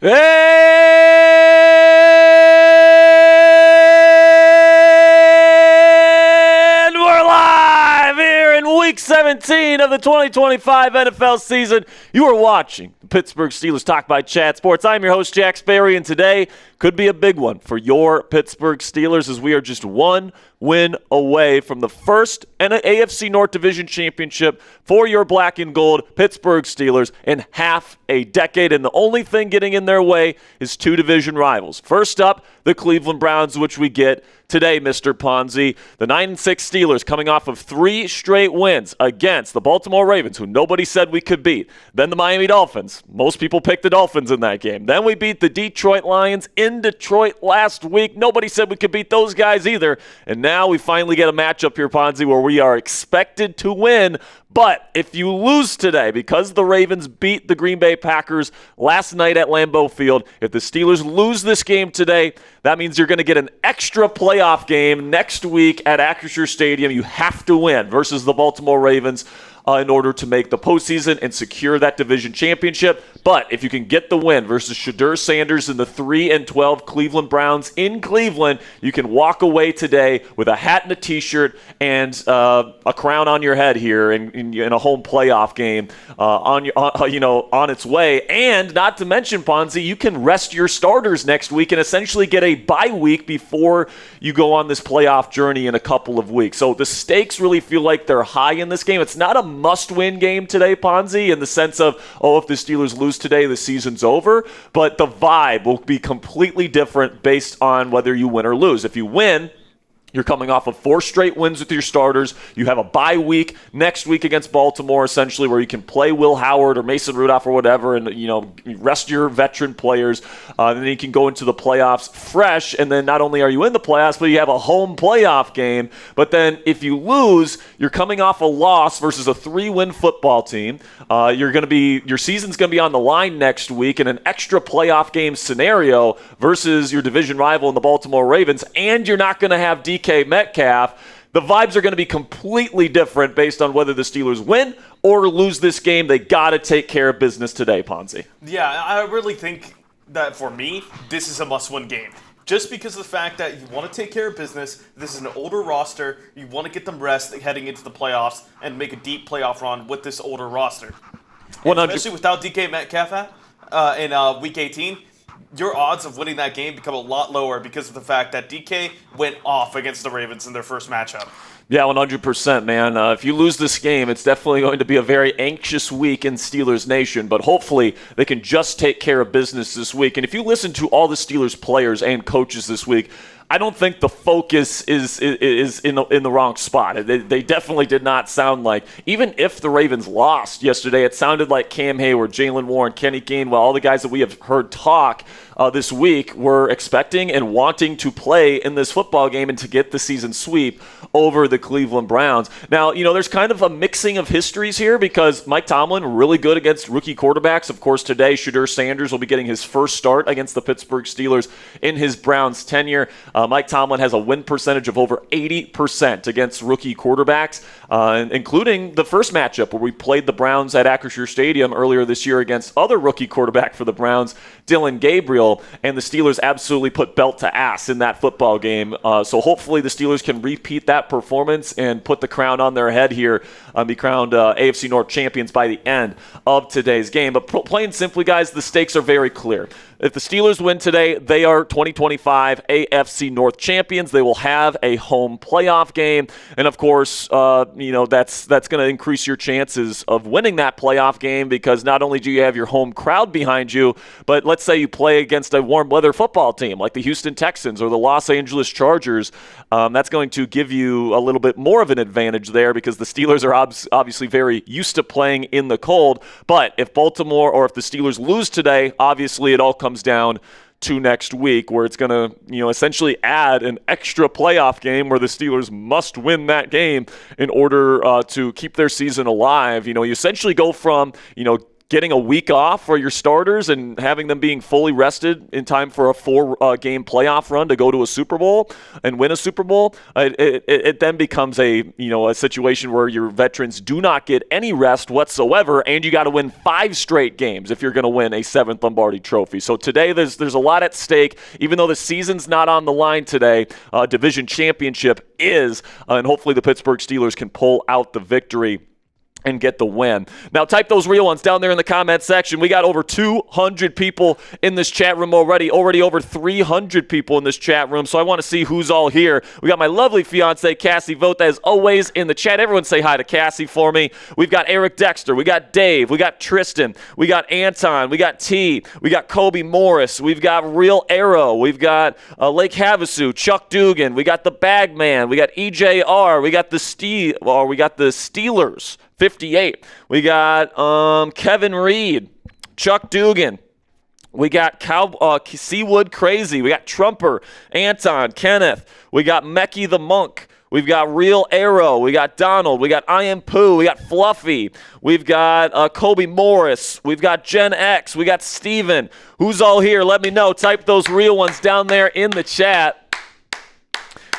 And we're live here in Week 17 of the 2025 NFL season. You are watching the Pittsburgh Steelers Talk by Chat Sports. I'm your host, Jack Sperry, and today could be a big one for your Pittsburgh Steelers as we are just one win away from the first AFC North Division Championship for your black and gold Pittsburgh Steelers in half a decade. And the only thing getting in their way is two division rivals. First up, the Cleveland Browns, which we get today, Mr. Ponzi. The 9-6 Steelers coming off of 3 straight wins against the Baltimore Ravens, who nobody said we could beat. Then the Miami Dolphins. Most people picked the Dolphins in that game. Then we beat the Detroit Lions in Detroit last week. Nobody said we could beat those guys either. And now we finally get a matchup here, Ponzi, where we are expected to win. But if you lose today, because the Ravens beat the Green Bay Packers last night at Lambeau Field, if the Steelers lose this game today, that means you're going to get an extra playoff game next week at Acrisure Stadium. You have to win versus the Baltimore Ravens in order to make the postseason and secure that division championship. But if you can get the win versus Shadur Sanders and the 3-12 Cleveland Browns in Cleveland, you can walk away today with a hat and a T-shirt and a crown on your head here in a home playoff game on its way. And not to mention, Ponzi, you can rest your starters next week and essentially get a bye week before you go on this playoff journey in a couple of weeks. So the stakes really feel like they're high in this game. It's not a must-win game today, Ponzi, in the sense of, if the Steelers lose today, the season's over. But the vibe will be completely different based on whether you win or lose. If you win, you're coming off of 4 straight wins with your starters. You have a bye week next week against Baltimore, essentially, where you can play Will Howard or Mason Rudolph or whatever and, rest your veteran players. And then you can go into the playoffs fresh. And then not only are you in the playoffs, but you have a home playoff game. But then if you lose, you're coming off a loss versus a 3-win football team. Your season's going to be on the line next week in an extra playoff game scenario versus your division rival in the Baltimore Ravens. And you're not going to have DK Metcalf. The vibes are going to be completely different based on whether the Steelers win or lose this game. They got to take care of business today, Ponzi. Yeah, I really think that for me, this is a must-win game. Just because of the fact that you want to take care of business, this is an older roster, you want to get them rest heading into the playoffs and make a deep playoff run with this older roster. Especially without DK Metcalf in Week 18, your odds of winning that game become a lot lower because of the fact that DK went off against the Ravens in their first matchup. Yeah, 100%, man. If you lose this game, it's definitely going to be a very anxious week in Steelers Nation, but hopefully they can just take care of business this week. And if you listen to all the Steelers players and coaches this week, I don't think the focus is in the wrong spot. They definitely did not sound like, even if the Ravens lost yesterday, it sounded like Cam Hayward, Jalen Warren, Kenny Gainwell, all the guys that we have heard talk this week were expecting and wanting to play in this football game and to get the season sweep over the Cleveland Browns. Now, there's kind of a mixing of histories here because Mike Tomlin, really good against rookie quarterbacks. Of course, today, Shadur Sanders will be getting his first start against the Pittsburgh Steelers in his Browns tenure. Mike Tomlin has a win percentage of over 80% against rookie quarterbacks, including the first matchup where we played the Browns at Acrisure Stadium earlier this year against other rookie quarterback for the Browns, Dylan Gabriel, and the Steelers absolutely put belt to ass in that football game. So hopefully the Steelers can repeat that performance and put the crown on their head here, be crowned AFC North champions by the end of today's game. But plain simply, guys, the stakes are very clear. If the Steelers win today, they are 2025 AFC North champions. They will have a home playoff game. And, of course, that's going to increase your chances of winning that playoff game because not only do you have your home crowd behind you, but let's say you play against a warm weather football team like the Houston Texans or the Los Angeles Chargers. That's going to give you a little bit more of an advantage there because the Steelers are obviously very used to playing in the cold. But if Baltimore or if the Steelers lose today, obviously it all comes down to next week where it's going to, essentially add an extra playoff game where the Steelers must win that game in order to keep their season alive. You essentially go from, getting a week off for your starters and having them being fully rested in time for a 4-game playoff run to go to a Super Bowl and win a Super Bowl, it then becomes a situation where your veterans do not get any rest whatsoever, and you got to win 5 straight games if you're going to win a 7th Lombardi Trophy. So today there's a lot at stake. Even though the season's not on the line today, division championship is, and hopefully the Pittsburgh Steelers can pull out the victory and get the win. Now, type those real ones down there in the comment section. We got over 200 people in this chat room already over 300 people in this chat room, so I want to see who's all here. We got my lovely fiance, Cassie Vote, as always in the chat. Everyone say hi to Cassie for me. We've got Eric Dexter. We got Dave. We got Tristan. We got Anton. We got T. We got Kobe Morris. We've got Real Arrow. We've got Lake Havasu, Chuck Dugan. We got the Bagman. We got EJR. We got the Steelers. 58. We got Kevin Reed, Chuck Dugan. We got Seawood Crazy. We got Trumper, Anton, Kenneth. We got Mecky the Monk. We've got Real Arrow. We got Donald. We got I Am Pooh. We got Fluffy. We've got Kobe Morris. We've got Gen X. We got Steven. Who's all here? Let me know. Type those real ones down there in the chat.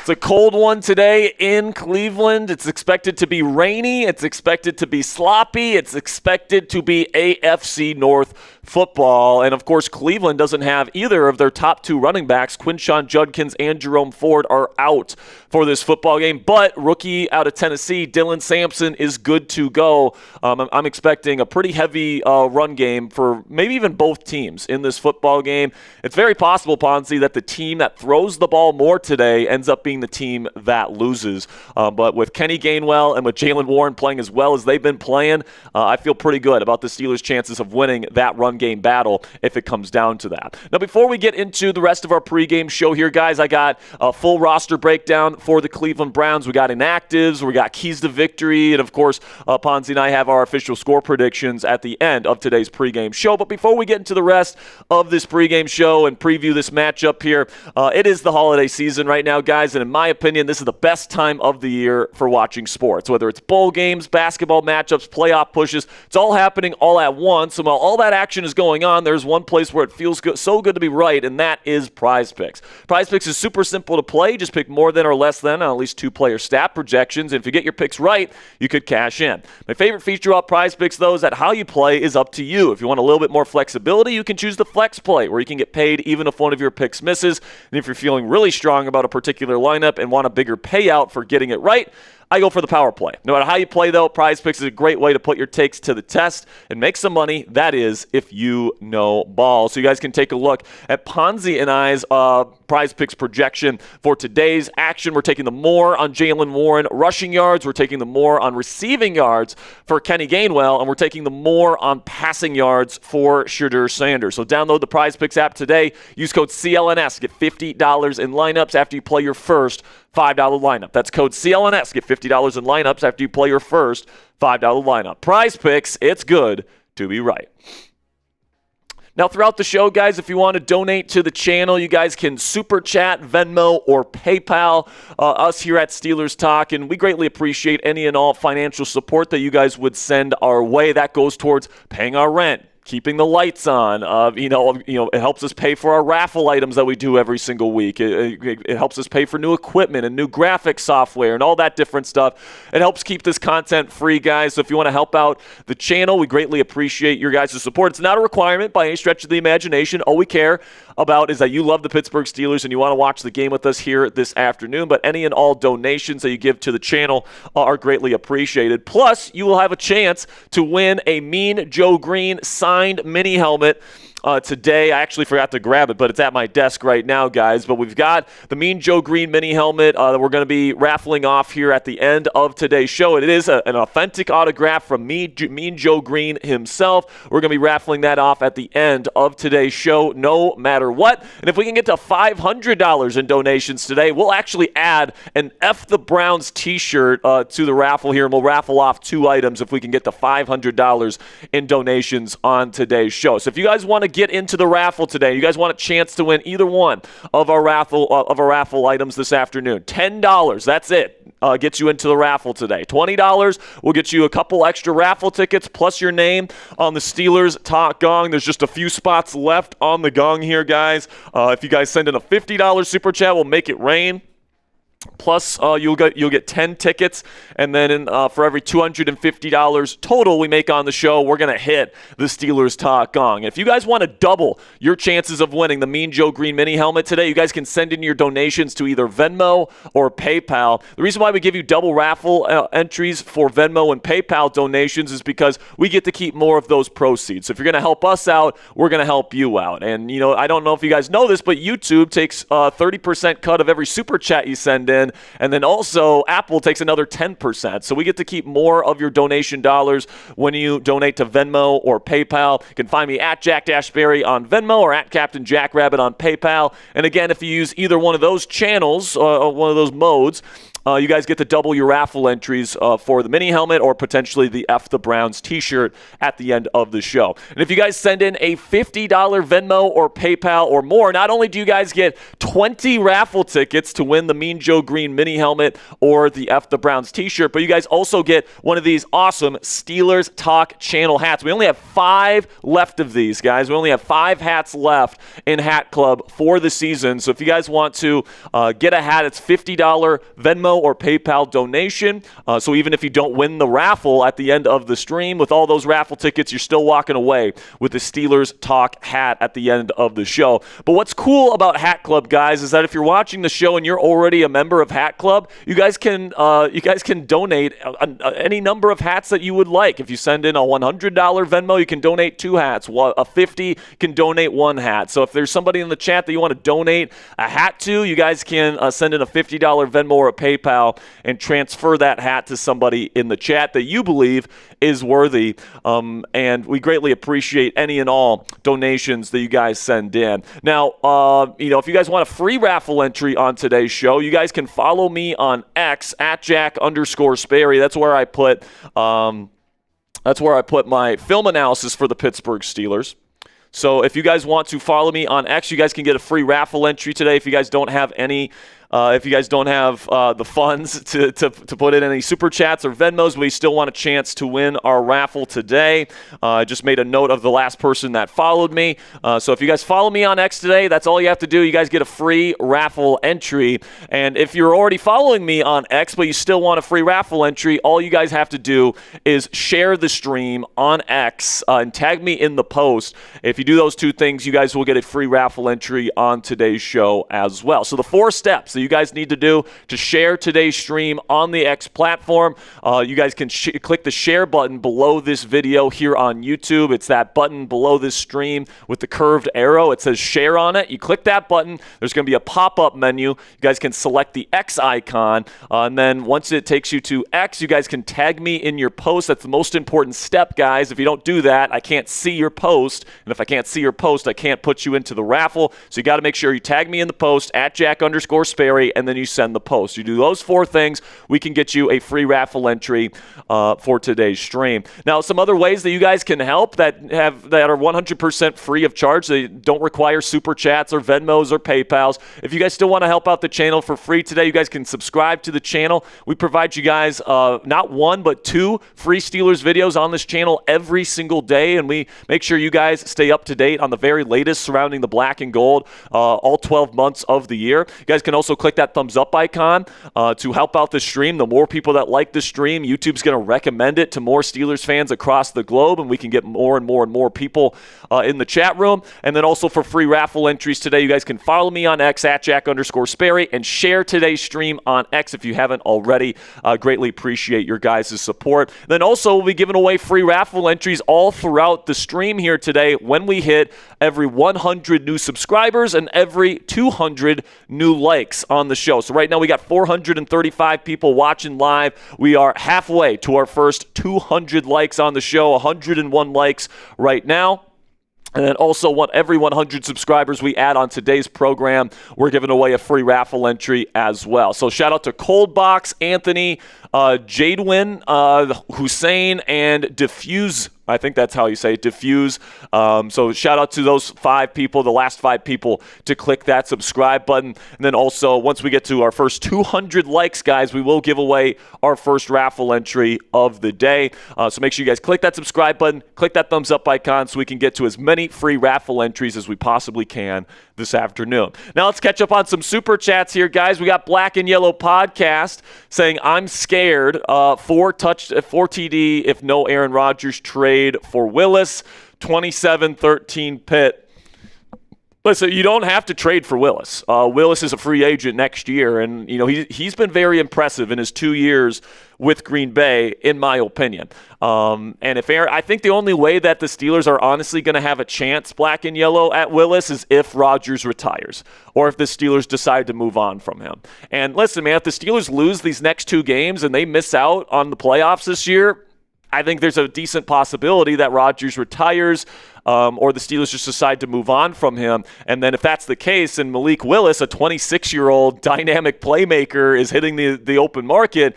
It's a cold one today in Cleveland. It's expected to be rainy. It's expected to be sloppy. It's expected to be AFC North football. And, of course, Cleveland doesn't have either of their top 2 running backs. Quinshon Judkins and Jerome Ford are out for this football game. But rookie out of Tennessee, Dylan Sampson, is good to go. I'm expecting a pretty heavy run game for maybe even both teams in this football game. It's very possible, Ponzi, that the team that throws the ball more today ends up being the team that loses. But with Kenny Gainwell and with Jalen Warren playing as well as they've been playing, I feel pretty good about the Steelers' chances of winning that run game battle if it comes down to that. Now, before we get into the rest of our pregame show here, guys, I got a full roster breakdown for the Cleveland Browns. We got inactives, we got keys to victory, and of course, Ponzi and I have our official score predictions at the end of today's pregame show. But before we get into the rest of this pregame show and preview this matchup here, it is the holiday season right now, guys, and in my opinion, this is the best time of the year for watching sports. Whether it's bowl games, basketball matchups, playoff pushes, it's all happening all at once. And while all that action is going on, there's one place where it feels good, so good to be right, and that is Prize Picks. Prize Picks is super simple to play. Just pick more than or less than on at least 2 player stat projections, and if you get your picks right, you could cash in. My favorite feature about Prize Picks, though, is that how you play is up to you. If you want a little bit more flexibility, you can choose the flex play, where you can get paid even if one of your picks misses. And if you're feeling really strong about a particular lineup and want a bigger payout for getting it right, I go for the power play. No matter how you play, though, Prize Picks is a great way to put your takes to the test and make some money. That is, if you know ball. So you guys can take a look at Ponzi and I's Prize Picks projection for today's action. We're taking the more on Jalen Warren rushing yards. We're taking the more on receiving yards for Kenny Gainwell, and we're taking the more on passing yards for Shadur Sanders. So download the Prize Picks app today. Use code CLNS. Get $50 in lineups after you play your first $5 lineup. That's code CLNS. Get $50 in lineups after you play your first $5 lineup. Prize Picks, it's good to be right. Now, throughout the show, guys, if you want to donate to the channel, you guys can Super Chat, Venmo, or PayPal us here at Steelers Talk, and we greatly appreciate any and all financial support that you guys would send our way. That goes towards paying our rent, keeping the lights on. It helps us pay for our raffle items that we do every single week. It helps us pay for new equipment and new graphic software and all that different stuff. It helps keep this content free, guys. So if you want to help out the channel, we greatly appreciate your guys' support. It's not a requirement by any stretch of the imagination. All we care about is that you love the Pittsburgh Steelers and you want to watch the game with us here this afternoon. But any and all donations that you give to the channel are greatly appreciated. Plus, you will have a chance to win a Mean Joe Green signed mini helmet today. I actually forgot to grab it, but it's at my desk right now, guys. But we've got the Mean Joe Green mini helmet that we're going to be raffling off here at the end of today's show. It is an authentic autograph from Mean Joe Green himself. We're going to be raffling that off at the end of today's show, no matter what. And if we can get to $500 in donations today, we'll actually add an F the Browns t-shirt to the raffle here, and we'll raffle off 2 items if we can get to $500 in donations on today's show. So if you guys want to get into the raffle today, you guys want a chance to win either one of our raffle items this afternoon, $10. That's it. gets you into the raffle today. $20 will get you a couple extra raffle tickets plus your name on the Steelers Talk Gong. There's just a few spots left on the gong here, guys. If you guys send in a $50 super chat, we'll make it rain. Plus, you'll get 10 tickets, and then for every $250 total we make on the show, we're going to hit the Steelers Talk Gong. If you guys want to double your chances of winning the Mean Joe Green mini helmet today, you guys can send in your donations to either Venmo or PayPal. The reason why we give you double raffle entries for Venmo and PayPal donations is because we get to keep more of those proceeds. So if you're going to help us out, we're going to help you out. And, I don't know if you guys know this, but YouTube takes a 30% cut of every super chat you send in. And then also Apple takes another 10%. So we get to keep more of your donation dollars when you donate to Venmo or PayPal. You can find me at Jack Sperry on Venmo or at Captain Jackrabbit on PayPal. And again, if you use either one of those channels, one of those modes, you guys get to double your raffle entries for the mini helmet or potentially the F the Browns t-shirt at the end of the show. And if you guys send in a $50 Venmo or PayPal or more, not only do you guys get 20 raffle tickets to win the Mean Joe Green mini helmet or the F the Browns t-shirt, but you guys also get one of these awesome Steelers Talk channel hats. We only have 5 left of these, guys. We only have 5 hats left in Hat Club for the season. So if you guys want to get a hat, it's $50 Venmo or PayPal donation. So even if you don't win the raffle at the end of the stream, with all those raffle tickets, you're still walking away with the Steelers Talk hat at the end of the show. But what's cool about Hat Club, guys, is that if you're watching the show and you're already a member of Hat Club, you guys can donate any number of hats that you would like. If you send in a $100 Venmo, you can donate 2 hats. A $50 can donate 1 hat. So if there's somebody in the chat that you want to donate a hat to, you guys can send in a $50 Venmo or a PayPal and transfer that hat to somebody in the chat that you believe is worthy. And we greatly appreciate any and all donations that you guys send in. Now, if you guys want a free raffle entry on today's show, you guys can follow me on X at Jack_Sperry. That's where I put my film analysis for the Pittsburgh Steelers. So if you guys want to follow me on X, you guys can get a free raffle entry today. If you guys don't have any the funds to put in any super chats or Venmos, we still want a chance to win our raffle today. I just made a note of the last person that followed me. So if you guys follow me on X today, that's all you have to do. You guys get a free raffle entry. And if you're already following me on X, but you still want a free raffle entry, all you guys have to do is share the stream on X and tag me in the post. If you do those 2 things, you guys will get a free raffle entry on today's show as well. So the 4 steps that you guys need to do to share today's stream on the X platform. You guys can click the share button below this video here on YouTube. It's that button below this stream with the curved arrow. It says share on it. You click that button. There's going to be a pop-up menu. You guys can select the X icon. And then once it takes you to X, you guys can tag me in your post. That's the most important step, guys. If you don't do that, I can't see your post. And if I can't see your post, I can't put you into the raffle. So you got to make sure you tag me in the post at Jack_Sperry, and then you send the post. You do those 4 things, we can get you a free raffle entry for today's stream. Now, some other ways that you guys can help that are 100% free of charge. They don't require super chats or Venmos or PayPals. If you guys still want to help out the channel for free today, you guys can subscribe to the channel. We provide you guys not 1 but 2 free Steelers videos on this channel every single day, and we make sure you guys stay up to date on the very latest surrounding the black and gold all 12 months of the year. You guys can also click that thumbs up icon to help out the stream. The more people that like the stream, YouTube's going to recommend it to more Steelers fans across the globe, and we can get more and more and more people in the chat room. And then also for free raffle entries today, you guys can follow me on X at Jack_Sperry and share today's stream on X if you haven't already. Greatly appreciate your guys' support. Then also we'll be giving away free raffle entries all throughout the stream here today when we hit every 100 new subscribers and every 200 new likes on the show. So right now we got 435 people watching live. We are halfway to our first 200 likes on the show, 101 likes right now. And then also, every 100 subscribers we add on today's program, we're giving away a free raffle entry as well. So shout out to Coldbox, Anthony, Jadwin, Hussein, and Diffuse I think that's how you say it, diffuse. So shout out to those 5 people, the last 5 people, to click that subscribe button. And then also, once we get to our first 200 likes, guys, we will give away our first raffle entry of the day. So make sure you guys click that subscribe button, click that thumbs up icon so we can get to as many free raffle entries as we possibly can this afternoon. Now let's catch up on some super chats here, guys. We got Black and Yellow Podcast saying, I'm scared, 4 TD if no Aaron Rodgers trade for Willis, 27-13 Pitt. Listen, you don't have to trade for Willis. Willis is a free agent next year, and he's been very impressive in his 2 years with Green Bay, in my opinion. And if Aaron, I think the only way that the Steelers are honestly going to have a chance, Black and Yellow, at Willis is if Rodgers retires or if the Steelers decide to move on from him. And listen, man, if the Steelers lose these next 2 games and they miss out on the playoffs this year, I think there's a decent possibility that Rodgers retires or the Steelers just decide to move on from him. And then if that's the case and Malik Willis, a 26-year-old dynamic playmaker, is hitting the open market,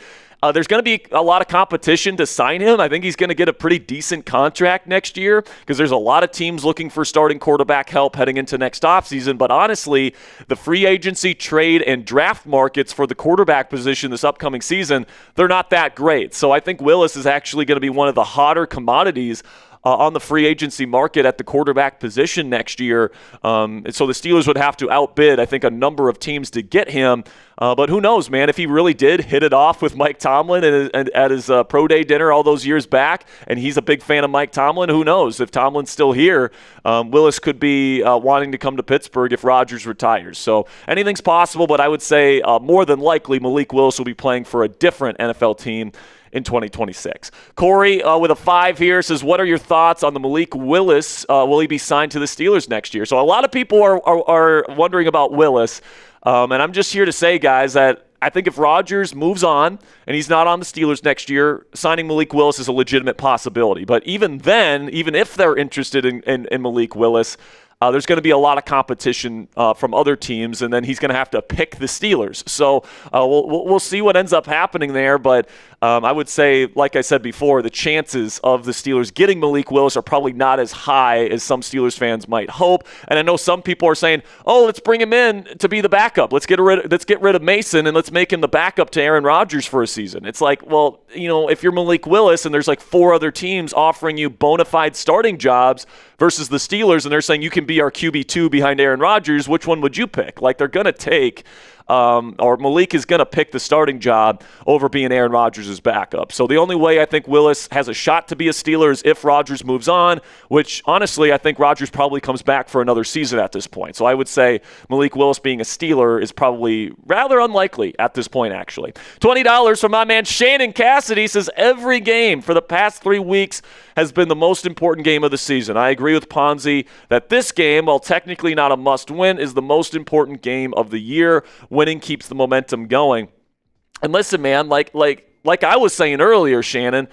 there's going to be a lot of competition to sign him. I think he's going to get a pretty decent contract next year because there's a lot of teams looking for starting quarterback help heading into next offseason. But honestly, the free agency, trade, and draft markets for the quarterback position this upcoming season, they're not that great. So I think Willis is actually going to be one of the hotter commodities on the free agency market at the quarterback position next year. And so the Steelers would have to outbid, I think, a number of teams to get him. But who knows, man, if he really did hit it off with Mike Tomlin at his pro day dinner all those years back, and he's a big fan of Mike Tomlin, who knows? If Tomlin's still here, Willis could be wanting to come to Pittsburgh if Rodgers retires. So anything's possible, but I would say more than likely Malik Willis will be playing for a different NFL team in 2026. Corey with a 5 here says, what are your thoughts on the Malik Willis? Will he be signed to the Steelers next year? So a lot of people are wondering about Willis. And I'm just here to say, guys, that I think if Rodgers moves on and he's not on the Steelers next year, signing Malik Willis is a legitimate possibility. But even then, even if they're interested in Malik Willis, there's going to be a lot of competition from other teams, and then he's going to have to pick the Steelers. So we'll see what ends up happening there. But I would say, like I said before, the chances of the Steelers getting Malik Willis are probably not as high as some Steelers fans might hope. And I know some people are saying, "Oh, let's bring him in to be the backup. Let's get rid of Mason and let's make him the backup to Aaron Rodgers for a season." It's like, well, if you're Malik Willis and there's like 4 other teams offering you bona fide starting jobs versus the Steelers, and they're saying you can be our QB2 behind Aaron Rodgers, which one would you pick? Like, they're going to take or Malik is going to pick the starting job over being Aaron Rodgers' backup. So the only way I think Willis has a shot to be a Steeler is if Rodgers moves on, which honestly I think Rodgers probably comes back for another season at this point. So I would say Malik Willis being a Steeler is probably rather unlikely at this point, actually. $20 from my man Shannon Cassidy says, every game for the past 3 weeks has been the most important game of the season. I agree with Ponzi that this game, while technically not a must-win, is the most important game of the year. Winning keeps the momentum going. And listen, man, like I was saying earlier, Shannon,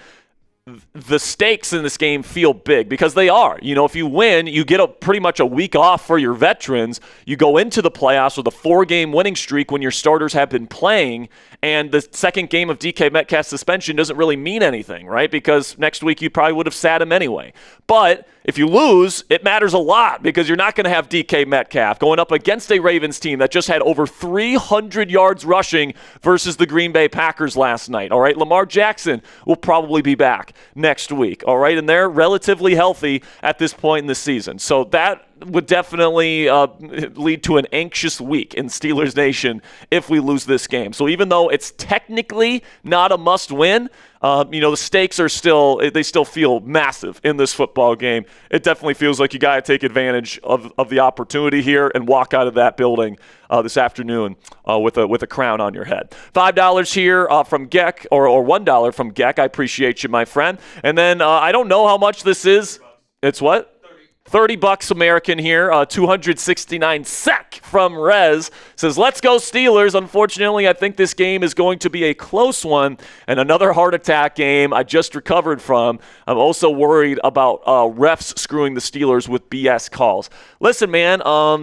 the stakes in this game feel big because they are. If you win, you get pretty much a week off for your veterans. You go into the playoffs with a 4-game winning streak when your starters have been playing, and the second game of DK Metcalf's suspension doesn't really mean anything, right? Because next week you probably would have sat him anyway. But if you lose, it matters a lot because you're not going to have DK Metcalf going up against a Ravens team that just had over 300 yards rushing versus the Green Bay Packers last night, all right? Lamar Jackson will probably be back next week, all right? And they're relatively healthy at this point in the season. So that would definitely lead to an anxious week in Steelers Nation if we lose this game. So even though it's technically not a must-win, the stakes are still feel massive in this football game. It definitely feels like you got to take advantage of the opportunity here and walk out of that building this afternoon with a crown on your head. $5 here from Geck, or $1 from Geck. I appreciate you, my friend. And then I don't know how much this is. It's what? $30 American here, 269 SEK from Rez. Says, let's go Steelers. Unfortunately, I think this game is going to be a close one and another heart attack game I just recovered from. I'm also worried about refs screwing the Steelers with BS calls. Listen, man,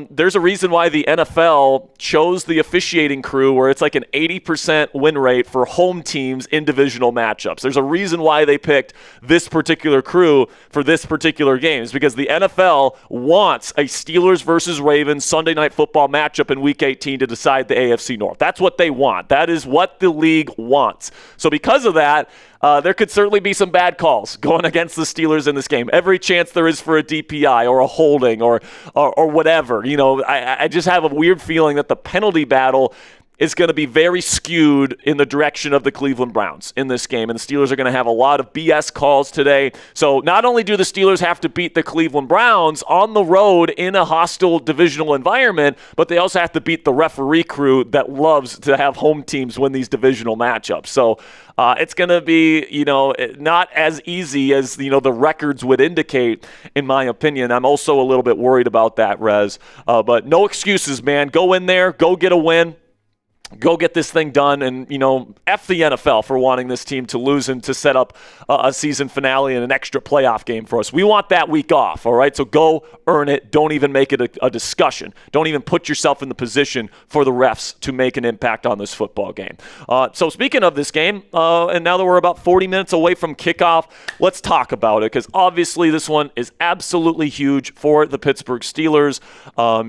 there's a reason why the NFL chose the officiating crew where it's like an 80% win rate for home teams in divisional matchups. There's a reason why they picked this particular crew for this particular game. It's because the NFL wants a Steelers versus Ravens Sunday Night Football matchup in Week 18 to decide the AFC North. That's what they want. That is what the league wants. So because of that, there could certainly be some bad calls going against the Steelers in this game. Every chance there is for a DPI or a holding or whatever. You know, I just have a weird feeling that the penalty battle is going to be very skewed in the direction of the Cleveland Browns in this game. And the Steelers are going to have a lot of BS calls today. So not only do the Steelers have to beat the Cleveland Browns on the road in a hostile divisional environment, but they also have to beat the referee crew that loves to have home teams win these divisional matchups. So it's going to be, you know, not as easy as, you know, the records would indicate, in my opinion. I'm also a little bit worried about that, Rez. But no excuses, man. Go in there. Go get a win. Go get this thing done, and, you know, F the NFL for wanting this team to lose and to set up a season finale and an extra playoff game for us. We want that week off, all right? So go earn it. Don't even make it a discussion. Don't even put yourself in the position for the refs to make an impact on this football game. So speaking of this game, and now that we're about 40 minutes away from kickoff, let's talk about it, because obviously this one is absolutely huge for the Pittsburgh Steelers.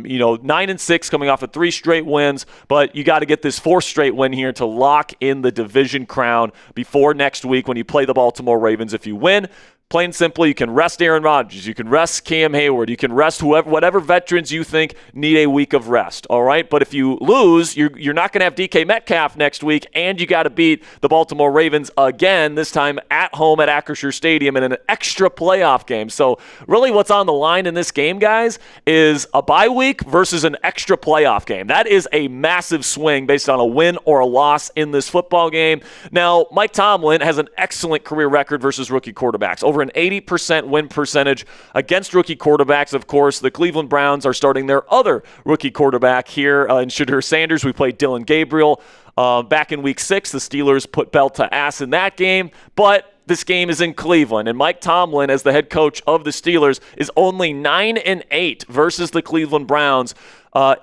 You know, 9-6 coming off of 3 straight wins, but you got to get this 4th straight win here to lock in the division crown before next week when you play the Baltimore Ravens. If you win, plain and simply, you can rest Aaron Rodgers, you can rest Cam Hayward, you can rest whatever veterans you think need a week of rest, all right? But if you lose, you're not going to have DK Metcalf next week, and you got to beat the Baltimore Ravens again, this time at home at Acrisure Stadium in an extra playoff game. So really what's on the line in this game, guys, is a bye week versus an extra playoff game. That is a massive swing based on a win or a loss in this football game. Now, Mike Tomlin has an excellent career record versus rookie quarterbacks. Over an 80% win percentage against rookie quarterbacks. Of course, the Cleveland Browns are starting their other rookie quarterback here in Shedeur Sanders. We played Dylan Gabriel back in Week 6. The Steelers put bell to ass in that game, but this game is in Cleveland, and Mike Tomlin, as the head coach of the Steelers, is only 9-8 versus the Cleveland Browns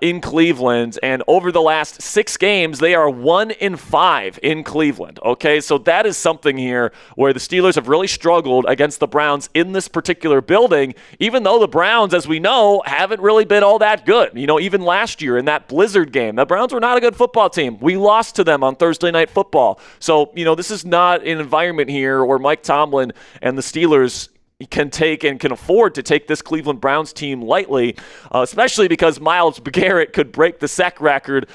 in Cleveland, and over the last 6 games, they are 1-5 in Cleveland. Okay, so that is something here where the Steelers have really struggled against the Browns in this particular building, even though the Browns, as we know, haven't really been all that good. You know, even last year in that Blizzard game, the Browns were not a good football team. We lost to them on Thursday Night Football. So, you know, this is not an environment here where Mike Tomlin and the Steelers can take and can afford to take this Cleveland Browns team lightly, especially because Myles Garrett could break the sack record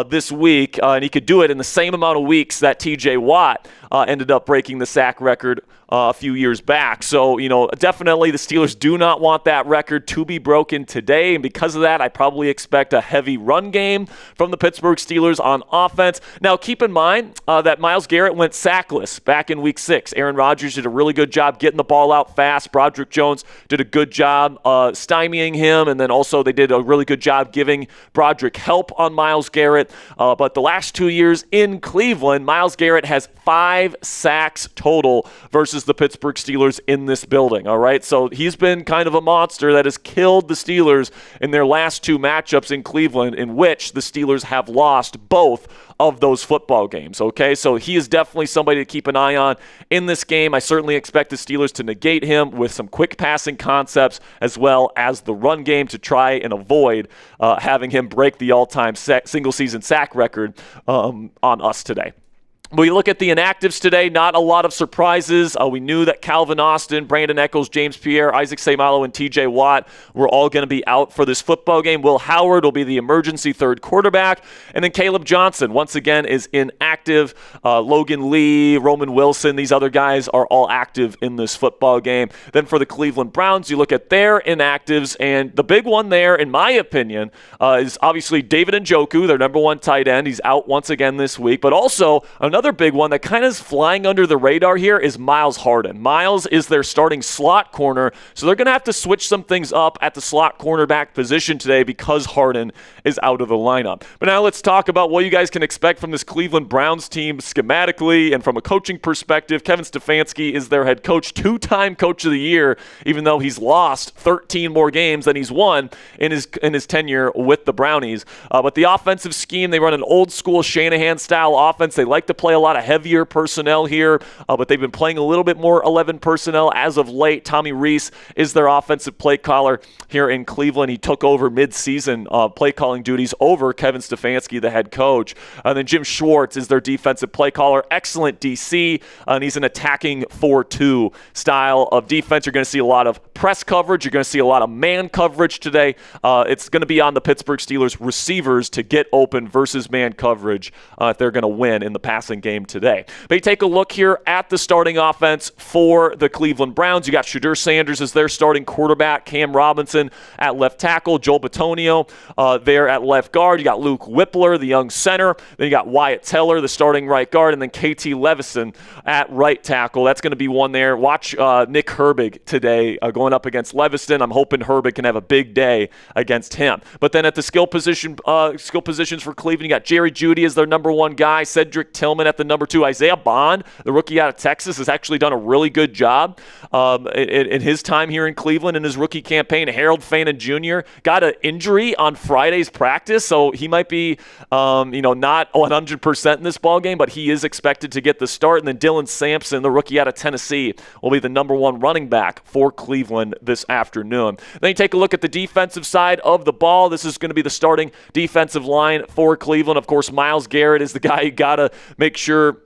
this week, and he could do it in the same amount of weeks that TJ Watt ended up breaking the sack record a few years back. So, you know, definitely the Steelers do not want that record to be broken today, and because of that, I probably expect a heavy run game from the Pittsburgh Steelers on offense. Now, keep in mind that Myles Garrett went sackless back in Week 6. Aaron Rodgers did a really good job getting the ball out fast. Broderick Jones did a good job stymieing him, and then also they did a really good job giving Broderick help on Myles Garrett. But the last 2 years in Cleveland, Myles Garrett has 5 sacks total versus the Pittsburgh Steelers in this building, all right? So he's been kind of a monster that has killed the Steelers in their last 2 matchups in Cleveland, in which the Steelers have lost both of those football games, okay? So he is definitely somebody to keep an eye on in this game. I certainly expect the Steelers to negate him with some quick passing concepts as well as the run game to try and avoid having him break the all-time single-season sack record on us today. We look at the inactives today, not a lot of surprises. We knew that Calvin Austin, Brandon Echols, James Pierre, Isaac Seumalo, and TJ Watt were all going to be out for this football game. Will Howard will be the emergency third quarterback. And then Caleb Johnson, once again, is inactive. Logan Lee, Roman Wilson, these other guys are all active in this football game. Then for the Cleveland Browns, you look at their inactives, and the big one there, in my opinion, is obviously David Njoku, their number 1 tight end. He's out once again this week. But also, another another big one that kind of is flying under the radar here is Miles Harden. Miles is their starting slot corner, so they're going to have to switch some things up at the slot cornerback position today because Harden is out of the lineup. But now let's talk about what you guys can expect from this Cleveland Browns team schematically and from a coaching perspective. Kevin Stefanski is their head coach, two-time coach of the year, even though he's lost 13 more games than he's won in his tenure with the Brownies. But the offensive scheme, they run an old-school Shanahan-style offense. They like to play a lot of heavier personnel here, but they've been playing a little bit more 11 personnel as of late. Tommy Rees is their offensive play caller here in Cleveland. He took over mid-season play calling duties over Kevin Stefanski, the head coach. And then Jim Schwartz is their defensive play caller. Excellent DC, and he's an attacking 4-2 style of defense. You're going to see a lot of press coverage. You're going to see a lot of man coverage today. It's going to be on the Pittsburgh Steelers receivers to get open versus man coverage if they're going to win in the passing game today. But you take a look here at the starting offense for the Cleveland Browns. You got Shedeur Sanders as their starting quarterback, Cam Robinson at left tackle, Joel Bitonio there at left guard. You got Luke Whippler, the young center. Then you got Wyatt Teller, the starting right guard, and then KT Levison at right tackle. That's going to be one there. Watch Nick Herbig today going up against Leviston. I'm hoping Herbig can have a big day against him. But then at the skill positions for Cleveland, you got Jerry Jeudy as their number one guy, Cedric Tillman at the number two. Isaiah Bond, the rookie out of Texas, has actually done a really good job in his time here in Cleveland in his rookie campaign. Harold Fanan Jr. got an injury on Friday's practice, so he might be not 100% in this ballgame, but he is expected to get the start. And then Dylan Sampson, the rookie out of Tennessee, will be the number one running back for Cleveland this afternoon. Then you take a look at the defensive side of the ball. This is going to be the starting defensive line for Cleveland. Of course, Myles Garrett is the guy you got to make sure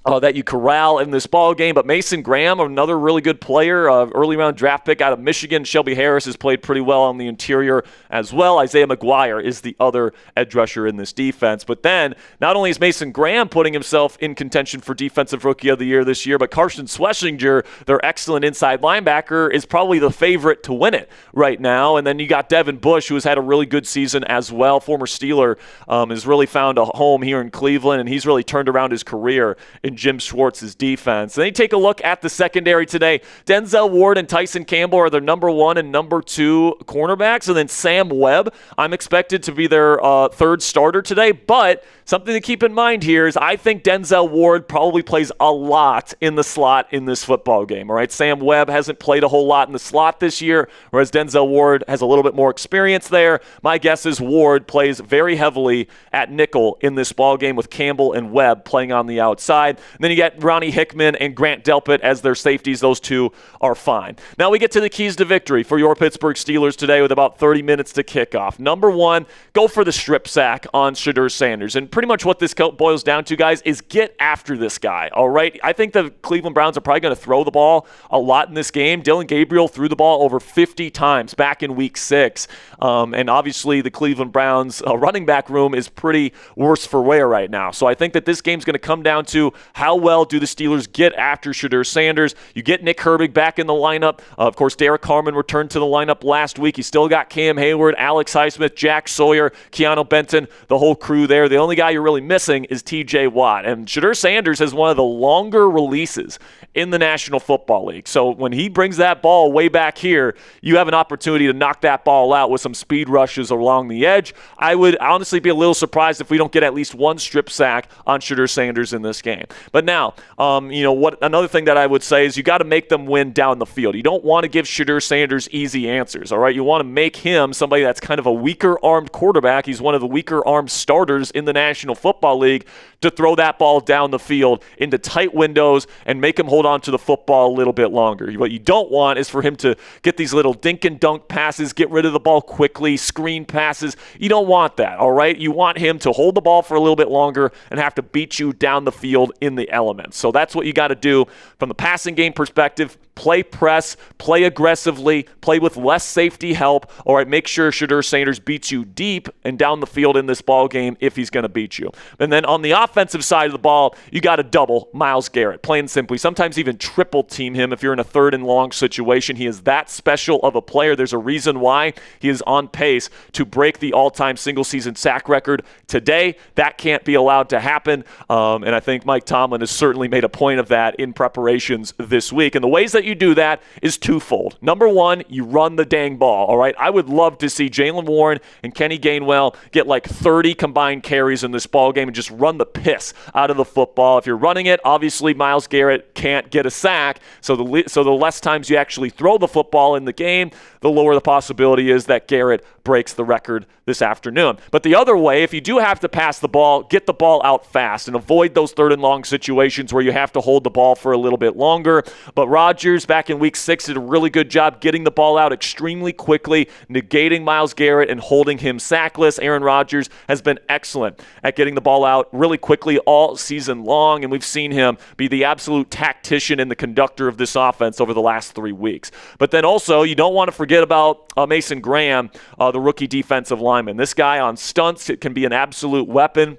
that you corral in this ball game. But Mason Graham, another really good player, early round draft pick out of Michigan. Shelby Harris has played pretty well on the interior as well. Isaiah McGuire is the other edge rusher in this defense. But then, not only is Mason Graham putting himself in contention for Defensive Rookie of the Year this year, but Carson Schlesinger, their excellent inside linebacker, is probably the favorite to win it right now. And then you got Devin Bush, who has had a really good season as well. Former Steeler, has really found a home here in Cleveland, and he's really turned around his career in Jim Schwartz's defense. And then you take a look at the secondary today. Denzel Ward and Tyson Campbell are their number one and number two cornerbacks. And then Sam Webb, I'm expected to be their third starter today. But something to keep in mind here is I think Denzel Ward probably plays a lot in the slot in this football game. All right, Sam Webb hasn't played a whole lot in the slot this year, whereas Denzel Ward has a little bit more experience there. My guess is Ward plays very heavily at nickel in this ball game with Campbell and Webb playing on the outside. And then you get Ronnie Hickman and Grant Delpit as their safeties. Those two are fine. Now we get to the keys to victory for your Pittsburgh Steelers today with about 30 minutes to kick off. Number one, go for the strip sack on Shedeur Sanders. And pretty much what this boils down to, guys, is get after this guy, all right? I think the Cleveland Browns are probably going to throw the ball a lot in this game. Dylan Gabriel threw the ball over 50 times back in Week 6. And obviously the Cleveland Browns running back room is pretty worse for wear right now. So I think that this game's going to come down to how well do the Steelers get after Shedeur Sanders. You get Nick Herbig back in the lineup. Of course, Derek Harmon returned to the lineup last week. You still got Cam Hayward, Alex Highsmith, Jack Sawyer, Keanu Benton, the whole crew there. The only guy you're really missing is TJ Watt. And Shedeur Sanders has one of the longer releases in the National Football League. So when he brings that ball way back here, you have an opportunity to knock that ball out with some speed rushes along the edge. I would honestly be a little surprised if we don't get at least one strip sack on Shedeur Sanders in this game. But now, another thing that I would say is you got to make them win down the field. You don't want to give Shedeur Sanders easy answers, all right? You want to make him somebody that's kind of a weaker-armed quarterback. He's one of the weaker-armed starters in the National Football League to throw that ball down the field into tight windows and make him hold on to the football a little bit longer. What you don't want is for him to get these little dink and dunk passes, get rid of the ball quickly, screen passes. You don't want that, all right? You want him to hold the ball for a little bit longer and have to beat you down the field in in the elements. So that's what you got to do from the passing game perspective. Play press, play aggressively, play with less safety help. All right, make sure Shedeur Sanders beats you deep and down the field in this ball game if he's going to beat you. And then on the offensive side of the ball, you got to double Myles Garrett, plain and simply. Sometimes even triple team him if you're in a 3rd and long situation. He is that special of a player. There's a reason why he is on pace to break the all-time single-season sack record today. That can't be allowed to happen, and I think Mike Tomlin has certainly made a point of that in preparations this week. And the ways that you do that is twofold. Number one, you run the dang ball, all right? I would love to see Jaylen Warren and Kenny Gainwell get like 30 combined carries in this ball game and just run the piss out of the football. If you're running it, obviously Myles Garrett can't get a sack, so the less times you actually throw the football in the game, the lower the possibility is that Garrett breaks the record this afternoon. But the other way, if you do have to pass the ball, get the ball out fast and avoid those 3rd and long situations where you have to hold the ball for a little bit longer. But Rodgers, back in week 6, did a really good job getting the ball out extremely quickly, negating Myles Garrett and holding him sackless. Aaron Rodgers has been excellent at getting the ball out really quickly all season long, and we've seen him be the absolute tactician and the conductor of this offense over the last 3 weeks. But then also, you don't want to forget about Mason Graham, the rookie defensive lineman. This guy on stunts, it can be an absolute weapon.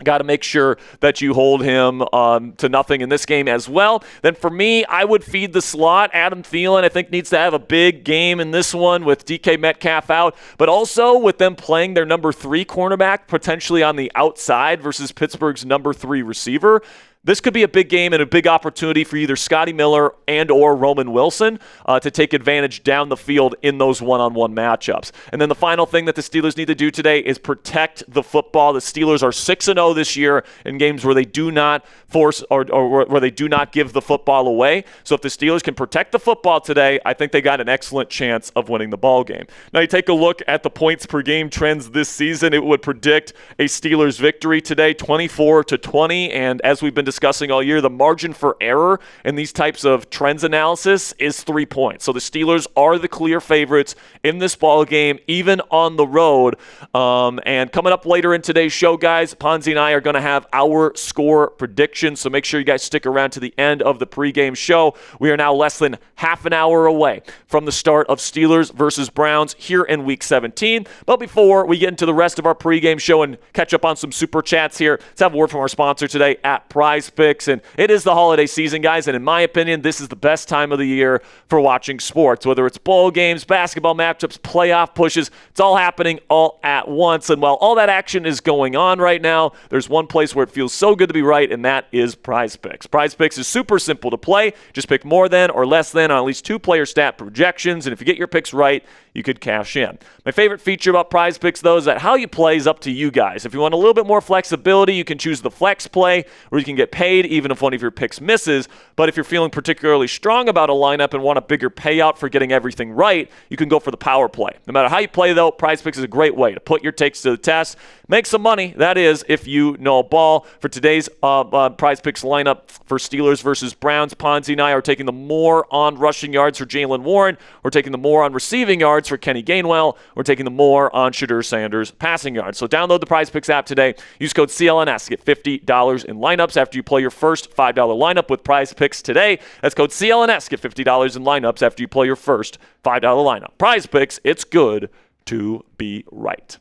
Got to make sure that you hold him to nothing in this game as well. Then for me, I would feed the slot. Adam Thielen, I think, needs to have a big game in this one with DK Metcalf out, but also with them playing their number 3 cornerback potentially on the outside versus Pittsburgh's number 3 receiver. This could be a big game and a big opportunity for either Scotty Miller and or Roman Wilson to take advantage down the field in those one-on-one matchups. And then the final thing that the Steelers need to do today is protect the football. The Steelers are 6-0 this year in games where they do not force or where they do not give the football away. So if the Steelers can protect the football today, I think they got an excellent chance of winning the ball game. Now you take a look at the points per game trends this season. It would predict a Steelers victory today, 24-20, and as we've been discussing all year, the margin for error in these types of trends analysis is 3 points. So the Steelers are the clear favorites in this ball game, even on the road. And coming up later in today's show, guys, Ponzi and I are going to have our score predictions. So make sure you guys stick around to the end of the pregame show. We are now less than half an hour away from the start of Steelers versus Browns here in Week 17. But before we get into the rest of our pregame show and catch up on some super chats here, let's have a word from our sponsor today at Prize Picks. And it is the holiday season, guys, and in my opinion, this is the best time of the year for watching sports, whether it's bowl games, basketball matchups, playoff pushes. It's all happening all at once. And while all that action is going on right now, there's one place where it feels so good to be right, and that is Prize Picks. Prize Picks is super simple to play. Just pick more than or less than on at least 2 player stat projections, and if you get your picks right, you could cash in. My favorite feature about Prize Picks, though, is that how you play is up to you guys. If you want a little bit more flexibility, you can choose the flex play, where you can get paid even if one of your picks misses. But if you're feeling particularly strong about a lineup and want a bigger payout for getting everything right, you can go for the power play. No matter how you play, though, Prize Picks is a great way to put your takes to the test. Make some money, that is, if you know ball. For today's Prize Picks lineup for Steelers versus Browns, Ponzi and I are taking the more on rushing yards for Jaylen Warren. We're taking the more on receiving yards for Kenny Gainwell. We're taking the more on Shedeur Sanders passing yards. So download the Prize Picks app today. Use code CLNS to get $50 in lineups after you play your first $5 lineup with Prize Picks today. That's code CLNS. Get $50 in lineups after you play your first $5 lineup. Prize Picks, it's good to be right.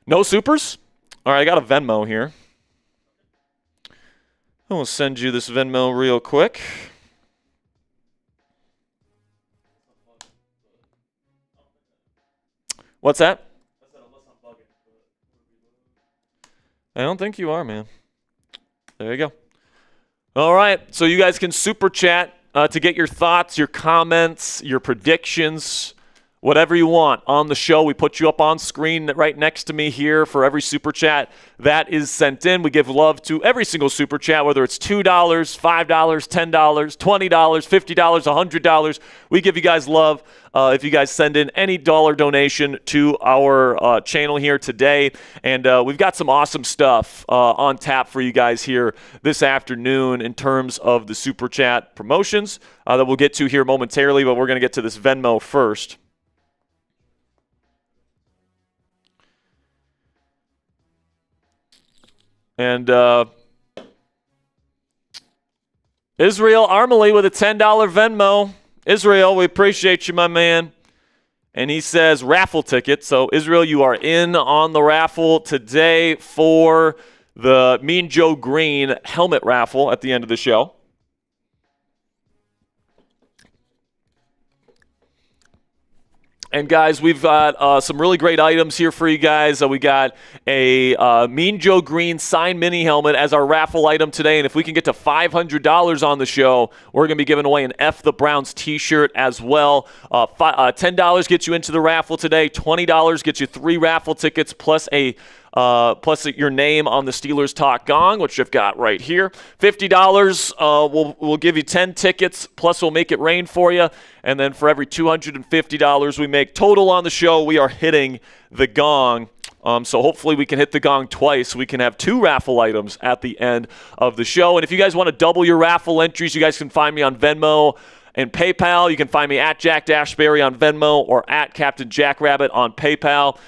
No supers? All right, I got a Venmo here. I'm going to send you this Venmo real quick. What's that? I don't think you are, man. There you go. All right, so you guys can super chat to get your thoughts, your comments, your predictions, whatever you want on the show. We put you up on screen right next to me here for every super chat that is sent in. We give love to every single super chat, whether it's $2, $5, $10, $20, $50, $100. We give you guys love if you guys send in any dollar donation to our channel here today. And we've got some awesome stuff on tap for you guys here this afternoon in terms of the super chat promotions that we'll get to here momentarily, but we're going to get to this Venmo first. And Israel Armley with a $10 Venmo. Israel, we appreciate you, my man. And he says raffle ticket. So, Israel, you are in on the raffle today for the Mean Joe Green helmet raffle at the end of the show. And, guys, we've got some really great items here for you guys. We got a Mean Joe Green signed mini helmet as our raffle item today. And if we can get to $500 on the show, we're going to be giving away an F the Browns t-shirt as well. $10 gets you into the raffle today. $20 gets you 3 raffle tickets plus your name on the Steelers Talk Gong, which I've got right here. $50, we'll give you 10 tickets, plus we'll make it rain for you. And then for every $250 we make total on the show, we are hitting the gong. So hopefully we can hit the gong twice. We can have 2 raffle items at the end of the show. And if you guys want to double your raffle entries, you guys can find me on Venmo and PayPal. You can find me at Jack Sperry on Venmo or at Captain Jackrabbit on PayPal.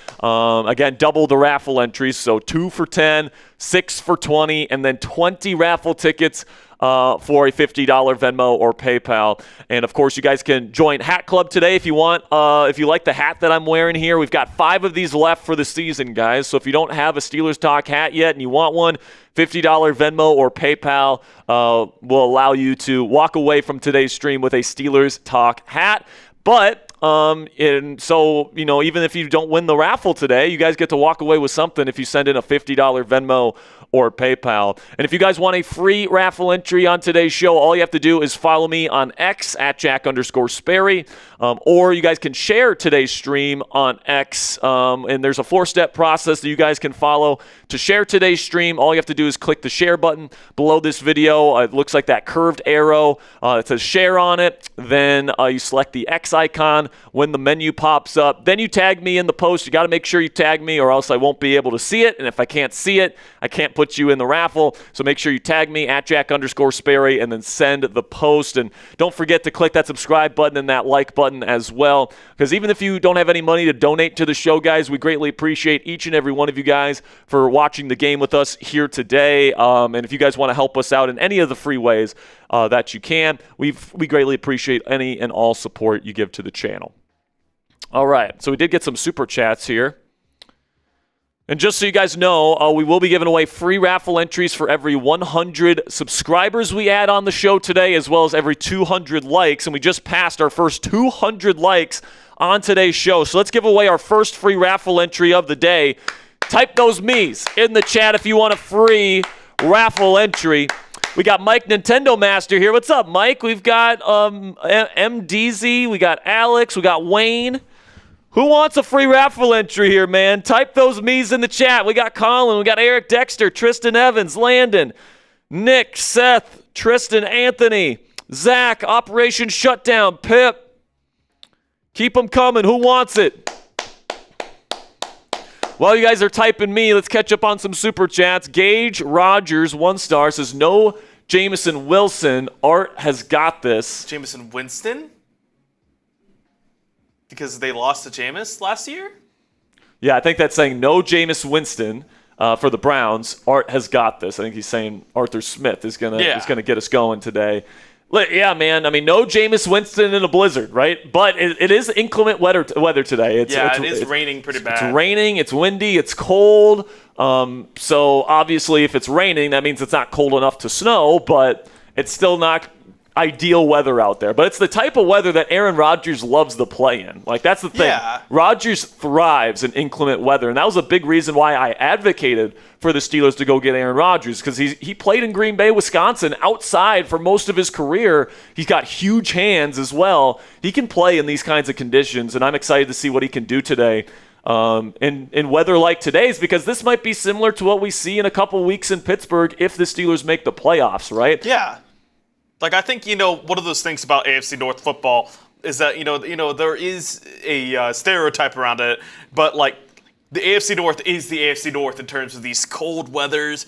Again, double the raffle entries. So 2 for 10, 6 for 20, and then 20 raffle tickets for a $50 Venmo or PayPal. And, of course, you guys can join Hat Club today if you want. If you like the hat that I'm wearing here, we've got 5 of these left for the season, guys. So if you don't have a Steelers Talk hat yet and you want one, $50 Venmo or PayPal will allow you to walk away from today's stream with a Steelers Talk hat. But and so, even if you don't win the raffle today, you guys get to walk away with something if you send in a $50 Venmo or PayPal. And if you guys want a free raffle entry on today's show, all you have to do is follow me on X at Jack_Sperry, or you guys can share today's stream on X. And there's a 4-step process that you guys can follow to share today's stream. All you have to do is click the share button below this video. It looks like that curved arrow. It says share on it. Then you select the X icon when the menu pops up. Then you tag me in the post. You got to make sure you tag me or else I won't be able to see it. And if I can't see it, I can't put you in the raffle. So make sure you tag me at Jack_Sperry and then send the post. And don't forget to click that subscribe button and that like button as well. Because even if you don't have any money to donate to the show, guys, we greatly appreciate each and every one of you guys for watching the game with us here today. And if you guys want to help us out in any of the free ways that you can, we greatly appreciate any and all support you give to the channel. All right, so we did get some super chats here. And just so you guys know, we will be giving away free raffle entries for every 100 subscribers we add on the show today, as well as every 200 likes. And we just passed our first 200 likes on today's show. So let's give away our first free raffle entry of the day. Type those me's in the chat if you want a free raffle entry. We got Mike Nintendo Master here. What's up, Mike? We've got MDZ, we got Alex, we got Wayne. Who wants a free raffle entry here, man? Type those me's in the chat. We got Colin, we got Eric Dexter, Tristan Evans, Landon, Nick, Seth, Tristan, Anthony, Zach, Operation Shutdown, Pip. Keep them coming. Who wants it? While you guys are typing me, let's catch up on some super chats. Gage Rogers, 1 star, says no Jameson Wilson. Art has got this. Jameson Winston? Because they lost to Jameis last year? Yeah, I think that's saying no Jameis Winston for the Browns. Art has got this. I think he's saying Arthur Smith is gonna get us going today. Yeah, man. I mean, no Jameis Winston in a blizzard, right? But it is inclement weather today. It is raining pretty bad. It's raining. It's windy. It's cold. So obviously, if it's raining, that means it's not cold enough to snow, but it's still not ideal weather out there. But it's the type of weather that Aaron Rodgers loves to play in. Like, that's the thing. Yeah. Rodgers thrives in inclement weather, and that was a big reason why I advocated for the Steelers to go get Aaron Rodgers, because he played in Green Bay, Wisconsin, outside for most of his career. He's got huge hands as well. He can play in these kinds of conditions, and I'm excited to see what he can do today in weather like today's, because this might be similar to what we see in a couple weeks in Pittsburgh if the Steelers make the playoffs, right? Yeah. Like, I think, one of those things about AFC North football is that, there is a stereotype around it, but, like, the AFC North is the AFC North in terms of these cold weathers,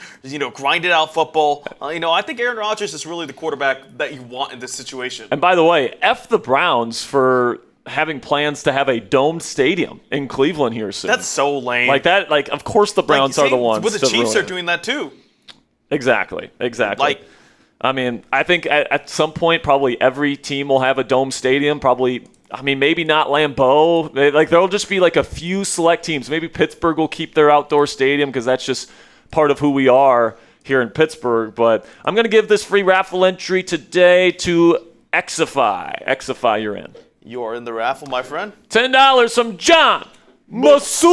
grinded out football. I think Aaron Rodgers is really the quarterback that you want in this situation. And by the way, F the Browns for having plans to have a domed stadium in Cleveland here soon. That's so lame. Like that, of course the Browns are the ones. But the Chiefs are doing that too. Exactly. I mean, I think at some point probably every team will have a dome stadium. Probably, I mean, maybe not Lambeau. There'll just be like a few select teams. Maybe Pittsburgh will keep their outdoor stadium because that's just part of who we are here in Pittsburgh. But I'm going to give this free raffle entry today to Xify. Xify, you're in. You're in the raffle, my friend. $10 from John Masood.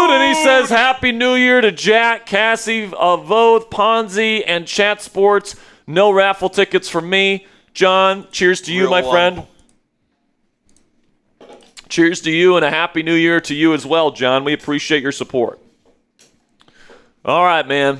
And he says, Happy New Year to Jack, Cassie, Voth, Ponzi, and Chat Sports. No raffle tickets for me. John, cheers to you, my friend. Cheers to you, and a Happy New Year to you as well, John. We appreciate your support. All right, man.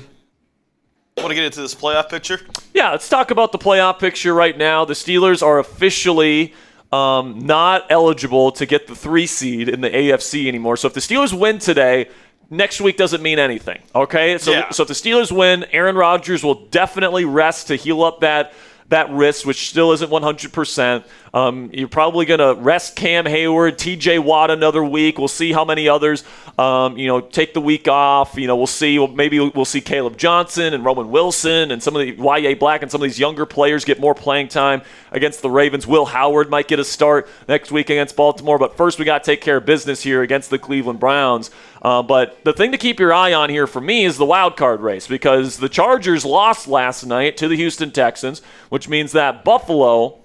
Want to get into this playoff picture? Yeah, let's talk about the playoff picture right now. The Steelers are officially not eligible to get the 3 seed in the AFC anymore. So if the Steelers win today, next week doesn't mean anything, okay? So if the Steelers win, Aaron Rodgers will definitely rest to heal up that wrist, which still isn't 100%. You're probably going to rest Cam Hayward, TJ Watt another week. We'll see how many others, take the week off. We'll see. Maybe we'll see Caleb Johnson and Roman Wilson and some of the Y.A. Black and some of these younger players get more playing time against the Ravens. Will Howard might get a start next week against Baltimore. But first, we got to take care of business here against the Cleveland Browns. But the thing to keep your eye on here for me is the wild card race, because the Chargers lost last night to the Houston Texans, which means that Buffalo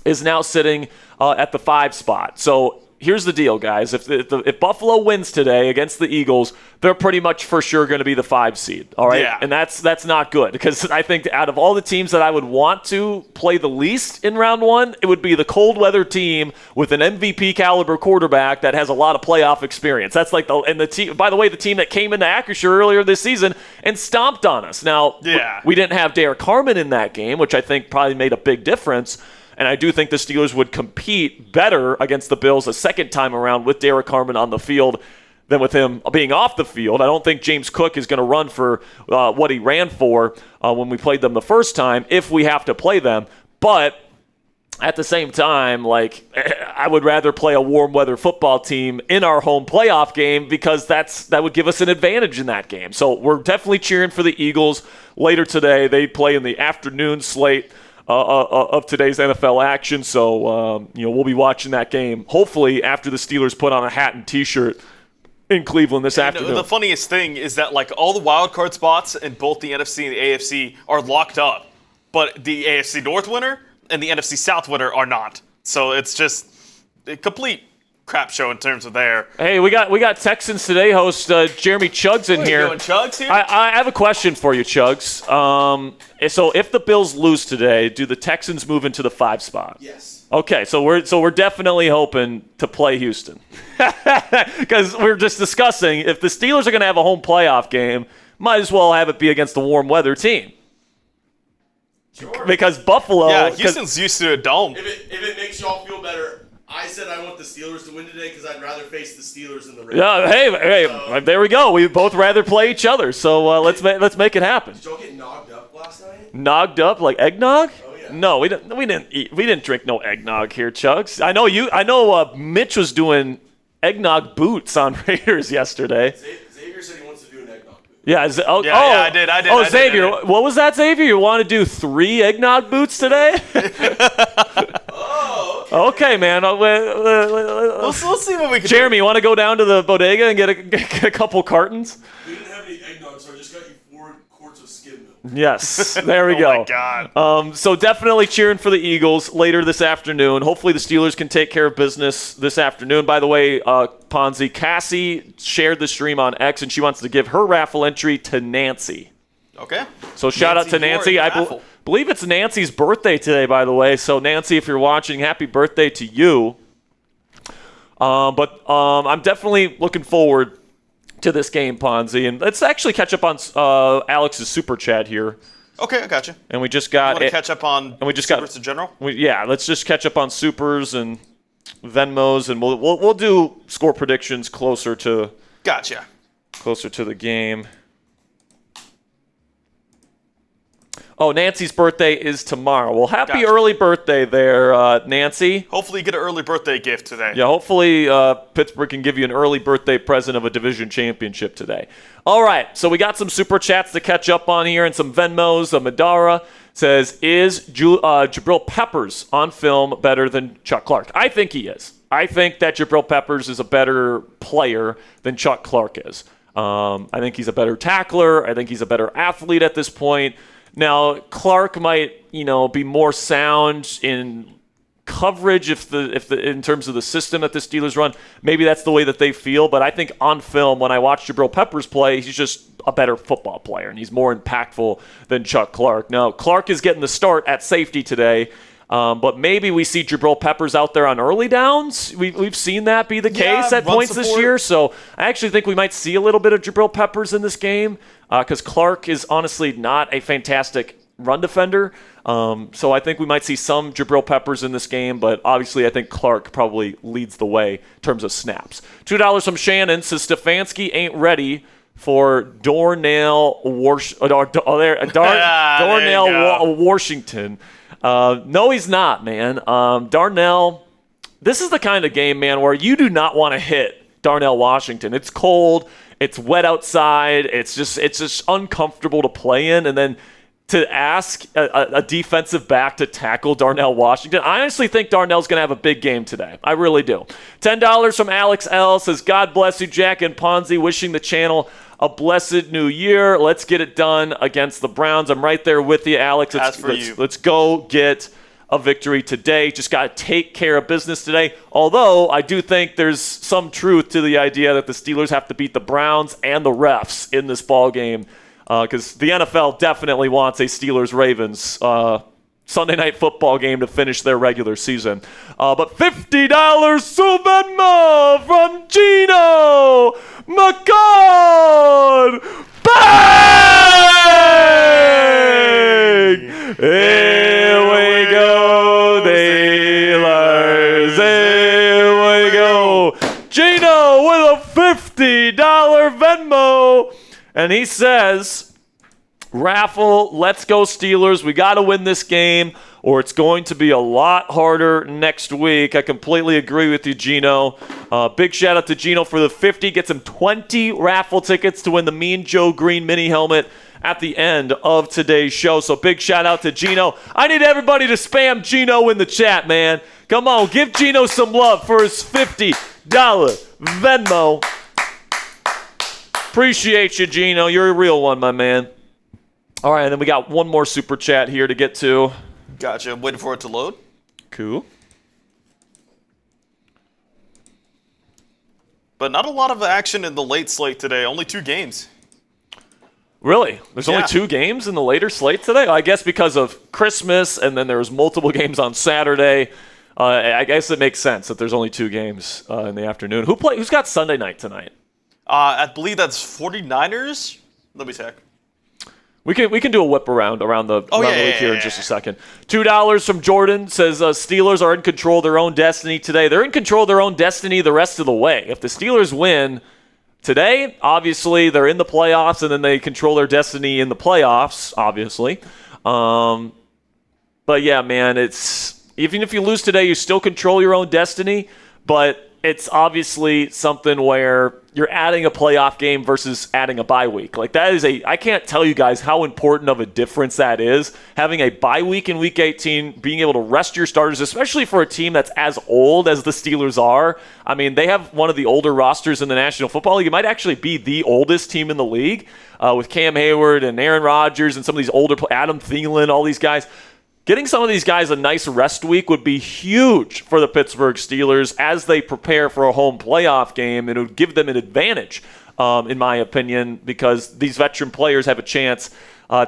is now sitting at the 5 spot. So here's the deal, guys. If Buffalo wins today against the Eagles, they're pretty much for sure going to be the 5 seed. All right, yeah. And that's not good, because I think out of all the teams that I would want to play the least in round 1, it would be the cold weather team with an MVP caliber quarterback that has a lot of playoff experience. That's like the team. By the way, the team that came into Acrisure earlier this season and stomped on us. Now, we didn't have Derek Harmon in that game, which I think probably made a big difference. And I do think the Steelers would compete better against the Bills a second time around with Derek Harmon on the field than with him being off the field. I don't think James Cook is going to run for what he ran for when we played them the first time if we have to play them. But at the same time, I would rather play a warm weather football team in our home playoff game, because that would give us an advantage in that game. So we're definitely cheering for the Eagles later today. They play in the afternoon slate of today's NFL action. So, we'll be watching that game, hopefully after the Steelers put on a hat and T-shirt in Cleveland this afternoon. The funniest thing is that, all the wild card spots in both the NFC and the AFC are locked up, but the AFC North winner and the NFC South winner are not. So it's just a complete crap show in terms of there. Hey, we got Texans Today host Jeremy Chuggs in here. Doing Chuggs here? I have a question for you, Chuggs. So if the Bills lose today, do the Texans move into the 5 spot? Yes. Okay, so we're definitely hoping to play Houston, because we're just discussing if the Steelers are going to have a home playoff game, might as well have it be against a warm weather team. Sure. Because Buffalo. Yeah, Houston's used to a dome. If it makes y'all feel better, I said I want the Steelers to win today because I'd rather face the Steelers than the Ravens. Yeah, hey, there we go. We both rather play each other, so let's make it happen. Did y'all get knocked up last night? Knocked up like eggnog? Oh yeah. No, we didn't drink no eggnog here, Chugs. I know Mitch was doing eggnog boots on Raiders yesterday. Xavier said he wants to do an eggnog boot. Yeah, I did. Oh, Xavier, what was that, Xavier? You want to do 3 eggnog boots today? Oh, Okay, man. We'll see what we can Jeremy, you want to go down to the bodega and get a couple cartons? We didn't have any eggnog, so I just got you 4 quarts of skim milk. Yes, there we go. Oh, my God. So definitely cheering for the Eagles later this afternoon. Hopefully the Steelers can take care of business this afternoon. By the way, Ponzi, Cassie shared the stream on X, and she wants to give her raffle entry to Nancy. Okay. So shout out to Nancy. I believe it's Nancy's birthday today, by the way. So Nancy, if you're watching, happy birthday to you. But I'm definitely looking forward to this game, Ponzi. And let's actually catch up on Alex's super chat here. Okay, I got you. And we just got Want to catch up on supers in general? Let's just catch up on supers and Venmos, and we'll do score predictions closer to the game. Oh, Nancy's birthday is tomorrow. Well, happy Gotcha. early birthday there, Nancy. Hopefully you get an early birthday gift today. Yeah, hopefully Pittsburgh can give you an early birthday present of a division championship today. All right, so we got some super chats to catch up on here and some Venmos. Madara says, is Jabril Peppers on film better than Chuck Clark? I think he is. I think that Jabril Peppers is a better player than Chuck Clark is. I think he's a better tackler. I think he's a better athlete at this point. Now, Clark might, be more sound in coverage if in terms of the system that the Steelers run. Maybe that's the way that they feel. But I think on film, when I watch Jabril Peppers play, he's just a better football player, and he's more impactful than Chuck Clark. Now, Clark is getting the start at safety today. But maybe we see Jabril Peppers out there on early downs. We've seen that be the case at points this year. So I actually think we might see a little bit of Jabril Peppers in this game because Clark is honestly not a fantastic run defender. So I think we might see some Jabril Peppers in this game, but obviously I think Clark probably leads the way in terms of snaps. $2 from Shannon says Stefanski ain't ready for Darnell Washington. No, he's not, man. Darnell, this is the kind of game, man, where you do not want to hit Darnell Washington. It's cold. It's wet outside. It's just uncomfortable to play in. And then to ask a defensive back to tackle Darnell Washington, I honestly think Darnell's going to have a big game today. I really do. $10 from Alex L. says, God bless you, Jack and Ponzi, wishing the channel a blessed new year. Let's get it done against the Browns. I'm right there with you, Alex. Let's go get a victory today. Just got to take care of business today. Although I do think there's some truth to the idea that the Steelers have to beat the Browns and the refs in this ball game because the NFL definitely wants a Steelers-Ravens Sunday night football game to finish their regular season. But $50 to Venmo from Gino McCall. Bang! Here we go, Steelers. Here we go. Gino with a $50 Venmo. And he says, Raffle, let's go Steelers. We got to win this game or it's going to be a lot harder next week. I completely agree with you, Gino. Big shout out to Gino for the 50. Gets him 20 raffle tickets to win the Mean Joe Green mini helmet at the end of today's show. So big shout out to Gino. I need everybody to spam Gino in the chat, man. Come on, give Gino some love for his $50 Venmo. Appreciate you, Gino. You're a real one, my man. All right, and then we got one more super chat here to get to. Gotcha. I'm waiting for it to load. Cool. But not a lot of action in the late slate today. Only 2 games. Really? There's only 2 games in the later slate today? I guess because of Christmas, and then there was multiple games on Saturday. I guess it makes sense that there's only 2 games in the afternoon. Who's got Sunday night tonight? I believe that's 49ers. Let me check. We can do a whip around the week here in just a second. $2 from Jordan says Steelers are in control of their own destiny today. They're in control of their own destiny the rest of the way. If the Steelers win today, obviously they're in the playoffs, and then they control their destiny in the playoffs, obviously. But yeah, man, it's even if you lose today, you still control your own destiny, but it's obviously something where you're adding a playoff game versus adding a bye week. Like that is I can't tell you guys how important of a difference that is. Having a bye week in week 18, being able to rest your starters, especially for a team that's as old as the Steelers are. I mean, they have one of the older rosters in the National Football League. It might actually be the oldest team in the league with Cam Hayward and Aaron Rodgers and some of these older, Adam Thielen, all these guys. Getting some of these guys a nice rest week would be huge for the Pittsburgh Steelers as they prepare for a home playoff game, and it would give them an advantage, in my opinion, because these veteran players have a chance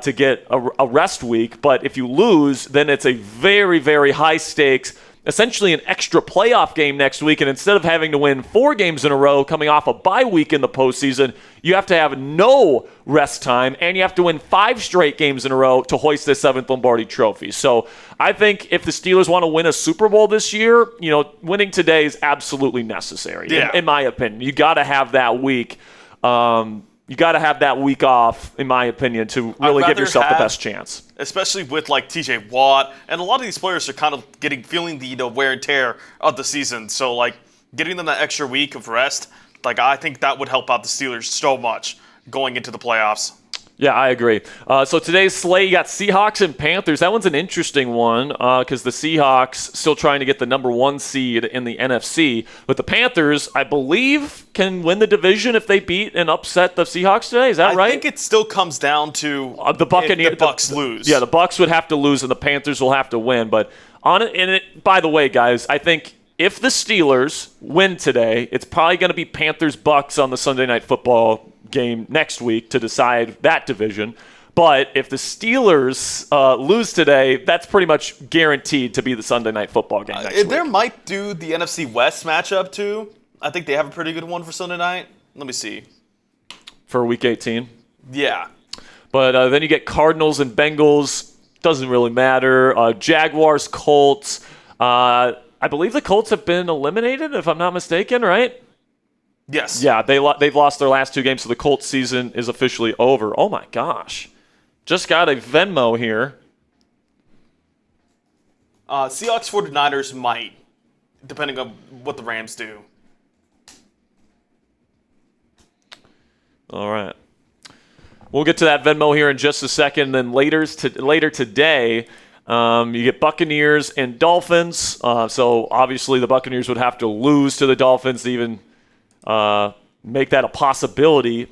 to get a rest week. But if you lose, then it's a very, very high stakes, essentially an extra playoff game next week. And instead of having to win 4 games in a row coming off a bye week in the postseason, you have to have no rest time, and you have to win 5 straight games in a row to hoist the 7th Lombardi Trophy. So I think if the Steelers want to win a Super Bowl this year, winning today is absolutely necessary, in my opinion. You got to have that week. you got to have that week off, in my opinion, to really give yourself the best chance. Especially with like TJ Watt, and a lot of these players are kind of feeling the wear and tear of the season. So like getting them that extra week of rest, like I think that would help out the Steelers so much going into the playoffs. Yeah, I agree. So today's slate, you got Seahawks and Panthers. That one's an interesting one because the Seahawks still trying to get the number 1 seed in the NFC. But the Panthers, I believe, can win the division if they beat and upset the Seahawks today. Is that right? I think it still comes down to the Buccaneers. The Bucs lose. Yeah, the Bucs would have to lose and the Panthers will have to win. But by the way, guys, I think if the Steelers win today, it's probably going to be Panthers-Bucs on the Sunday Night Football game next week to decide that division. But if the Steelers lose today, that's pretty much guaranteed to be the Sunday Night Football game next week. There might do the NFC West matchup too. I think they have a pretty good one for Sunday night. Let me see. For Week 18? Yeah. But then you get Cardinals and Bengals. Doesn't really matter. Jaguars, Colts. I believe the Colts have been eliminated, if I'm not mistaken, right? Yes. Yeah, they've lost their last 2 games, so the Colts season is officially over. Oh, my gosh. Just got a Venmo here. Seahawks 49ers might, depending on what the Rams do. All right. We'll get to that Venmo here in just a second. Then later today, you get Buccaneers and Dolphins. So obviously the Buccaneers would have to lose to the Dolphins to even make that a possibility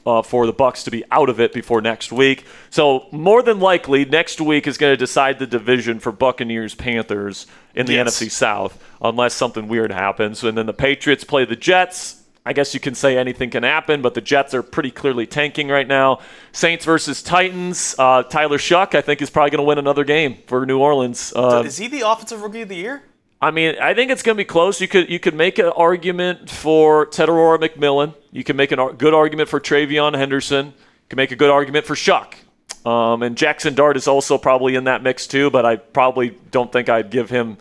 for the Bucs to be out of it before next week. So more than likely, next week is going to decide the division for Buccaneers-Panthers in the NFC South, unless something weird happens. And then the Patriots play the Jets. I guess you can say anything can happen, but the Jets are pretty clearly tanking right now. Saints versus Titans. Tyler Shuck, I think, is probably going to win another game for New Orleans. Is he the Offensive Rookie of the Year? I mean, I think it's going to be close. You could make an argument for Tedorora McMillan. You can make a good argument for Travion Henderson. You can make a good argument for Shuck. And Jackson Dart is also probably in that mix too, but I probably don't think I'd give him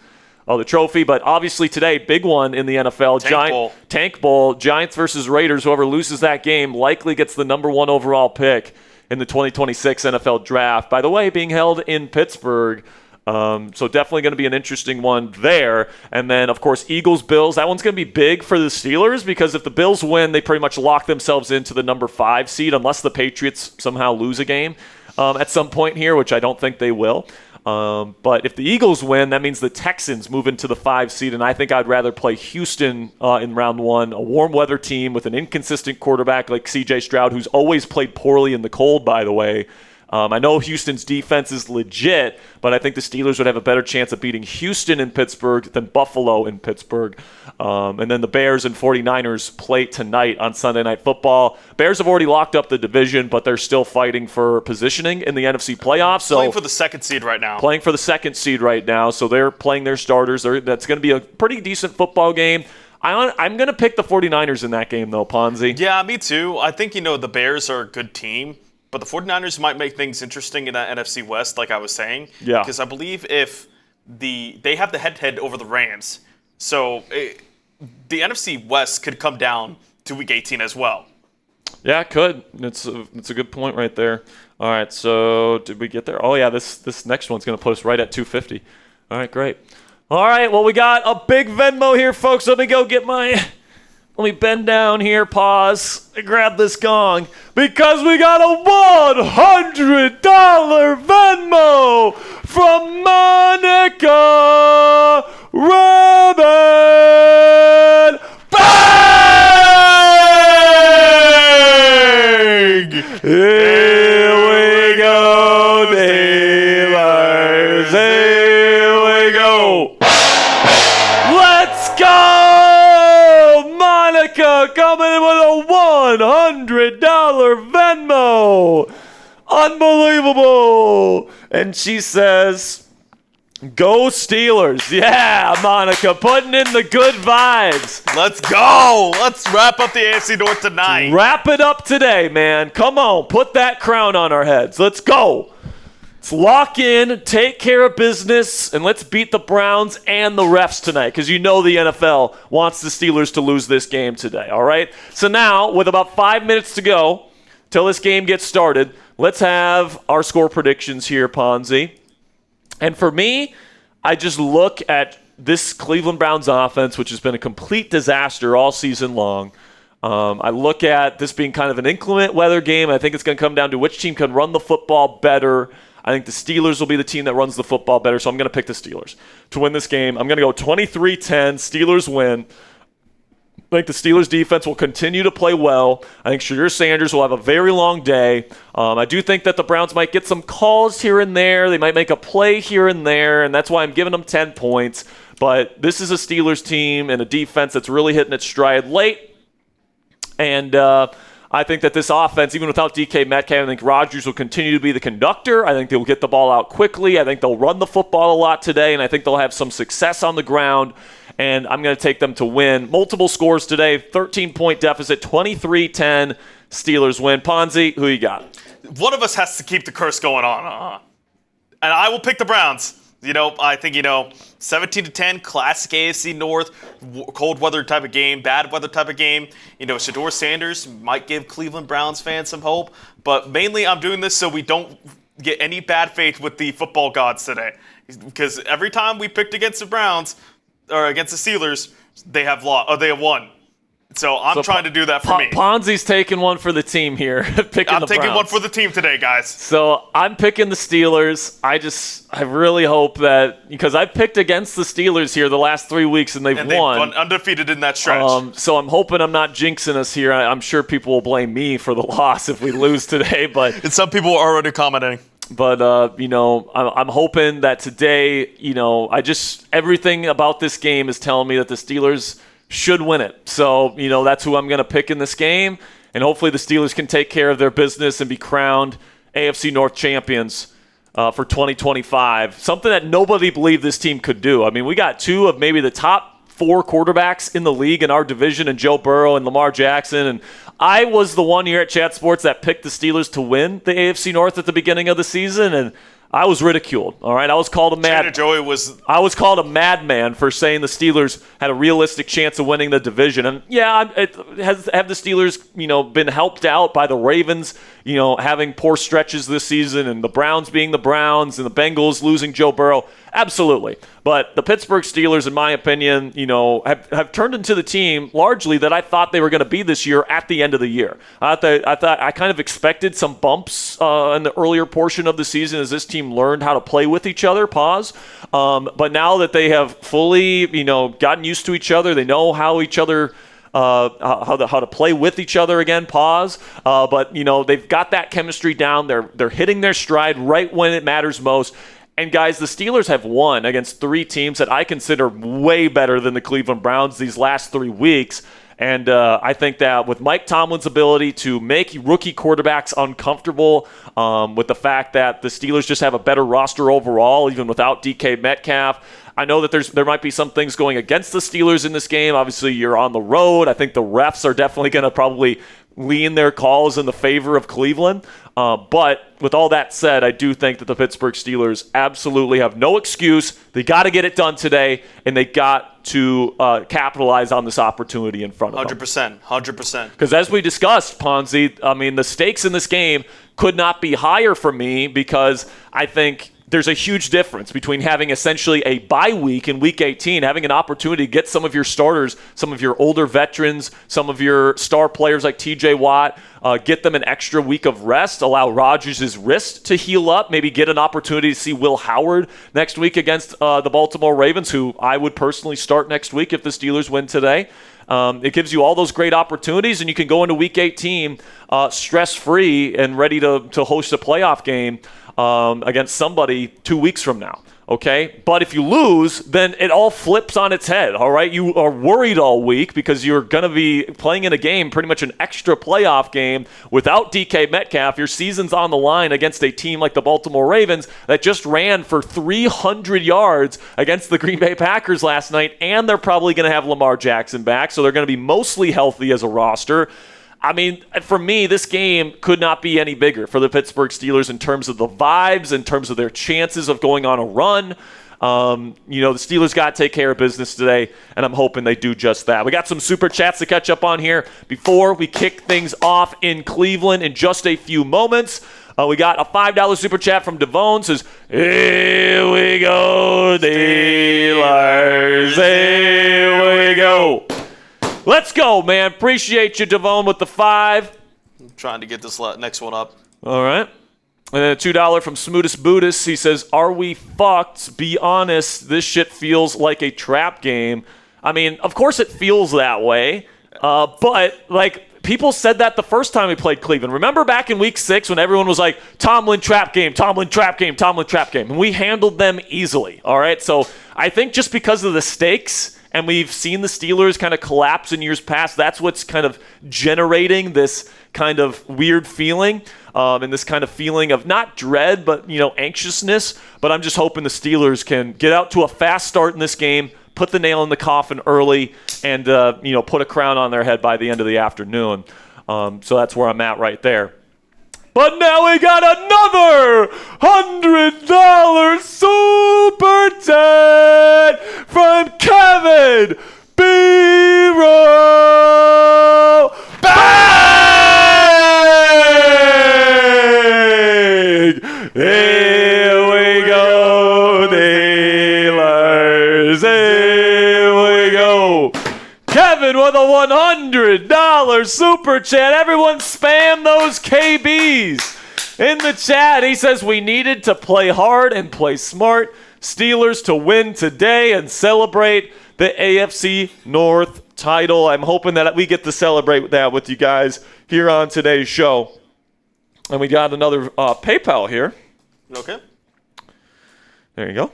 the trophy. But obviously today, big one in the NFL. Tank Bowl. Giants versus Raiders. Whoever loses that game likely gets the number 1 overall pick in the 2026 NFL Draft. By the way, being held in Pittsburgh. So definitely going to be an interesting one there. And then, of course, Eagles-Bills. That one's going to be big for the Steelers because if the Bills win, they pretty much lock themselves into the number 5 seed unless the Patriots somehow lose a game at some point here, which I don't think they will. But if the Eagles win, that means the Texans move into the 5 seed, and I think I'd rather play Houston in round 1, a warm weather team with an inconsistent quarterback like C.J. Stroud, who's always played poorly in the cold, by the way. I know Houston's defense is legit, but I think the Steelers would have a better chance of beating Houston in Pittsburgh than Buffalo in Pittsburgh. And then the Bears and 49ers play tonight on Sunday Night Football. Bears have already locked up the division, but they're still fighting for positioning in the NFC playoffs. So playing for the 2nd seed right now. Playing for the 2nd seed right now, so they're playing their starters. That's going to be a pretty decent football game. I'm going to pick the 49ers in that game, though, Ponzi. Yeah, me too. I think, the Bears are a good team. But the 49ers might make things interesting in that NFC West, like I was saying. Yeah. Because I believe if they have the head-to-head over the Rams, so the NFC West could come down to Week 18 as well. Yeah, it could. It's a good point right there. All right, so did we get there? Oh, yeah, this next one's going to post right at 250. All right, great. All right, well, we got a big Venmo here, folks. Let me go get Let me bend down here, pause, and grab this gong, because we got a $100 Venmo from Monica Rabbit. Bang! Here we go, Steelers. Here we go. Let's go! Monica coming in with a $100 Venmo. Unbelievable. And she says, go Steelers. Yeah, Monica, putting in the good vibes. Let's go. Let's wrap up the AFC North tonight. Wrap it up today, man. Come on, put that crown on our heads. Let's go. Let's lock in, take care of business, and let's beat the Browns and the refs tonight, because the NFL wants the Steelers to lose this game today, all right? So now, with about 5 minutes to go, till this game gets started, let's have our score predictions here, Ponzi. And for me, I just look at this Cleveland Browns offense, which has been a complete disaster all season long. I look at this being kind of an inclement weather game. I think it's going to come down to which team can run the football better. I think the Steelers will be the team that runs the football better, so I'm going to pick the Steelers to win this game. I'm going to go 23-10, Steelers win. I think the Steelers defense will continue to play well. I think Shadur Sanders will have a very long day. I do think that the Browns might get some calls here and there. They might make a play here and there, and that's why I'm giving them 10 points. But this is a Steelers team and a defense that's really hitting its stride late. And I think that this offense, even without DK Metcalf, I think Rodgers will continue to be the conductor. I think they'll get the ball out quickly. I think they'll run the football a lot today, and I think they'll have some success on the ground. And I'm going to take them to win. Multiple scores today, 13-point deficit, 23-10, Steelers win. Ponzi, who you got? One of us has to keep the curse going on. And I will pick the Browns. I think, 17-10, classic AFC North, cold weather type of game, bad weather type of game. Shadur Sanders might give Cleveland Browns fans some hope. But mainly I'm doing this so we don't get any bad faith with the football gods today. Because every time we picked against the Browns, or against the Steelers, they have won. So I'm trying to do that for me. Ponzi's taking one for the team here. I'm taking one for the team today, guys. So I'm picking the Steelers. I really hope that, because I've picked against the Steelers here the last 3 weeks and they've won. Undefeated in that stretch. So I'm hoping I'm not jinxing us here. I'm sure people will blame me for the loss if we lose today. And some people are already commenting. But, I'm hoping that today, everything about this game is telling me that the Steelers should win it. So, that's who I'm going to pick in this game. And hopefully the Steelers can take care of their business and be crowned AFC North champions for 2025. Something that nobody believed this team could do. I mean, we got two of maybe the top 4 quarterbacks in the league in our division, and Joe Burrow and Lamar Jackson. And I was the one here at Chat Sports that picked the Steelers to win the AFC North at the beginning of the season, and I was ridiculed. All right, I was called I was called a madman for saying the Steelers had a realistic chance of winning the division. And yeah, have the Steelers, been helped out by the Ravens, having poor stretches this season, and the Browns being the Browns, and the Bengals losing Joe Burrow? Absolutely. But the Pittsburgh Steelers, in my opinion, have turned into the team largely that I thought they were going to be this year at the end of the year. I kind of expected some bumps in the earlier portion of the season as this team learned how to play with each other. But now that they have fully, gotten used to each other, they know how each other how to play with each other again. But they've got that chemistry down. They're hitting their stride right when it matters most. And guys, the Steelers have won against 3 teams that I consider way better than the Cleveland Browns these last 3 weeks. And I think that with Mike Tomlin's ability to make rookie quarterbacks uncomfortable, with the fact that the Steelers just have a better roster overall, even without DK Metcalf, I know that there might be some things going against the Steelers in this game. Obviously, you're on the road. I think the refs are definitely going to probably lean their calls in the favor of Cleveland. But with all that said, I do think that the Pittsburgh Steelers absolutely have no excuse. They got to get it done today, and they got to capitalize on this opportunity in front of them. 100%. Because as we discussed, Ponzi, I mean, the stakes in this game could not be higher for me, because I think there's a huge difference between having essentially a bye week in Week 18, having an opportunity to get some of your starters, some of your older veterans, some of your star players like TJ Watt, get them an extra week of rest, allow Rodgers' wrist to heal up, maybe get an opportunity to see Will Howard next week against the Baltimore Ravens, who I would personally start next week if the Steelers win today. It gives you all those great opportunities, and you can go into Week 18 stress-free and ready to host a playoff game against somebody 2 weeks from now, okay? But if you lose, then it all flips on its head, all right? You are worried all week because you're going to be playing in a game, pretty much an extra playoff game, without DK Metcalf. Your season's on the line against a team like the Baltimore Ravens that just ran for 300 yards against the Green Bay Packers last night, and they're probably going to have Lamar Jackson back, so they're going to be mostly healthy as a roster. I mean, for me, this game could not be any bigger for the Pittsburgh Steelers in terms of the vibes, in terms of their chances of going on a run. The Steelers got to take care of business today, and I'm hoping they do just that. We got some super chats to catch up on here before we kick things off in Cleveland in just a few moments. We got a $5 super chat from Devone. Says, here we go, Steelers. Here we go. Let's go, man. Appreciate you, Devone, with the 5. I'm trying to get this next one up. All right. And then a $2 from Smootest Buddhist. He says, are we fucked? Be honest, this shit feels like a trap game. I mean, of course it feels that way. But, people said that the first time we played Cleveland. Remember back in Week 6 when everyone was like, Tomlin trap game, Tomlin trap game, Tomlin trap game. And we handled them easily, all right? So I think just because of the stakes, and we've seen the Steelers kind of collapse in years past, that's what's kind of generating this kind of weird feeling and this kind of feeling of not dread, but, anxiousness. But I'm just hoping the Steelers can get out to a fast start in this game, put the nail in the coffin early, and put a crown on their head by the end of the afternoon. So that's where I'm at right there. But now we got another $100 super chat from Kevin B-Row Bag! Here we go, Steelers. Here we go. Kevin with a $100 super chat. Everyone spam those KBs in the chat. He says we needed to play hard and play smart. Steelers to win today and celebrate the AFC North title. I'm hoping that we get to celebrate that with you guys here on today's show. And we got another PayPal here. Okay. There you go.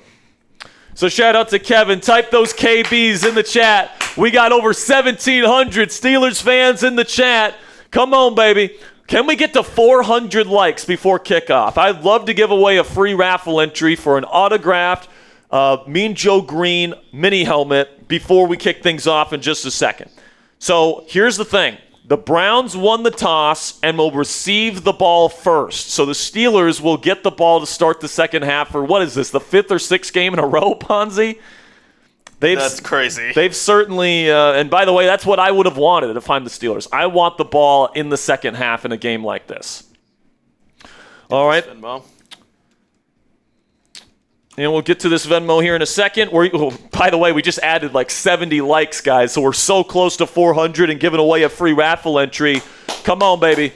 So shout out to Kevin. Type those KBs in the chat. We got over 1,700 Steelers fans in the chat. Come on, baby. Can we get to 400 likes before kickoff? I'd love to give away a free raffle entry for an autographed Mean Joe Green mini helmet before we kick things off in just a second. So here's the thing. The Browns won the toss and will receive the ball first. So the Steelers will get the ball to start the second half for, what is this, the 5th or 6th game in a row, Ponzi? That's crazy. They've certainly, and by the way, that's what I would have wanted if I'm the Steelers. I want the ball in the second half in a game like this. All right. Venmo. And we'll get to this Venmo here in a second. By the way, we just added 70 likes, guys, so we're so close to 400 and giving away a free raffle entry. Come on, baby.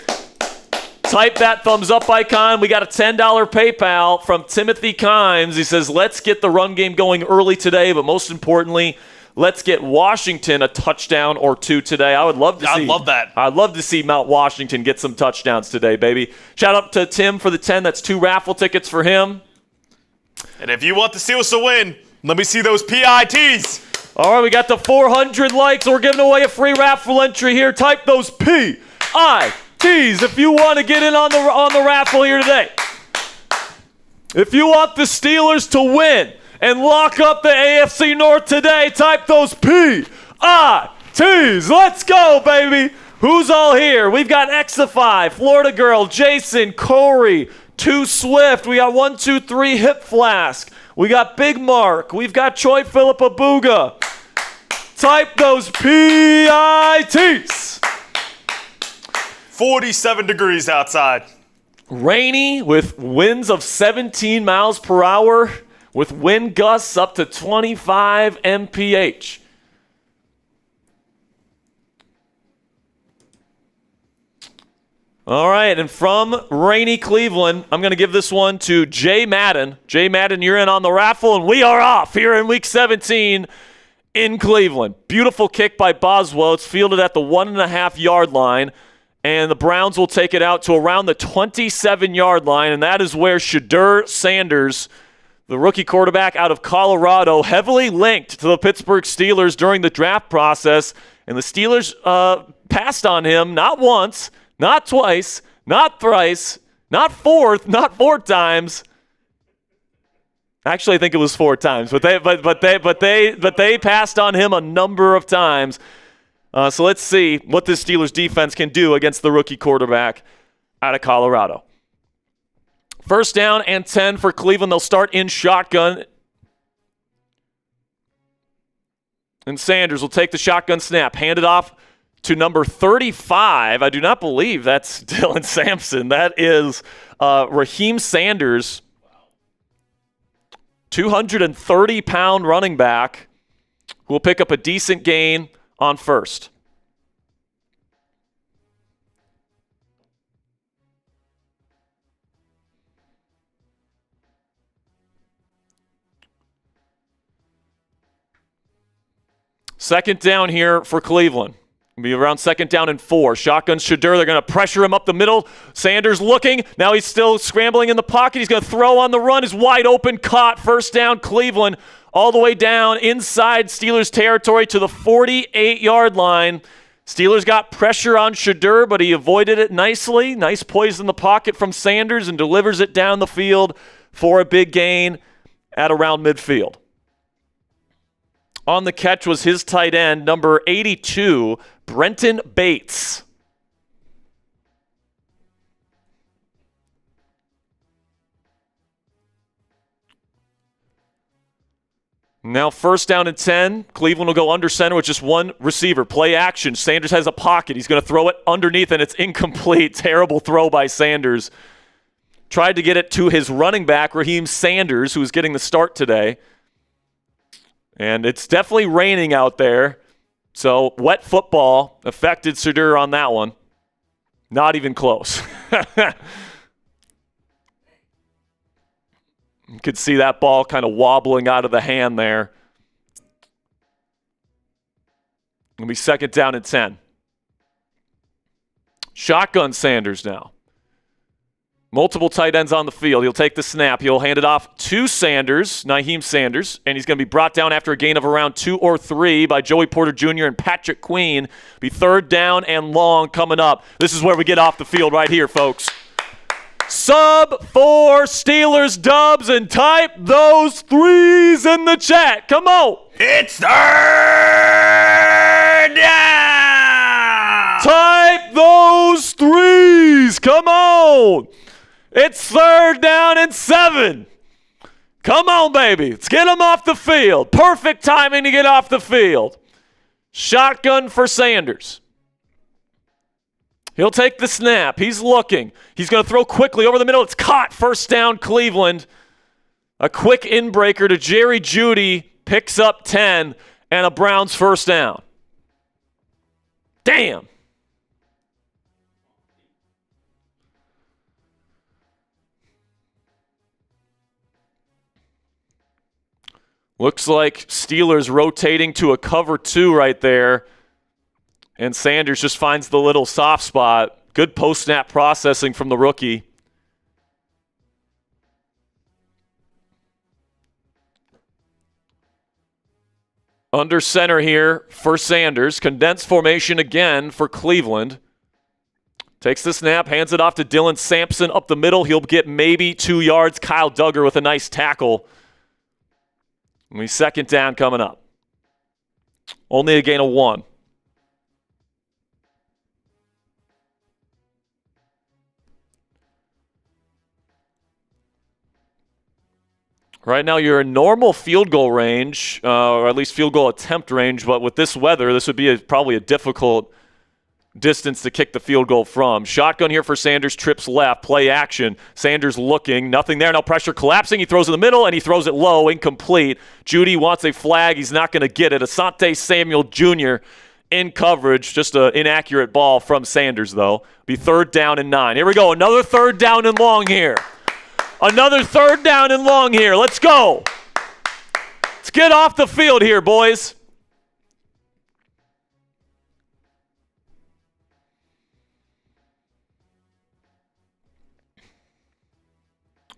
Type that thumbs up icon. We got a $10 PayPal from Timothy Kimes. He says, let's get the run game going early today, but most importantly, let's get Washington a touchdown or two today. I love that. I'd love to see Mount Washington get some touchdowns today, baby. Shout out to Tim for the 10. That's 2 raffle tickets for him. And if you want the Steelers to win, let me see those PITs. All right, we got the 400 likes. We're giving away a free raffle entry here. Type those PITs if you want to get in on the raffle here today. If you want the Steelers to win and lock up the AFC North today, type those PITs. Let's go, baby. Who's all here? We've got Exify, Florida Girl, Jason, Corey, 2 Swift. We got 1, 2, 3 Hip Flask. We got Big Mark. We've got Troy Philippa Booga. Type those PITs. 47 degrees outside. Rainy with winds of 17 miles per hour with wind gusts up to 25 mph. All right, and from rainy Cleveland, I'm going to give this one to Jay Madden. Jay Madden, you're in on the raffle, and we are off here in Week 17 in Cleveland. Beautiful kick by Boswell. It's fielded at the 1.5-yard line, and the Browns will take it out to around the 27-yard line, and that is where Shadur Sanders, the rookie quarterback out of Colorado, heavily linked to the Pittsburgh Steelers during the draft process, and the Steelers passed on him not once, not twice, not thrice, not four times. Actually, I think it was 4 times, but they passed on him a number of times. So let's see what this Steelers defense can do against the rookie quarterback out of Colorado. 1st down and 10 for Cleveland. They'll start in shotgun. And Sanders will take the shotgun snap, hand it off to number 35. I do not believe that's Dylan Sampson. That is Raheem Sanders, 230-pound running back, who will pick up a decent gain on first. Second down here for Cleveland. It'll be around second down and 4. Shotgun Shedeur. They're going to pressure him up the middle. Sanders looking. Now he's still scrambling in the pocket. He's going to throw on the run. Is wide open. Caught. First down Cleveland. All the way down inside Steelers territory to the 48-yard line. Steelers got pressure on Shedeur, but he avoided it nicely. Nice poise in the pocket from Sanders and delivers it down the field for a big gain at around midfield. On the catch was his tight end, number 82, Brenton Bates. Now first down and 10. Cleveland will go under center with just one receiver. Play action. Sanders has a pocket. He's going to throw it underneath, and it's incomplete. Terrible throw by Sanders. Tried to get it to his running back, Raheem Sanders, who is getting the start today. And it's definitely raining out there. So wet football affected Shedeur on that one. Not even close. You could see that ball kind of wobbling out of the hand there. It'll be second down and 10. Shotgun Sanders now. Multiple tight ends on the field. He'll take the snap. He'll hand it off to Sanders, Naheem Sanders, and he's going to be brought down after a gain of around 2 or 3 by Joey Porter Jr. and Patrick Queen. Be third down and long coming up. This is where we get off the field right here, folks. Sub 4 Steelers dubs, and type those 3s in the chat. Come on. It's third down. Type those 3s. Come on. It's third down and 7. Come on, baby. Let's get them off the field. Perfect timing to get off the field. Shotgun for Sanders. He'll take the snap. He's looking. He's going to throw quickly over the middle. It's caught. First down, Cleveland. A quick inbreaker to Jerry Jeudy. Picks up 10 and a Browns first down. Damn. Looks like Steelers rotating to a cover 2 right there. And Sanders just finds the little soft spot. Good post-snap processing from the rookie. Under center here for Sanders. Condensed formation again for Cleveland. Takes the snap, hands it off to Dylan Sampson up the middle. He'll get maybe 2 yards. Kyle Duggar with a nice tackle. And we second down coming up. Only a gain of 1. Right now you're in normal field goal range, or at least field goal attempt range, but with this weather, this would be probably a difficult distance to kick the field goal from. Shotgun here for Sanders, trips left, play action. Sanders looking, nothing there, no pressure, collapsing. He throws in the middle, and he throws it low, incomplete. Jeudy wants a flag. He's not going to get it. Asante Samuel Jr. in coverage. Just an inaccurate ball from Sanders, though. Be third down and 9. Here we go, another third down and long here. Another third down and long here. Let's go. Let's get off the field here, boys.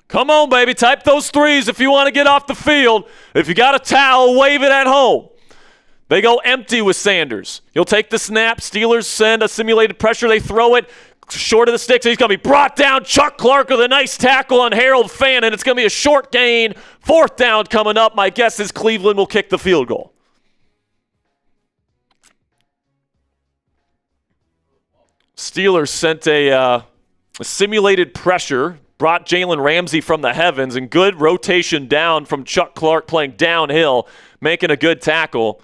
Come on, baby. Type those 3s if you want to get off the field. If you got a towel, wave it at home. They go empty with Sanders. He'll take the snap. Steelers send a simulated pressure. They throw it short of the sticks. He's going to be brought down. Chuck Clark with a nice tackle on Harold Fannin. It's going to be a short gain. Fourth down coming up. My guess is Cleveland will kick the field goal. Steelers sent a simulated pressure. Brought Jalen Ramsey from the heavens, and good rotation down from Chuck Clark playing downhill, making a good tackle.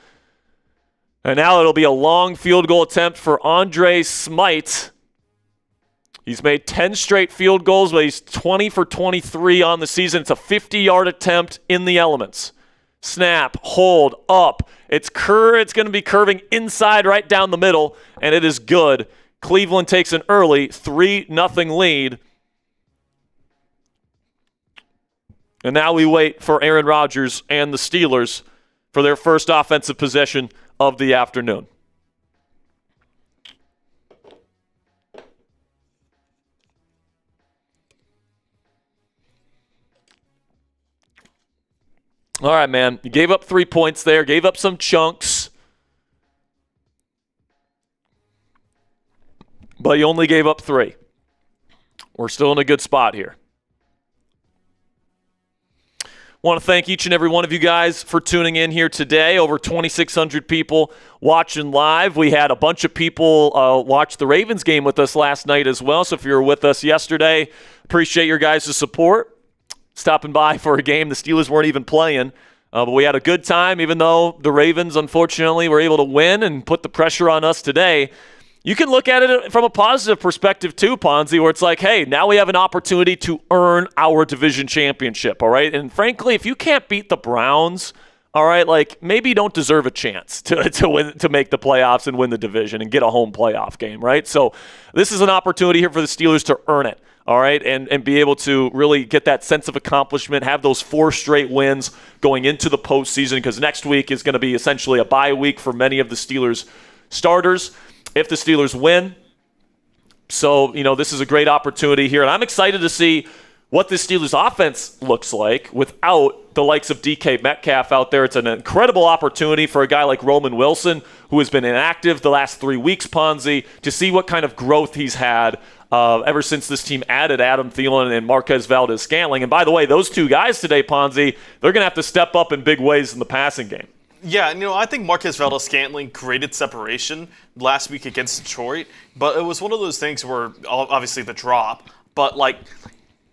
And now it'll be a long field goal attempt for Andre Smite. He's made 10 straight field goals, but he's 20 for 23 on the season. It's a 50-yard attempt in the elements. Snap, hold, up. It's going to be curving inside right down the middle, and it is good. Cleveland takes an early 3-0 lead. And now we wait for Aaron Rodgers and the Steelers for their first offensive possession of the afternoon. All right, man. You gave up 3 points there, gave up some chunks. But you only gave up 3. We're still in a good spot here. Want to thank each and every one of you guys for tuning in here today. Over 2,600 people watching live. We had a bunch of people watch the Ravens game with us last night as well. So if you were with us yesterday, appreciate your guys' support. Stopping by for a game the Steelers weren't even playing. But we had a good time, even though the Ravens, unfortunately, were able to win and put the pressure on us today. You can look at it from a positive perspective too, Ponzi, where it's like, hey, now we have an opportunity to earn our division championship, all right? And frankly, if you can't beat the Browns, all right, like maybe you don't deserve a chance to make the playoffs and win the division and get a home playoff game, right? So this is an opportunity here for the Steelers to earn it. All right, and be able to really get that sense of accomplishment, have those 4 straight wins going into the postseason, because next week is going to be essentially a bye week for many of the Steelers starters if the Steelers win. So, this is a great opportunity here, and I'm excited to see what the Steelers offense looks like without the likes of DK Metcalf out there. It's an incredible opportunity for a guy like Roman Wilson, who has been inactive the last 3 weeks, Ponzi, to see what kind of growth he's had ever since this team added Adam Thielen and Marquez Valdes-Scantling. And by the way, those 2 guys today, Ponzi, they're going to have to step up in big ways in the passing game. Yeah, I think Marquez Valdes-Scantling created separation last week against Detroit, but it was one of those things where, obviously the drop, but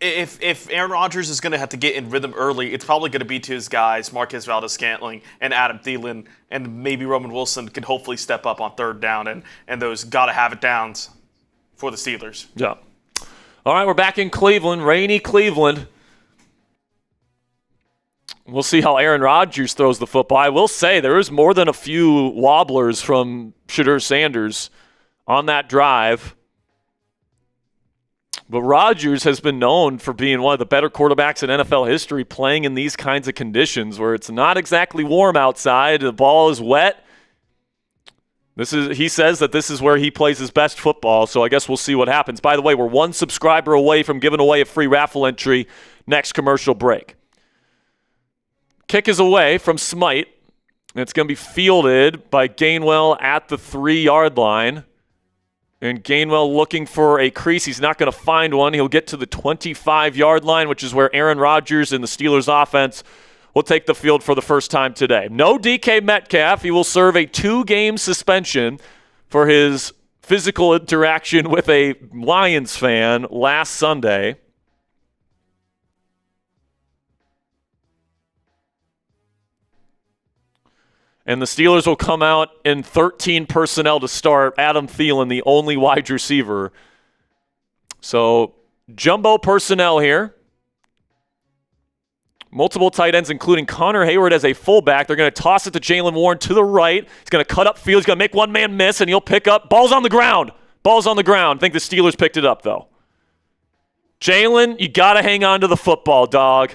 if Aaron Rodgers is going to have to get in rhythm early, it's probably going to be to his guys, Marquez Valdes-Scantling and Adam Thielen, and maybe Roman Wilson can hopefully step up on third down and those gotta-have-it downs for the Steelers. Yeah. All right, we're back in Cleveland, rainy Cleveland. We'll see how Aaron Rodgers throws the football. I will say there is more than a few wobblers from Shadur Sanders on that drive. But Rodgers has been known for being one of the better quarterbacks in NFL history playing in these kinds of conditions where it's not exactly warm outside, the ball is wet. He says that this is where he plays his best football, so I guess we'll see what happens. By the way, we're 1 subscriber away from giving away a free raffle entry next commercial break. Kick is away from Smite. It's going to be fielded by Gainwell at the 3-yard line. And Gainwell looking for a crease. He's not going to find one. He'll get to the 25-yard line, which is where Aaron Rodgers and the Steelers offense will take the field for the first time today. No DK Metcalf. He will serve a 2-game suspension for his physical interaction with a Lions fan last Sunday. And the Steelers will come out in 13 personnel to start. Adam Thielen, the only wide receiver. So, jumbo personnel here. Multiple tight ends, including Connor Hayward as a fullback. They're going to toss it to Jaylen Warren to the right. He's going to cut up field. He's going to make one man miss, and he'll pick up. Ball's on the ground. Ball's on the ground. I think the Steelers picked it up, though. Jaylen, you got to hang on to the football, dog.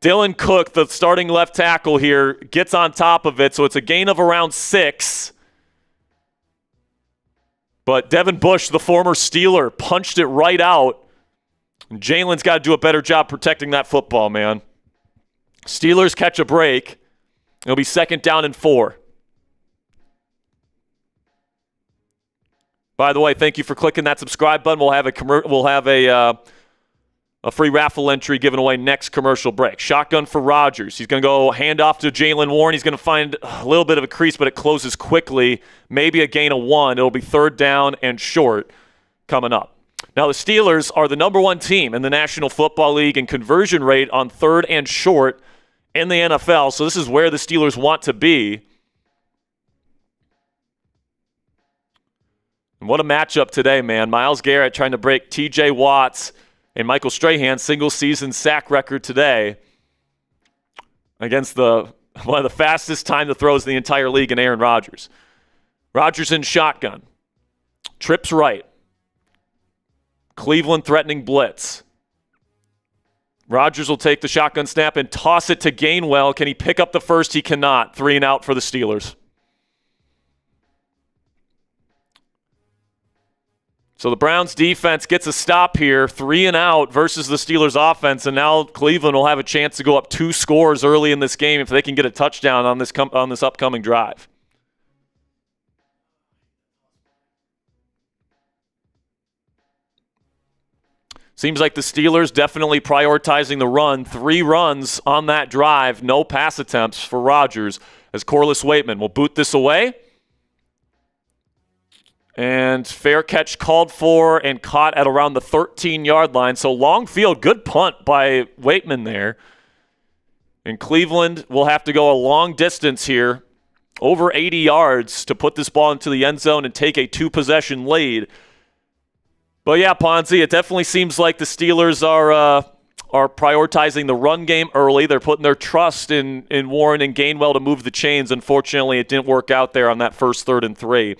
Dylan Cook, the starting left tackle here, gets on top of it, so it's a gain of around 6. But Devin Bush, the former Steeler, punched it right out. And Jalen's got to do a better job protecting that football, man. Steelers catch a break. It'll be 2nd down and 4. By the way, thank you for clicking that subscribe button. We'll have a free raffle entry given away next commercial break. Shotgun for Rodgers. He's going to go hand off to Jaylen Warren. He's going to find a little bit of a crease, but it closes quickly. Maybe a gain of 1. It'll be 3rd down and short coming up. Now, the Steelers are the number 1 team in the National Football League in conversion rate on 3rd and short in the NFL. So this is where the Steelers want to be. And what a matchup today, man. Myles Garrett trying to break T.J. Watt's and Michael Strahan's single-season sack record today against one of the fastest time to throws in the entire league in Aaron Rodgers. Rodgers in shotgun. Trips right. Cleveland threatening blitz. Rodgers will take the shotgun snap and toss it to Gainwell. Can he pick up the first? He cannot. 3 and out for the Steelers. So the Browns defense gets a stop here, 3 and out versus the Steelers offense, and now Cleveland will have a chance to go up 2 scores early in this game if they can get a touchdown on this upcoming drive. Seems like the Steelers definitely prioritizing the run. 3 runs on that drive, no pass attempts for Rodgers as Corliss Waitman will boot this away. And fair catch called for and caught at around the 13-yard line. So long field, good punt by Waitman there. And Cleveland will have to go a long distance here, over 80 yards, to put this ball into the end zone and take a 2-possession lead. But yeah, Ponzi, it definitely seems like the Steelers are prioritizing the run game early. They're putting their trust in Warren and Gainwell to move the chains. Unfortunately, it didn't work out there on that first 3rd and 3.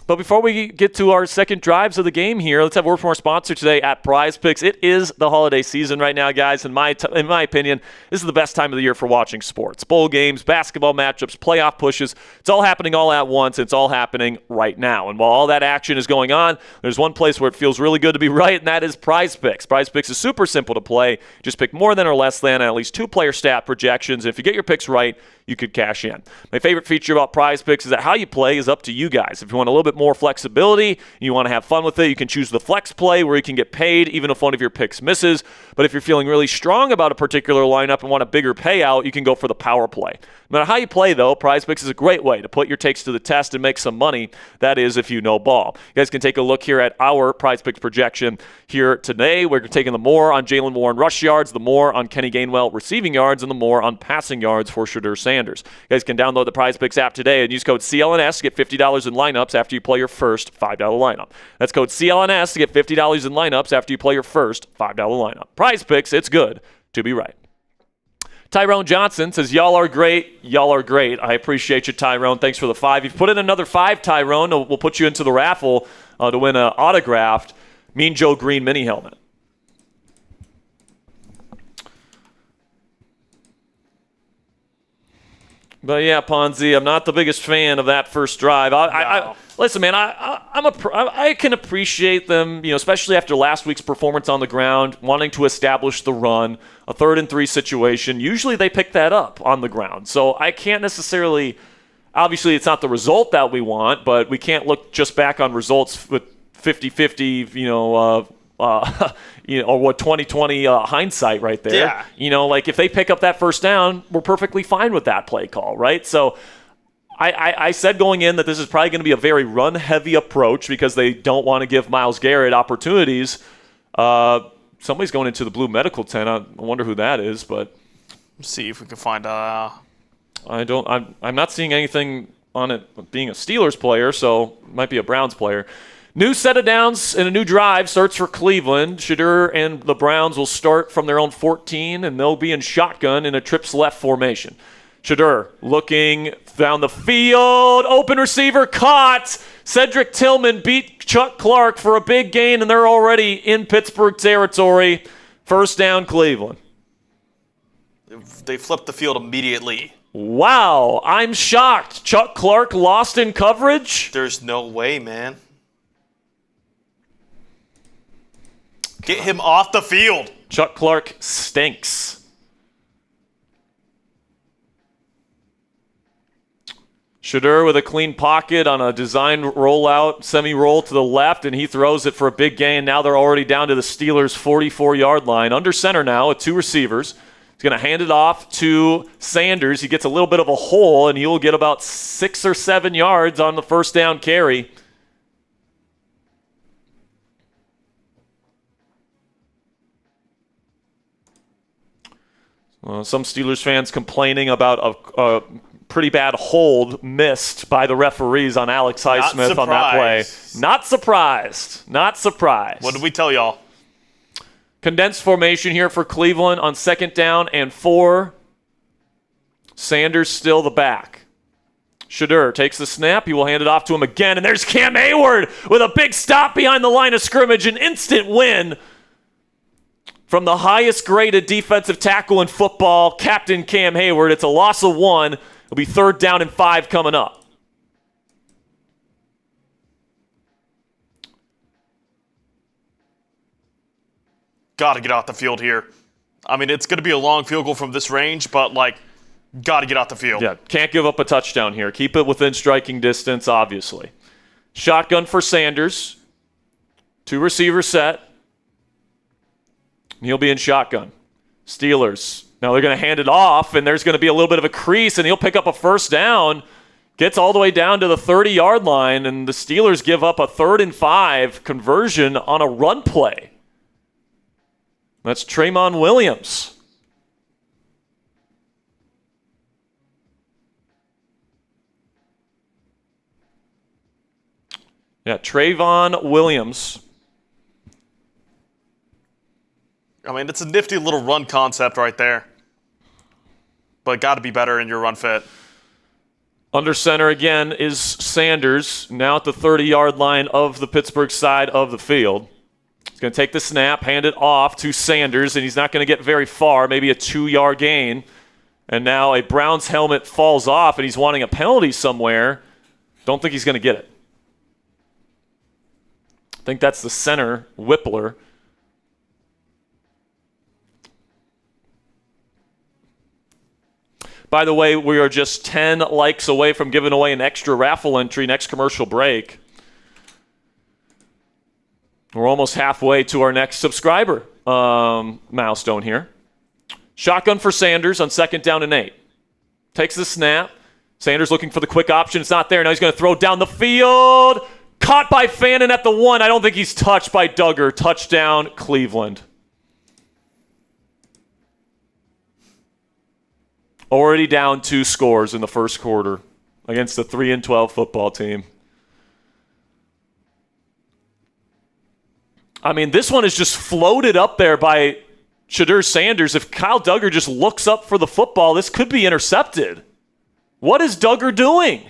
But before we get to our second drives of the game here, let's have a word from our sponsor today at Prize Picks. It is the holiday season right now, guys. In my opinion, this is the best time of the year for watching sports. Bowl games, basketball matchups, playoff pushes. It's all happening all at once. It's all happening right now. And while all that action is going on, there's one place where it feels really good to be right, and that is Prize Picks. Prize Picks is super simple to play. Just pick more than or less than at least 2 player stat projections. If you get your picks right, you could cash in. My favorite feature about Prize Picks is that how you play is up to you guys. If you want a little bit more flexibility, you want to have fun with it, you can choose the flex play where you can get paid even if one of your picks misses. But if you're feeling really strong about a particular lineup and want a bigger payout, you can go for the power play. No matter how you play, though, Prize Picks is a great way to put your takes to the test and make some money. That is, if you know ball. You guys can take a look here at our Prize Picks projection here today. We're taking the more on Jaylen Warren rush yards, the more on Kenny Gainwell receiving yards, and the more on passing yards for Shedeur Sanders. You guys can download the Prize Picks app today and use code CLNS to get $50 in lineups after you play your first $5 lineup. That's code CLNS to get $50 in lineups after you play your first $5 lineup. Prize Picks, it's good to be right. Tyrone Johnson says, y'all are great. Y'all are great. I appreciate you, Tyrone. Thanks for the 5. You've put in another 5, Tyrone. We'll put you into the raffle to win an autographed Mean Joe Green mini helmet. But yeah, Ponzi, I'm not the biggest fan of that first drive. Listen, man, I can appreciate them, especially after last week's performance on the ground, wanting to establish the run, a 3rd and 3 situation. Usually they pick that up on the ground. So I can't necessarily, obviously it's not the result that we want, but we can't look just back on results with 50-50, or what 2020 hindsight right there. Yeah. Like if they pick up that first down, we're perfectly fine with that play call, right? So I said going in that this is probably going to be a very run-heavy approach because they don't want to give Myles Garrett opportunities. Somebody's going into the blue medical tent. I wonder who that is, but let's see if we can find I'm not seeing anything on it being a Steelers player, so it might be a Browns player. New set of downs and a new drive starts for Cleveland. Shedeur and the Browns will start from their own 14, and they'll be in shotgun in a trips left formation. Shedeur looking down the field. Open receiver caught. Cedric Tillman beat Chuck Clark for a big gain, and they're already in Pittsburgh territory. First down, Cleveland. They flipped the field immediately. Wow, I'm shocked. Chuck Clark lost in coverage? There's no way, man. Get him off the field. Chuck Clark stinks. Shedeur with a clean pocket on a designed rollout, semi-roll to the left, and he throws it for a big gain. Now they're already down to the Steelers' 44-yard line. Under center now with 2 receivers. He's going to hand it off to Sanders. He gets a little bit of a hole, and he will get about 6 or 7 yards on the first down carry. Some Steelers fans complaining about pretty bad hold missed by the referees on Alex Highsmith on that play. Not surprised. Not surprised. What did we tell y'all? Condensed formation here for Cleveland on 2nd down and 4. Sanders still the back. Shedeur takes the snap. He will hand it off to him again. And there's Cam Hayward with a big stop behind the line of scrimmage. An instant win from the highest graded defensive tackle in football, Captain Cam Hayward. It's a loss of 1. It'll be 3rd down and 5 coming up. Got to get out the field here. I mean, it's going to be a long field goal from this range, but, got to get out the field. Yeah, can't give up a touchdown here. Keep it within striking distance, obviously. Shotgun for Sanders. 2 receivers set. And he'll be in shotgun. Steelers. Now they're going to hand it off, and there's going to be a little bit of a crease, and he'll pick up a 1st down. Gets all the way down to the 30-yard line, and the Steelers give up a 3rd and 5 conversion on a run play. That's Tremont Williams. Yeah, Trayvon Williams. I mean, it's a nifty little run concept right there. But got to be better in your run fit. Under center again is Sanders, now at the 30-yard line of the Pittsburgh side of the field. He's going to take the snap, hand it off to Sanders, and he's not going to get very far, maybe a 2-yard gain. And now a Browns helmet falls off, and he's wanting a penalty somewhere. Don't think he's going to get it. I think that's the center, Whippler. By the way, we are just 10 likes away from giving away an extra raffle entry next commercial break. We're almost halfway to our next subscriber milestone here. Shotgun for Sanders on 2nd down and 8. Takes the snap. Sanders looking for the quick option. It's not there. Now he's going to throw down the field. Caught by Fannin at the 1. I don't think he's touched by Duggar. Touchdown, Cleveland. Already down 2 scores in the first quarter against the 3-12 football team. I mean, this one is just floated up there by Shedeur Sanders. If Kyle Duggar just looks up for the football, this could be intercepted. What is Duggar doing?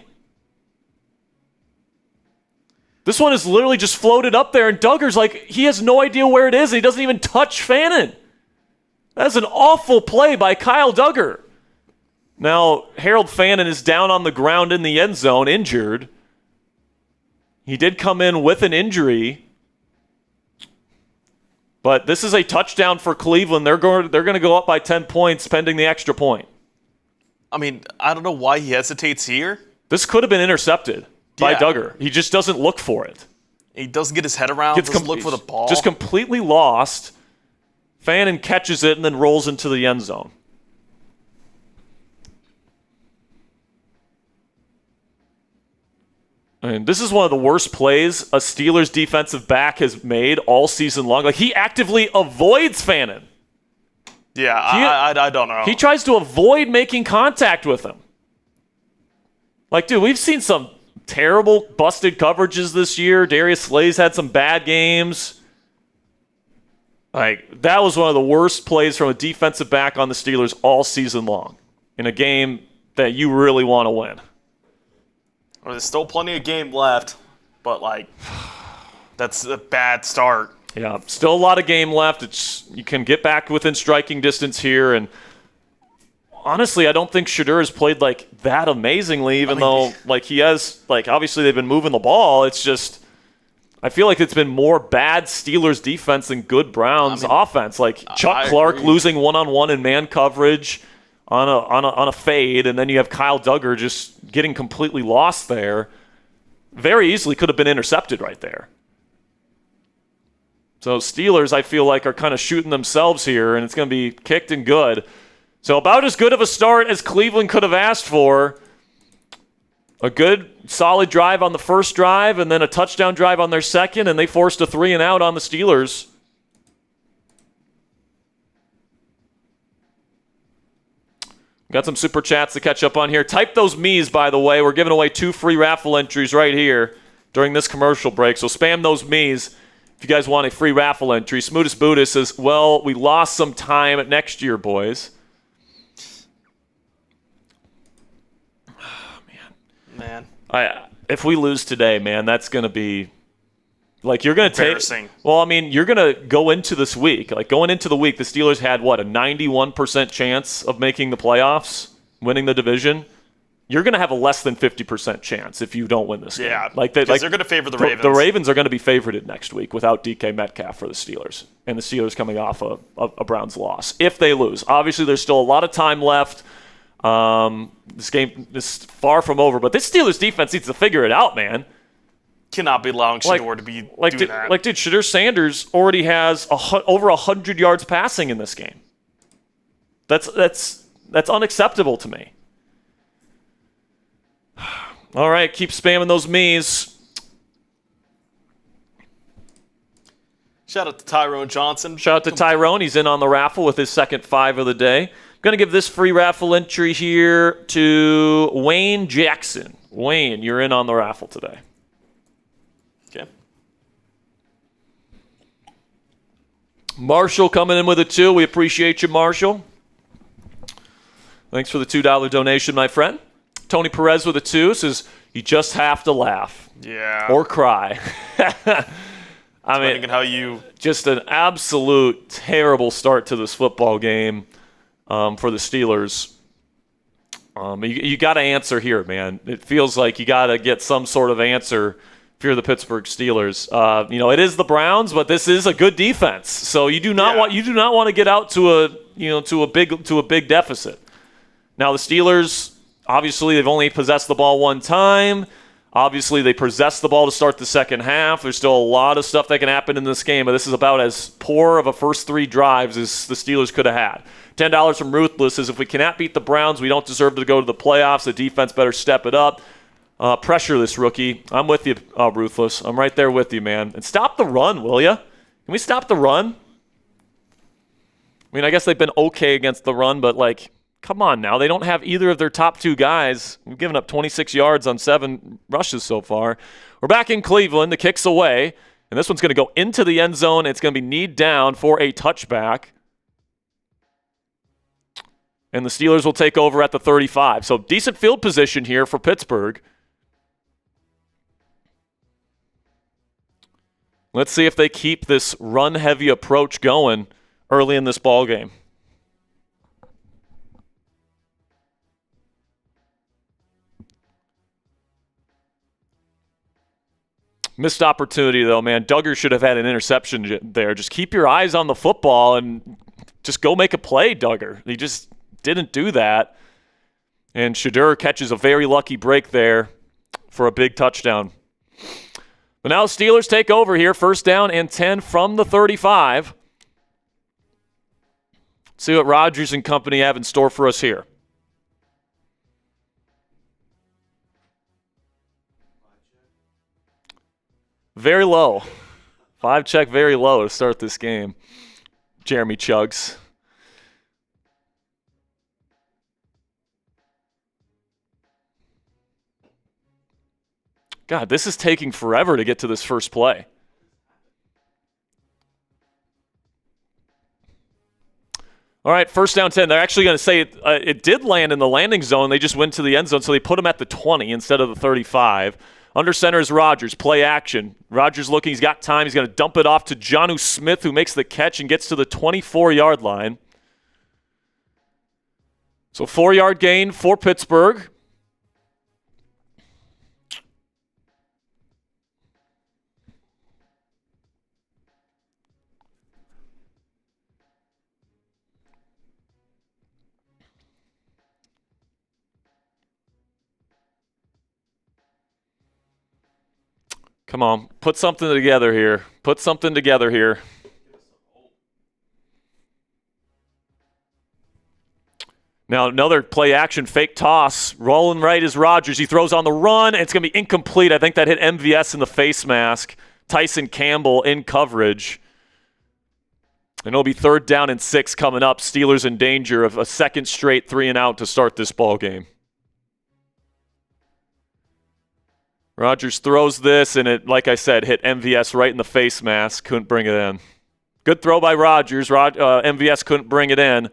This one is literally just floated up there, and Duggar's like, he has no idea where it is, and he doesn't even touch Fannin. That's an awful play by Kyle Duggar. Now, Harold Fannin is down on the ground in the end zone, injured. He did come in with an injury. But this is a touchdown for Cleveland. They're going to go up by 10 points pending the extra point. I mean, I don't know why he hesitates here. This could have been intercepted by Duggar. He just doesn't look for it. He doesn't get his head around, doesn't look for the ball. Just completely lost. Fannin catches it and then rolls into the end zone. I mean, this is one of the worst plays a Steelers defensive back has made all season long. Like, he actively avoids Fannin. Yeah, I don't know. He tries to avoid making contact with him. Like, dude, we've seen some terrible busted coverages this year. Darius Slay's had some bad games. Like, that was one of the worst plays from a defensive back on the Steelers all season long in a game that you really want to win. Well, there's still plenty of game left, but, that's a bad start. Yeah, still a lot of game left. You can get back within striking distance here, and honestly, I don't think Shedeur has played, that amazingly, even though, he has, obviously they've been moving the ball. It's just, I feel like it's been more bad Steelers defense than good Browns offense. Chuck Clark losing one-on-one in man coverage on a fade, and then you have Kyle Duggar just getting completely lost there. Very easily could have been intercepted right there. So Steelers, I feel like, are kind of shooting themselves here, and it's going to be kicked and good. So about as good of a start as Cleveland could have asked for. A good, solid drive on the first drive, and then a touchdown drive on their second, and they forced a 3-and-out on the Steelers. Got some super chats to catch up on here. Type those me's, by the way. We're giving away 2 free raffle entries right here during this commercial break. So spam those me's if you guys want a free raffle entry. Smootest Buddhist says, well, we lost some time next year, boys. Oh, man. If we lose today, man, that's going to be like you're going to take. Well, I mean, you're going to go into this week. Like going into the week, the Steelers had what, a 91% chance of making the playoffs, winning the division. You're going to have a less than 50% chance if you don't win this game. Yeah, like they're going to favor the Ravens. The Ravens are going to be favorited next week without DK Metcalf for the Steelers, and the Steelers coming off a Browns loss. If they lose, obviously there's still a lot of time left. This game is far from over, but this Steelers defense needs to figure it out, man. Cannot be allowing Shedeur to be doing that. Dude, Shedeur Sanders already has over 100 yards passing in this game. That's unacceptable to me. All right, keep spamming those me's. Shout out to Tyrone Johnson. Shout out to Tyrone. He's in on the raffle with his second 5 of the day. I'm going to give this free raffle entry here to Wayne Jackson. Wayne, you're in on the raffle today. Okay. Marshall coming in with a 2. We appreciate you, Marshall. Thanks for the $2 donation, my friend. Tony Perez with a 2 says, you just have to laugh. Yeah. Or cry. Depending on how you... Just an absolute terrible start to this football game for the Steelers. You got to answer here, man. It feels like you got to get some sort of answer if you're the Pittsburgh Steelers. It is the Browns, but this is a good defense. So you do not want to get out to a big deficit. Now the Steelers, obviously, they've only possessed the ball one time. Obviously, they possessed the ball to start the second half. There's still a lot of stuff that can happen in this game, but this is about as poor of a first 3 drives as the Steelers could have had. $10 from Ruthless says, if we cannot beat the Browns, we don't deserve to go to the playoffs. The defense better step it up. Pressure this rookie. I'm with you, Ruthless. I'm right there with you, man. And stop the run, will you? Can we stop the run? I mean, I guess they've been okay against the run, but, come on now. They don't have either of their top 2 guys. We've given up 26 yards on 7 rushes so far. We're back in Cleveland. The kick's away. And this one's going to go into the end zone. It's going to be kneed down for a touchback. And the Steelers will take over at the 35. So decent field position here for Pittsburgh. Let's see if they keep this run-heavy approach going early in this ball game. Missed opportunity, though, man. Duggar should have had an interception there. Just keep your eyes on the football and just go make a play, Duggar. He just didn't do that. And Shedeur catches a very lucky break there for a big touchdown. But now the Steelers take over here. 1st down and 10 from the 35. See what Rodgers and company have in store for us here. Very low. 5 check very low to start this game. Jeremy Chugs. God, this is taking forever to get to this first play. All right, 1st down 10. They're actually going to say it did land in the landing zone. They just went to the end zone, so they put him at the 20 instead of the 35. Under center is Rodgers. Play action. Rodgers looking. He's got time. He's going to dump it off to Jonnu Smith, who makes the catch and gets to the 24-yard line. So 4-yard gain for Pittsburgh. Come on, put something together here. Put something together here. Now another play action, fake toss. Rolling right is Rodgers. He throws on the run, and it's going to be incomplete. I think that hit MVS in the face mask. Tyson Campbell in coverage. And it'll be 3rd down and 6 coming up. Steelers in danger of a second straight 3-and-out to start this ball game. Rodgers throws this, and it, like I said, hit MVS right in the face mask. Couldn't bring it in. Good throw by Rodgers. MVS couldn't bring it in.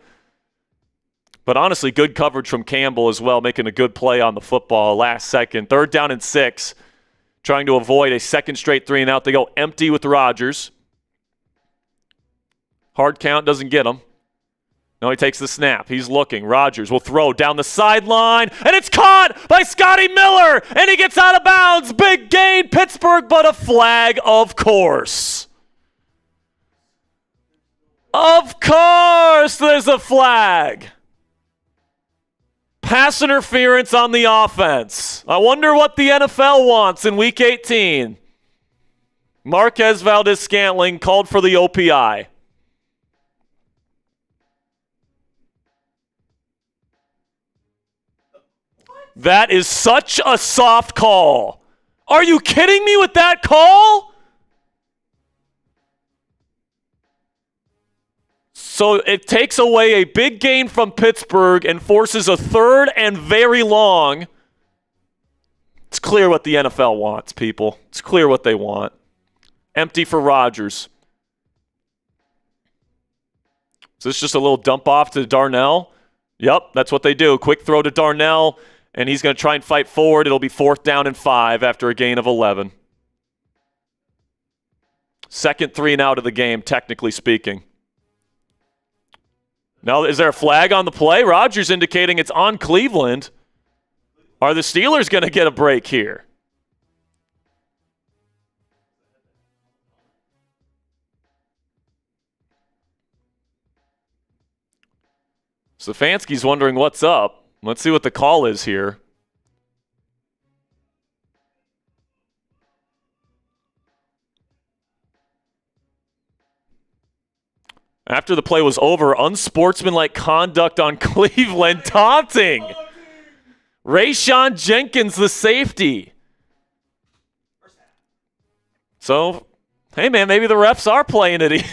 But honestly, good coverage from Campbell as well, making a good play on the football last second. 3rd down and 6, trying to avoid a second straight 3-and-out. They go empty with Rodgers. Hard count doesn't get him. Now he takes the snap. He's looking. Rodgers will throw down the sideline, and it's caught by Scotty Miller, and he gets out of bounds. Big gain, Pittsburgh, but a flag, of course. Of course there's a flag. Pass interference on the offense. I wonder what the NFL wants in Week 18. Marquez Valdes-Scantling called for the OPI. That is such a soft call. Are you kidding me with that call? So it takes away a big gain from Pittsburgh and forces a 3rd and very long. It's clear what the NFL wants, people. It's clear what they want. Empty for Rodgers. Is this just a little dump off to Darnell? Yep, that's what they do. Quick throw to Darnell. And he's going to try and fight forward. It'll be 4th down and 5 after a gain of 11. Second 3-and-out of the game, technically speaking. Now, is there a flag on the play? Rodgers indicating it's on Cleveland. Are the Steelers going to get a break here? Stefanski's wondering what's up. Let's see what the call is here. After the play was over, unsportsmanlike conduct on Cleveland, taunting. Rayshon Jenkins, the safety. So, hey man, maybe the refs are playing it.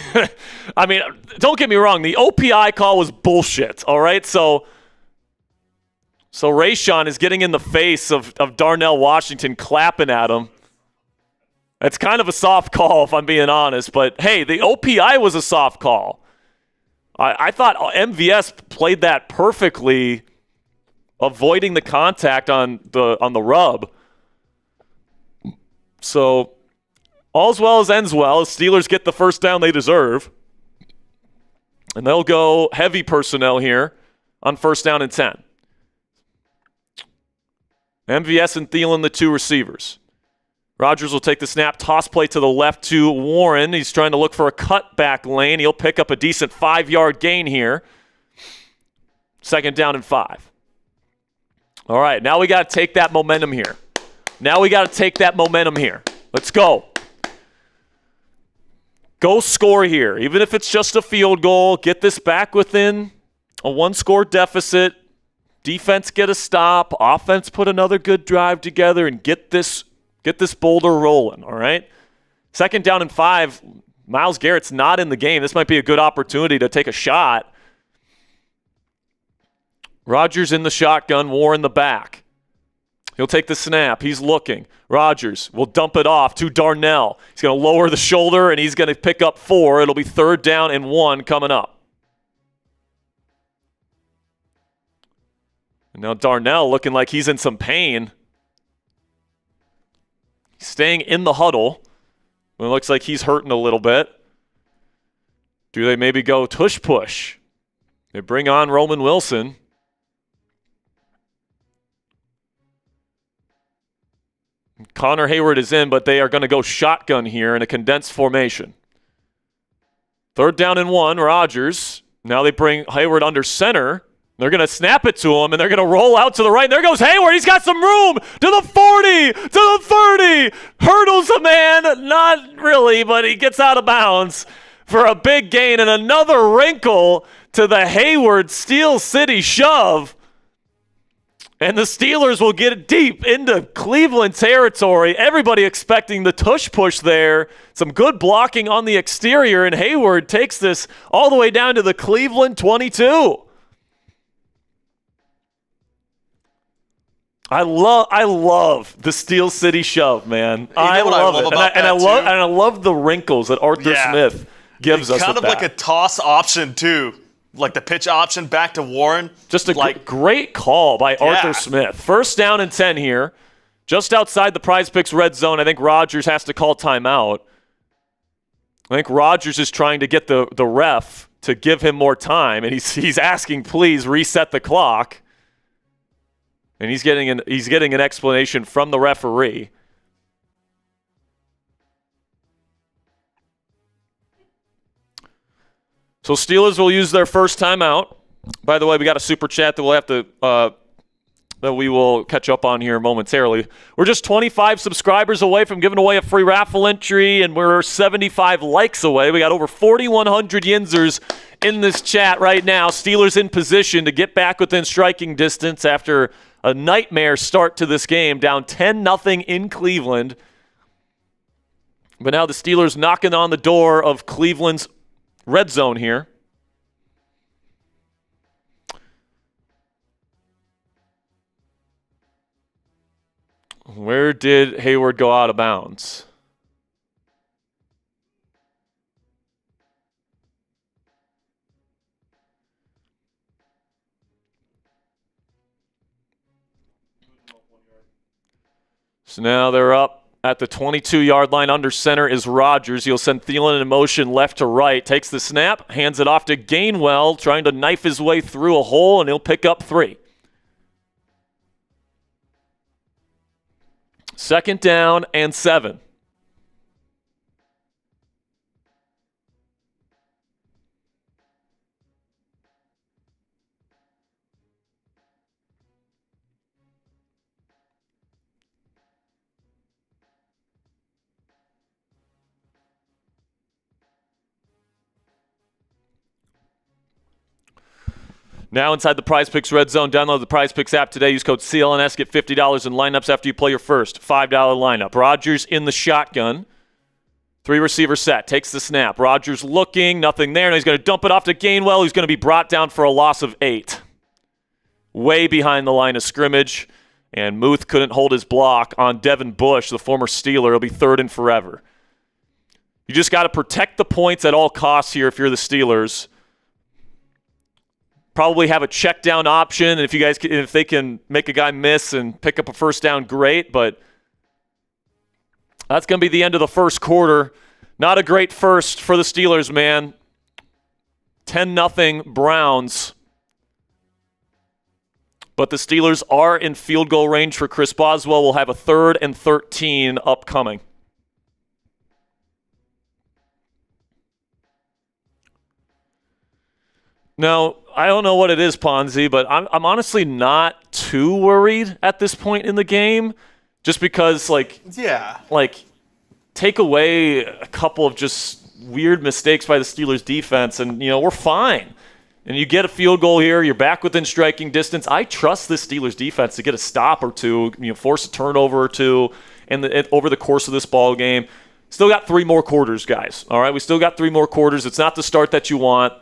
I mean, don't get me wrong, the OPI call was bullshit, all right? So Rayshon is getting in the face of Darnell Washington, clapping at him. It's kind of a soft call, if I'm being honest. But, hey, the OPI was a soft call. I thought MVS played that perfectly, avoiding the contact on the rub. So, all's well as ends well. Steelers get the first down they deserve. And they'll go heavy personnel here on 1st down and 10. MVS and Thielen, the 2 receivers. Rodgers will take the snap, toss play to the left to Warren. He's trying to look for a cutback lane. He'll pick up a decent 5-yard gain here. 2nd down and 5. All right, now we got to take that momentum here. Let's go. Go score here. Even if it's just a field goal, get this back within a 1-score deficit. Defense get a stop. Offense put another good drive together and get this boulder rolling, all right? 2nd down and 5. Myles Garrett's not in the game. This might be a good opportunity to take a shot. Rodgers in the shotgun, Warren in the back. He'll take the snap. He's looking. Rodgers will dump it off to Darnell. He's going to lower the shoulder, and he's going to pick up 4. It'll be 3rd down and 1 coming up. And now Darnell looking like he's in some pain. He's staying in the huddle. It looks like he's hurting a little bit. Do they maybe go tush push? They bring on Roman Wilson. Connor Hayward is in, but they are going to go shotgun here in a condensed formation. 3rd down and 1, Rodgers. Now they bring Hayward under center. They're going to snap it to him, and they're going to roll out to the right. And there goes Hayward. He's got some room to the 40, to the 30. Hurdles a man. Not really, but he gets out of bounds for a big gain and another wrinkle to the Hayward Steel City shove. And the Steelers will get deep into Cleveland territory. Everybody expecting the tush push there. Some good blocking on the exterior, and Hayward takes this all the way down to the Cleveland 22. I love the Steel City shove, man. I love it. I love the wrinkles that Arthur Smith gives us. Kind of like a toss option too. Like the pitch option back to Warren. Just a great call by Arthur Smith. First down and 10 here. Just outside the Prize Picks red zone. I think Rodgers has to call timeout. I think Rodgers is trying to get the ref to give him more time, and he's asking, please reset the clock. And he's getting an explanation from the referee. So Steelers will use their first timeout. By the way, we got a super chat that we will catch up on here momentarily. We're just 25 subscribers away from giving away a free raffle entry, and we're 75 likes away. We got over 4,100 Yinzers in this chat right now. Steelers in position to get back within striking distance after a nightmare start to this game, down 10-0 in Cleveland. But now the Steelers knocking on the door of Cleveland's red zone here. Where did Hayward go out of bounds? So now they're up at the 22-yard line. Under center is Rodgers. He'll send Thielen in motion left to right. Takes the snap, hands it off to Gainwell, trying to knife his way through a hole, and he'll pick up 3. Second down and 7. Now inside the Prize Picks red zone, download the Prize Picks app today. Use code CLNS, get $50 in lineups after you play your first $5 lineup. Rodgers in the shotgun. 3 receiver set, takes the snap. Rodgers looking, nothing there. Now he's going to dump it off to Gainwell. He's going to be brought down for a loss of 8. Way behind the line of scrimmage. And Muth couldn't hold his block on Devin Bush, the former Steeler. It'll be 3rd and forever. You just got to protect the points at all costs here if you're the Steelers. Probably have a check down option, and if they can make a guy miss and pick up a first down, great. But that's going to be the end of the first quarter. Not a great first for the Steelers, man. 10-0 Browns. But the Steelers are in field goal range for Chris Boswell. We'll have a 3rd and 13 upcoming. Now, I don't know what it is, Ponzi, but I'm honestly not too worried at this point in the game, just because, take away a couple of just weird mistakes by the Steelers defense, and, we're fine. And you get a field goal here, you're back within striking distance. I trust this Steelers defense to get a stop or two, force a turnover or two over the course of this ball game. Still got 3 more quarters, guys. All right, we still got 3 more quarters. It's not the start that you want.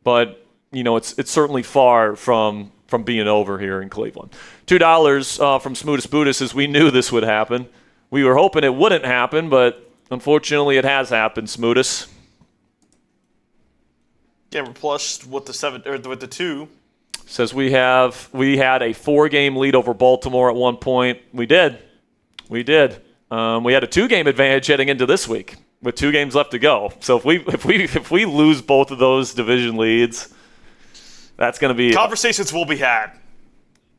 But, it's certainly far from being over here in Cleveland. $2 from Smootest Buddhist says we knew this would happen. We were hoping it wouldn't happen, but unfortunately it has happened, Smootest. Yeah, we're flushed with the 7 or with the 2. Says we had a 4-game lead over Baltimore at one point. We did. We had a 2-game advantage heading into this week, with 2 games left to go. So if we lose both of those division leads, that's going to be conversations will be had.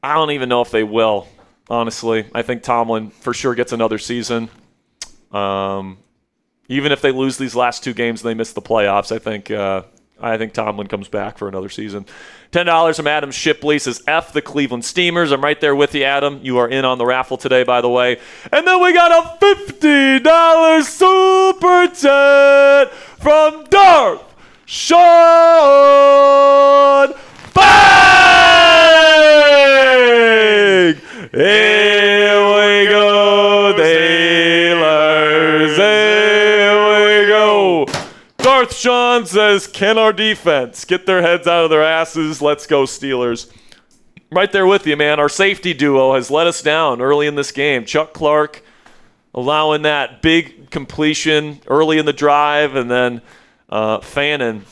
I don't even know if they will, honestly. I think Tomlin for sure gets another season. Even if they lose these last 2 games and they miss the playoffs, I think Tomlin comes back for another season. $10 from Adam Shipley says, F the Cleveland Steamers. I'm right there with you, Adam. You are in on the raffle today, by the way. And then we got a $50 super chat from Darth Sean Bay! Sean says, can our defense get their heads out of their asses? Let's go Steelers. Right there with you, man. Our safety duo has let us down early in this game. Chuck Clark allowing that big completion early in the drive, and then Fannin,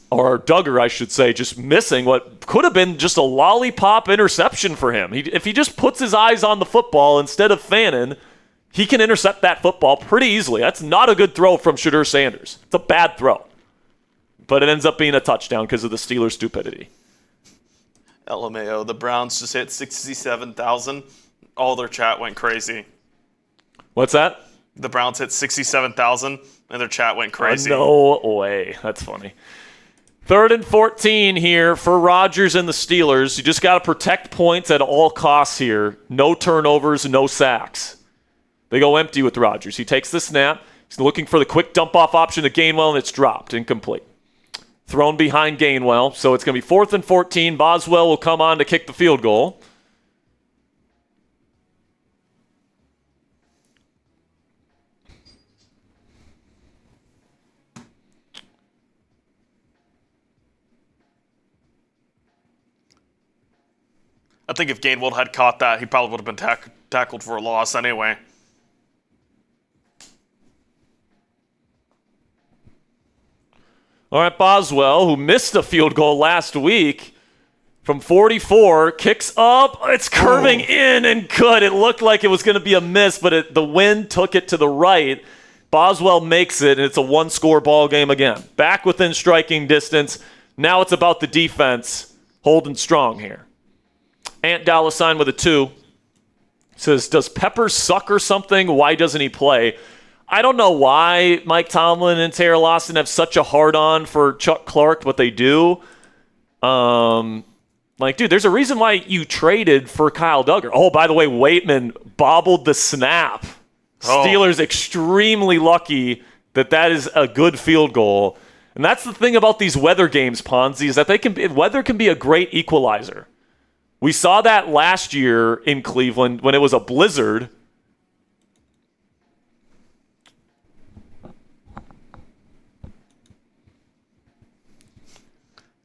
or Duggar, I should say, just missing what could have been just a lollipop interception for him. If he just puts his eyes on the football instead of Fannin, he can intercept that football pretty easily. That's not a good throw from Shedeur Sanders. It's a bad throw. But it ends up being a touchdown because of the Steelers' stupidity. LMAO, the Browns just hit 67,000. All their chat went crazy. What's that? The Browns hit 67,000, and their chat went crazy. No way. That's funny. 3rd and 14 here for Rodgers and the Steelers. You just got to protect points at all costs here. No turnovers, no sacks. They go empty with Rodgers. He takes the snap. He's looking for the quick dump-off option to Gainwell, and it's dropped, incomplete. Thrown behind Gainwell, so it's going to be 4th and 14. Boswell will come on to kick the field goal. I think if Gainwell had caught that, he probably would have been tackled for a loss anyway. All right, Boswell, who missed a field goal last week from 44, kicks up. It's curving in and good. It looked like it was going to be a miss, but the wind took it to the right. Boswell makes it, and it's a one-score ball game again. Back within striking distance. Now it's about the defense holding strong here. Ant $sign with a 2 says, does Pepper suck or something? Why doesn't he play? I don't know why Mike Tomlin and Taylor Lawson have such a hard-on for Chuck Clark, but they do. Dude, there's a reason why you traded for Kyle Duggar. Oh, by the way, Waitman bobbled the snap. Steelers extremely lucky that is a good field goal. And that's the thing about these weather games, Ponzi, is that weather can be a great equalizer. We saw that last year in Cleveland when it was a blizzard.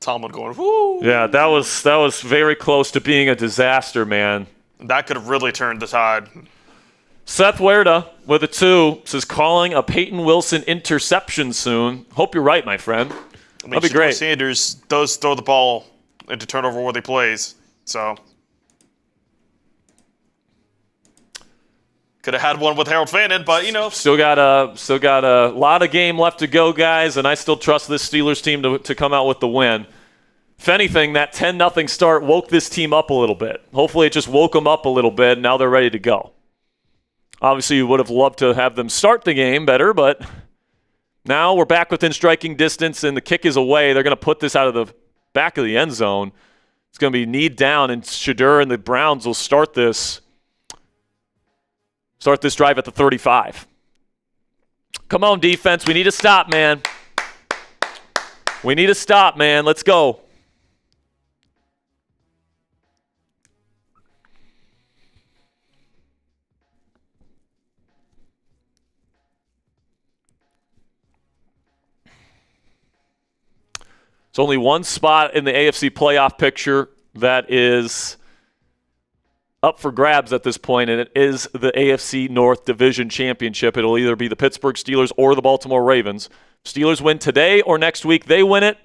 Tomlin going, woo! Yeah, that was very close to being a disaster, man. That could have really turned the tide. Seth Huerta with a 2 says, calling a Peyton Wilson interception soon. Hope you're right, my friend. That'd be great. Sanders does throw the ball into turnover-worthy plays. So, could have had one with Harold Fannin, but still got a lot of game left to go, guys, and I still trust this Steelers team to come out with the win. If anything, that 10-0 start woke this team up a little bit. Hopefully, it just woke them up a little bit, and now they're ready to go. Obviously, you would have loved to have them start the game better, but now we're back within striking distance, and the kick is away. They're going to put this out of the back of the end zone. It's going to be knee down, and Shedeur and the Browns will start this drive at the 35. Come on, defense. We need to stop, man. We need to stop, man. Let's go. It's only one spot in the AFC playoff picture that is up for grabs at this point, and it is the AFC North Division Championship. It'll either be the Pittsburgh Steelers or the Baltimore Ravens. Steelers win today or next week, they win it.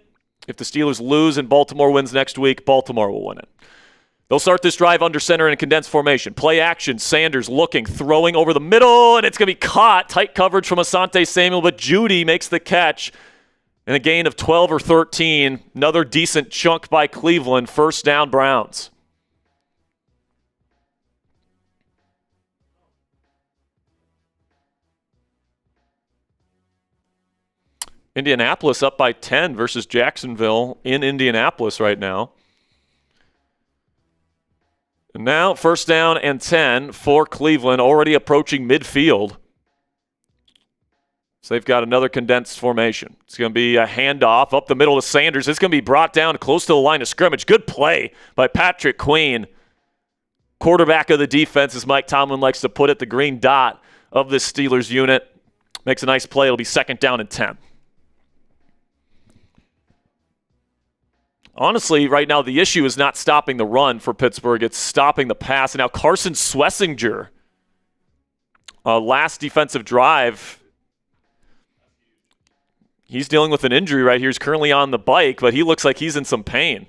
If the Steelers lose and Baltimore wins next week, Baltimore will win it. They'll start this drive under center in a condensed formation. Play action, Sanders looking, throwing over the middle, and it's going to be caught. Tight coverage from Asante Samuel, but Judy makes the catch. And a gain of 12 or 13. Another decent chunk by Cleveland. First down, Browns. Indianapolis up by 10 versus Jacksonville in Indianapolis right now. And now first down and 10 for Cleveland, already approaching midfield. So they've got another condensed formation. It's going to be a handoff up the middle to Sanders. It's going to be brought down close to the line of scrimmage. Good play by Patrick Queen. Quarterback of the defense, as Mike Tomlin likes to put it, the green dot of this Steelers unit. Makes a nice play. It'll be second down and 10. Honestly, right now the issue is not stopping the run for Pittsburgh. It's stopping the pass. And now Carson Schlesinger, last defensive drive, he's dealing with an injury right here. He's currently on the bike, but he looks like he's in some pain.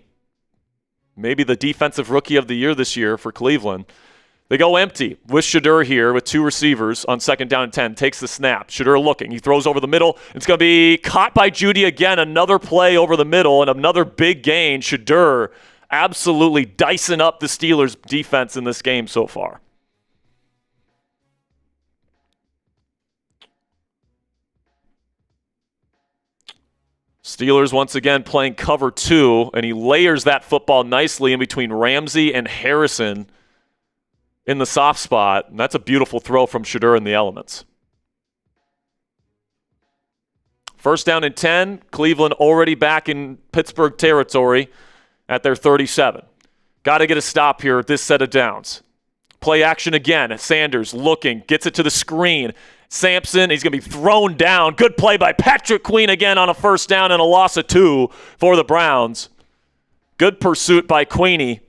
Maybe the defensive rookie of the year this year for Cleveland. They go empty with Shedeur here with 2 receivers on 2nd down and 10. Takes the snap. Shedeur looking. He throws over the middle. It's going to be caught by Judy again. Another play over the middle and another big gain. Shedeur absolutely dicing up the Steelers' defense in this game so far. Steelers once again playing cover 2, and he layers that football nicely in between Ramsey and Harrison in the soft spot. And that's a beautiful throw from Shedeur in the elements. 1st down and 10. Cleveland already back in Pittsburgh territory at their 37. Got to get a stop here at this set of downs. Play action again. Sanders looking, gets it to the screen. Sampson, he's going to be thrown down. Good play by Patrick Queen again on a 1st down and a loss of 2 for the Browns. Good pursuit by Queenie.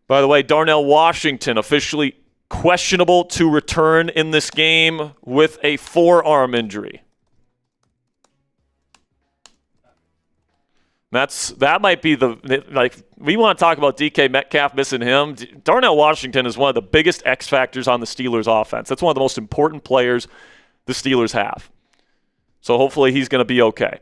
By the way, Darnell Washington officially questionable to return in this game with a forearm injury. That might be we want to talk about DK Metcalf missing him. Darnell Washington is one of the biggest X factors on the Steelers offense. That's one of the most important players the Steelers have. So hopefully he's going to be okay.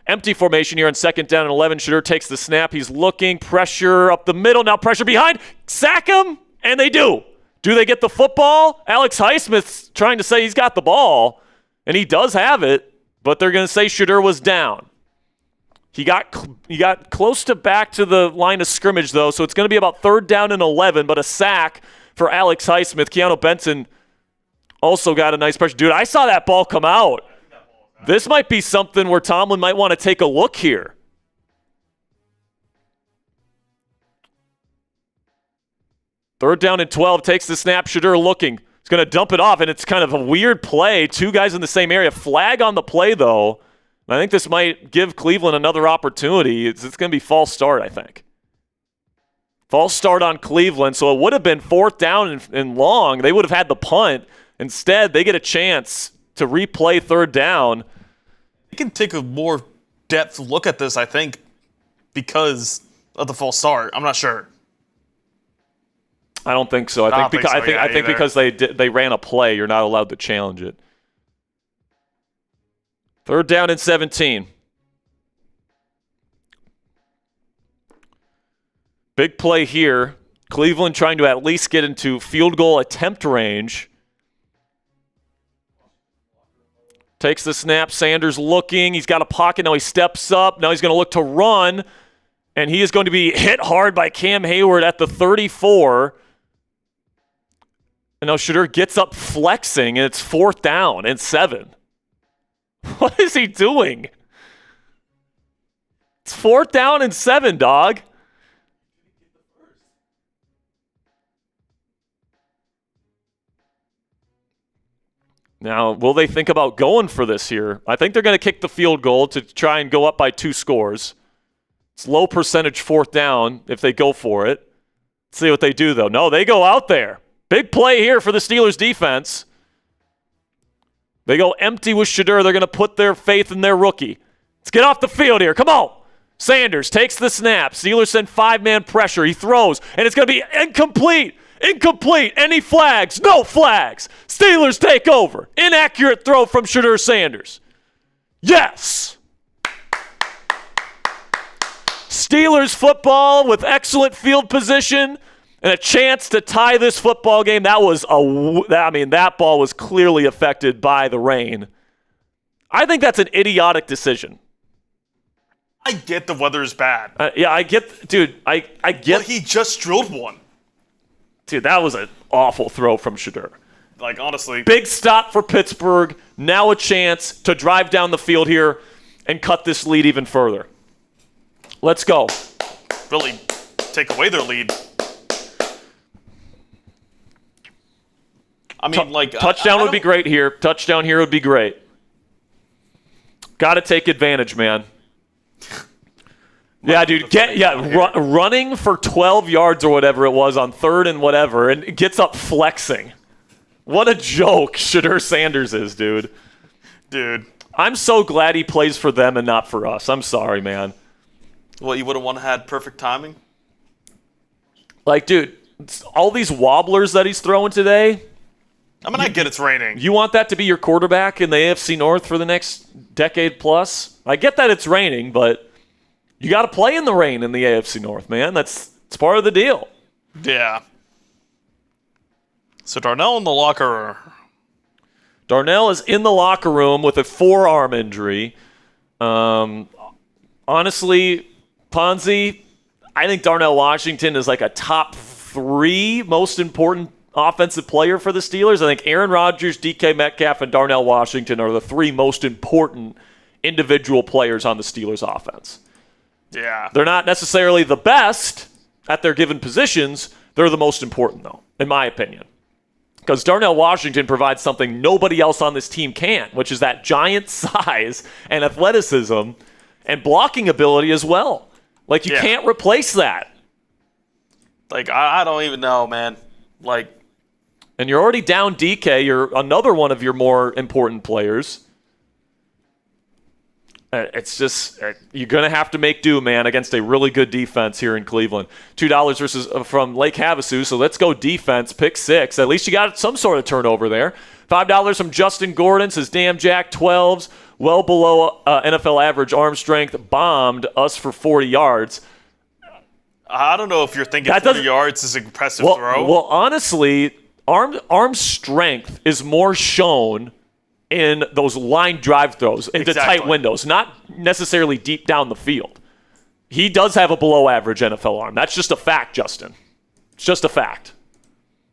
Empty formation here on 2nd down and 11. Shedeur takes the snap. He's looking. Pressure up the middle. Now pressure behind. Sack him. And they do. Do they get the football? Alex Highsmith's trying to say he's got the ball. And he does have it. But they're going to say Shedeur was down. He got close to back to the line of scrimmage, though. So it's going to be about 3rd down and 11. But a sack for Alex Highsmith. Keanu Benson also got a nice pressure. Dude, I saw that ball come out. This might be something where Tomlin might want to take a look here. Third down and 12, takes the snap. Shedeur looking. He's going to dump it off, and it's kind of a weird play. 2 guys in the same area. Flag on the play, though. And I think this might give Cleveland another opportunity. It's going to be false start, I think. False start on Cleveland, so it would have been 4th down and long. They would have had the punt. Instead, they get a chance to replay 3rd down. You can take a more depth look at this, I think, because of the false start. I'm not sure. I don't think so. I think because they ran a play, you're not allowed to challenge it. 3rd down and 17. Big play here. Cleveland trying to at least get into field goal attempt range. Takes the snap. Sanders looking. He's got a pocket. Now he steps up. Now he's going to look to run. And he is going to be hit hard by Cam Hayward at the 34. And now Shedeur gets up flexing, and it's 4th down and 7. What is he doing? It's 4th down and 7, dog. Now, will they think about going for this here? I think they're going to kick the field goal to try and go up by 2 scores. It's low percentage 4th down if they go for it. Let's see what they do, though. No, they go out there. Big play here for the Steelers defense. They go empty with Shedeur. They're going to put their faith in their rookie. Let's get off the field here. Come on. Sanders takes the snap. Steelers send 5-man pressure. He throws, and it's going to be incomplete. Incomplete. Any flags? No flags. Steelers take over. Inaccurate throw from Shedeur Sanders. Yes. Steelers football with excellent field position and a chance to tie this football game. That ball was clearly affected by the rain. I think that's an idiotic decision. I get the weather is bad. I get. But he just drilled one. Dude, that was an awful throw from Shedeur. Like, honestly. Big stop for Pittsburgh. Now a chance to drive down the field here and cut this lead even further. Let's go. Really take away their lead. I mean, touchdown would be great here. Touchdown here would be great. Got to take advantage, man. Yeah, dude. Running for 12 yards or whatever it was on 3rd and whatever, and it gets up flexing. What a joke Shadur Sanders is, dude. Dude. I'm so glad he plays for them and not for us. I'm sorry, man. Well, you would have had perfect timing? Like, dude, all these wobblers that he's throwing today. I mean, I get it's raining. You want that to be your quarterback in the AFC North for the next decade plus? I get that it's raining, but you got to play in the rain in the AFC North, man. It's part of the deal. Yeah. So Darnell in the locker room. Darnell is in the locker room with a forearm injury. Honestly, Ponzi, I think Darnell Washington is like a top 3 most important offensive player for the Steelers. I think Aaron Rodgers, DK Metcalf, and Darnell Washington are the 3 most important individual players on the Steelers offense. Yeah. They're not necessarily the best at their given positions. They're the most important, though, in my opinion. Because Darnell Washington provides something nobody else on this team can, which is that giant size and athleticism and blocking ability as well. Like, you can't replace that. Like, I don't even know, man. Like, and you're already down DK. You're another one of your more important players. It's just, you're going to have to make do, man, against a really good defense here in Cleveland. $2 versus from Lake Havasu, so let's go defense. Pick 6. At least you got some sort of turnover there. $5 from Justin Gordon, says, damn, Jack, 12s. Well below NFL average arm strength. Bombed us for 40 yards. I don't know if you're thinking 40 yards is an impressive throw. Well, honestly, arm strength is more shown in those line drive throws into tight windows, not necessarily deep down the field. He does have a below-average NFL arm. That's just a fact, Justin. It's just a fact.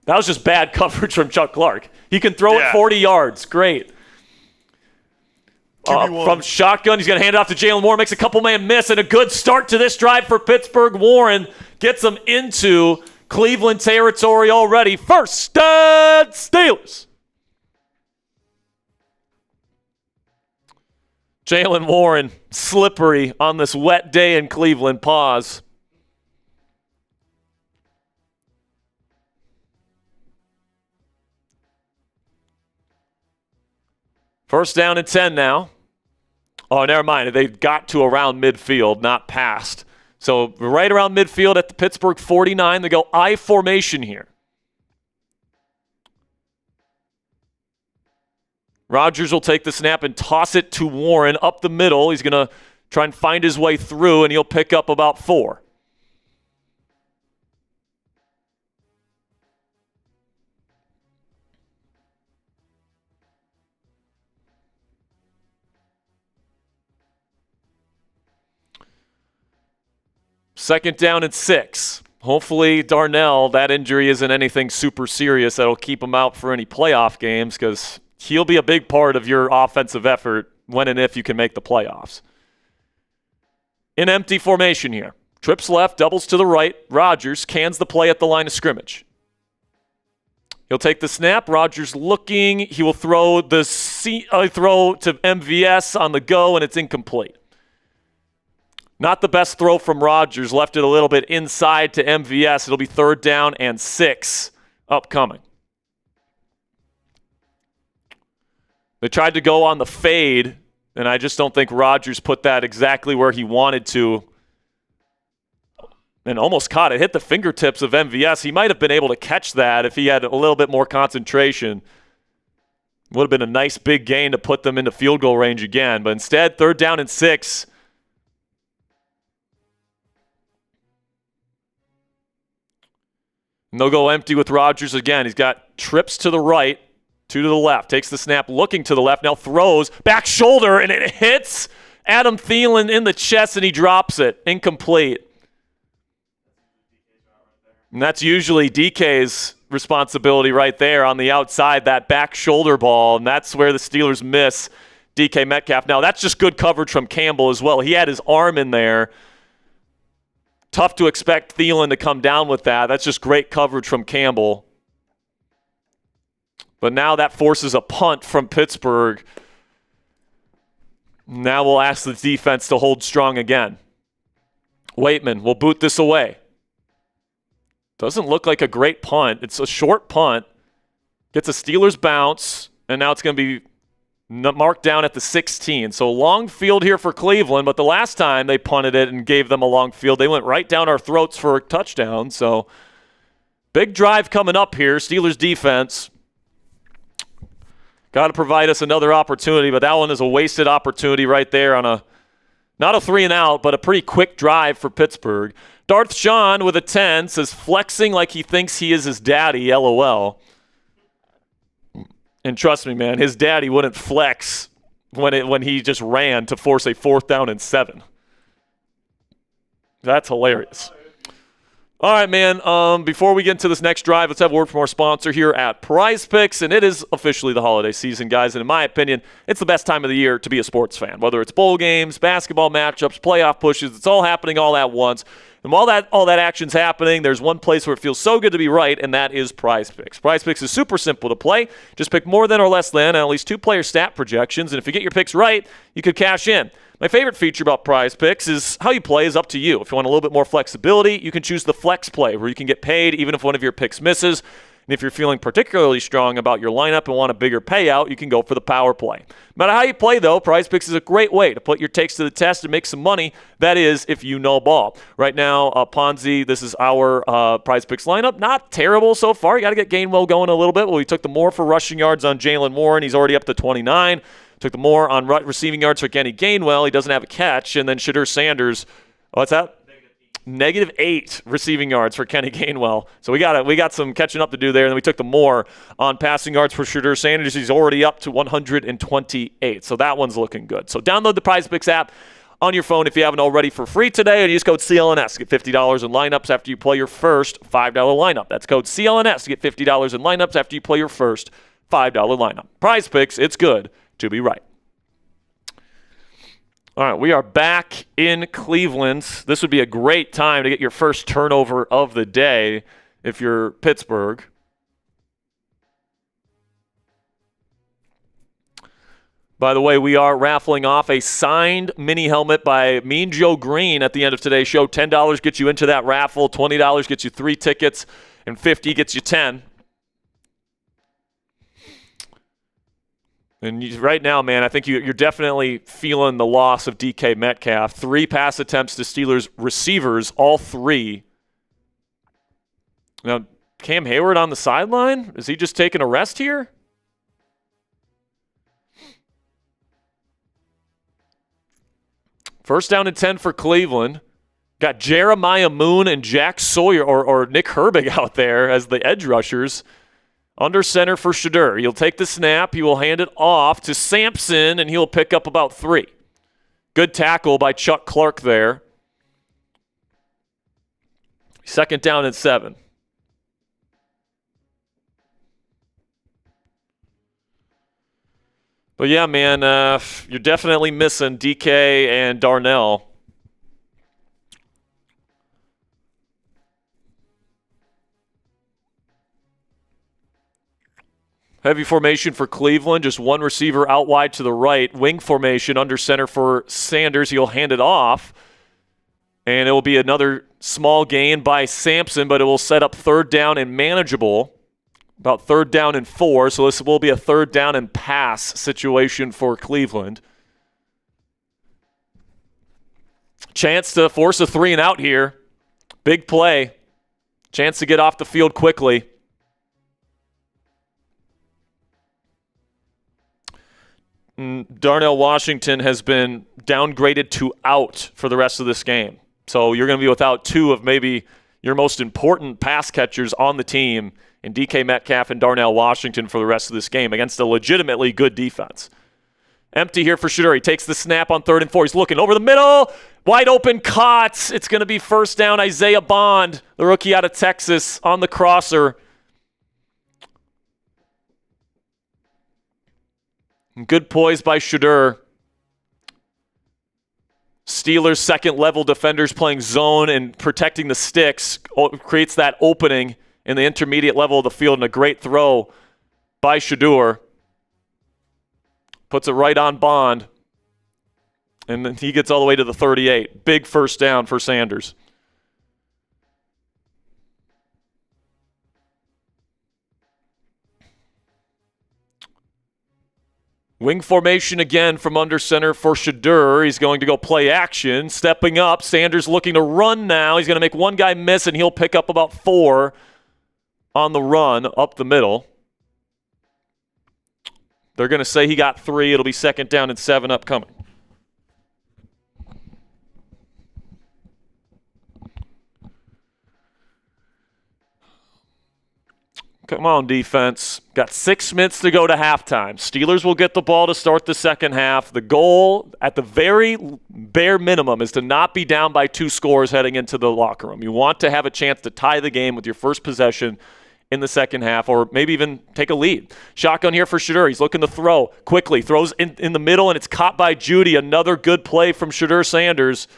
That was just bad coverage from Chuck Clark. He can throw it 40 yards. Great. From shotgun, he's going to hand it off to Jalen Warren. Makes a couple-man miss, and a good start to this drive for Pittsburgh. Warren gets them into Cleveland territory already. First, Steelers. Jalen Warren, slippery on this wet day in Cleveland. Pause. First down and 10 now. Oh, never mind. They got to around midfield, not past. So right around midfield at the Pittsburgh 49. They go I formation here. Rodgers will take the snap and toss it to Warren up the middle. He's going to try and find his way through, and he'll pick up about 4. Second down and 6. Hopefully, Darnell, that injury isn't anything super serious that'll keep him out for any playoff games, because he'll be a big part of your offensive effort when and if you can make the playoffs. In empty formation here. Trips left, doubles to the right. Rodgers cans the play at the line of scrimmage. He'll take the snap. Rodgers looking. He will throw throw to MVS on the go, and it's incomplete. Not the best throw from Rodgers. Left it a little bit inside to MVS. It'll be 3rd down and 6 upcoming. They tried to go on the fade, and I just don't think Rodgers put that exactly where he wanted to. And almost caught it. Hit the fingertips of MVS. He might have been able to catch that if he had a little bit more concentration. Would have been a nice big gain to put them into field goal range again. But instead, 3rd down and 6. And they'll go empty with Rodgers again. He's got trips to the right. 2 to the left. Takes the snap, looking to the left. Now throws. Back shoulder, and it hits Adam Thielen in the chest, and he drops it. Incomplete. And that's usually DK's responsibility right there on the outside, that back shoulder ball, and that's where the Steelers miss DK Metcalf. Now, that's just good coverage from Campbell as well. He had his arm in there. Tough to expect Thielen to come down with that. That's just great coverage from Campbell. But now that forces a punt from Pittsburgh. Now we'll ask the defense to hold strong again. Waitman will boot this away. Doesn't look like a great punt. It's a short punt. Gets a Steelers bounce, and now it's going to be marked down at the 16. So long field here for Cleveland, but the last time they punted it and gave them a long field, they went right down our throats for a touchdown. So big drive coming up here. Steelers defense got to provide us another opportunity, but that one is a wasted opportunity right there on not a 3-and-out, but a pretty quick drive for Pittsburgh. Darth Sean with a 10 says flexing like he thinks he is his daddy, LOL. And trust me, man, his daddy wouldn't flex when he just ran to force a 4th down and 7. That's hilarious. All right, man, before we get into this next drive, let's have a word from our sponsor here at Prize Picks, and it is officially the holiday season, guys, and in my opinion, it's the best time of the year to be a sports fan, whether it's bowl games, basketball matchups, playoff pushes, it's all happening all at once. And while all that action's happening, there's one place where it feels so good to be right, and that is Prize Picks. Prize Picks is super simple to play. Just pick more than or less than and at least 2 player stat projections, and if you get your picks right, you could cash in. My favorite feature about Prize Picks is how you play is up to you. If you want a little bit more flexibility, you can choose the flex play, where you can get paid even if one of your picks misses. And if you're feeling particularly strong about your lineup and want a bigger payout, you can go for the power play. No matter how you play, though, Prize Picks is a great way to put your takes to the test and make some money. That is, if you know ball. Right now, Ponzi, this is our Prize Picks lineup. Not terrible so far. You got to get Gainwell going a little bit. Well, we took the more for rushing yards on Jalen Warren. He's already up to 29. Took the more on receiving yards for Kenny Gainwell. He doesn't have a catch. And then Shadur Sanders, what's that? -8 receiving yards for Kenny Gainwell. So we got some catching up to do there. And then we took the more on passing yards for Shadur Sanders. He's already up to 128. So that one's looking good. So download the Prize Picks app on your phone if you haven't already for free today. And use code CLNS to get $50 in lineups after you play your first $5 lineup. That's code CLNS to get $50 in lineups after you play your first $5 lineup. Prize Picks, it's good to be right. All right, we are back in Cleveland. This would be a great time to get your first turnover of the day if you're Pittsburgh. By the way, we are raffling off a signed mini helmet by Mean Joe Green at the end of today's show. $10 gets you into that raffle, $20 gets you 3 tickets, and $50 gets you 10. And right now, man, I think you're definitely feeling the loss of DK Metcalf. 3 pass attempts to Steelers receivers, all 3. Now, Cam Hayward on the sideline? Is he just taking a rest here? First down and 10 for Cleveland. Got Jeremiah Moon and Jack Sawyer or Nick Herbig out there as the edge rushers. Under center for Shadur. He'll take the snap. He will hand it off to Sampson, and he'll pick up about 3. Good tackle by Chuck Clark there. Second down and 7. But yeah, man, you're definitely missing DK and Darnell. Heavy formation for Cleveland, just one receiver out wide to the right. Wing formation under center for Sanders. He'll hand it off. And it will be another small gain by Sampson, but it will set up 3rd down and manageable. About 3rd down and 4, so this will be a 3rd down and pass situation for Cleveland. Chance to force a 3-and-out here. Big play. Chance to get off the field quickly. Darnell Washington has been downgraded to out for the rest of this game. So you're going to be without 2 of maybe your most important pass catchers on the team in DK Metcalf and Darnell Washington for the rest of this game against a legitimately good defense. Empty here for Shadur. He takes the snap on 3rd and 4. He's looking over the middle. Wide open caught. It's going to be first down. Isaiah Bond, the rookie out of Texas, on the crosser. Good poise by Shadur. Steelers' second-level defenders playing zone and protecting the sticks creates that opening in the intermediate level of the field, and a great throw by Shadur. Puts it right on Bond. And then he gets all the way to the 38. Big first down for Sanders. Wing formation again from under center for Shedeur. He's going to go play action. Stepping up. Sanders looking to run now. He's going to make one guy miss, and he'll pick up about 4 on the run up the middle. They're going to say he got 3. It'll be 2nd down and 7 upcoming. Come on, defense. Got 6 minutes to go to halftime. Steelers will get the ball to start the second half. The goal, at the very bare minimum, is to not be down by 2 scores heading into the locker room. You want to have a chance to tie the game with your first possession in the second half, or maybe even take a lead. Shotgun here for Shedeur. He's looking to throw quickly. Throws in the middle, and it's caught by Judy. Another good play from Shedeur Sanders.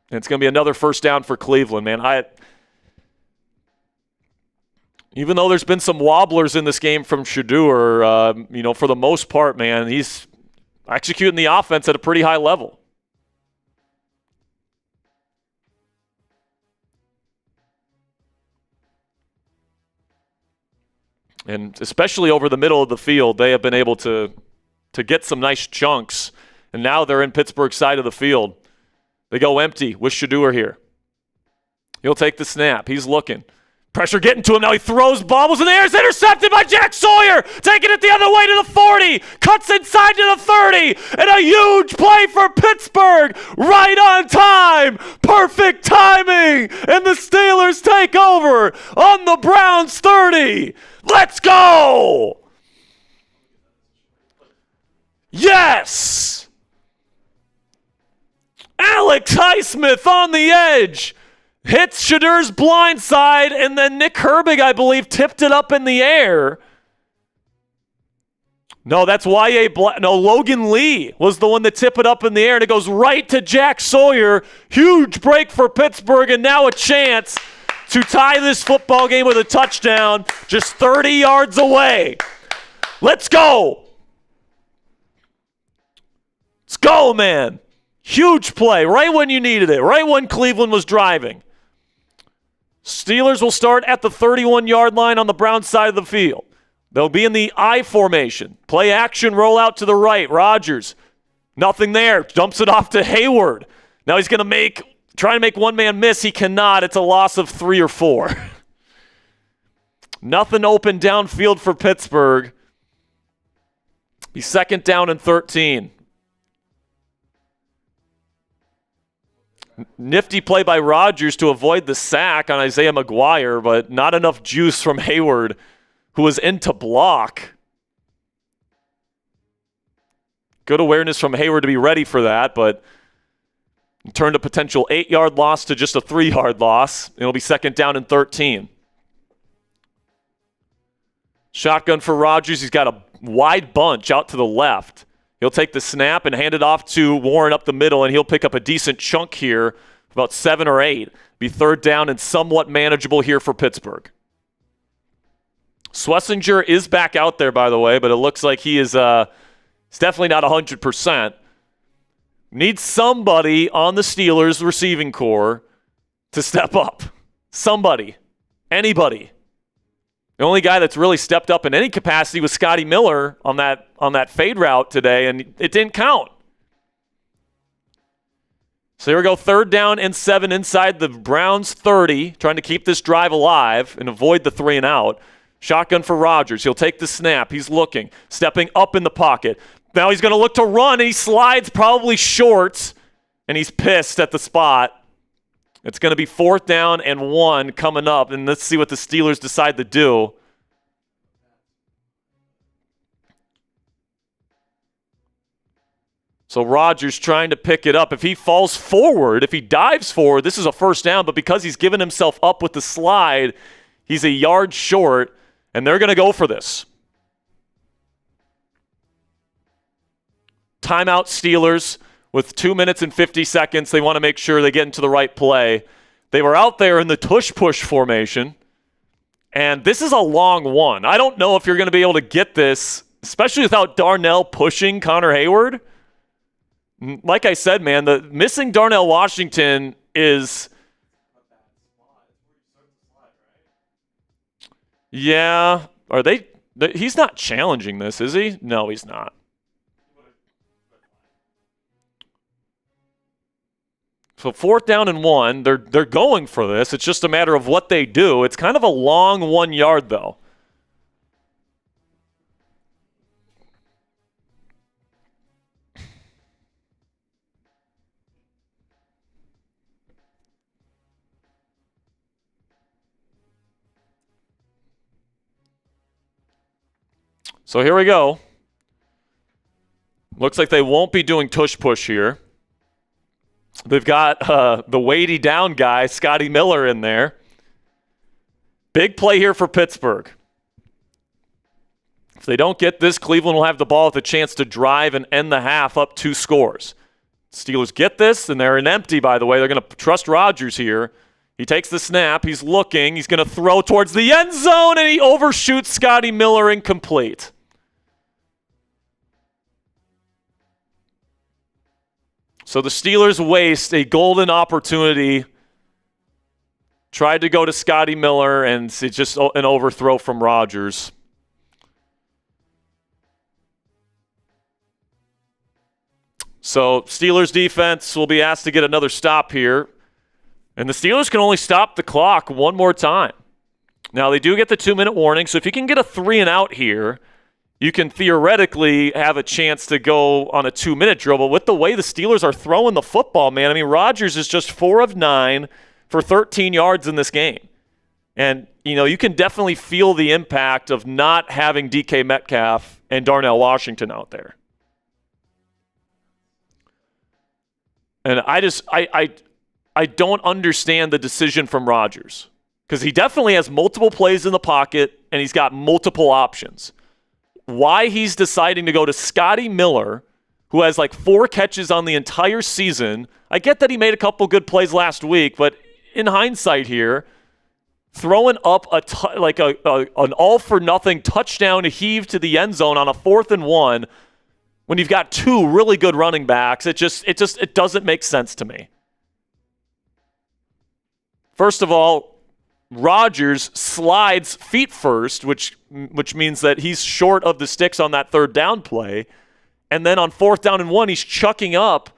And it's going to be another first down for Cleveland, man. Even though there's been some wobblers in this game from Shedeur, for the most part, man, he's executing the offense at a pretty high level. And especially over the middle of the field, they have been able to get some nice chunks. And now they're in Pittsburgh's side of the field. They go empty with Shedeur here. He'll take the snap. He's looking. Pressure getting to him now. He throws, bobbles in the air. It's intercepted by Jack Sawyer. Taking it the other way to the 40. Cuts inside to the 30. And a huge play for Pittsburgh. Right on time. Perfect timing. And the Steelers take over on the Browns 30. Let's go. Yes. Alex Highsmith on the edge. Hits Shedeur's blind side, and then Nick Herbig, I believe, tipped it up in the air. No, that's Logan Lee was the one that tipped it up in the air, and it goes right to Jack Sawyer. Huge break for Pittsburgh, and now a chance to tie this football game with a touchdown just 30 yards away. Let's go. Let's go, man. Huge play, right when you needed it, right when Cleveland was driving. Steelers will start at the 31-yard line on the Browns side of the field. They'll be in the I formation. Play action, roll out to the right. Rodgers, nothing there. Dumps it off to Hayward. Now he's going to try to make one man miss. He cannot. It's a loss of 3 or 4. Nothing open downfield for Pittsburgh. Be 2nd down and 13. Nifty play by Rodgers to avoid the sack on Isaiah McGuire, but not enough juice from Hayward, who was in to block. Good awareness from Hayward to be ready for that, but turned a potential 8-yard loss to just a 3-yard loss. It'll be 2nd down and 13. Shotgun for Rodgers. He's got a wide bunch out to the left. He'll take the snap and hand it off to Warren up the middle, and he'll pick up a decent chunk here, about 7 or 8. Be 3rd down and somewhat manageable here for Pittsburgh. Schlesinger is back out there, by the way, but it looks like he is he's definitely not 100%. Needs somebody on the Steelers receiving corps to step up. Somebody. Anybody. The only guy that's really stepped up in any capacity was Scotty Miller on that fade route today, and it didn't count. So here we go, 3rd down and 7 inside the Browns 30, trying to keep this drive alive and avoid the 3 and out. Shotgun for Rodgers. He'll take the snap. He's looking, stepping up in the pocket. Now he's going to look to run, and he slides probably short, and he's pissed at the spot. It's going to be 4th down and 1 coming up, and let's see what the Steelers decide to do. So Rodgers trying to pick it up. If he falls forward, if he dives forward, this is a 1st down, but because he's given himself up with the slide, he's a yard short, and they're going to go for this. Timeout Steelers. With 2 minutes and 50 seconds, they want to make sure they get into the right play. They were out there in the tush-push formation, and this is a long one. I don't know if you're going to be able to get this especially without Darnell pushing Connor Hayward. Like I said, man, the missing Darnell Washington is... Yeah. Are they... He's not challenging this, is he? No, he's not. So 4th down and 1. They're going for this. It's just a matter of what they do. It's kind of a long 1 yard, though. So here we go. Looks like they won't be doing tush push here. They've got the weighty down guy, Scotty Miller, in there. Big play here for Pittsburgh. If they don't get this, Cleveland will have the ball with a chance to drive and end the half up 2 scores. Steelers get this, and they're in empty, by the way. They're going to trust Rodgers here. He takes the snap. He's looking. He's going to throw towards the end zone, and he overshoots Scotty Miller, incomplete. So the Steelers waste a golden opportunity. Tried to go to Scotty Miller, and it's just an overthrow from Rodgers. So Steelers defense will be asked to get another stop here. And the Steelers can only stop the clock one more time. Now, they do get the 2-minute warning, so if you can get a 3-and-out here, you can theoretically have a chance to go on a 2-minute drill. But with the way the Steelers are throwing the football, man, I mean, Rodgers is just 4 of 9 for 13 yards in this game. And, you know, you can definitely feel the impact of not having DK Metcalf and Darnell Washington out there. And I don't understand the decision from Rodgers, because he definitely has multiple plays in the pocket and he's got multiple options. Why he's deciding to go to Scotty Miller, who has like 4 catches on the entire season. I get that he made a couple good plays last week, but in hindsight here, throwing up an all-for-nothing touchdown to heave to the end zone on a 4th and 1 when you've got 2 really good running backs, it doesn't make sense to me. First of all, Rodgers slides feet first, which means that he's short of the sticks on that 3rd down play. And then on 4th down and 1, he's chucking up,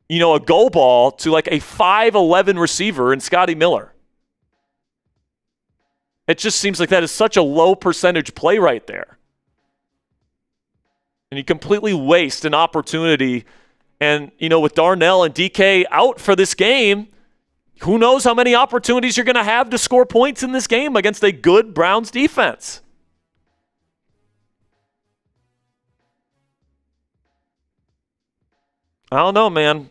you know, a go ball to like a 5'11" receiver in Scotty Miller. It just seems like that is such a low percentage play right there. And you completely waste an opportunity. And, you know, with Darnell and DK out for this game, who knows how many opportunities you're going to have to score points in this game against a good Browns defense. I don't know, man.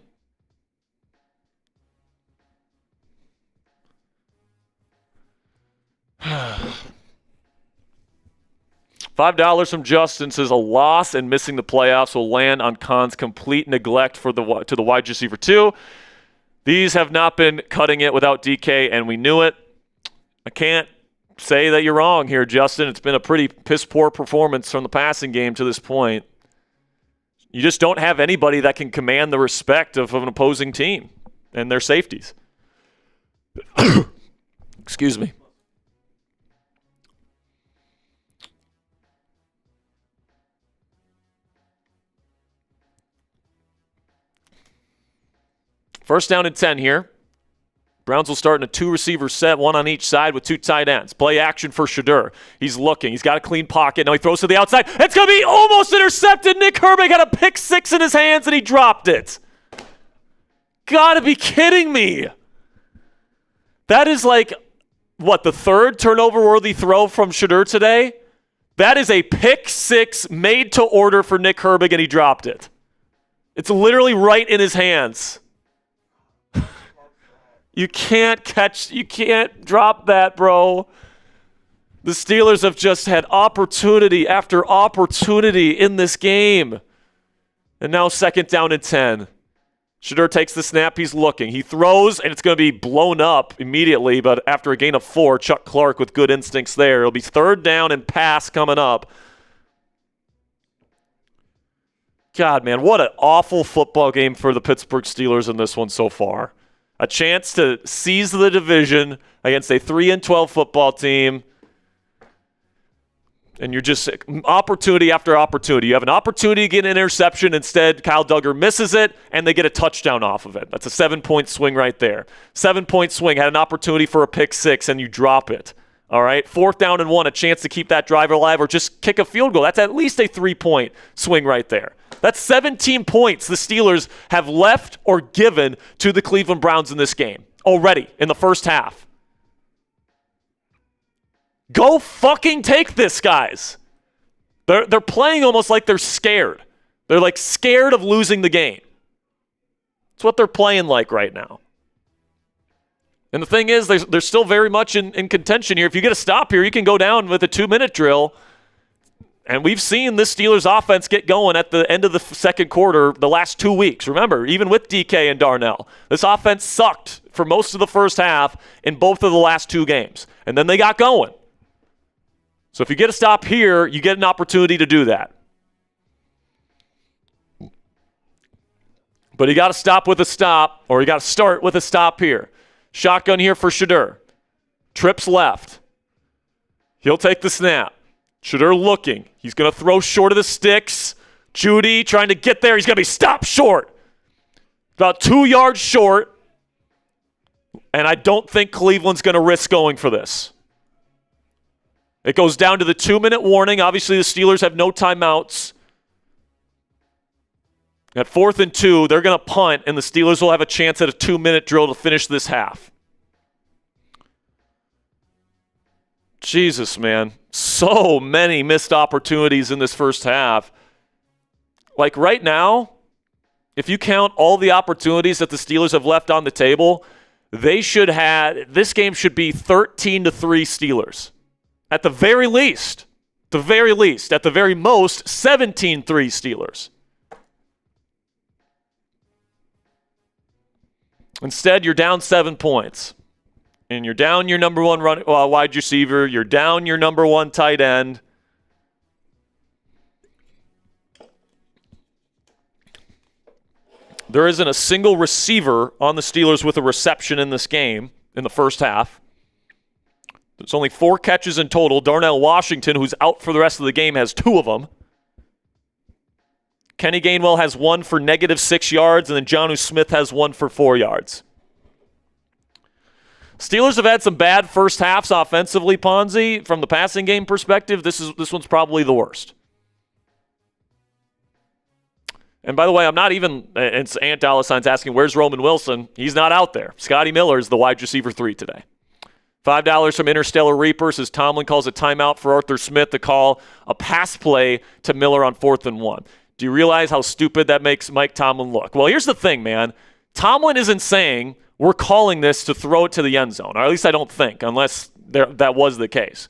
$5 from Justin says a loss and missing the playoffs will land on Khan's complete neglect to the wide receiver 2. These have not been cutting it without DK, and we knew it. I can't say that you're wrong here, Justin. It's been a pretty piss-poor performance from the passing game to this point. You just don't have anybody that can command the respect of an opposing team and their safeties. Excuse me. First down and 10 here. Browns will start in a 2-receiver set, 1 on each side with 2 tight ends. Play action for Shedeur. He's looking. He's got a clean pocket. Now he throws to the outside. It's going to be almost intercepted. Nick Herbig had a pick 6 in his hands, and he dropped it. Gotta be kidding me. That is like, what, the 3rd turnover-worthy throw from Shedeur today? That is a pick 6 made to order for Nick Herbig, and he dropped it. It's literally right in his hands. You can't drop that, bro. The Steelers have just had opportunity after opportunity in this game. And now 2nd down and 10. Shedeur takes the snap. He's looking. He throws, and it's going to be blown up immediately. But after a gain of 4, Chuck Clark with good instincts there. It'll be 3rd down and pass coming up. God, man, what an awful football game for the Pittsburgh Steelers in this one so far. A chance to seize the division against a 3-12 football team. And you're just opportunity after opportunity. You have an opportunity to get an interception. Instead, Kyle Duggar misses it, and they get a touchdown off of it. That's a 7-point swing right there. 7-point swing. Had an opportunity for a pick six, and you drop it. All right? 4th down and 1, a chance to keep that drive alive or just kick a field goal. That's at least a 3-point swing right there. That's 17 points the Steelers have left or given to the Cleveland Browns in this game already in the first half. Go fucking take this, guys. They're playing almost like they're scared. They're like scared of losing the game. That's what they're playing like right now. And the thing is, they're still very much in contention here. If you get a stop here, you can go down with a 2-minute drill. And we've seen this Steelers offense get going at the end of the second quarter the last 2 weeks. Remember, even with DK and Darnell, this offense sucked for most of the first half in both of the last 2 games. And then they got going. So if you get a stop here, you get an opportunity to do that. But you got to stop with a stop, or you got to start with a stop here. Shotgun here for Shedeur. Trips left. He'll take the snap. Shedeur looking. He's going to throw short of the sticks. Judy trying to get there. He's going to be stopped short. About 2 yards short. And I don't think Cleveland's going to risk going for this. It goes down to the 2-minute warning. Obviously, the Steelers have no timeouts. At 4th and 2, they're going to punt, and the Steelers will have a chance at a 2-minute drill to finish this half. Jesus, man. So many missed opportunities in this first half. Like right now, if you count all the opportunities that the Steelers have left on the table, this game should be 13-3 Steelers. At the very least. At the very most, 17-3 Steelers. Instead, you're down 7 points. And you're down your number one wide receiver. You're down your number one tight end. There isn't a single receiver on the Steelers with a reception in this game in the first half. There's only 4 catches in total. Darnell Washington, who's out for the rest of the game, has 2 of them. Kenny Gainwell has 1 for -6 yards, and then Jonnu Smith has 1 for 4 yards. Steelers have had some bad first halves offensively, Ponzi. From the passing game perspective, this one's probably the worst. And by the way, I'm not even, it's Ant Dollarsign's asking, where's Roman Wilson? He's not out there. Scotty Miller is the wide receiver 3 today. $5 from Interstellar Reapers as Tomlin calls a timeout for Arthur Smith to call a pass play to Miller on 4th and 1. Do you realize how stupid that makes Mike Tomlin look? Well, here's the thing, man. Tomlin isn't saying we're calling this to throw it to the end zone, or at least I don't think, unless that was the case.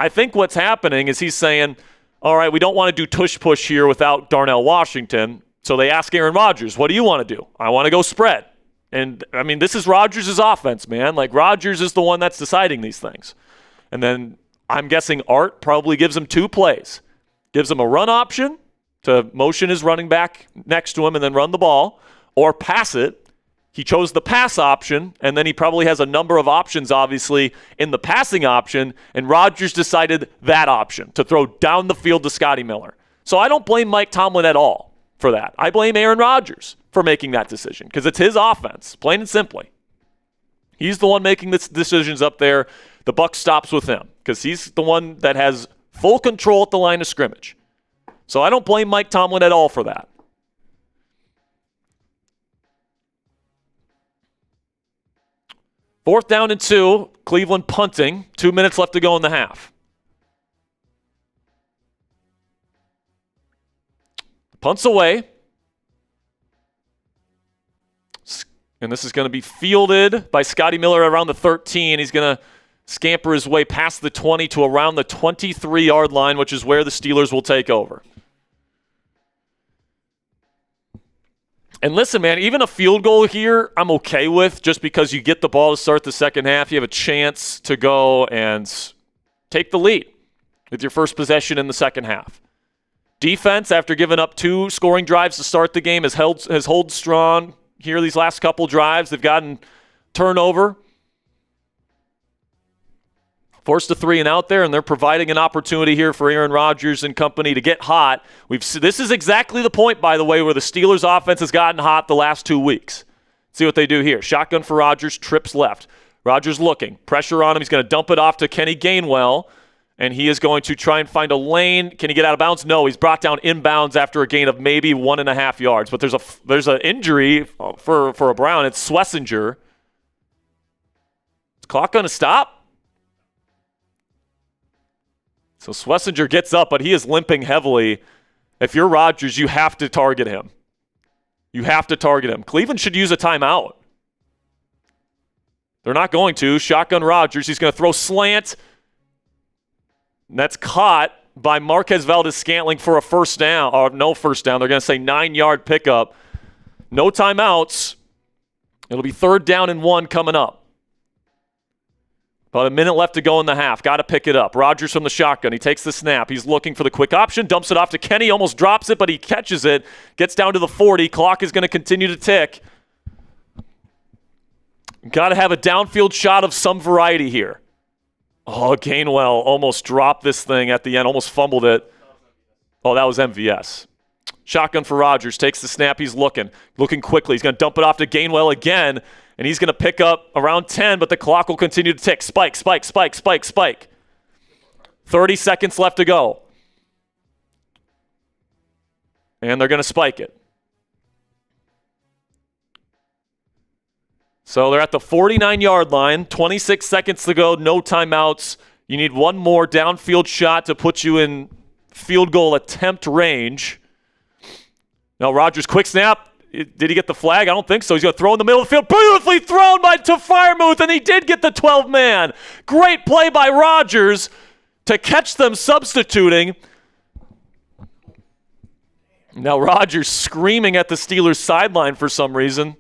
I think what's happening is he's saying, all right, we don't want to do tush-push here without Darnell Washington, so they ask Aaron Rodgers, what do you want to do? I want to go spread. And, I mean, this is Rodgers' offense, man. Like, Rodgers is the one that's deciding these things. And then I'm guessing Art probably gives him 2 plays. Gives him a run option to motion his running back next to him and then run the ball, or pass it. He chose the pass option, and then he probably has a number of options, obviously, in the passing option, and Rodgers decided that option, to throw down the field to Scotty Miller. So I don't blame Mike Tomlin at all for that. I blame Aaron Rodgers for making that decision because it's his offense, plain and simply. He's the one making the decisions up there. The buck stops with him because he's the one that has full control at the line of scrimmage. So I don't blame Mike Tomlin at all for that. Fourth down and 2, Cleveland punting. 2 minutes left to go in the half. Punts away. And this is going to be fielded by Scotty Miller around the 13. He's going to scamper his way past the 20 to around the 23-yard line, which is where the Steelers will take over. And listen, man, even a field goal here, I'm okay with, just because you get the ball to start the second half. You have a chance to go and take the lead with your first possession in the second half. Defense, after giving up 2 scoring drives to start the game, has held strong here these last couple drives. They've gotten turnover. Forced a 3 and out there, and they're providing an opportunity here for Aaron Rodgers and company to get hot. This is exactly the point, by the way, where the Steelers' offense has gotten hot the last 2 weeks. See what they do here. Shotgun for Rodgers, trips left. Rodgers looking. Pressure on him. He's going to dump it off to Kenny Gainwell, and he is going to try and find a lane. Can he get out of bounds? No, he's brought down inbounds after a gain of maybe 1.5 yards. But there's an injury for a Brown. It's Schlesinger. Is the clock going to stop? So Schlesinger gets up, but he is limping heavily. If you're Rodgers, you have to target him. You have to target him. Cleveland should use a timeout. They're not going to. Shotgun Rodgers. He's going to throw slant. And that's caught by Marquez Valdes-Scantling for a first down. Or no first down. They're going to say 9-yard pickup. No timeouts. It'll be 3rd down and 1 coming up. About a minute left to go in the half. Got to pick it up. Rodgers from the shotgun. He takes the snap. He's looking for the quick option. Dumps it off to Kenny. Almost drops it, but he catches it. Gets down to the 40. Clock is going to continue to tick. Got to have a downfield shot of some variety here. Oh, Gainwell almost dropped this thing at the end. Almost fumbled it. Oh, that was MVS. Shotgun for Rodgers. Takes the snap. He's looking quickly. He's going to dump it off to Gainwell again. And he's going to pick up around 10, but the clock will continue to tick. Spike, spike, spike, spike, spike. 30 seconds left to go. And they're going to spike it. So they're at the 49-yard line. 26 seconds to go. No timeouts. You need one more downfield shot to put you in field goal attempt range. Now Rodgers, quick snap. Did he get the flag? I don't think so. He's going to throw in the middle of the field. Beautifully thrown to Freiermuth, and he did get the 12-man. Great play by Rodgers to catch them substituting. Now Rodgers screaming at the Steelers sideline for some reason.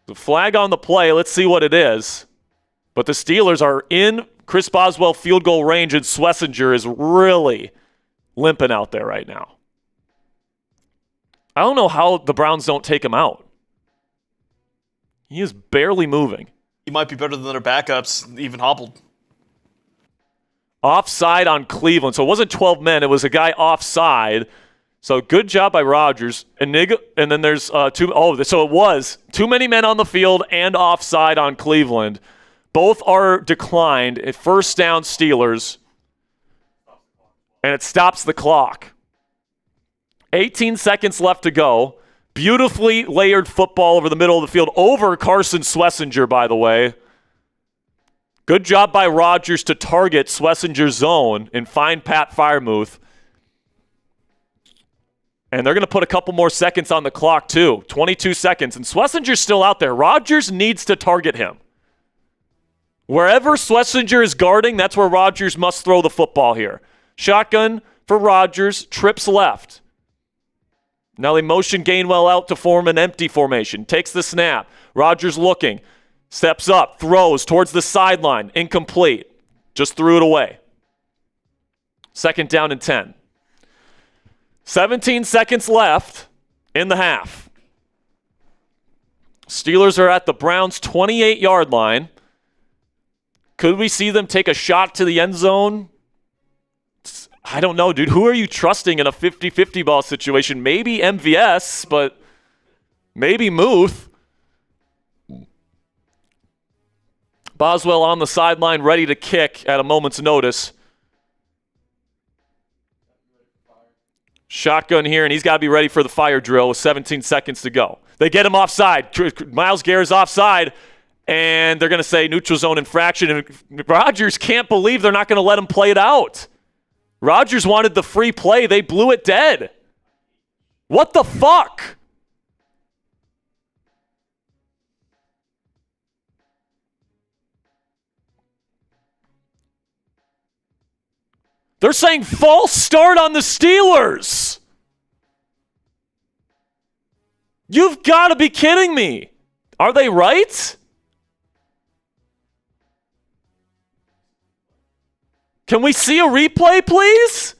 The flag on the play. Let's see what it is. But the Steelers are in Chris Boswell field goal range, and Schlesinger is really limping out there right now. I don't know how the Browns don't take him out. He is barely moving. He might be better than their backups, even hobbled. Offside on Cleveland. So it wasn't 12 men. It was a guy offside. So good job by Rodgers. And then there's so it was too many men on the field and offside on Cleveland. Both are declined. At first down Steelers. And it stops the clock. 18 seconds left to go. Beautifully layered football over the middle of the field. Over Carson Schlesinger, by the way. Good job by Rodgers to target Schlesinger's zone and find Pat Freiermuth. And they're going to put a couple more seconds on the clock, too. 22 seconds. And Schlesinger's still out there. Rodgers needs to target him. Wherever Schlesinger is guarding, that's where Rodgers must throw the football here. Shotgun for Rodgers, trips left. Now they motion Gainwell out to form an empty formation. Takes the snap. Rodgers looking. Steps up, throws towards the sideline. Incomplete. Just threw it away. 2nd down and 10. 17 seconds left in the half. Steelers are at the Browns' 28-yard line. Could we see them take a shot to the end zone? I don't know, dude. Who are you trusting in a 50-50 ball situation? Maybe MVS, but maybe Muth. Boswell on the sideline, ready to kick at a moment's notice. Shotgun here, and he's got to be ready for the fire drill with 17 seconds to go. They get him offside. Myles Garrett's offside, and they're going to say neutral zone infraction. And Rodgers can't believe they're not going to let him play it out. Rodgers wanted the free play. They blew it dead. What the fuck? They're saying false start on the Steelers. You've got to be kidding me. Are they right? Can we see a replay, please?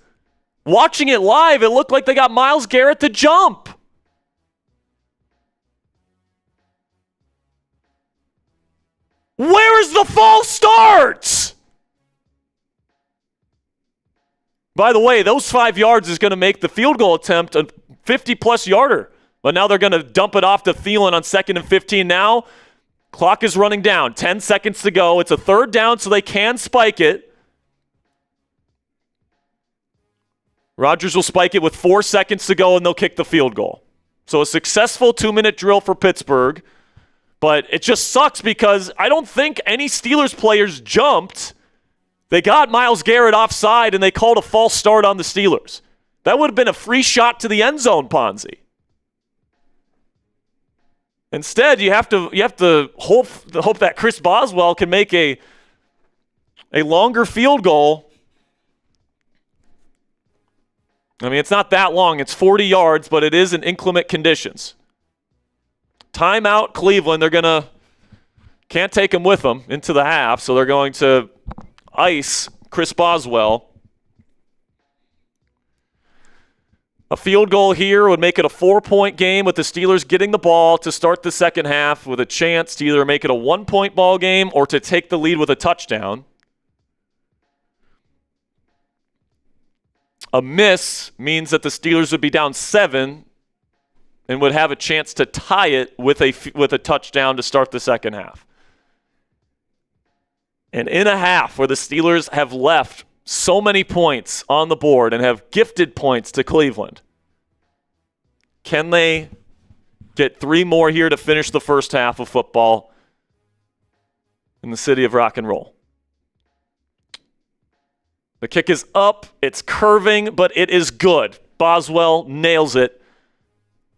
Watching it live, it looked like they got Myles Garrett to jump. Where's the false start? By the way, those 5 yards is going to make the field goal attempt a 50-plus yarder. But now they're going to dump it off to Thielen on 2nd and 15 now. Clock is running down. 10 seconds to go. It's a 3rd down, so they can spike it. Rodgers will spike it with 4 seconds to go, and they'll kick the field goal. So a successful 2-minute drill for Pittsburgh. But it just sucks because I don't think any Steelers players jumped. They got Myles Garrett offside, and they called a false start on the Steelers. That would have been a free shot to the end zone, Ponzi. Instead, you have to hope that Chris Boswell can make a longer field goal. I mean, it's not that long. It's 40 yards, but it is in inclement conditions. Timeout, Cleveland. They're can't take him with them into the half, so they're going to ice Chris Boswell. A field goal here would make it a 4-point game with the Steelers getting the ball to start the second half with a chance to either make it a 1-point ball game or to take the lead with a touchdown. A miss means that the Steelers would be down 7 and would have a chance to tie it with a touchdown to start the second half. And in a half where the Steelers have left so many points on the board and have gifted points to Cleveland, can they get 3 more here to finish the first half of football in the city of rock and roll? The kick is up, it's curving, but it is good. Boswell nails it.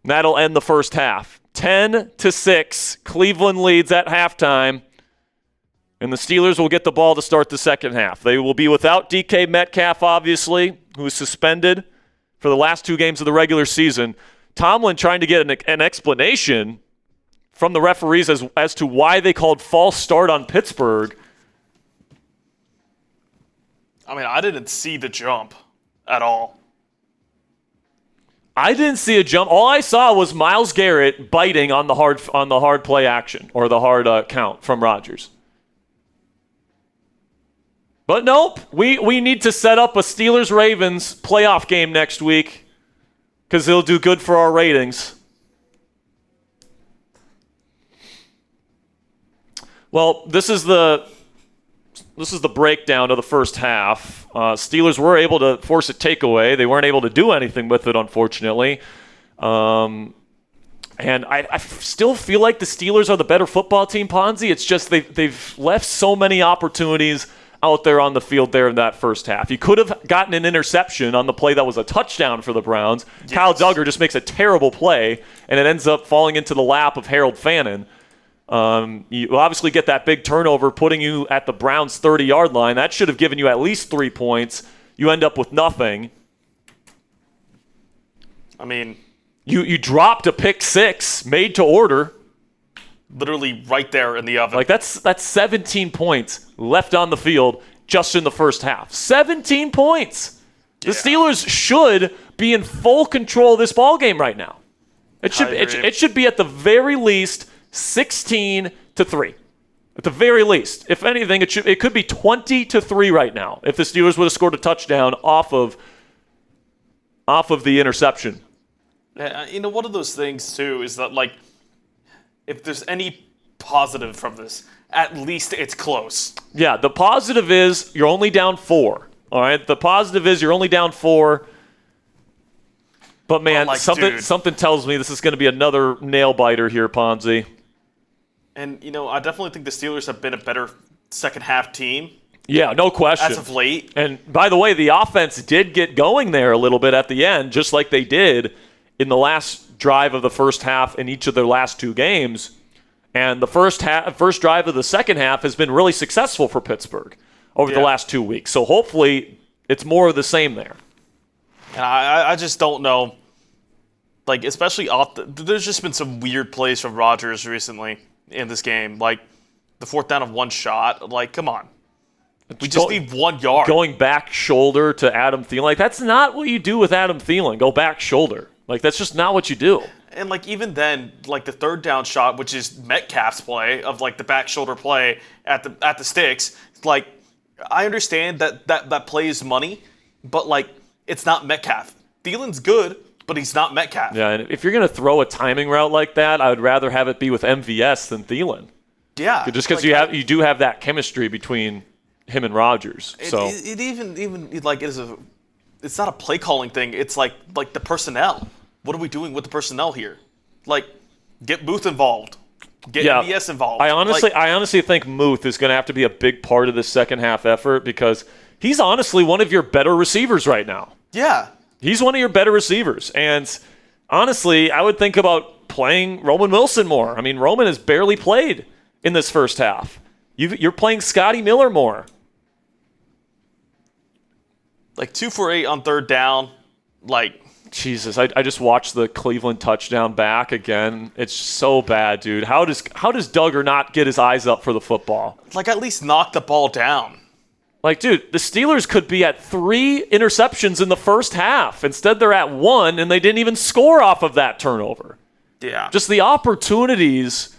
That'll end the first half. 10-6, Cleveland leads at halftime. And the Steelers will get the ball to start the second half. They will be without DK Metcalf, obviously, who is suspended for the last 2 games of the regular season. Tomlin trying to get an explanation from the referees as to why they called false start on Pittsburgh. I mean, I didn't see the jump at all. I didn't see a jump. All I saw was Myles Garrett biting on the hard play action or the hard count from Rodgers. But nope, we need to set up a Steelers-Ravens playoff game next week because it'll do good for our ratings. Well, this is the breakdown of the first half. Steelers were able to force a takeaway. They weren't able to do anything with it, unfortunately. And I still feel like the Steelers are the better football team, Ponzi. It's just they've left so many opportunities out there on the field there in that first half. You could have gotten an interception on the play that was a touchdown for the Browns. Yes. Kyle Duggar just makes a terrible play, and it ends up falling into the lap of Harold Fannin. You obviously get that big turnover, putting you at the Browns' 30-yard line. That should have given you at least 3 points. You end up with nothing. I mean, you dropped a pick 6 made to order. Literally right there in the oven. Like that's 17 points left on the field just in the first half. 17 points. The Steelers should be in full control of this ball game right now. It should be at the very least 16-3. At the very least. If anything, it could be 20-3 right now if the Steelers would have scored a touchdown off of the interception. One of those things too is that, like, if there's any positive from this, at least it's close. Yeah, the positive is you're only down 4. All right, the positive is you're only down 4. But man, something tells me this is going to be another nail biter here, Ponzi. And I definitely think the Steelers have been a better second half team. Yeah, no question. As of late. And by the way, the offense did get going there a little bit at the end, just like they did in the last drive of the first half in each of their last 2 games. And the first drive of the second half has been really successful for Pittsburgh over the last 2 weeks. So hopefully it's more of the same there. And I just don't know. Like, especially there's just been some weird plays from Rodgers recently in this game. Like, the 4th down of 1 shot. Like, come on. We just need 1 yard. Going back shoulder to Adam Thielen. Like, that's not what you do with Adam Thielen. Go back shoulder. Like, that's just not what you do. And, like, even then, like, the third down shot, which is Metcalf's play of, like, the back shoulder play at the sticks, like, I understand that play is money, but, like, it's not Metcalf. Thielen's good, but he's not Metcalf. Yeah, and if you're going to throw a timing route like that, I would rather have it be with MVS than Thielen. Yeah. Just because you do have that chemistry between him and Rodgers. It even like it's not a play calling thing. It's like the personnel. What are we doing with the personnel here? Like, get Booth involved. Get MVS involved. I honestly think Muth is going to have to be a big part of this second half effort because he's honestly one of your better receivers right now. Yeah. He's one of your better receivers. And honestly, I would think about playing Roman Wilson more. I mean, Roman has barely played in this first half. You're playing Scotty Miller more. Like 2 for 8 on third down. Like, Jesus, I just watched the Cleveland touchdown back again. It's so bad, dude. How does Duggar not get his eyes up for the football? Like, at least knock the ball down. Like, dude, the Steelers could be at 3 interceptions in the first half. Instead, they're at 1, and they didn't even score off of that turnover. Yeah. Just the opportunities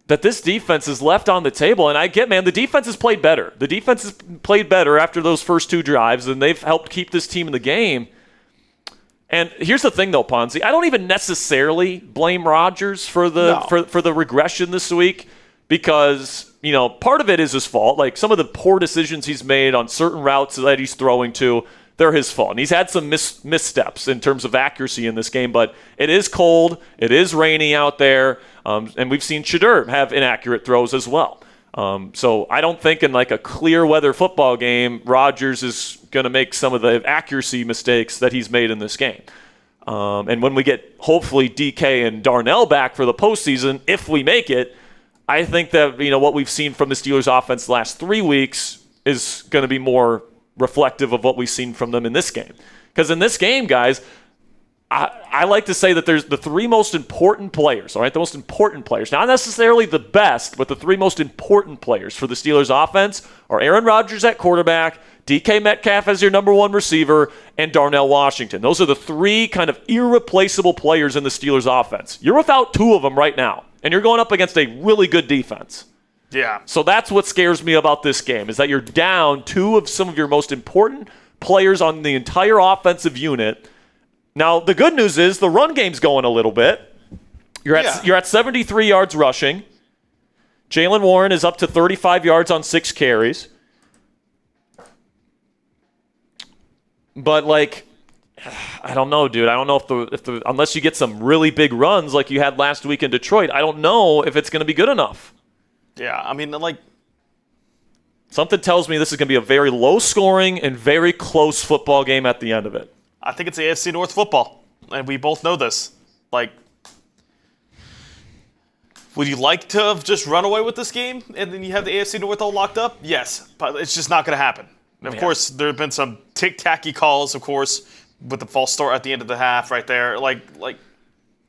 that this defense has left on the table. And I get, man, the defense has played better. The defense has played better after those first 2 drives, and they've helped keep this team in the game. And here's the thing, though, Ponzi. I don't even necessarily blame Rodgers for the regression this week because, you know, part of it is his fault. Like, some of the poor decisions he's made on certain routes that he's throwing to, they're his fault. And he's had some missteps in terms of accuracy in this game, but it is cold. It is rainy out there. And we've seen Shedeur have inaccurate throws as well. So I don't think in like a clear weather football game, Rodgers is going to make some of the accuracy mistakes that he's made in this game. And when we get hopefully DK and Darnell back for the postseason, if we make it, I think that, you know, what we've seen from the Steelers offense the last 3 weeks is going to be more reflective of what we've seen from them in this game. Because in this game, guys, I like to say that there's the 3 most important players, all right? The most important players. Not necessarily the best, but the 3 most important players for the Steelers offense are Aaron Rodgers at quarterback, DK Metcalf as your number 1 receiver, and Darnell Washington. Those are the 3 kind of irreplaceable players in the Steelers offense. You're without 2 of them right now, and you're going up against a really good defense. Yeah. So that's what scares me about this game, is that you're down 2 of some of your most important players on the entire offensive unit. Now, the good news is the run game's going a little bit. You're at 73 yards rushing. Jaylen Warren is up to 35 yards on 6 carries. But, like, I don't know, dude. I don't know if the unless you get some really big runs like you had last week in Detroit, I don't know if it's going to be good enough. Yeah, I mean, like, something tells me this is going to be a very low-scoring and very close football game at the end of it. I think it's AFC North football, and we both know this. Like, would you like to have just run away with this game and then you have the AFC North all locked up? Yes, but it's just not going to happen. And of course, there have been some tic-tacky calls, of course, with the false start at the end of the half right there. Like.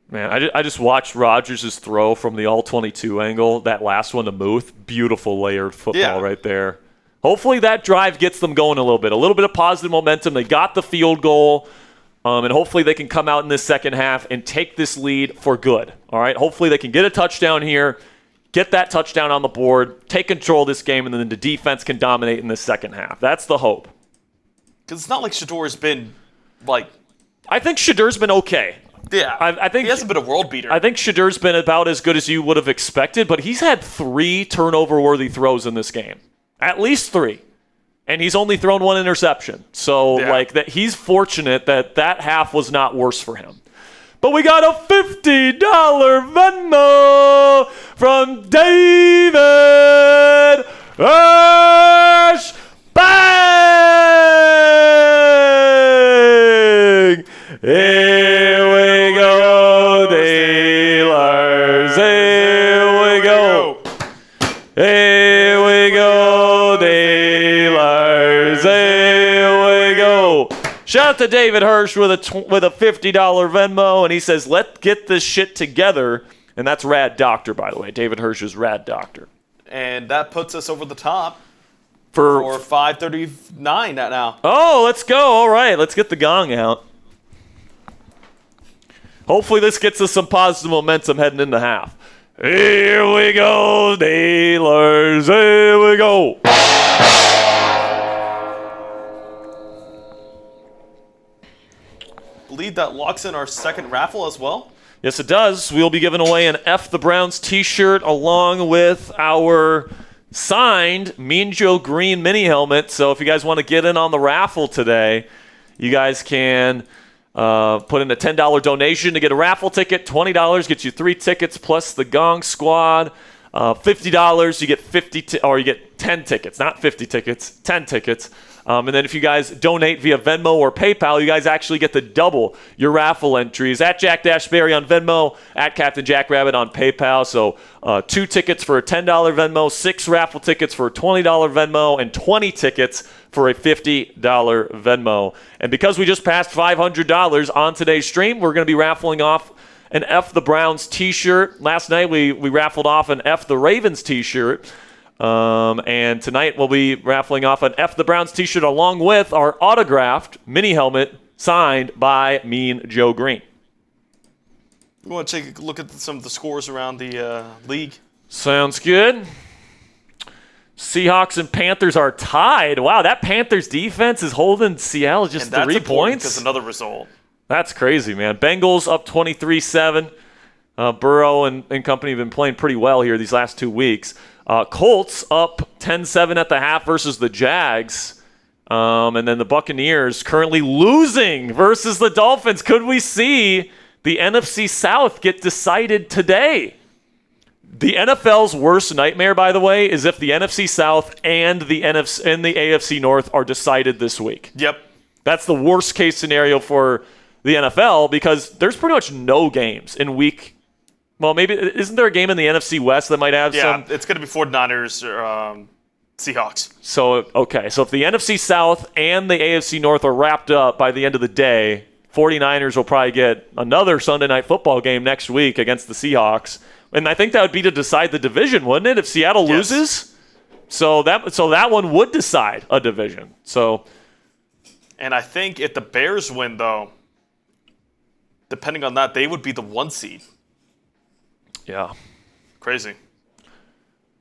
Man, I just watched Rodgers' throw from the all-22 angle, that last one to Muth. Beautiful layered football right there. Hopefully that drive gets them going a little bit of positive momentum. They got the field goal, and hopefully they can come out in this second half and take this lead for good. All right, hopefully they can get a touchdown here, get that touchdown on the board, take control of this game, and then the defense can dominate in the second half. That's the hope. Because it's not like Shedeur's been, like... I think Shedeur's been okay. Yeah, I think he hasn't been a world beater. I think Shedeur's been about as good as you would have expected, but he's had 3 turnover-worthy throws in this game. At least 3. And he's only thrown 1 interception. So, like, that he's fortunate that half was not worse for him. But we got a $50 Venmo from David Bang! Here we go, Steelers. Here we go. Here we go, Steelers. Here we go. Shout out to David Hirsch with a $50 Venmo, and he says, "Let's get this shit together." And that's Rad Doctor, by the way. David Hirsch is Rad Doctor. And that puts us over the top For 5:39 now. Oh, let's go. All right, let's get the gong out. Hopefully this gets us some positive momentum heading into half. Here we go, Steelers. Here we go. I believe that locks in our second raffle as well. Yes, it does. We'll be giving away an F the Browns t-shirt along with our signed Mean Joe Green mini helmet. So if you guys want to get in on the raffle today, you guys can put in a $10 donation to get a raffle ticket. $20 gets you 3 tickets plus the Gong Squad. $50 you get you get 10 tickets, not 50 tickets, 10 tickets. And then if you guys donate via Venmo or PayPal, you guys actually get to double your raffle entries. At Jack Sperry on Venmo, at Captain Jack Rabbit on PayPal. So 2 tickets for a $10 Venmo, 6 raffle tickets for a $20 Venmo, and 20 tickets for a $50 Venmo. And because we just passed $500 on today's stream, we're going to be raffling off an F the Browns t-shirt. Last night we raffled off an F the Ravens t-shirt. And tonight we'll be raffling off an F the Browns t-shirt along with our autographed mini helmet signed by Mean Joe Green. You want to take a look at some of the scores around the league? Sounds good. Seahawks and Panthers are tied. Wow, that Panthers defense is holding Seattle just 3 points. That's another result. That's crazy, man. Bengals up 23-7. Burrow and company have been playing pretty well here these last 2 weeks. Colts up 10-7 at the half versus the Jags. And then the Buccaneers currently losing versus the Dolphins. Could we see the NFC South get decided today? The NFL's worst nightmare, by the way, is if the NFC South and the AFC North are decided this week. Yep. That's the worst case scenario for the NFL because there's pretty much no games in week. Well, maybe isn't there a game in the NFC West that might have some? Yeah, it's going to be 49ers or Seahawks. So if the NFC South and the AFC North are wrapped up by the end of the day, 49ers will probably get another Sunday night football game next week against the Seahawks. And I think that would be to decide the division, wouldn't it, if Seattle loses? So that one would decide a division. So, and I think if the Bears win, though, depending on that, they would be the 1 seed. Yeah. Crazy.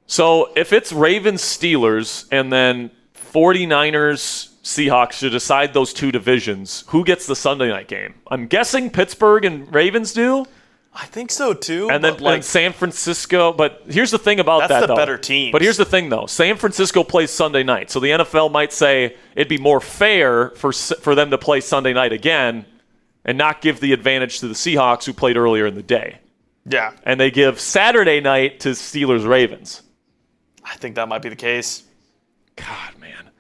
So if it's Ravens, Steelers, and then 49ers, Seahawks to decide those 2 divisions, who gets the Sunday night game? I'm guessing Pittsburgh and Ravens do. I think so, too. And then San Francisco. But here's the thing about that, though. That's the better team. But here's the thing, though. San Francisco plays Sunday night. So the NFL might say it'd be more fair for them to play Sunday night again and not give the advantage to the Seahawks who played earlier in the day. Yeah. And they give Saturday night to Steelers-Ravens. I think that might be the case. God, man.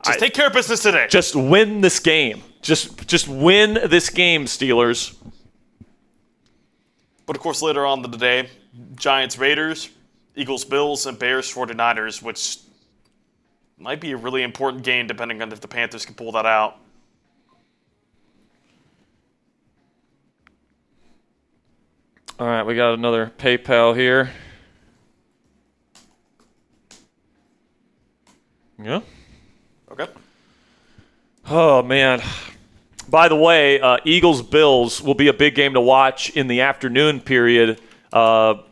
Just take care of business today. Just win this game. Just win this game, Steelers. But, of course, later on in the day, Giants-Raiders, Eagles-Bills, and Bears-49ers, which might be a really important game depending on if the Panthers can pull that out. All right, we got another PayPal here. Yeah. Okay. Oh, man. By the way, Eagles-Bills will be a big game to watch in the afternoon period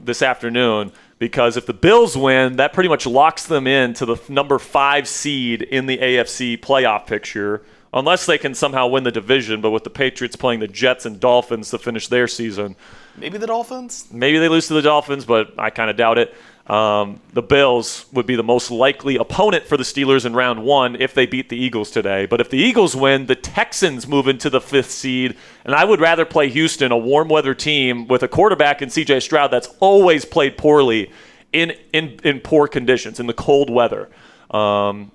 this afternoon because if the Bills win, that pretty much locks them into the number 5 seed in the AFC playoff picture, unless they can somehow win the division, but with the Patriots playing the Jets and Dolphins to finish their season. Maybe the Dolphins? Maybe they lose to the Dolphins, but I kind of doubt it. The Bills would be the most likely opponent for the Steelers in round 1 if they beat the Eagles today. But if the Eagles win, the Texans move into the 5th seed, and I would rather play Houston, a warm weather team with a quarterback in C.J. Stroud that's always played poorly in poor conditions, in the cold weather. I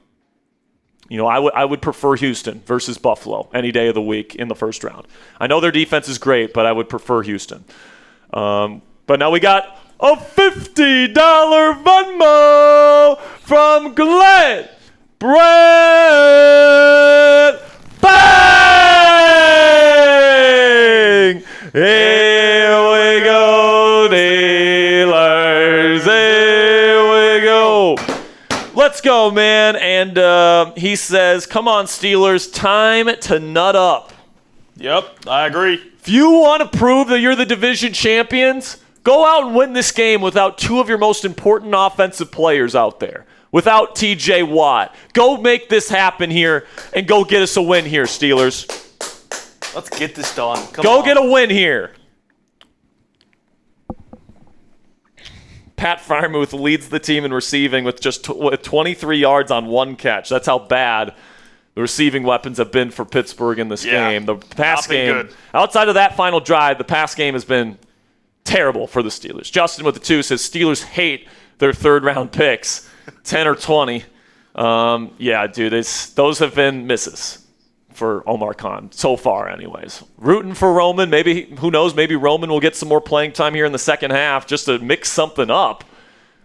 would prefer Houston versus Buffalo any day of the week in the first round. I know their defense is great, but I would prefer Houston. But now we got a $50 Venmo from Glenn Brett Bang! Here we go, dealers. Here we go. Let's let's go, man. And he says, come on, Steelers, time to nut up. Yep, I agree. If you want to prove that you're the division champions, go out and win this game without two of your most important offensive players out there. Without T.J. Watt. Go make this happen here and go get us a win here, Steelers. Let's get this done. Go get a win here. Pat Freiermuth leads the team in receiving with just with 23 yards on one catch. That's how bad the receiving weapons have been for Pittsburgh in this game. The pass game, good. Outside of that final drive, the pass game has been terrible for the Steelers. Justin with the 2 says Steelers hate their third-round picks, 10 or 20. Yeah, dude, those have been misses for Omar Khan so far anyways. Rooting for Roman. Maybe, who knows, maybe Roman will get some more playing time here in the second half just to mix something up.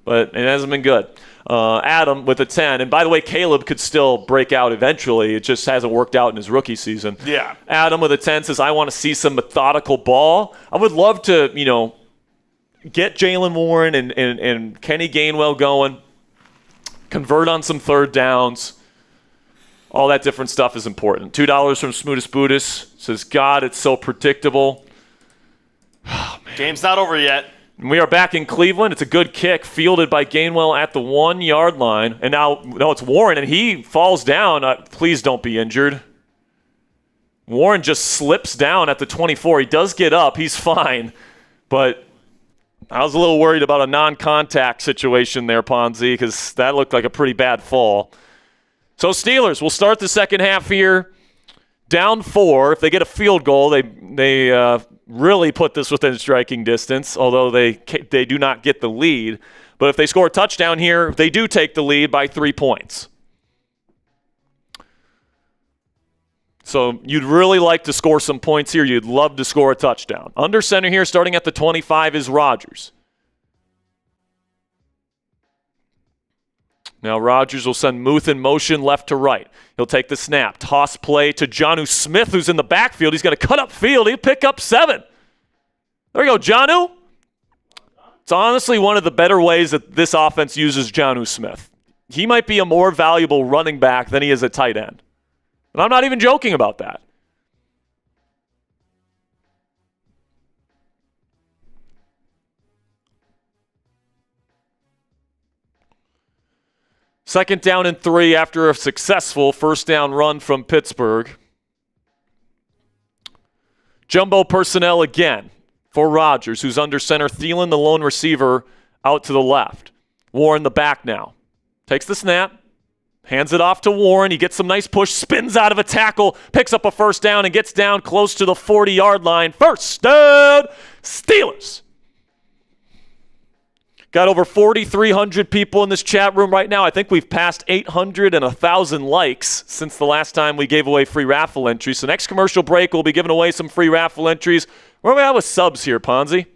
But it hasn't been good. Adam with a 10. And by the way, Caleb could still break out eventually. It just hasn't worked out in his rookie season. Yeah. Adam with a 10 says, I want to see some methodical ball. I would love to, get Jalen Warren and Kenny Gainwell going, convert on some third downs. All that different stuff is important. $2 from Smootest Buddhist says, God, it's so predictable. Oh, man. Game's not over yet. We are back in Cleveland. It's a good kick fielded by Gainwell at the 1-yard line. And now it's Warren, and he falls down. Please don't be injured. Warren just slips down at the 24. He does get up. He's fine. But I was a little worried about a non-contact situation there, Ponzi, because that looked like a pretty bad fall. So Steelers will start the second half here. Down 4. If they get a field goal, they really put this within striking distance, although they do not get the lead. But if they score a touchdown here, they do take the lead by 3 points. So you'd really like to score some points here. You'd love to score a touchdown. Under center here, starting at the 25, is Rodgers. Now Rodgers will send Muth in motion left to right. He'll take the snap. Toss play to Jonnu Smith, who's in the backfield. He's going to cut up field. He'll pick up 7. There we go, Jonnu. It's honestly one of the better ways that this offense uses Jonnu Smith. He might be a more valuable running back than he is a tight end. And I'm not even joking about that. Second down and 3 after a successful first down run from Pittsburgh. Jumbo personnel again for Rodgers, who's under center. Thielen, the lone receiver, out to the left. Warren, the back now. Takes the snap. Hands it off to Warren. He gets some nice push, spins out of a tackle, picks up a first down, and gets down close to the 40-yard line. First down, Steelers. Got over 4,300 people in this chat room right now. I think we've passed 800 and 1,000 likes since the last time we gave away free raffle entries. So next commercial break, we'll be giving away some free raffle entries. Where are we at with subs here, Ponzi?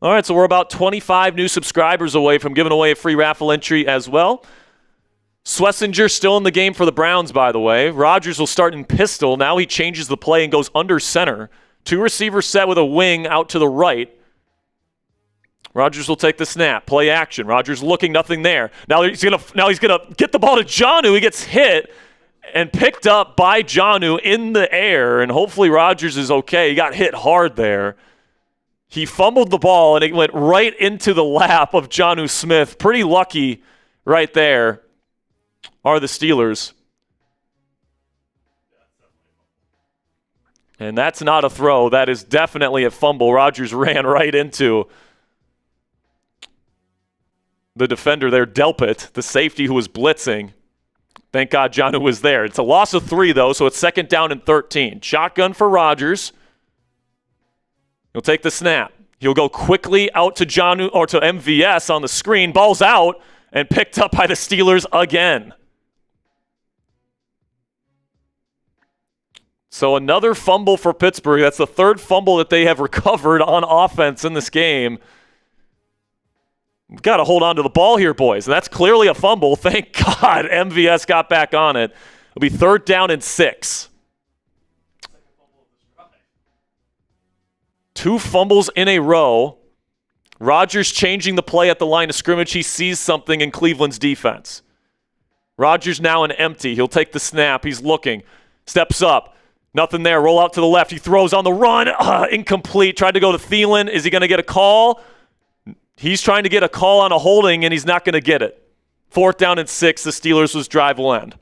All right, so we're about 25 new subscribers away from giving away a free raffle entry as well. Schlesinger still in the game for the Browns, by the way. Rodgers will start in pistol. Now he changes the play and goes under center. 2 receivers set with a wing out to the right. Rodgers will take the snap. Play action. Rodgers looking, nothing there. Now he's gonna get the ball to Jonnu. He gets hit and picked up by Jonnu in the air, and hopefully Rodgers is okay. He got hit hard there. He fumbled the ball, and it went right into the lap of Jonnu Smith. Pretty lucky right there are the Steelers. And that's not a throw. That is definitely a fumble. Rodgers ran right into the defender there, Delpit, the safety who was blitzing. Thank God Jonnu was there. It's a loss of 3, though, so it's second down and 13. Shotgun for Rodgers. He'll take the snap. He'll go quickly out to Jonnu or to MVS on the screen. Ball's out and picked up by the Steelers again. So another fumble for Pittsburgh. That's the 3rd fumble that they have recovered on offense in this game. We've got to hold on to the ball here, boys. And that's clearly a fumble. Thank God MVS got back on it. It'll be 3rd down and 6. 2 fumbles in a row Rodgers changing the play at the line of scrimmage. He sees something in Cleveland's defense. Rodgers now an empty. He'll take the snap. He's looking. Steps up. Nothing there. Roll out to the left. He throws on the run. Incomplete. Tried to go to Thielen. Is he going to get a call? He's trying to get a call on a holding, and he's not going to get it. 4th down and 6. The Steelers' drive will end.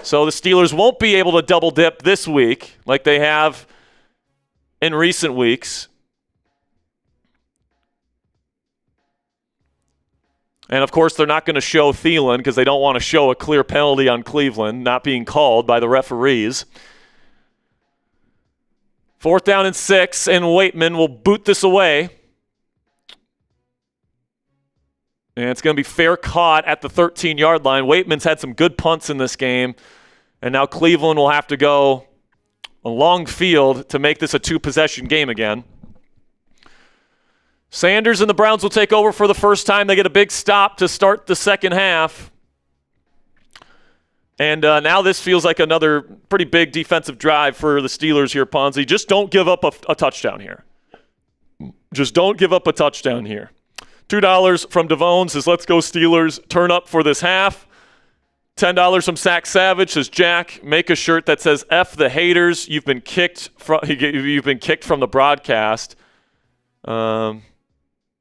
So the Steelers won't be able to double dip this week like they have in recent weeks. And, of course, they're not going to show Thielen because they don't want to show a clear penalty on Cleveland not being called by the referees. 4th down and 6, and Waitman will boot this away. And it's going to be fair caught at the 13-yard line. Waitman's had some good punts in this game, and now Cleveland will have to go a long field to make this a 2-possession game again. Sanders and the Browns will take over for the first time. They get a big stop to start the second half. And now this feels like another pretty big defensive drive for the Steelers here, Ponzi. Just don't give up a touchdown here. Just don't give up a touchdown here. $2 from Devone says, let's go Steelers. Turn up for this half. $10 from Sack Savage says, Jack, make a shirt that says F the haters. You've been kicked from the broadcast.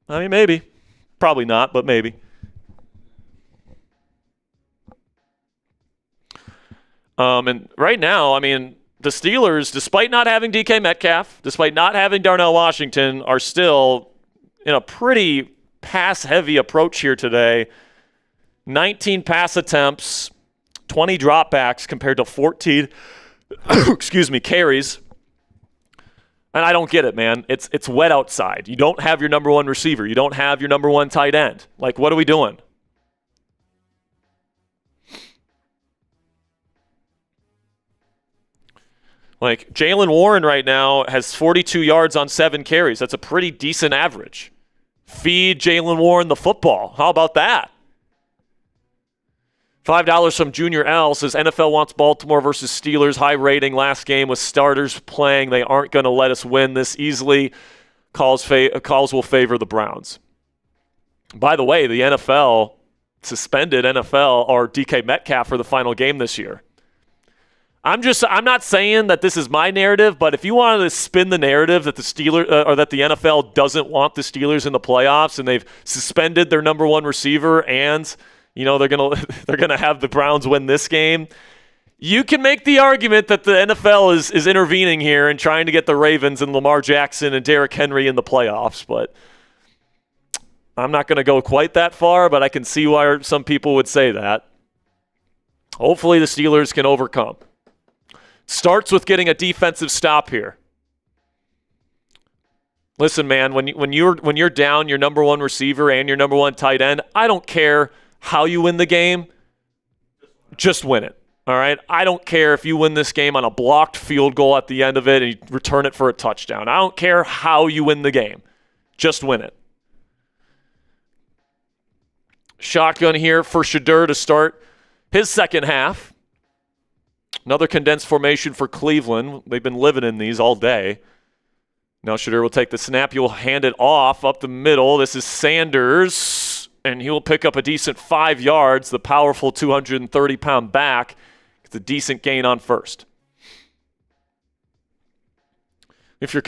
I mean, maybe. Probably not, but maybe. And right now, I mean, the Steelers, despite not having DK Metcalf, despite not having Darnell Washington, are still in a pretty pass-heavy approach here today. 19 pass attempts, 20 dropbacks compared to 14 carries. And I don't get it, man. It's wet outside. You don't have your number one receiver. You don't have your number one tight end. Like, what are we doing? Like, Jaylen Warren right now has 42 yards on 7 carries. That's a pretty decent average. Feed Jaylen Warren the football. How about that? $5 from Junior L says NFL wants Baltimore versus Steelers. High rating last game with starters playing. They aren't going to let us win this easily. Calls will favor the Browns. By the way, the NFL suspended NFL or DK Metcalf for the final game this year. I'm not saying that this is my narrative, but if you wanted to spin the narrative that the Steelers or that the NFL doesn't want the Steelers in the playoffs and they've suspended their number one receiver and they're gonna have the Browns win this game, you can make the argument that the NFL is intervening here and trying to get the Ravens and Lamar Jackson and Derrick Henry in the playoffs. But I'm not going to go quite that far, but I can see why some people would say that. Hopefully the Steelers can overcome. Starts with getting a defensive stop here. Listen, man, when you're down your number one receiver and your number one tight end, I don't care how you win the game, just win it. All right? I don't care if you win this game on a blocked field goal at the end of it and you return it for a touchdown. I don't care how you win the game. Just win it. Shotgun here for Shadur to start his second half. Another condensed formation for Cleveland. They've been living in these all day. Now Shadur will take the snap. He will hand it off up the middle. This is Sanders, and he will pick up a decent 5 yards. The powerful 230-pound back gets a decent gain on first. If you're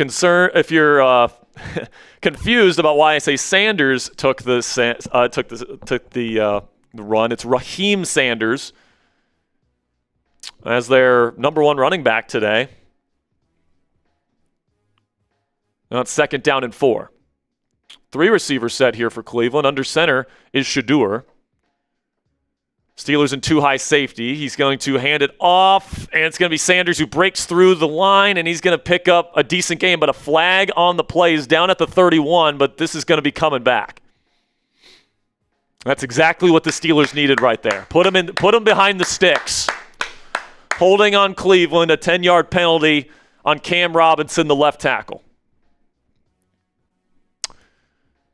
confused about why I say Sanders took the run, it's Raheem Sanders as their number one running back today. Now it's 2nd down and 4. 3 receivers set here for Cleveland. Under center is Shadur. Steelers in 2 high safety. He's going to hand it off, and it's going to be Sanders who breaks through the line, and he's going to pick up a decent game, but a flag on the play is down at the 31, but this is going to be coming back. That's exactly what the Steelers needed right there. Put him behind the sticks. Holding on Cleveland, a 10-yard penalty on Cam Robinson, the left tackle.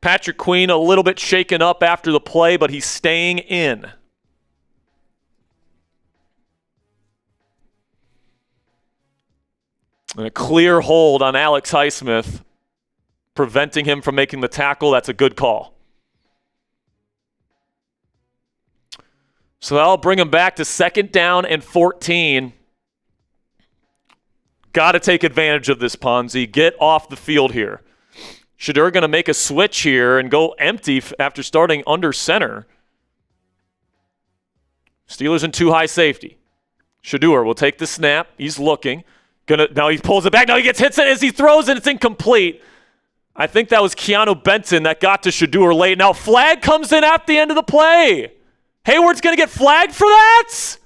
Patrick Queen a little bit shaken up after the play, but he's staying in. And a clear hold on Alex Highsmith. preventing him from making the tackle. That's a good call. So that'll bring him back to 2nd down and 14. Got to take advantage of this, Ponzi. Get off the field here. Shedeur going to make a switch here and go empty after starting under center. Steelers in 2 high safety. Shedeur will take the snap. He's looking. Now he pulls it back. Now he gets hit as he throws it. It's incomplete. I think that was Keanu Benton that got to Shedeur late. Now flag comes in at the end of the play. Hayward's going to get flagged for that?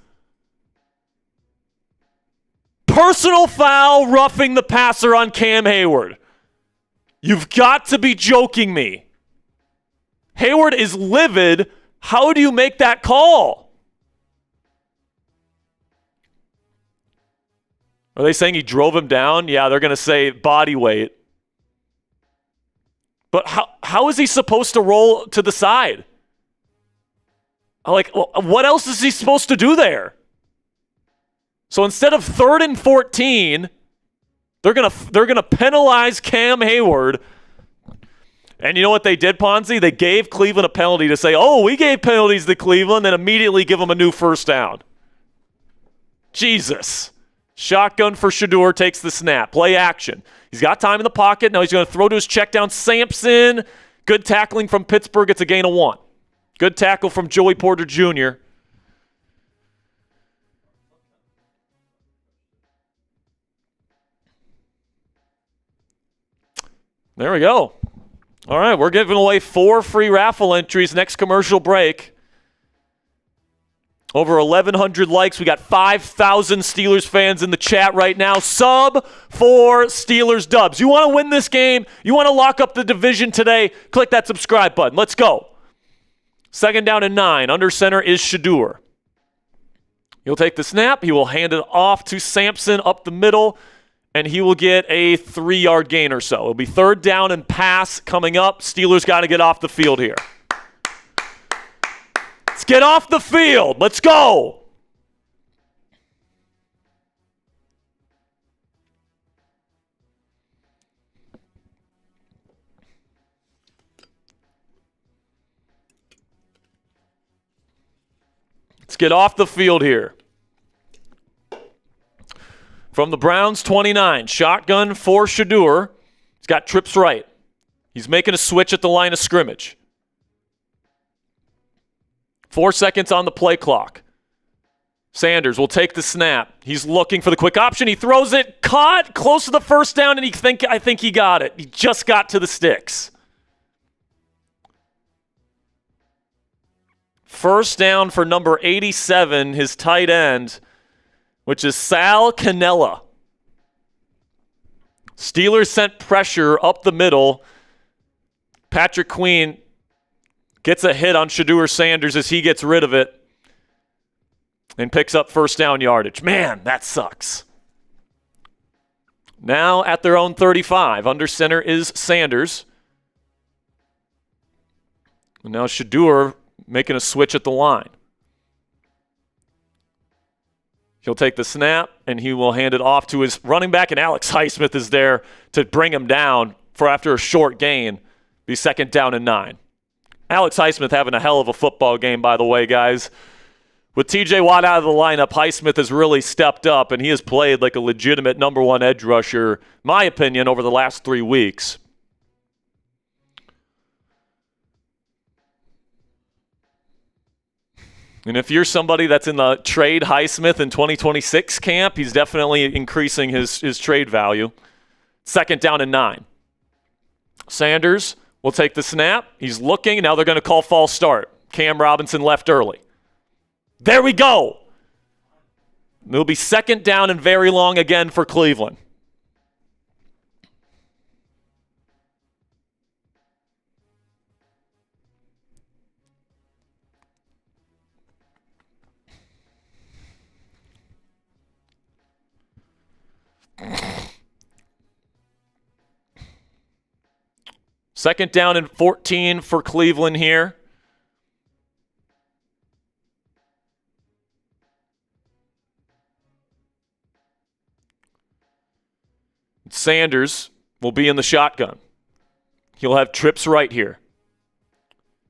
Personal foul, roughing the passer on Cam Hayward. You've got to be joking me. Hayward is livid. How do you make that call? Are they saying he drove him down? Yeah, they're going to say body weight. But how is he supposed to roll to the side? Like, what else is he supposed to do there? So instead of 3rd and 14, they're gonna penalize Cam Hayward. And you know what they did, Ponzi? They gave Cleveland a penalty to say, oh, we gave penalties to Cleveland, and immediately give them a new 1st down. Jesus. Shotgun for Shedeur, takes the snap. Play action. He's got time in the pocket. Now he's going to throw to his check down. Sampson. Good tackling from Pittsburgh. It's a gain of 1. Good tackle from Joey Porter Jr. There we go. All right, we're giving away 4 free raffle entries next commercial break. Over 1,100 likes. We got 5,000 Steelers fans in the chat right now. Sub for Steelers dubs. You want to win this game? You want to lock up the division today? Click that subscribe button. Let's go. 2nd down and 9. Under center is Shedeur. He'll take the snap. He will hand it off to Sampson up the middle, and he will get a 3-yard gain or so. It'll be 3rd down and pass coming up. Steelers got to get off the field here. Let's get off the field. Let's go. Let's get off the field here. From the Browns, 29. Shotgun for Shedeur. He's got trips right. He's making a switch at the line of scrimmage. 4 seconds on the play clock. Sanders will take the snap. He's looking for the quick option. He throws it. Caught. Close to the 1st down, and I think he got it. He just got to the sticks. 1st down for number 87, his tight end, which is Sal Cannella. Steelers sent pressure up the middle. Patrick Queen gets a hit on Shedeur Sanders as he gets rid of it and picks up 1st down yardage. Man, that sucks. Now at their own 35. Under center is Sanders. And now Shedeur making a switch at the line. He'll take the snap, and he will hand it off to his running back, and Alex Highsmith is there to bring him down for after a short gain. Be 2nd down and 9. Alex Highsmith having a hell of a football game, by the way, guys. With TJ Watt out of the lineup, Highsmith has really stepped up, and he has played like a legitimate number 1 edge rusher, my opinion, over the last 3 weeks. And if you're somebody that's in the trade Highsmith in 2026 camp, he's definitely increasing his trade value. 2nd down and 9. Sanders will take the snap. He's looking. Now they're going to call false start. Cam Robinson left early. There we go. It'll be 2nd down and very long again for Cleveland. Second down and 14 for Cleveland here. Sanders will be in the shotgun. He'll have trips right here.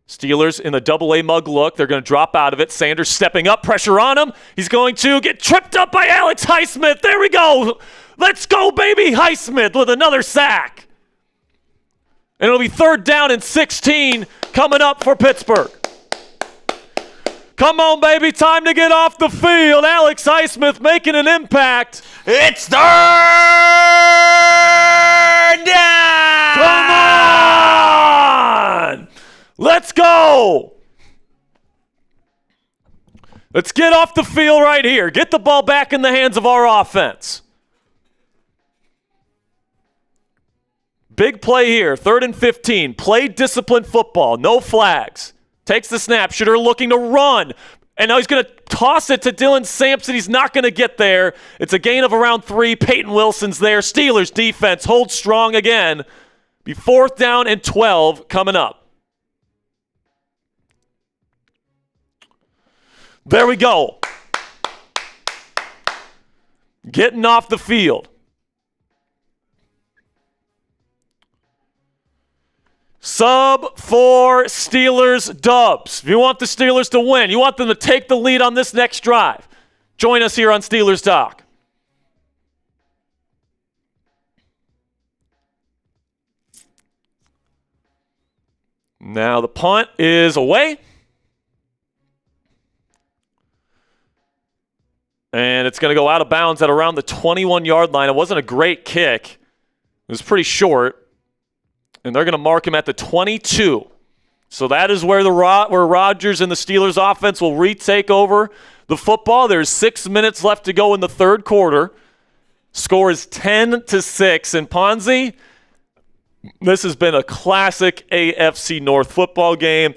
Steelers in the double-A mug look. They're going to drop out of it. Sanders stepping up. Pressure on him. He's going to get tripped up by Alex Highsmith. There we go. Let's go, baby. Highsmith with another sack. And it'll be 3rd down and 16 coming up for Pittsburgh. Come on, baby. Time to get off the field. Alex Highsmith making an impact. It's 3rd down! Come on! Let's go! Let's get off the field right here. Get the ball back in the hands of our offense. Big play here. 3rd and 15. Play disciplined football. No flags. Takes the snap. Shooter looking to run. And now he's going to toss it to Dylan Sampson. He's not going to get there. It's a gain of around 3. Peyton Wilson's there. Steelers defense holds strong again. Be 4th down and 12 coming up. There we go. Getting off the field. Sub-4 Steelers dubs. If you want the Steelers to win, you want them to take the lead on this next drive, join us here on Steelers Talk. Now the punt is away. And it's going to go out of bounds at around the 21-yard line. It wasn't a great kick. It was pretty short. And they're going to mark him at the 22. So that is where where Rodgers and the Steelers offense will retake over the football. There's 6 minutes left to go in the 3rd quarter. Score is 10-6. And Ponzi, this has been a classic AFC North football game.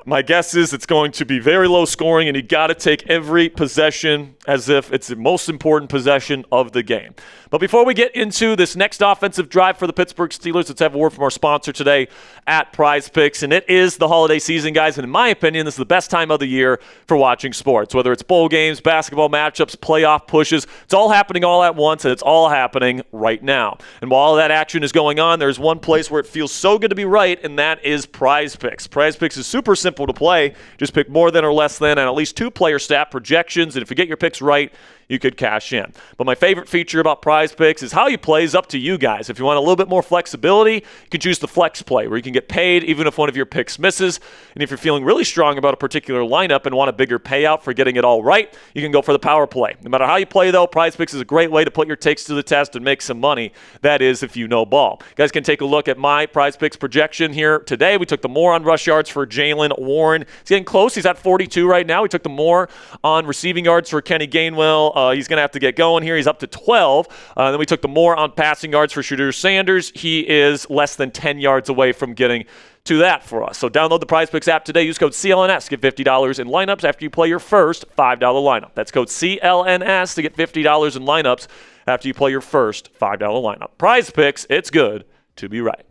My guess is it's going to be very low scoring, and you got to take every possession as if it's the most important possession of the game. But before we get into this next offensive drive for the Pittsburgh Steelers, let's have a word from our sponsor today at Prize Picks. And it is the holiday season, guys. And in my opinion, this is the best time of the year for watching sports. Whether it's bowl games, basketball matchups, playoff pushes, it's all happening all at once, and it's all happening right now. And while all that action is going on, there's one place where it feels so good to be right, and that is Prize Picks. Prize Picks is super simple to play. Just pick more than or less than and at least 2 player stat projections, and if you get your picks right, you could cash in. But my favorite feature about Prize Picks is how you play is up to you guys. If you want a little bit more flexibility, you can choose the flex play, where you can get paid even if one of your picks misses. And if you're feeling really strong about a particular lineup and want a bigger payout for getting it all right, you can go for the power play. No matter how you play, though, Prize Picks is a great way to put your takes to the test and make some money. That is, if you know ball. You guys can take a look at my Prize Picks projection here today. We took the more on rush yards for Jaylen Warren. He's getting close. He's at 42 right now. We took the more on receiving yards for Kenny Gainwell. He's going to have to get going here. He's up to 12. Then we took the more on passing yards for Shedeur Sanders. He is less than 10 yards away from getting to that for us. So download the Prize Picks app today. Use code CLNS. Get $50 in lineups after you play your first $5 lineup. That's code CLNS to get $50 in lineups after you play your first $5 lineup. Prize Picks, it's good to be right.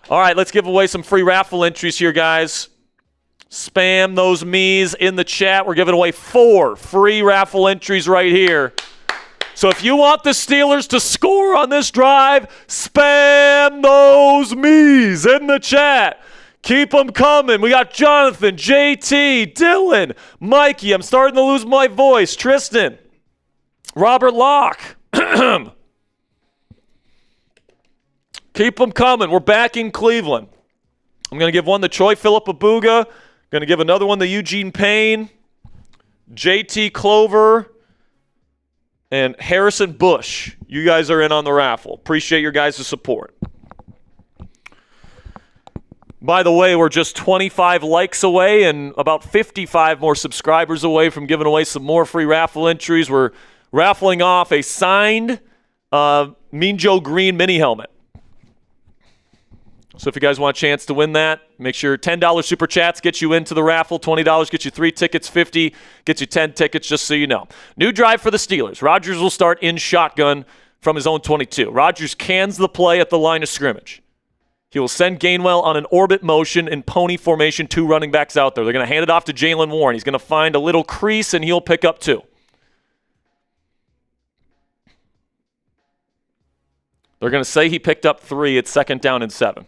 All right, let's give away some free raffle entries here, guys. Spam those me's in the chat. We're giving away 4 free raffle entries right here. So if you want the Steelers to score on this drive, spam those me's in the chat. Keep them coming. We got Jonathan, JT, Dylan, Mikey. I'm starting to lose my voice. Tristan, Robert Locke. Keep them coming. We're back in Cleveland. I'm going to give one to Troy Philip Abuga. Going to give another one to Eugene Payne, JT Clover, and Harrison Bush. You guys are in on the raffle. Appreciate your guys' support. By the way, we're just 25 likes away and about 55 more subscribers away from giving away some more free raffle entries. We're raffling off a signed Mean Joe Green mini helmet. So if you guys want a chance to win that, make sure $10 Super Chats gets you into the raffle. $20 gets you 3 tickets. $50 gets you 10 tickets, just so you know. New drive for the Steelers. Rodgers will start in shotgun from his own 22. Rodgers cans the play at the line of scrimmage. He will send Gainwell on an orbit motion in pony formation, 2 running backs out there. They're going to hand it off to Jaylen Warren. He's going to find a little crease, and he'll pick up 2. They're going to say he picked up 3 at 2nd down and 7.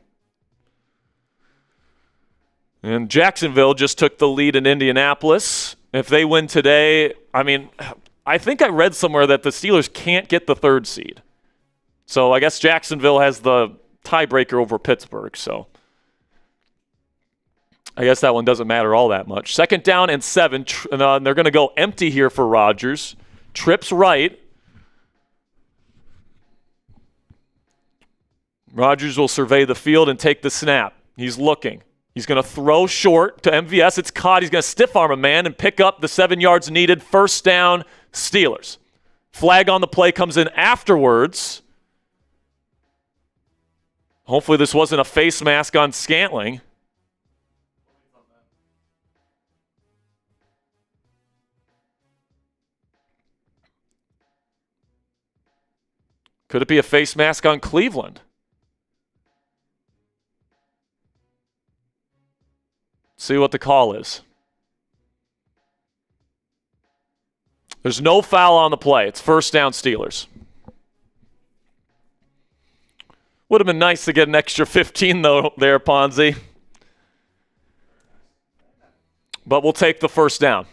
And Jacksonville just took the lead in Indianapolis. If they win today, I think I read somewhere that the Steelers can't get the 3rd seed. So I guess Jacksonville has the tiebreaker over Pittsburgh. So I guess that one doesn't matter all that much. 2nd down and 7. And they're going to go empty here for Rodgers. Trips right. Rodgers will survey the field and take the snap. He's looking. He's going to throw short to MVS. It's caught. He's going to stiff arm a man and pick up the 7 yards needed. 1st down, Steelers. Flag on the play comes in afterwards. Hopefully this wasn't a face mask on Scantling. Could it be a face mask on Cleveland? See what the call is. There's no foul on the play. It's 1st down Steelers. Would have been nice to get an extra 15 though there, Ponzi. But we'll take the 1st down.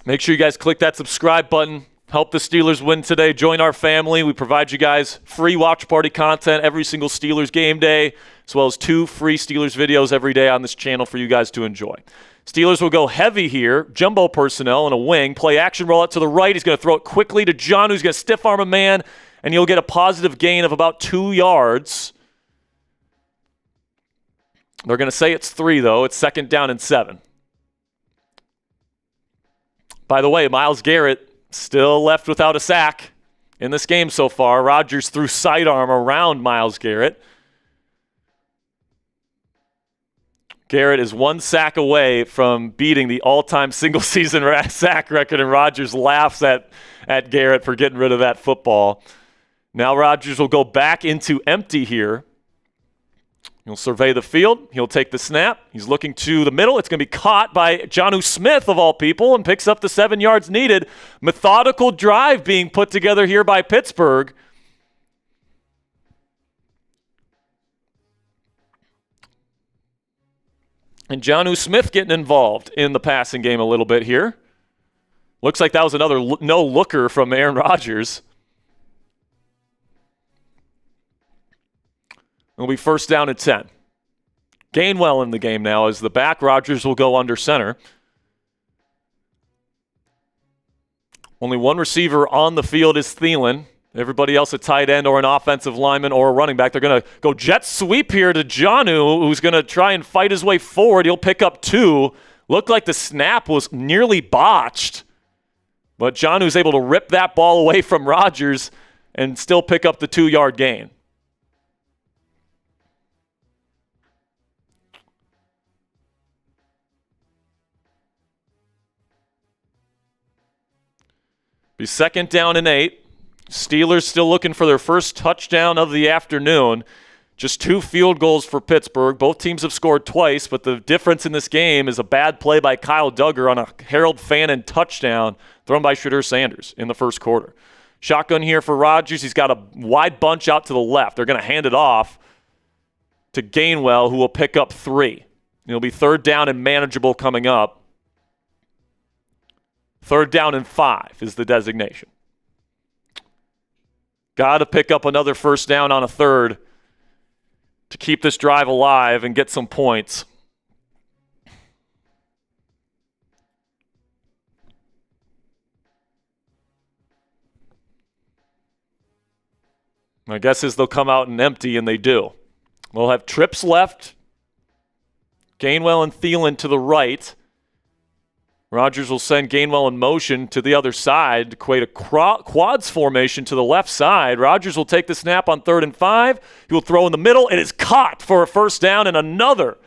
Make sure you guys click that subscribe button. Help the Steelers win today. Join our family. We provide you guys free watch party content every single Steelers game day, as well as 2 free Steelers videos every day on this channel for you guys to enjoy. Steelers will go heavy here. Jumbo personnel in a wing. Play action roll out to the right. He's going to throw it quickly to John, who's going to stiff arm a man, and he'll get a positive gain of about 2 yards. They're going to say it's 3, though. It's 2nd down and 7. By the way, Myles Garrett still left without a sack in this game so far. Rodgers threw sidearm around Myles Garrett. Garrett is 1 sack away from beating the all-time single-season sack record, and Rodgers laughs at Garrett for getting rid of that football. Now Rodgers will go back into empty here. He'll survey the field. He'll take the snap. He's looking to the middle. It's going to be caught by Jonnu Smith, of all people, and picks up the 7 yards needed. Methodical drive being put together here by Pittsburgh. And Jonnu Smith getting involved in the passing game a little bit here. Looks like that was another no-looker from Aaron Rodgers. It'll be 1st down and 10. Gainwell in the game now as the back. Rodgers will go under center. Only 1 receiver on the field is Thielen. Everybody else a tight end or an offensive lineman or a running back. They're going to go jet sweep here to Jonnu, who's going to try and fight his way forward. He'll pick up 2. Looked like the snap was nearly botched. But Jonnu's able to rip that ball away from Rodgers and still pick up the 2-yard gain. Be 2nd down and 8. Steelers still looking for their first touchdown of the afternoon. Just 2 field goals for Pittsburgh. Both teams have scored twice, but the difference in this game is a bad play by Kyle Duggar on a Harold Fannin touchdown thrown by Shadur Sanders in the 1st quarter. Shotgun here for Rodgers. He's got a wide bunch out to the left. They're going to hand it off to Gainwell, who will pick up 3. It'll be 3rd down and manageable coming up. 3rd down and 5 is the designation. Got to pick up another 1st down on a 3rd to keep this drive alive and get some points. My guess is they'll come out and empty, and they do. We'll have trips left. Gainwell and Thielen to the right. Rodgers will send Gainwell in motion to the other side to create a quads formation to the left side. Rodgers will take the snap on 3rd and 5. He will throw in the middle. It is caught for a 1st down and another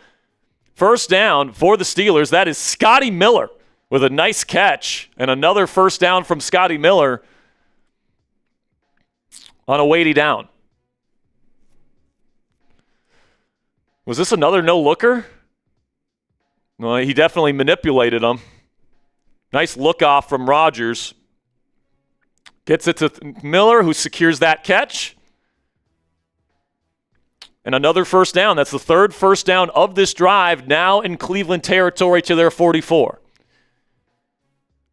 1st down for the Steelers. That is Scotty Miller with a nice catch and another 1st down from Scotty Miller on a weighty down. Was this another no-looker? Well, he definitely manipulated him. Nice look-off from Rodgers. Gets it to Miller, who secures that catch. And another first down. That's the third first down of this drive, now in Cleveland territory to their 44.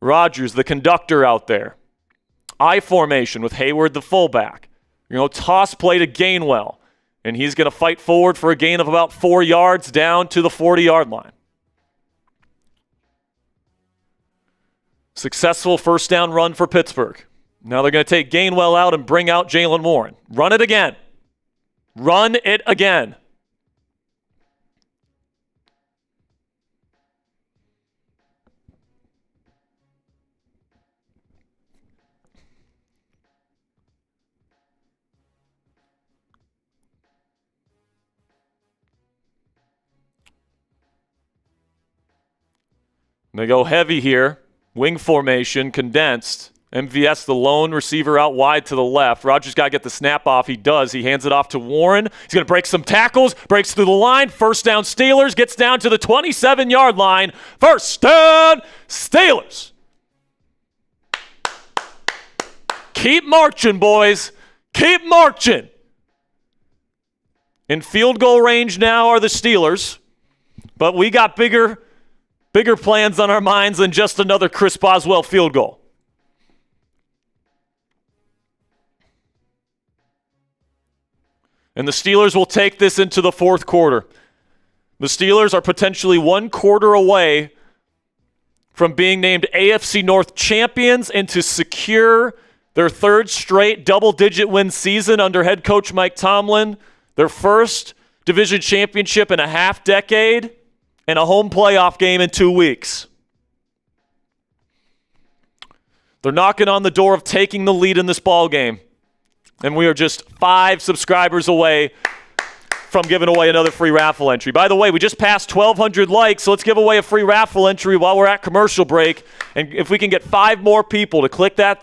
Rodgers, the conductor out there. I formation with Hayward, the fullback. Toss play to Gainwell. And he's going to fight forward for a gain of about 4 yards down to the 40-yard line. Successful first down run for Pittsburgh. Now they're going to take Gainwell out and bring out Jaylen Warren. Run it again. Run it again. They go heavy here. Wing formation, condensed. MVS, the lone receiver out wide to the left. Rodgers got to get the snap off. He does. He hands it off to Warren. He's going to break some tackles. Breaks through the line. First down, Steelers. Gets down to the 27-yard line. First down, Steelers. Keep marching, boys. Keep marching. In field goal range now are the Steelers. But we got bigger plans on our minds than just another Chris Boswell field goal. And the Steelers will take this into the fourth quarter. The Steelers are potentially 1 quarter away from being named AFC North champions and to secure their third straight double-digit win season under head coach Mike Tomlin, their first division championship in a half-decade, and a home playoff game in 2 weeks. They're knocking on the door of taking the lead in this ball game. And we are just 5 subscribers away from giving away another free raffle entry. By the way, we just passed 1,200 likes, so let's give away a free raffle entry while we're at commercial break. And if we can get 5 more people to click that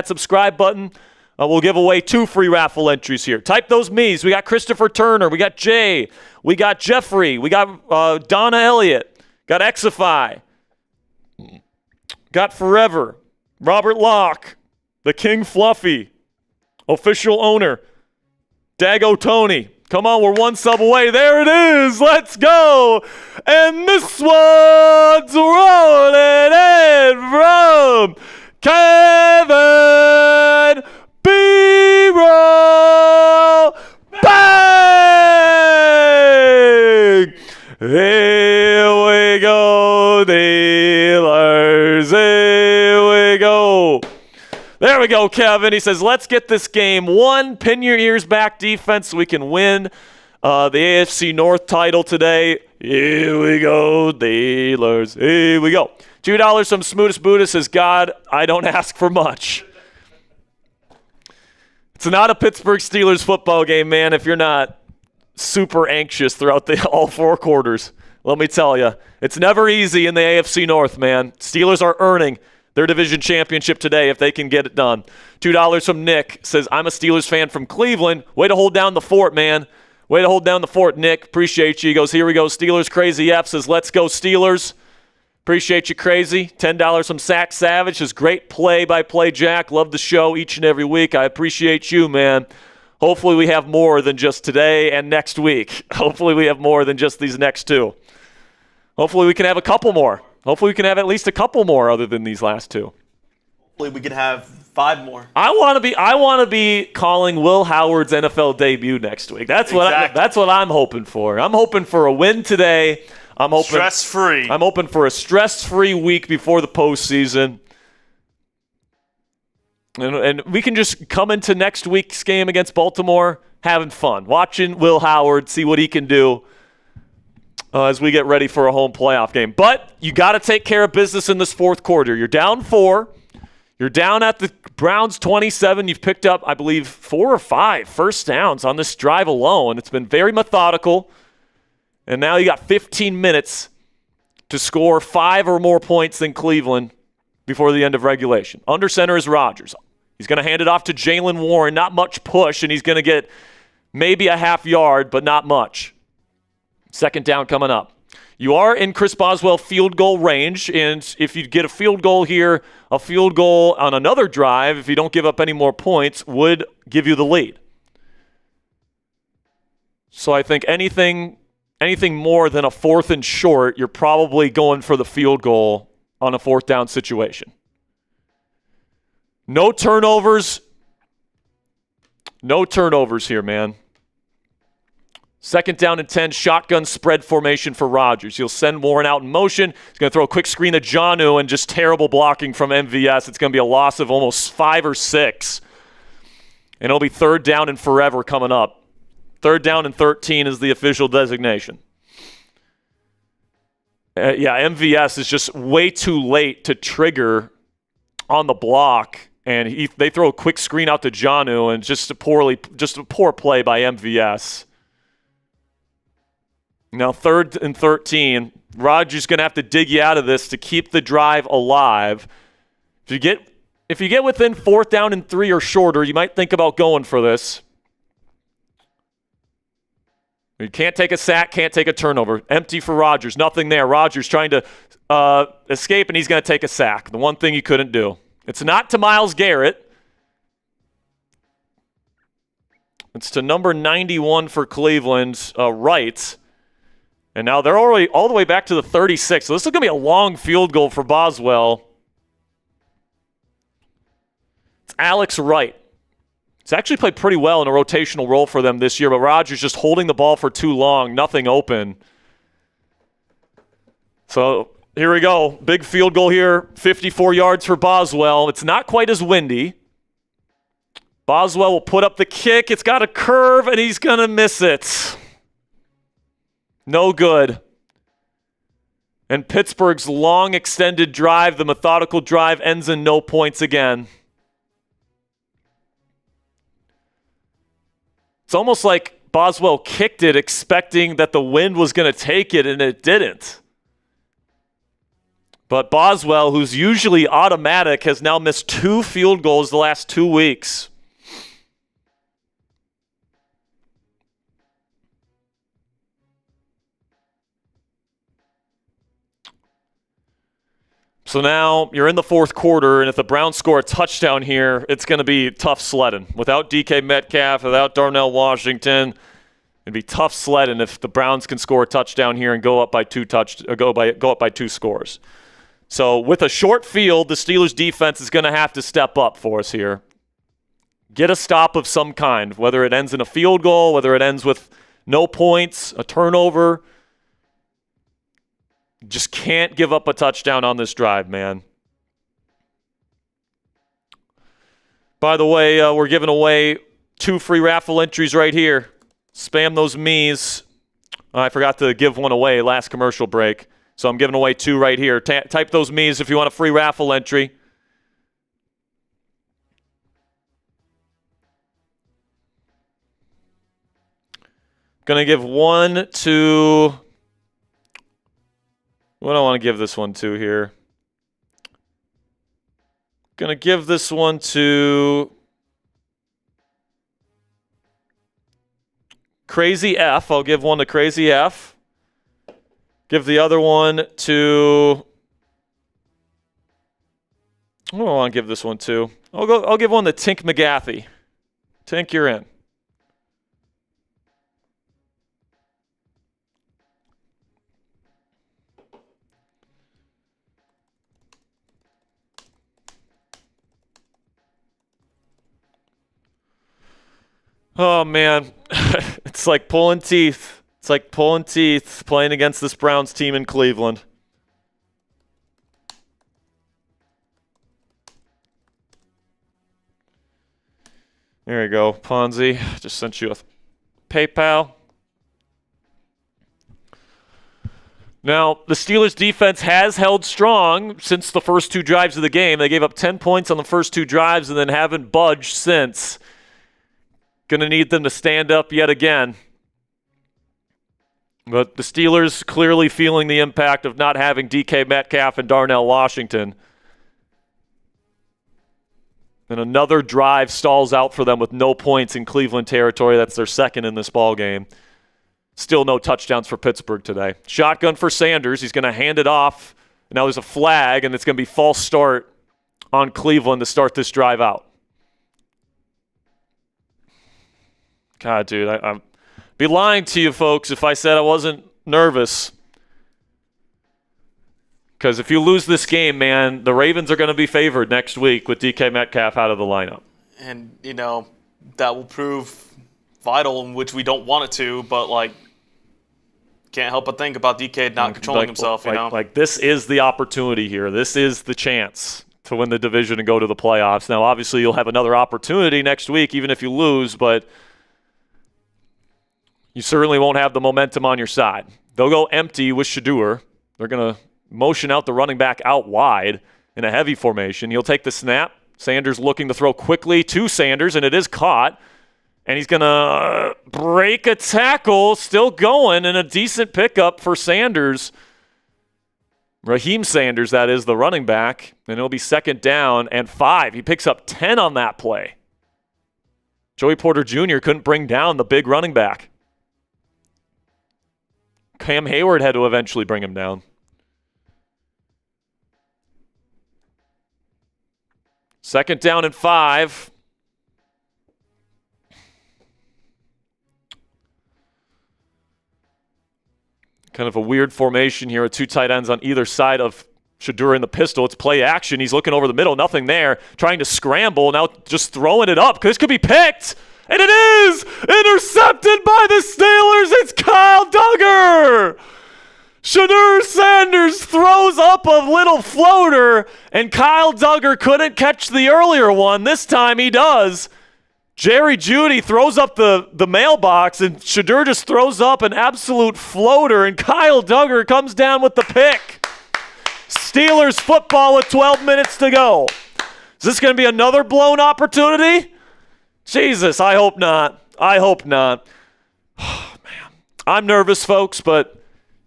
subscribe button, we'll give away 2 free raffle entries here. Type those me's. We got Christopher Turner. We got Jay. We got Jeffrey. We got Donna Elliott. Got Exify. Got Forever. Robert Locke. The King Fluffy. Official owner. Dago Tony. Come on, we're 1 sub away. There it is. Let's go. And this one's rolling in from Kevin B-roll. Bang! Here we go, dealers. Here we go. There we go, Kevin. He says, let's get this game won. Pin your ears back defense so we can win the AFC North title today. Here we go, dealers. Here we go. $2 from Smootest Buddha says, God, I don't ask for much. It's not a Pittsburgh Steelers football game, man, if you're not super anxious throughout all 4 quarters. Let me tell you, it's never easy in the AFC North, man. Steelers are earning their division championship today if they can get it done. $2 from Nick says, I'm a Steelers fan from Cleveland. Way to hold down the fort, man. Way to hold down the fort, Nick. Appreciate you. He goes, here we go. Steelers Crazy F says, let's go Steelers. Appreciate you, Crazy. $10 from Sack Savage says, great play-by-play, Jack. Love the show each and every week. I appreciate you, man. Hopefully we have more than just today and next week. Hopefully we have more than just these next 2. Hopefully we can have a couple more. Hopefully we can have at least a couple more other than these last 2. Hopefully we can have 5 more. I want to be calling Will Howard's NFL debut next week. That's what I'm hoping for. I'm hoping for a win today. I'm hoping stress-free. I'm hoping for a stress-free week before the postseason. And we can just come into next week's game against Baltimore having fun, watching Will Howard, see what he can do as we get ready for a home playoff game. But you got to take care of business in this fourth quarter. You're down 4. You're down at the Browns 27. You've picked up, I believe, 4 or 5 first downs on this drive alone. It's been very methodical. And now you got 15 minutes to score 5 or more points than Cleveland before the end of regulation. Under center is Rodgers. He's going to hand it off to Jaylen Warren. Not much push, and he's going to get maybe a half yard, but not much. Second down coming up. You are in Chris Boswell field goal range, and if you get a field goal here, a field goal on another drive, if you don't give up any more points, would give you the lead. So I think anything more than a 4th and short, you're probably going for the field goal on a 4th down situation. No turnovers. No turnovers here, man. Second down and 10, shotgun spread formation for Rodgers. He'll send Warren out in motion. He's going to throw a quick screen to Jonnu, and just terrible blocking from MVS. It's going to be a loss of almost 5 or 6. And it'll be 3rd down and forever coming up. 3rd down and 13 is the official designation. MVS is just way too late to trigger on the block. And they throw a quick screen out to Jonnu, and just a poor play by MVS. Now 3rd and 13. Rodgers going to have to dig you out of this to keep the drive alive. If you get within 4th down and 3 or shorter, you might think about going for this. You can't take a sack, can't take a turnover. Empty for Rodgers, nothing there. Rodgers trying to escape, and he's going to take a sack. The one thing he couldn't do. It's not to Myles Garrett. It's to number 91 for Cleveland, Wright. And now they're already all the way back to the 36. So this is going to be a long field goal for Boswell. It's Alex Wright. He's actually played pretty well in a rotational role for them this year, but Rodgers just holding the ball for too long, nothing open. So here we go. Big field goal here, 54 yards for Boswell. It's not quite as windy. Boswell will put up the kick. It's got a curve, and he's going to miss it. No good. And Pittsburgh's long extended drive, the methodical drive, ends in no points again. It's almost like Boswell kicked it expecting that the wind was going to take it, and it didn't. But Boswell, who's usually automatic, has now missed 2 field goals the last 2 weeks. So now you're in the 4th quarter, and if the Browns score a touchdown here, it's going to be tough sledding. Without DK Metcalf, without Darnell Washington, it'd be tough sledding if the Browns can score a touchdown here and go up by 2 scores. So with a short field, the Steelers defense is going to have to step up for us here. Get a stop of some kind, whether it ends in a field goal, whether it ends with no points, a turnover. Just can't give up a touchdown on this drive, man. By the way, we're giving away 2 free raffle entries right here. Spam those me's. I forgot to give one away last commercial break, so I'm giving away 2 right here. Type those me's if you want a free raffle entry. Going to give one to... What do I want to give this one to here? Going to give this one to Crazy F. I'll give one to Crazy F. Give the other one to... Who do I want to give this one to? I'll give one to Tink McGathy. Tink, you're in. Oh, man. It's like pulling teeth. It's like pulling teeth playing against this Browns team in Cleveland. There you go, Ponzi. Just sent you a PayPal. Now, the Steelers' defense has held strong since the first 2 drives of the game. They gave up 10 points on the first 2 drives and then haven't budged since. Going to need them to stand up yet again. But the Steelers clearly feeling the impact of not having DK Metcalf and Darnell Washington. And another drive stalls out for them with no points in Cleveland territory. That's their second in this ballgame. Still no touchdowns for Pittsburgh today. Shotgun for Sanders. He's going to hand it off. Now there's a flag, and it's going to be false start on Cleveland to start this drive out. God, dude, I'd be lying to you folks if I said I wasn't nervous. Because if you lose this game, man, the Ravens are going to be favored next week with DK Metcalf out of the lineup. And, that will prove vital, in which we don't want it to, but, can't help but think about DK not controlling himself, this is the opportunity here. This is the chance to win the division and go to the playoffs. Now, obviously, you'll have another opportunity next week, even if you lose, but you certainly won't have the momentum on your side. They'll go empty with Shedeur. They're going to motion out the running back out wide in a heavy formation. He'll take the snap. Sanders looking to throw quickly to Sanders, and it is caught. And he's going to break a tackle, still going, and a decent pickup for Sanders. Raheem Sanders, that is, the running back. And it'll be 2nd down and 5. He picks up 10 on that play. Joey Porter Jr. couldn't bring down the big running back. Cam Hayward had to eventually bring him down. Second down and 5. Kind of a weird formation here with 2 tight ends on either side of Shedeur in the pistol. It's play action. He's looking over the middle. Nothing there. Trying to scramble. Now just throwing it up because this could be picked. And it is intercepted by the Steelers. It's Kyle Duggar. Shedeur Sanders throws up a little floater, and Kyle Duggar couldn't catch the earlier one. This time he does. Jerry Jeudy throws up the mailbox, and Shedeur just throws up an absolute floater, and Kyle Duggar comes down with the pick. Steelers football with 12 minutes to go. Is this going to be another blown opportunity? Jesus, I hope not. I hope not. Oh, man. I'm nervous, folks, but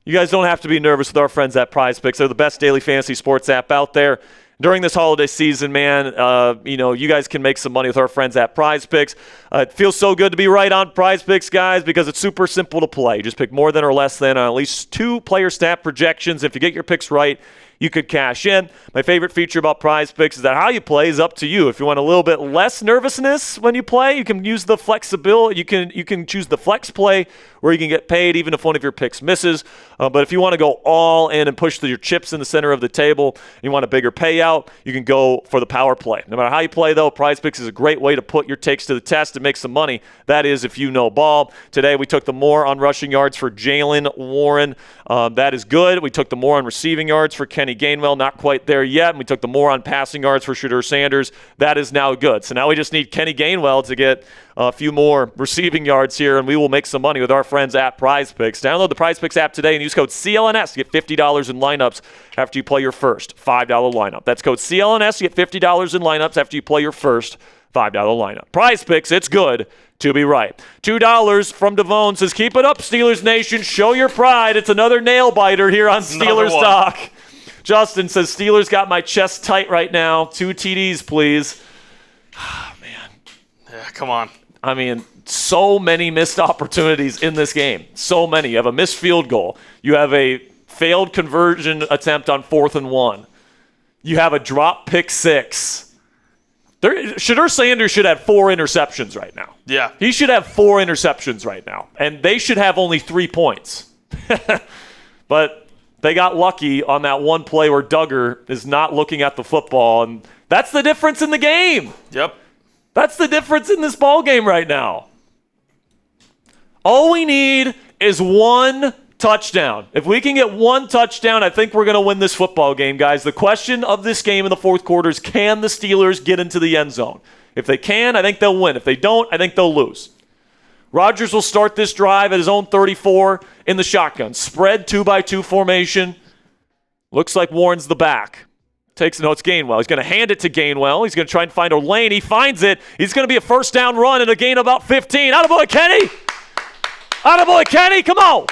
you guys don't have to be nervous with our friends at Prize Picks. They're the best daily fantasy sports app out there. During this holiday season, man, you guys can make some money with our friends at Prize Picks. It feels so good to be right on Prize Picks, guys, because it's super simple to play. You just pick more than or less than on at least 2 player stat projections. If you get your picks right, you could cash in. My favorite feature about Prize Picks is that how you play is up to you. If you want a little bit less nervousness when you play, you can use the flexibility. You can choose the flex play where you can get paid even if one of your picks misses. But if you want to go all in and push your chips in the center of the table, and you want a bigger payout, you can go for the power play. No matter how you play, though, Prize Picks is a great way to put your takes to the test and make some money. That is if you know ball. Today we took the more on rushing yards for Jaylen Warren. That is good. We took the more on receiving yards for Kenny Gainwell. Not quite there yet. And we took the more on passing yards for Shedeur Sanders. That is now good. So now we just need Kenny Gainwell to get a few more receiving yards here, and we will make some money with our friends at Prize Picks. Download the Prize Picks app today and use code CLNS to get $50 in lineups after you play your first $5 lineup. That's code CLNS to get $50 in lineups after you play your first $5 lineup. Prize Picks, it's good to be right. $2 from Devone says, keep it up, Steelers Nation. Show your pride. It's another nail biter here on Steelers Talk. Justin says, Steelers got my chest tight right now. 2 TDs, please. Oh, man. Yeah, come on. I mean, so many missed opportunities in this game. So many. You have a missed field goal. You have a failed conversion attempt on 4th and 1. You have a drop pick 6. Shedeur Sanders should have 4 interceptions right now. Yeah. He should have 4 interceptions right now. And they should have only 3 points. But they got lucky on that one play where Duggar is not looking at the football. And that's the difference in the game. Yep. That's the difference in this ball game right now. All we need is 1 touchdown. If we can get 1 touchdown, I think we're going to win this football game, guys. The question of this game in the fourth quarter is, can the Steelers get into the end zone? If they can, I think they'll win. If they don't, I think they'll lose. Rodgers will start this drive at his own 34 in the shotgun. Spread 2-by-2 formation. Looks like Warren's the back. It's Gainwell. He's going to hand it to Gainwell. He's going to try and find a lane. He finds it. He's going to be a first down run and a gain of about 15. Attaboy, Kenny! Attaboy, Kenny! Come on!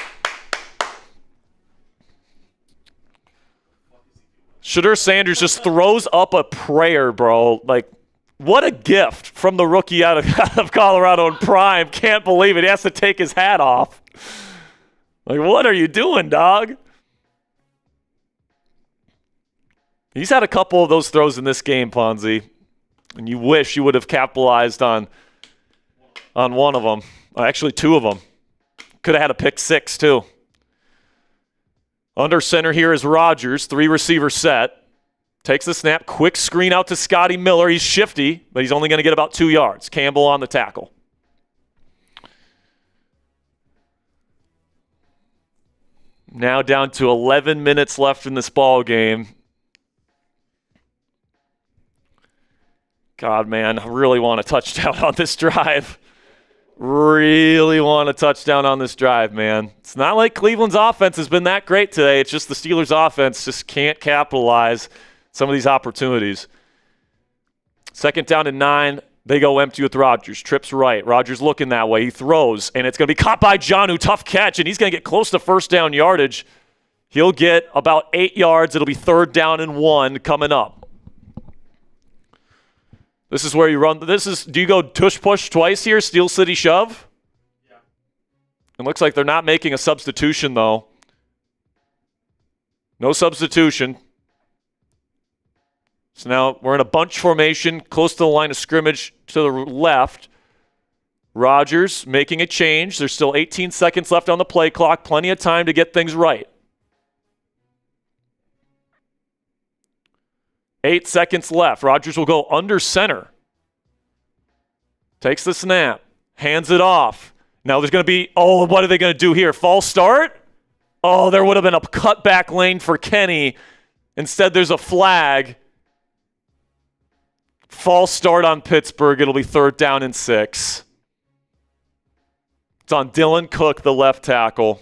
Shedeur Sanders just throws up a prayer, bro. Like, what a gift from the rookie out of Colorado in prime. Can't believe it. He has to take his hat off. Like, what are you doing, dog? He's had a couple of those throws in this game, Ponzi, and you wish you would have capitalized on one of them. Actually, two of them. Could have had a pick six, too. Under center here is Rodgers, 3-receiver set. Takes the snap, quick screen out to Scotty Miller. He's shifty, but he's only going to get about 2 yards. Campbell on the tackle. Now down to 11 minutes left in this ball game. God, man, I really want a touchdown on this drive. Really want a touchdown on this drive, man. It's not like Cleveland's offense has been that great today. It's just the Steelers' offense just can't capitalize some of these opportunities. 2nd down and 9. They go empty with Rodgers. Trips right. Rodgers looking that way. He throws, and it's going to be caught by Jonnu. Tough catch, and he's going to get close to first down yardage. He'll get about 8 yards. It'll be 3rd down and 1 coming up. This is where you run. Do you go tush push twice here? Steel City shove? Yeah. It looks like they're not making a substitution, though. No substitution. So now we're in a bunch formation, close to the line of scrimmage to the left. Rodgers making a change. There's still 18 seconds left on the play clock. Plenty of time to get things right. 8 seconds left. Rodgers will go under center. Takes the snap. Hands it off. Now there's going to be, what are they going to do here? False start? Oh, there would have been a cutback lane for Kenny. Instead, there's a flag. False start on Pittsburgh. It'll be 3rd down and 6. It's on Dylan Cook, the left tackle.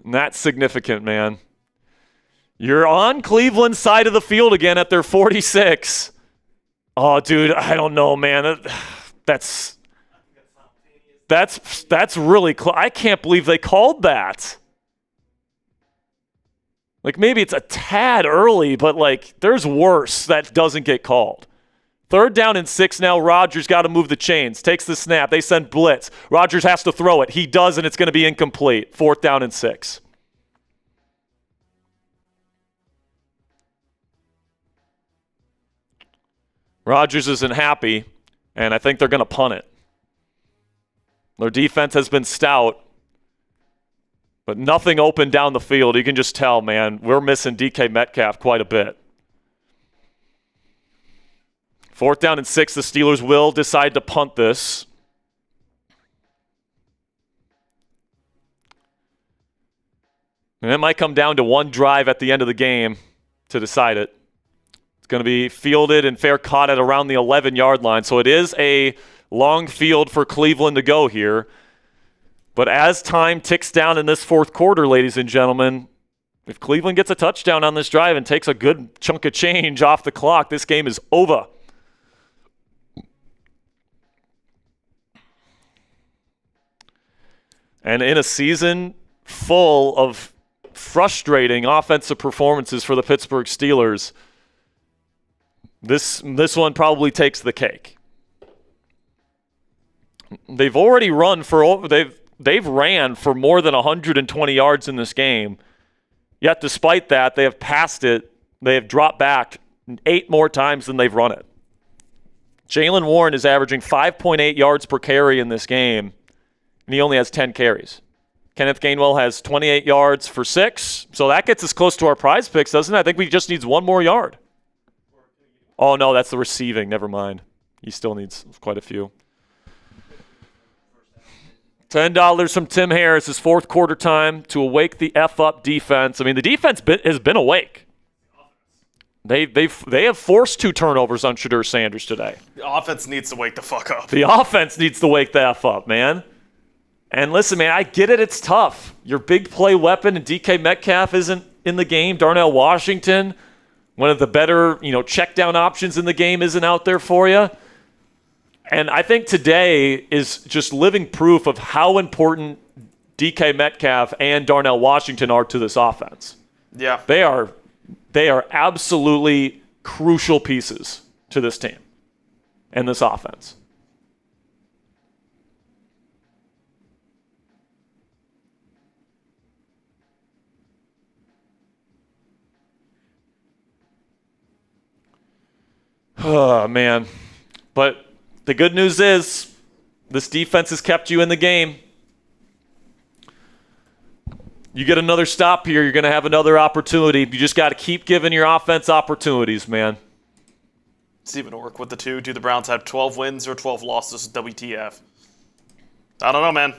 And that's significant, man. You're on Cleveland's side of the field again at their 46. Oh, dude, I don't know, man. That's really close. I can't believe they called that. Like, maybe it's a tad early, but, like, there's worse that doesn't get called. 3rd down and 6 now. Rodgers got to move the chains. Takes the snap. They send blitz. Rodgers has to throw it. He does, and it's going to be incomplete. 4th down and 6. Rodgers isn't happy, and I think they're going to punt it. Their defense has been stout, but nothing open down the field. You can just tell, man, we're missing DK Metcalf quite a bit. 4th down and 6, the Steelers will decide to punt this. And it might come down to one drive at the end of the game to decide it. Going to be fielded and fair caught at around the 11-yard line. So it is a long field for Cleveland to go here. But as time ticks down in this 4th quarter, ladies and gentlemen, if Cleveland gets a touchdown on this drive and takes a good chunk of change off the clock, this game is over. And in a season full of frustrating offensive performances for the Pittsburgh Steelers, This one probably takes the cake. They've already run for they've ran for more than 120 yards in this game. Yet despite that, they have passed it. They have dropped back 8 more times than they've run it. Jaylen Warren is averaging 5.8 yards per carry in this game, and he only has 10 carries. Kenneth Gainwell has 28 yards for 6, so that gets us close to our prize picks, doesn't it? I think we just needs one more yard. Oh, no, that's the receiving. Never mind. He still needs quite a few. $10 from Tim Harris is 4th quarter time to awake the F-up defense. I mean, the defense has been awake. They have forced 2 turnovers on Shadur Sanders today. The offense needs to wake the fuck up. The offense needs to wake the F up, man. And listen, man, I get it. It's tough. Your big play weapon and DK Metcalf isn't in the game. Darnell Washington, one of the better, check down options in the game, isn't out there for you. And I think today is just living proof of how important DK Metcalf and Darnell Washington are to this offense. Yeah. They are absolutely crucial pieces to this team and this offense. Oh, man. But the good news is this defense has kept you in the game. You get another stop here, you're going to have another opportunity. You just got to keep giving your offense opportunities, man. It's even to work with the two. Do the Browns have 12 wins or 12 losses? WTF? I don't know, man.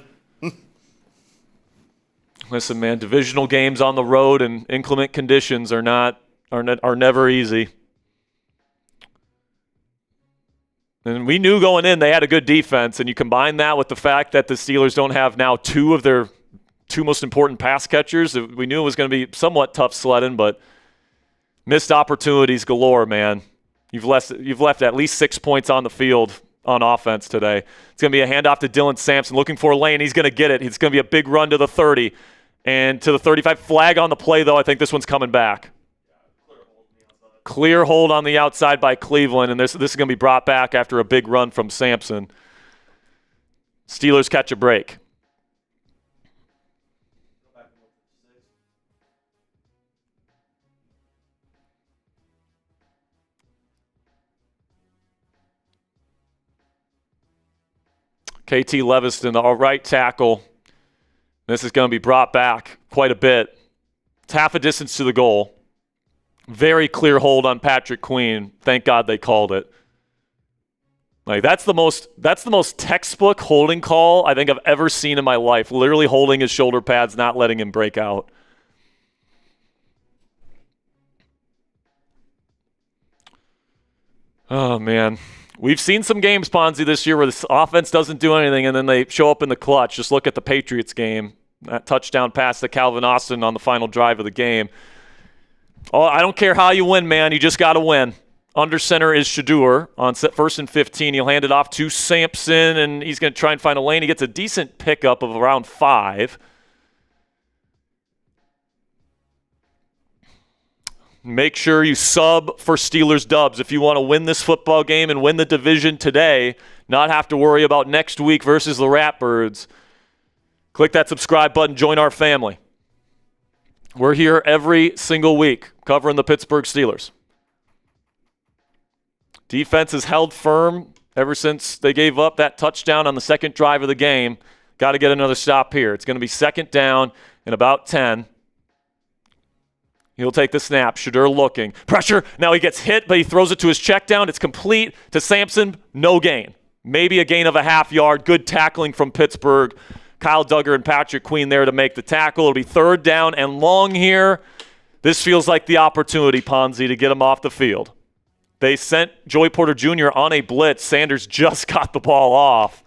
Listen, man, divisional games on the road and inclement conditions are never easy. And we knew going in they had a good defense, and you combine that with the fact that the Steelers don't have now two of their two most important pass catchers. We knew it was going to be somewhat tough sledding, but missed opportunities galore, man. You've left at least 6 points on the field on offense today. It's going to be a handoff to Dylan Sampson, looking for a lane. He's going to get it. It's going to be a big run to the 30 and to the 35. Flag on the play, though. I think this one's coming back. Clear hold on the outside by Cleveland, and this is going to be brought back after a big run from Sampson. Steelers catch a break. KT Leviston, our right tackle. This is going to be brought back quite a bit. It's half a distance to the goal. Very clear hold on Patrick Queen. Thank God they called it. Like that's the most textbook holding call I think I've ever seen in my life. Literally holding his shoulder pads, not letting him break out. Oh man. We've seen some games, Ponzi, this year where the offense doesn't do anything and then they show up in the clutch. Just look at the Patriots game. That touchdown pass to Calvin Austin on the final drive of the game. Oh, I don't care how you win, man. You just got to win. Under center is Shadur on first and 15. He'll hand it off to Sampson, and he's going to try and find a lane. He gets a decent pickup of around 5. Make sure you sub for Steelers dubs if you want to win this football game and win the division today, not have to worry about next week versus the Ratbirds. Click that subscribe button, join our family. We're here every single week covering the Pittsburgh Steelers. Defense has held firm ever since they gave up that touchdown on the second drive of the game. Got to get another stop here. It's going to be second down in about 10. He'll take the snap. Shadur looking. Pressure. Now he gets hit, but he throws it to his check down. It's complete to Sampson. No gain. Maybe a gain of a half yard. Good tackling from Pittsburgh. Kyle Duggar and Patrick Queen there to make the tackle. It'll be third down and long here. This feels like the opportunity, Ponzi, to get him off the field. They sent Joey Porter Jr. on a blitz. Sanders just got the ball off.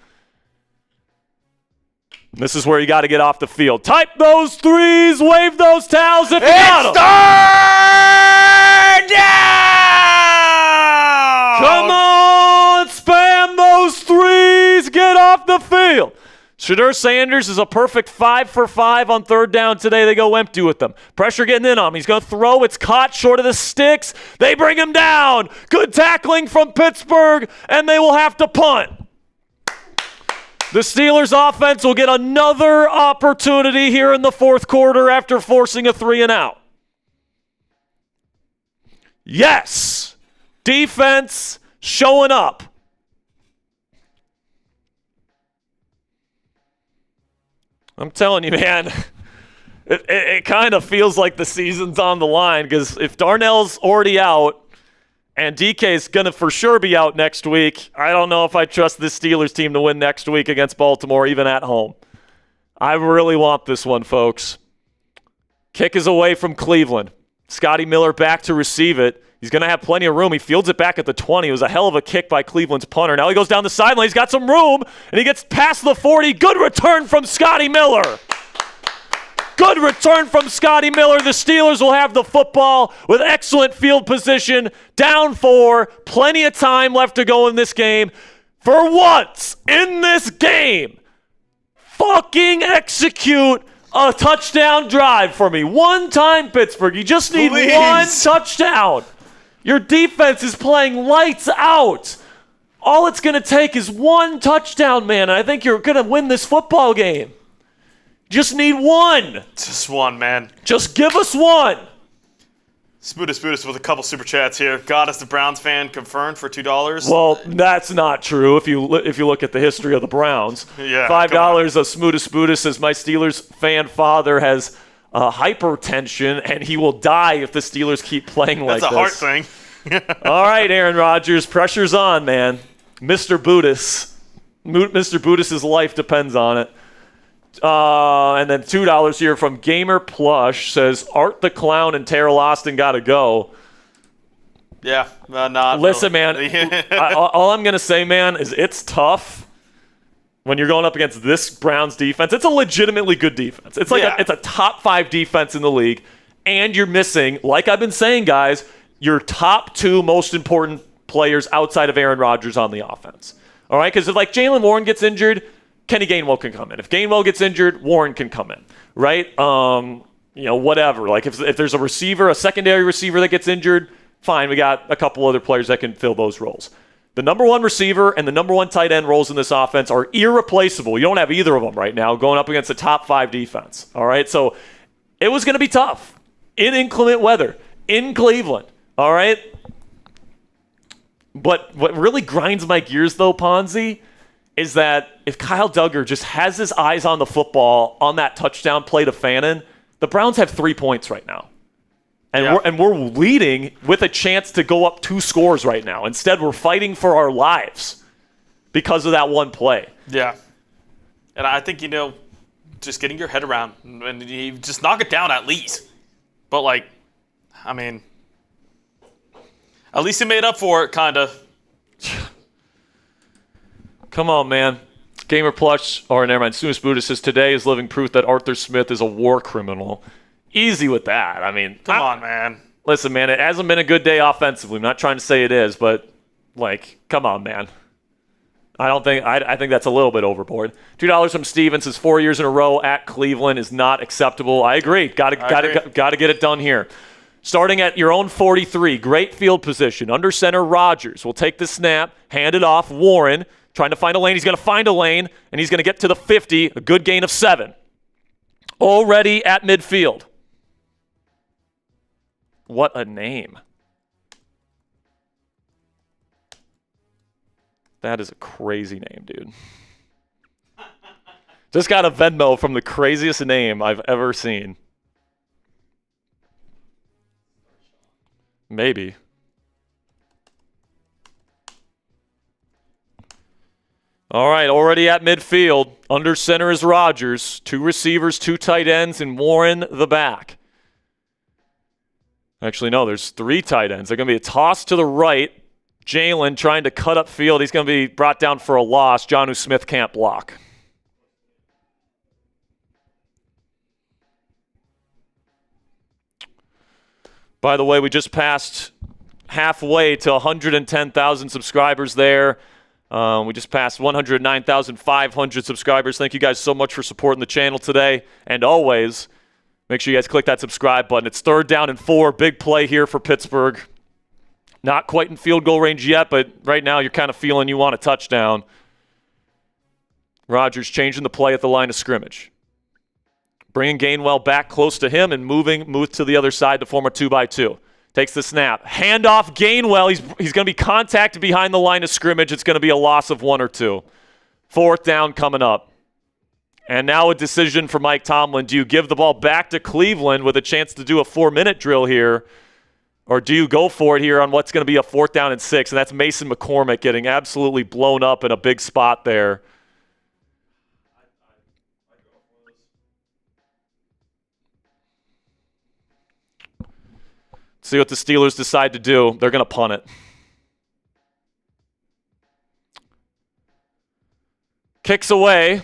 This is where you got to get off the field. Type those threes, wave those towels if you got them. Third down! Come on, spam those threes, get off the field. Shadur Sanders is a perfect 5 for 5 on third down today. They go empty with them. Pressure getting in on him. He's going to throw. It's caught short of the sticks. They bring him down. Good tackling from Pittsburgh, and they will have to punt. The Steelers offense will get another opportunity here in the fourth quarter after forcing a 3-and-out. Yes, defense showing up. I'm telling you, man, it kind of feels like the season's on the line because if Darnell's already out and DK's going to for sure be out next week, I don't know if I trust this Steelers team to win next week against Baltimore, even at home. I really want this one, folks. Kick is away from Cleveland. Scotty Miller back to receive it. He's going to have plenty of room. He fields it back at the 20. It was a hell of a kick by Cleveland's punter. Now he goes down the sideline. He's got some room, and he gets past the 40. Good return from Scotty Miller. Good return from Scotty Miller. The Steelers will have the football with excellent field position. Down 4. Plenty of time left to go in this game. For once in this game, fucking execute a touchdown drive for me. One time, Pittsburgh. You just need one touchdown. Your defense is playing lights out. All it's going to take is one touchdown, man. And I think you're going to win this football game. Just need one. Just one, man. Just give us one. Spootus with a couple super chats here. God is the Browns fan confirmed for $2. Well, that's not true if you look at the history of the Browns. Yeah, $5 of Spootus says, my Steelers fan father has hypertension and he will die if the Steelers keep playing like this. That's a heart thing. All right, Aaron Rodgers, pressure's on, man. Mr. Bootis' life depends on it. And then $2 here from Gamer Plush says, Art the Clown and Terrell Austin got to go. Yeah, not. Listen, really. man, all I'm going to say, man, is it's tough when you're going up against this Browns defense. It's a legitimately good defense. It's like it's a top 5 defense in the league, and you're missing, like I've been saying, guys, your top 2 most important players outside of Aaron Rodgers on the offense. All right, because if like Jaylen Warren gets injured, Kenny Gainwell can come in. If Gainwell gets injured, Warren can come in, right? Whatever. Like if there's a secondary receiver that gets injured, fine, we got a couple other players that can fill those roles. The number 1 receiver and the number 1 tight end roles in this offense are irreplaceable. You don't have either of them right now going up against a top 5 defense, all right? So it was going to be tough in inclement weather in Cleveland, all right? But what really grinds my gears, though, Ponzi, is that if Kyle Duggar just has his eyes on the football on that touchdown play to Fannin, the Browns have 3 points right now. And we're leading with a chance to go up 2 scores right now. Instead, we're fighting for our lives because of that one play. Yeah. And I think, just getting your head around and you just knock it down at least. But, at least he made up for it, kind of. Come on, man. Gamer Plush, or never mind, Sunis Buddha says, today is living proof that Arthur Smith is a war criminal. Easy with that. Come on, man. Listen, man, it hasn't been a good day offensively. I'm not trying to say it is, but, come on, man. I think that's a little bit overboard. $2 from Steven says 4 years in a row at Cleveland is not acceptable. I agree. Got to get it done here. Starting at your own 43, great field position. Under center, Rodgers will take the snap, hand it off. Warren trying to find a lane. He's going to find a lane, and he's going to get to the 50, a good gain of 7. Already at midfield. What a name. That is a crazy name, dude. Just got a Venmo from the craziest name I've ever seen. Maybe. All right, already at midfield. Under center is Rodgers. 2 receivers, 2 tight ends, and Warren the back. Actually, no, there's 3 tight ends. They're going to be a toss to the right. Jalen trying to cut up field. He's going to be brought down for a loss. Jonnu Smith can't block. By the way, we just passed halfway to 110,000 subscribers there. We just passed 109,500 subscribers. Thank you guys so much for supporting the channel today. And always, make sure you guys click that subscribe button. It's 3rd down and 4. Big play here for Pittsburgh. Not quite in field goal range yet, but right now you're kind of feeling you want a touchdown. Rodgers changing the play at the line of scrimmage. Bringing Gainwell back close to him and move to the other side to form a 2x2. Takes the snap. Handoff Gainwell. He's going to be contacted behind the line of scrimmage. It's going to be a loss of 1 or 2. 4th down coming up. And now a decision for Mike Tomlin. Do you give the ball back to Cleveland with a chance to do a 4-minute drill here? Or do you go for it here on what's going to be a 4th down and 6? And that's Mason McCormick getting absolutely blown up in a big spot there. See what the Steelers decide to do. They're going to punt it. Kicks away.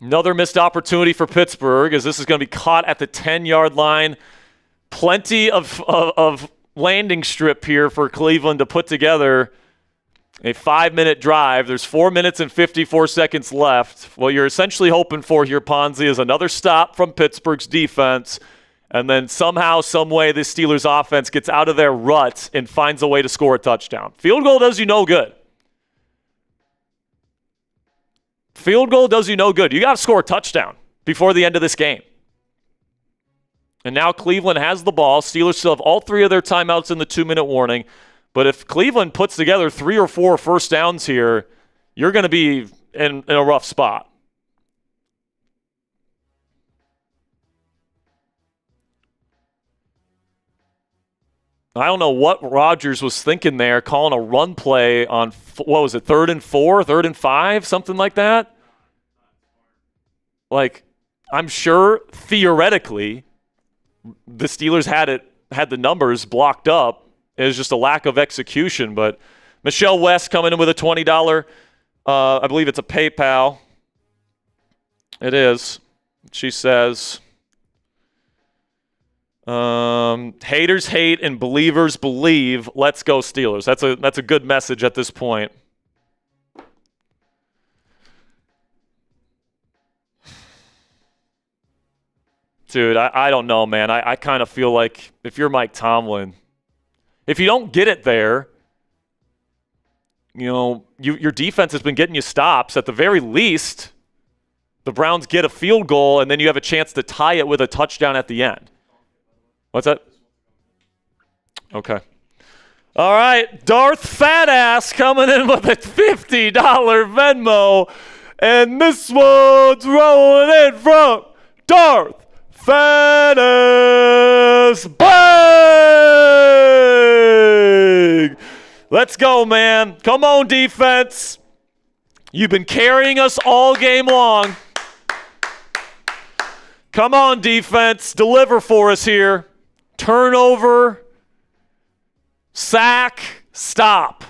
Another missed opportunity for Pittsburgh as this is going to be caught at the 10-yard line. Plenty of landing strip here for Cleveland to put together a 5-minute drive. There's 4 minutes and 54 seconds left. What you're essentially hoping for here, Ponzi, is another stop from Pittsburgh's defense. And then somehow, some way, this Steelers offense gets out of their rut and finds a way to score a touchdown. Field goal does you no good. Field goal does you no good. You got to score a touchdown before the end of this game. And now Cleveland has the ball. Steelers still have all 3 of their timeouts in the 2-minute warning. But if Cleveland puts together 3 or 4 first downs here, you're going to be in a rough spot. I don't know what Rodgers was thinking there, calling a run play on, 3rd and 4, 3rd and 5, something like that? Like, I'm sure theoretically the Steelers had the numbers blocked up. It was just a lack of execution. But Michelle West coming in with a $20, I believe it's a PayPal. It is. She says, haters hate and believers believe. Let's go Steelers. That's a good message at this point. Dude, I don't know, man. I kind of feel like if you're Mike Tomlin, if you don't get it there, your defense has been getting you stops. At the very least, the Browns get a field goal, and then you have a chance to tie it with a touchdown at the end. What's that? Okay. All right, Darth Fatass coming in with a $50 Venmo, and this one's rolling in from Darth Fatass. Bang! Let's go, man. Come on, defense. You've been carrying us all game long. Come on, defense. Deliver for us here. Turnover. Sack. Stop.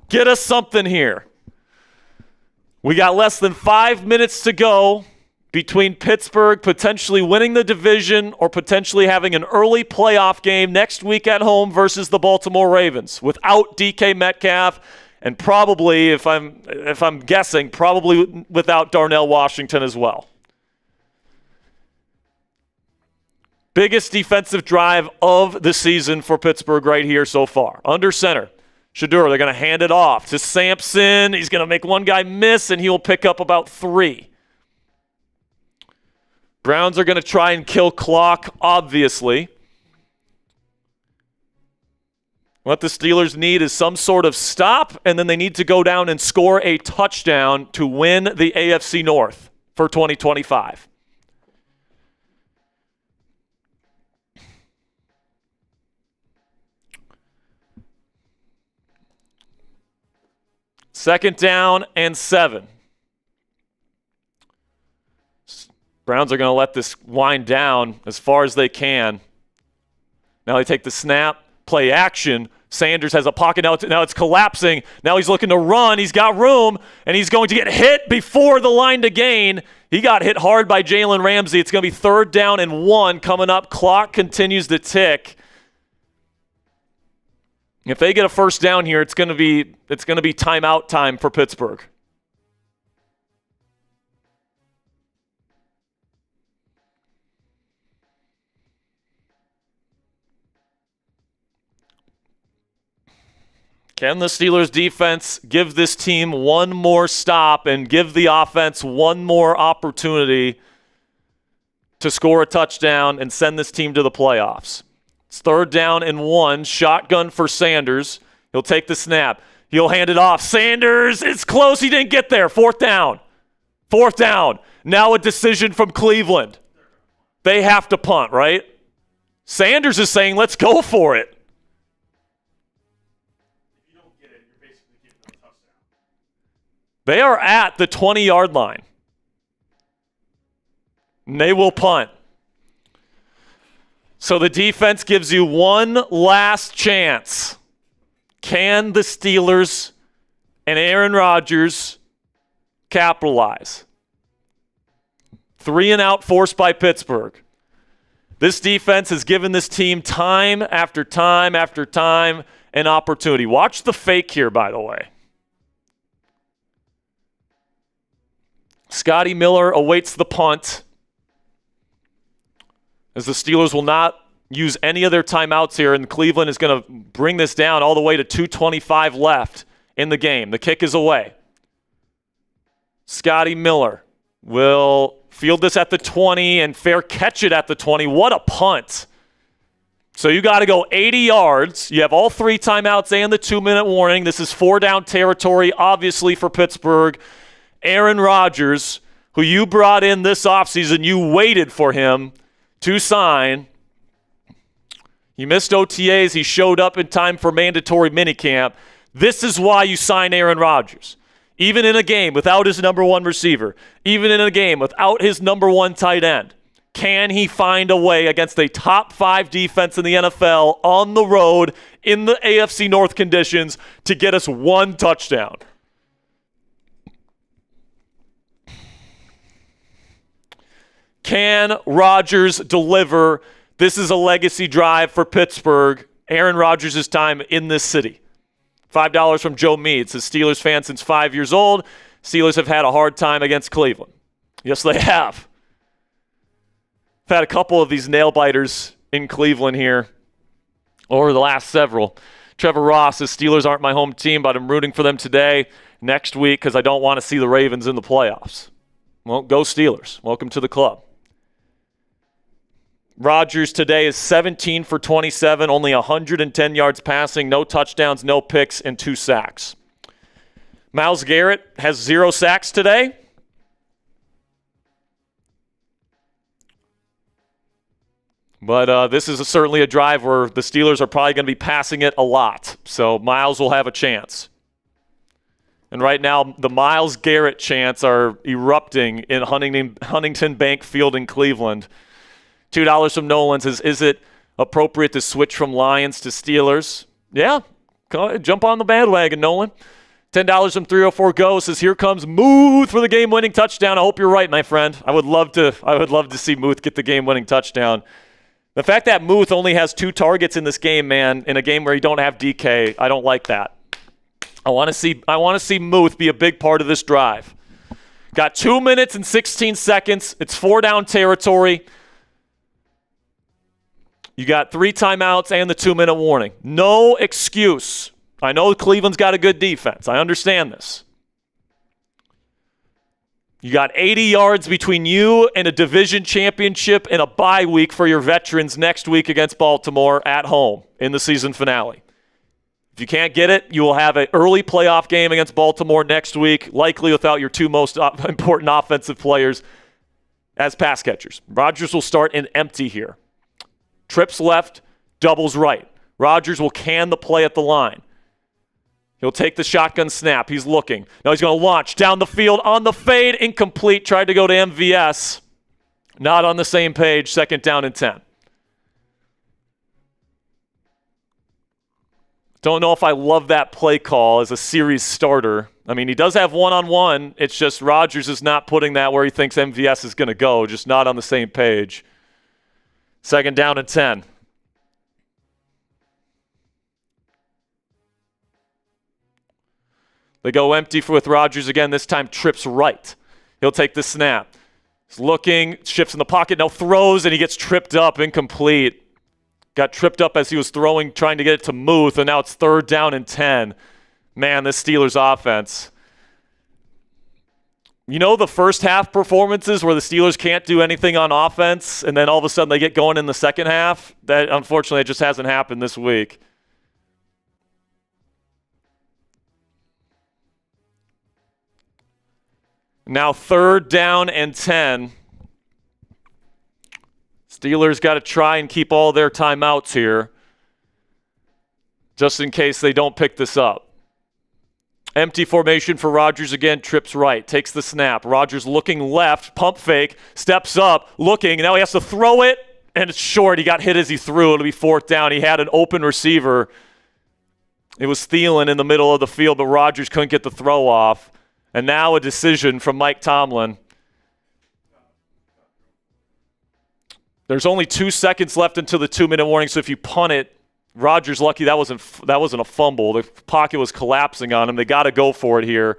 Get us something here. We got less than 5 minutes to go between Pittsburgh potentially winning the division or potentially having an early playoff game next week at home versus the Baltimore Ravens without DK Metcalf and probably, if I'm guessing, probably without Darnell Washington as well. Biggest defensive drive of the season for Pittsburgh right here so far. Under center, Shedeur, they're going to hand it off to Sampson. He's going to make one guy miss, and he'll pick up about 3. Browns are going to try and kill clock, obviously. What the Steelers need is some sort of stop, and then they need to go down and score a touchdown to win the AFC North for 2025. Second down and 7. Browns are going to let this wind down as far as they can. Now they take the snap, play action. Sanders has a pocket. Now it's collapsing. Now he's looking to run. He's got room, and he's going to get hit before the line to gain. He got hit hard by Jalen Ramsey. It's going to be 3rd down and 1 coming up. Clock continues to tick. If they get a first down here, it's going to be timeout time for Pittsburgh. Can the Steelers defense give this team one more stop and give the offense one more opportunity to score a touchdown and send this team to the playoffs? It's 3rd down and 1. Shotgun for Sanders. He'll take the snap. He'll hand it off. Sanders, it's close. He didn't get there. 4th down. 4th down. Now a decision from Cleveland. They have to punt, right? Sanders is saying, let's go for it. They are at the 20-yard line. And they will punt. So the defense gives you one last chance. Can the Steelers and Aaron Rodgers capitalize? 3 and out forced by Pittsburgh. This defense has given this team time after time after time an opportunity. Watch the fake here, by the way. Scotty Miller awaits the punt, as the Steelers will not use any of their timeouts here, and Cleveland is going to bring this down all the way to 2:25 left in the game. The kick is away. Scotty Miller will field this at the 20, and fair catch it at the 20. What a punt. So you got to go 80 yards. You have all 3 timeouts and the 2-minute warning. This is 4-down territory, obviously, for Pittsburgh. Aaron Rodgers, who you brought in this offseason, you waited for him to sign. He missed OTAs. He showed up in time for mandatory minicamp. This is why you sign Aaron Rodgers. Even in a game without his number 1 receiver, even in a game without his number 1 tight end, can he find a way against a top 5 defense in the NFL on the road in the AFC North conditions to get us 1 touchdown? Can Rodgers deliver? This is a legacy drive for Pittsburgh. Aaron Rodgers' time in this city. $5 from Joe Mead. Says Steelers fan since 5 years old. Steelers have had a hard time against Cleveland. Yes, they have. I've had a couple of these nail-biters in Cleveland here over the last several. Trevor Ross says Steelers aren't my home team, but I'm rooting for them today, next week, because I don't want to see the Ravens in the playoffs. Well, go Steelers. Welcome to the club. Rodgers today is 17 for 27, only 110 yards passing, no touchdowns, no picks, and 2 sacks. Myles Garrett has 0 sacks today. But this is certainly a drive where the Steelers are probably going to be passing it a lot. So Myles will have a chance. And right now, the Myles Garrett chants are erupting in Huntington Bank Field in Cleveland. $2 from Nolan says, is it appropriate to switch from Lions to Steelers? Yeah, go ahead, jump on the bandwagon, Nolan. $10 from 304 Go says, here comes Muth for the game-winning touchdown. I hope you're right, my friend. I would love to see Muth get the game-winning touchdown. The fact that Muth only has 2 targets in this game, man, in a game where you don't have DK, I don't like that. I want to see Muth be a big part of this drive. Got 2 minutes and 16 seconds. It's 4-down territory. You got 3 timeouts and the 2-minute warning. No excuse. I know Cleveland's got a good defense. I understand this. You got 80 yards between you and a division championship and a bye week for your veterans next week against Baltimore at home in the season finale. If you can't get it, you will have an early playoff game against Baltimore next week, likely without your 2 most important offensive players as pass catchers. Rodgers will start in empty here. Trips left, doubles right. Rodgers will can the play at the line. He'll take the shotgun snap. He's looking. Now he's going to launch down the field on the fade. Incomplete. Tried to go to MVS. Not on the same page. 2nd down and 10. Don't know if I love that play call as a series starter. I mean, he does have one-on-one. It's just Rodgers is not putting that where he thinks MVS is going to go. Just not on the same page. 2nd down and 10. They go empty with Rodgers again. This time trips right. He'll take the snap. He's looking, shifts in the pocket, now throws, and he gets tripped up, incomplete. Got tripped up as he was throwing, trying to get it to Muth, and now it's 3rd down and 10. Man, this Steelers offense. You know the first half performances where the Steelers can't do anything on offense, and then all of a sudden they get going in the second half? That, unfortunately, it just hasn't happened this week. Now 3rd down and 10. Steelers got to try and keep all their timeouts here just in case they don't pick this up. Empty formation for Rodgers again, trips right, takes the snap. Rodgers looking left, pump fake, steps up, looking. Now he has to throw it, and it's short. He got hit as he threw. It'll be 4th down. He had an open receiver. It was Thielen in the middle of the field, but Rodgers couldn't get the throw off. And now a decision from Mike Tomlin. There's only 2 seconds left until the 2-minute warning, so if you punt it, Rodgers lucky that wasn't a fumble. The pocket was collapsing on him. They got to go for it here.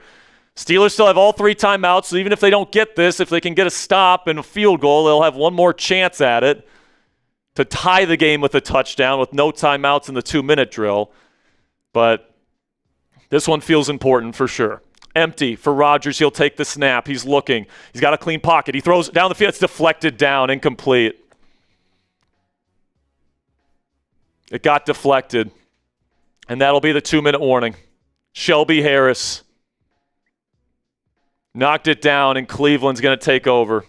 Steelers still have all 3 timeouts, so even if they don't get this, if they can get a stop and a field goal, they'll have one more chance at it to tie the game with a touchdown with no timeouts in the 2-minute drill. But this one feels important for sure. Empty for Rodgers. He'll take the snap. He's looking. He's got a clean pocket. He throws it down the field. It's deflected down, incomplete. It got deflected. And that'll be the 2-minute warning. Shelby Harris knocked it down, and Cleveland's going to take over.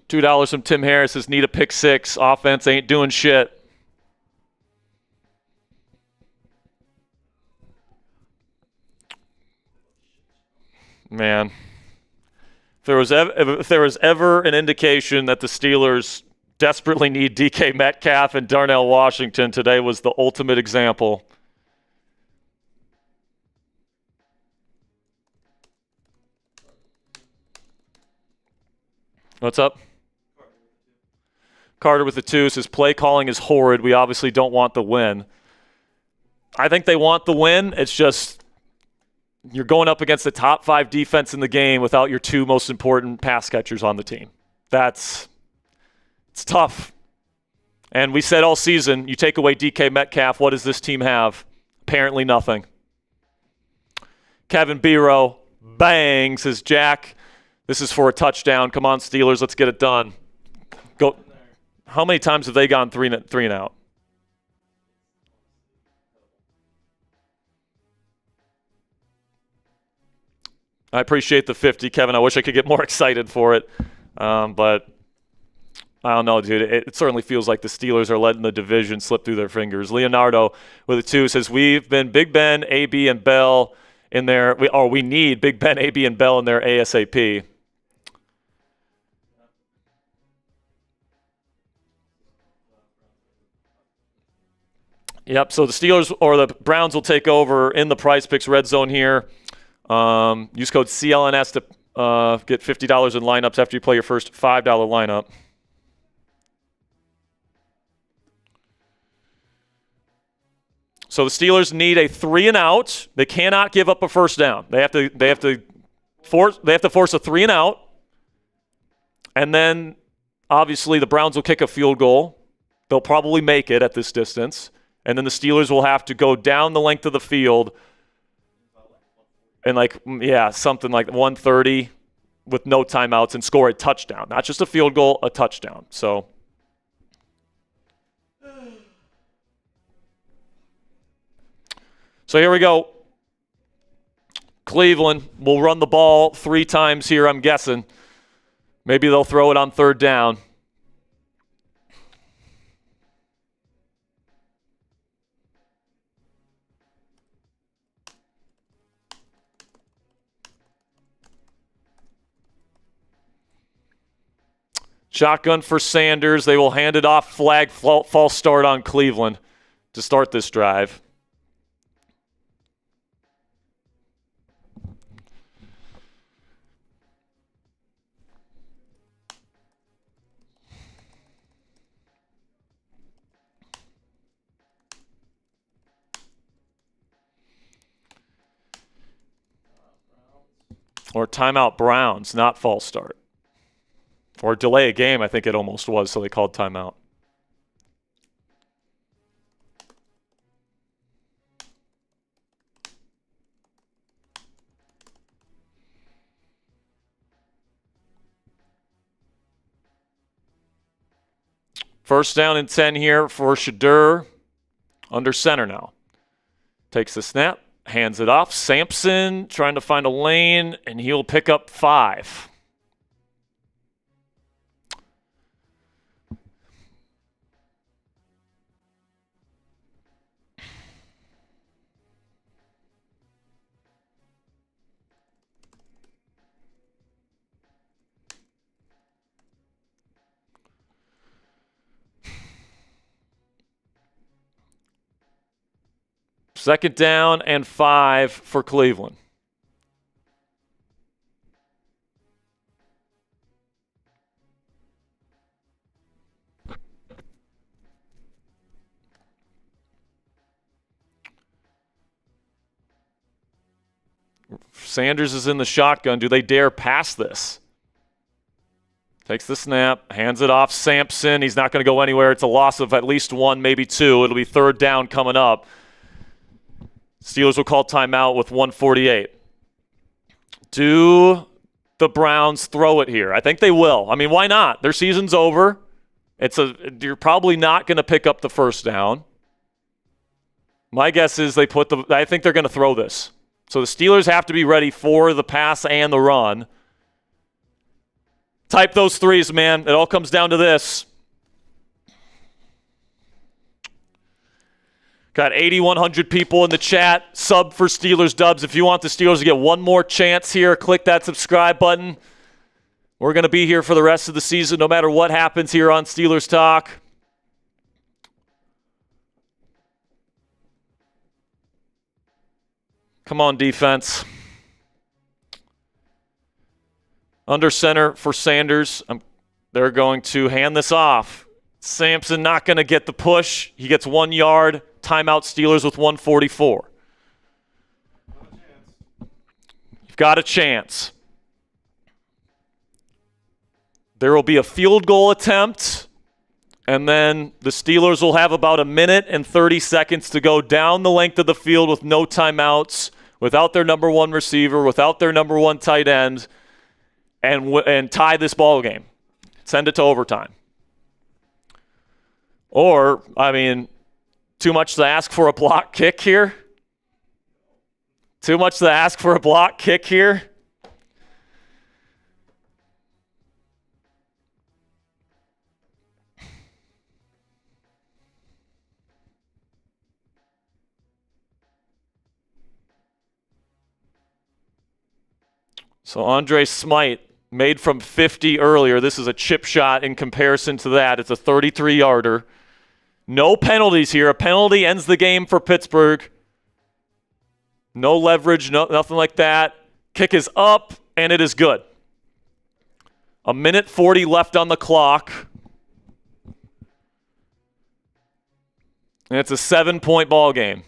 $2 from Tim Harris says, need a pick six. Offense ain't doing shit. Man, if there was ever an indication that the Steelers desperately need DK Metcalf and Darnell Washington, today was the ultimate example. What's up? Carter with the 2 says, play calling is horrid. We obviously don't want the win. I think they want the win. It's just you're going up against the top 5 defense in the game without your 2 most important pass catchers on the team. It's tough. And we said all season, you take away DK Metcalf, what does this team have? Apparently nothing. Kevin Biro, bang, says, Jack, this is for a touchdown. Come on, Steelers, let's get it done. Go. How many times have they gone three and out? I appreciate the 50, Kevin. I wish I could get more excited for it. But I don't know, dude. It certainly feels like the Steelers are letting the division slip through their fingers. Leonardo with a 2 says, we've been Big Ben, AB, and Bell in their – we need Big Ben, AB, and Bell in their ASAP. Yep, so the Steelers or the Browns will take over in the Prize Picks red zone here. Use code CLNS to get $50 in lineups after you play your first $5 lineup. So the Steelers need a 3-and-out. They cannot give up a first down. They have to force a 3-and-out. And then obviously the Browns will kick a field goal. They'll probably make it at this distance. And then the Steelers will have to go down the length of the field and something like 130 with no timeouts and score a touchdown. Not just a field goal, a touchdown. So here we go. Cleveland will run the ball 3 times here, I'm guessing. Maybe they'll throw it on 3rd down. Shotgun for Sanders. They will hand it off. Flag, false start on Cleveland to start this drive. Or timeout Browns, not false start. Or delay a game, I think it almost was, so they called timeout. First down and 10 here for Shadur. Under center now. Takes the snap, hands it off. Sampson trying to find a lane, and he'll pick up 5. Second down and 5 for Cleveland. Sanders is in the shotgun. Do they dare pass this? Takes the snap, hands it off. Sampson, he's not going to go anywhere. It's a loss of at least 1, maybe 2. It'll be third down coming up. Steelers will call timeout with 1:48. Do the Browns throw it here? I think they will. I mean, why not? Their season's over. You're probably not going to pick up the first down. My guess is I think they're going to throw this. So the Steelers have to be ready for the pass and the run. Type those threes, man. It all comes down to this. Got 8,100 people in the chat. Sub for Steelers dubs. If you want the Steelers to get one more chance here, click that subscribe button. We're going to be here for the rest of the season, no matter what happens here on Steelers Talk. Come on, defense. Under center for Sanders. They're going to hand this off. Sampson not going to get the push. He gets 1 yard. Timeout Steelers with 1:44. You've got a chance. There will be a field goal attempt, and then the Steelers will have about 1 minute and 30 seconds to go down the length of the field with no timeouts, without their number 1 receiver, without their number 1 tight end, and tie this ball game. Send it to overtime. Or, I mean, too much to ask for a block kick here? Too much to ask for a block kick here? So Andre Smite made from 50 earlier. This is a chip shot in comparison to that. It's a 33-yarder. No penalties here. A penalty ends the game for Pittsburgh. No leverage, nothing like that. Kick is up, and it is good. 1:40 left on the clock. And it's a 7-point ball game.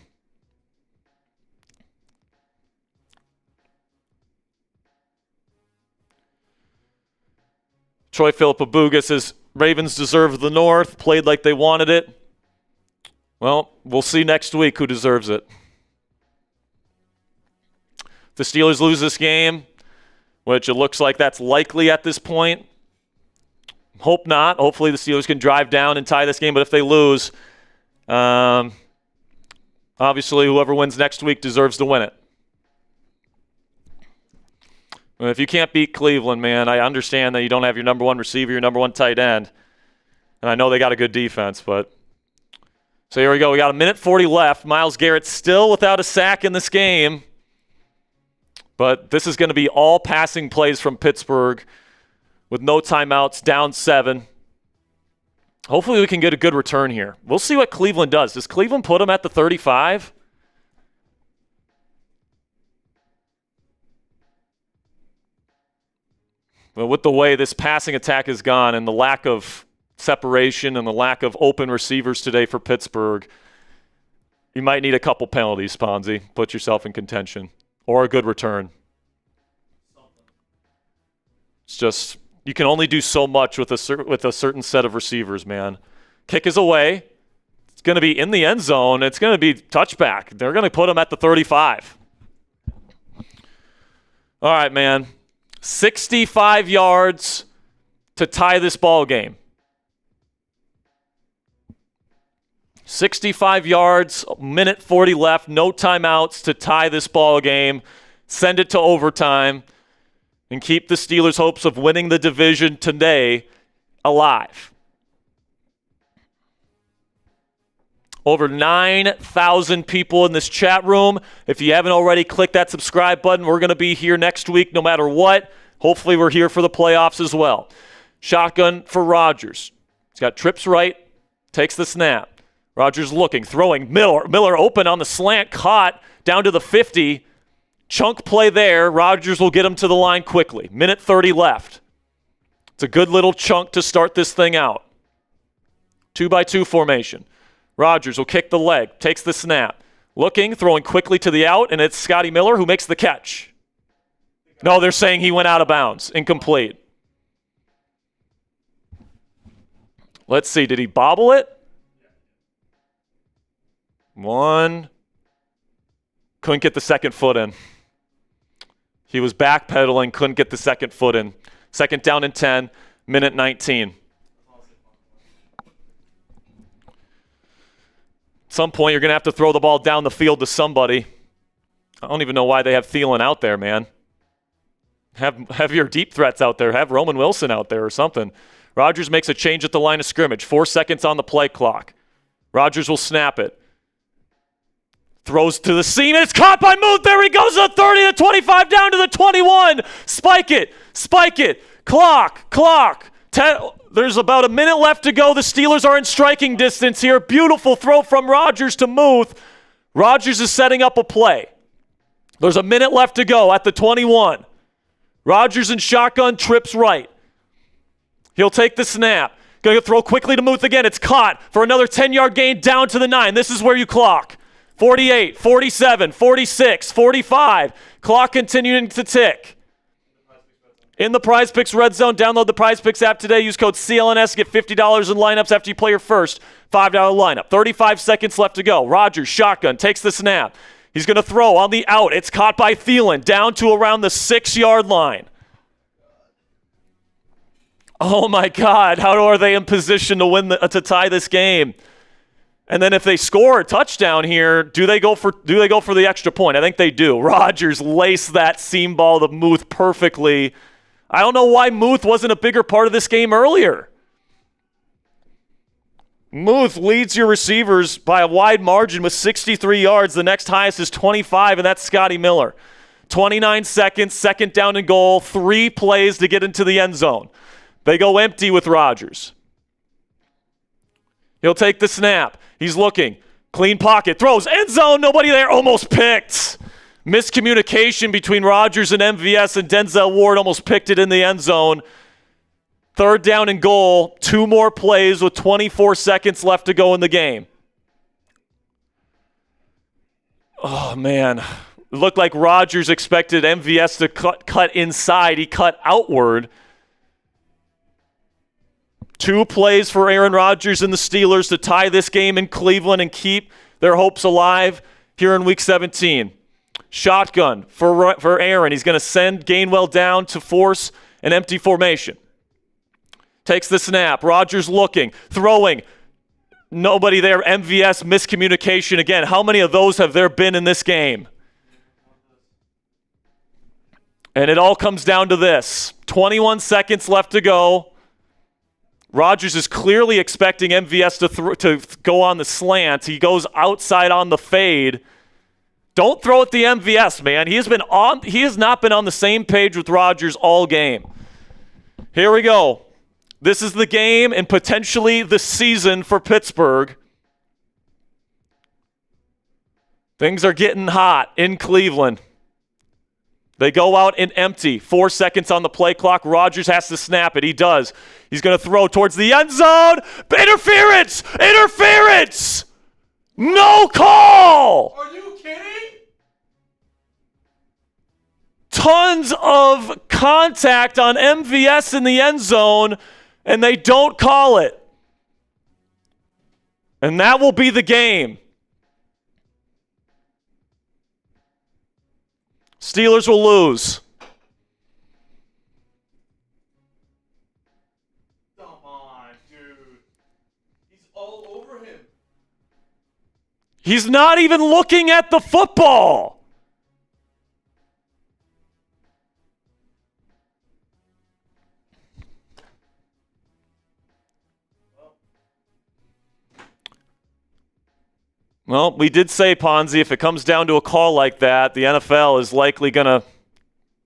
Troy Philippa-Buga says, Ravens deserve the North, played like they wanted it. Well, we'll see next week who deserves it. If the Steelers lose this game, which it looks like that's likely at this point, hope not. Hopefully the Steelers can drive down and tie this game, but if they lose, obviously whoever wins next week deserves to win it. If you can't beat Cleveland, man, I understand that you don't have your number 1 receiver, your number 1 tight end. And I know they got a good defense, but... So here we go. We got 1:40 left. Myles Garrett still without a sack in this game. But this is going to be all passing plays from Pittsburgh with no timeouts, down 7. Hopefully we can get a good return here. We'll see what Cleveland does. Does Cleveland put them at the 35? Well, with the way this passing attack has gone and the lack of separation and the lack of open receivers today for Pittsburgh, you might need a couple penalties, Ponzi. Put yourself in contention. Or a good return. It's just, you can only do so much with a certain set of receivers, man. Kick is away. It's going to be in the end zone. It's going to be touchback. They're going to put him at the 35. All right, man. 65 yards to tie this ball game. 65 yards, 1:40 left, no timeouts to tie this ball game. Send it to overtime and keep the Steelers' hopes of winning the division today alive. Over 9,000 people in this chat room. If you haven't already, click that subscribe button. We're going to be here next week no matter what. Hopefully we're here for the playoffs as well. Shotgun for Rodgers. He's got trips right, takes the snap. Rodgers looking, throwing. Miller open on the slant, caught down to the 50. Chunk play there. Rodgers will get him to the line quickly. 1:30 left. It's a good little chunk to start this thing out. 2-by-2 formation. Rodgers will kick the leg, takes the snap. Looking, throwing quickly to the out, and it's Scotty Miller who makes the catch. No, they're saying he went out of bounds. Incomplete. Let's see. Did he bobble it? One. Couldn't get the second foot in. He was backpedaling, couldn't get the second foot in. Second down and 10, minute 19. At some point, you're going to have to throw the ball down the field to somebody. I don't even know why they have Thielen out there, man. Have your deep threats out there. Have Roman Wilson out there or something. Rodgers makes a change at the line of scrimmage. 4 seconds on the play clock. Rodgers will snap it. Throws to the seam. It's caught by Muth. There he goes to the 30, the 25, down to the 21. Spike it. Clock. There's about a minute left to go. The Steelers are in striking distance here. Beautiful throw from Rodgers to Muth. Rodgers is setting up a play. There's a minute left to go at the 21. Rodgers in shotgun, trips right. He'll take the snap. Going to throw quickly to Muth again. It's caught for another 10-yard gain down to the 9. This is where you clock. 48, 47, 46, 45. Clock continuing to tick. In the Prize Picks Red Zone, download the Prize Picks app today. Use code CLNS. Get $50 in lineups after you play your first $5 lineup. 35 seconds left to go. Rodgers, shotgun, takes the snap. He's going to throw on the out. It's caught by Thielen, down to around the 6-yard line. Oh, my God. How are they in position to tie this game? And then if they score a touchdown here, do they go for the extra point? I think they do. Rodgers laced that seam ball to Muth perfectly. I don't know why Muth wasn't a bigger part of this game earlier. Muth leads your receivers by a wide margin with 63 yards. The next highest is 25, and that's Scotty Miller. 29 seconds, second down and goal, 3 plays to get into the end zone. They go empty with Rodgers. He'll take the snap. He's looking. Clean pocket. Throws. End zone. Nobody there. Almost picked. Miscommunication between Rodgers and MVS, and Denzel Ward almost picked it in the end zone. Third down and goal. 2 more plays with 24 seconds left to go in the game. Oh, man. It looked like Rodgers expected MVS to cut inside. He cut outward. 2 plays for Aaron Rodgers and the Steelers to tie this game in Cleveland and keep their hopes alive here in Week 17. Shotgun for Aaron. He's going to send Gainwell down to force an empty formation. Takes the snap. Rodgers looking, throwing. Nobody there. MVS miscommunication again. How many of those have there been in this game? And it all comes down to this. 21 seconds left to go. Rodgers is clearly expecting MVS to go on the slant. He goes outside on the fade. Don't throw at the MVS, man. He has not been on the same page with Rodgers all game. Here we go. This is the game and potentially the season for Pittsburgh. Things are getting hot in Cleveland. They go out and empty. 4 seconds on the play clock. Rodgers has to snap it. He does. He's going to throw towards the end zone. Interference! Interference! No call! Are you kidding? Tons of contact on MVS in the end zone, and they don't call it. And that will be the game. Steelers will lose. Come on, dude. He's all over him. He's not even looking at the football. Well, we did say, Ponzi, if it comes down to a call like that, the NFL is likely going to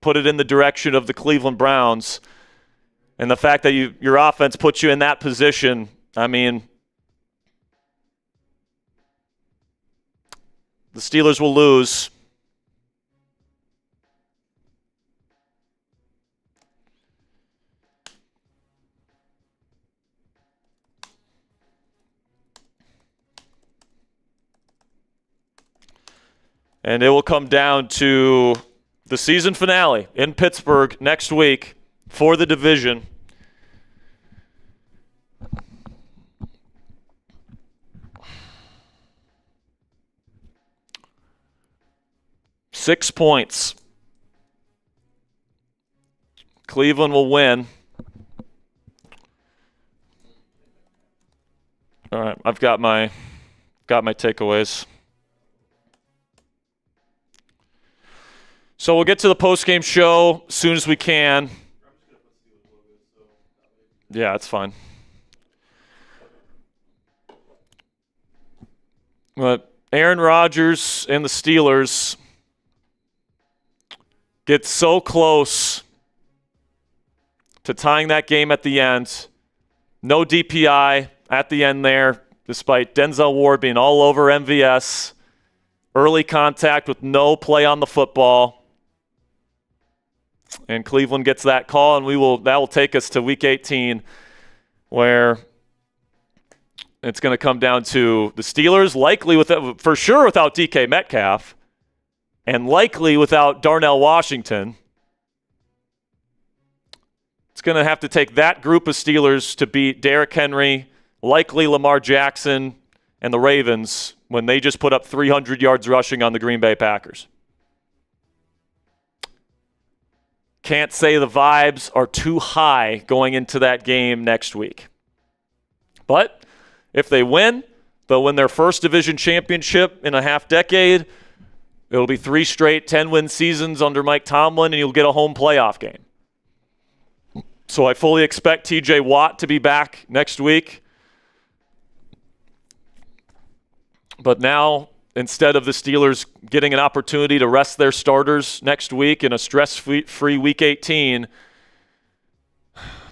put it in the direction of the Cleveland Browns. And the fact that your offense puts you in that position, I mean, the Steelers will lose. And it will come down to the season finale in Pittsburgh next week for the division. Six points. Cleveland will win. All right, I've got my takeaways. So we'll get to the postgame show as soon as we can. Yeah, it's fine. But Aaron Rodgers and the Steelers get so close to tying that game at the end. No DPI at the end there, despite Denzel Ward being all over MVS. Early contact with no play on the football. And Cleveland gets that call, and that will take us to Week 18, where it's going to come down to the Steelers, likely for sure without DK Metcalf, and likely without Darnell Washington. It's going to have to take that group of Steelers to beat Derrick Henry, likely Lamar Jackson, and the Ravens when they just put up 300 yards rushing on the Green Bay Packers. Can't say the vibes are too high going into that game next week. But if they win, they'll win their first division championship in a half-decade. It'll be 3 straight 10-win seasons under Mike Tomlin, and you'll get a home playoff game. So I fully expect TJ Watt to be back next week. But now, instead of the Steelers getting an opportunity to rest their starters next week in a stress-free Week 18,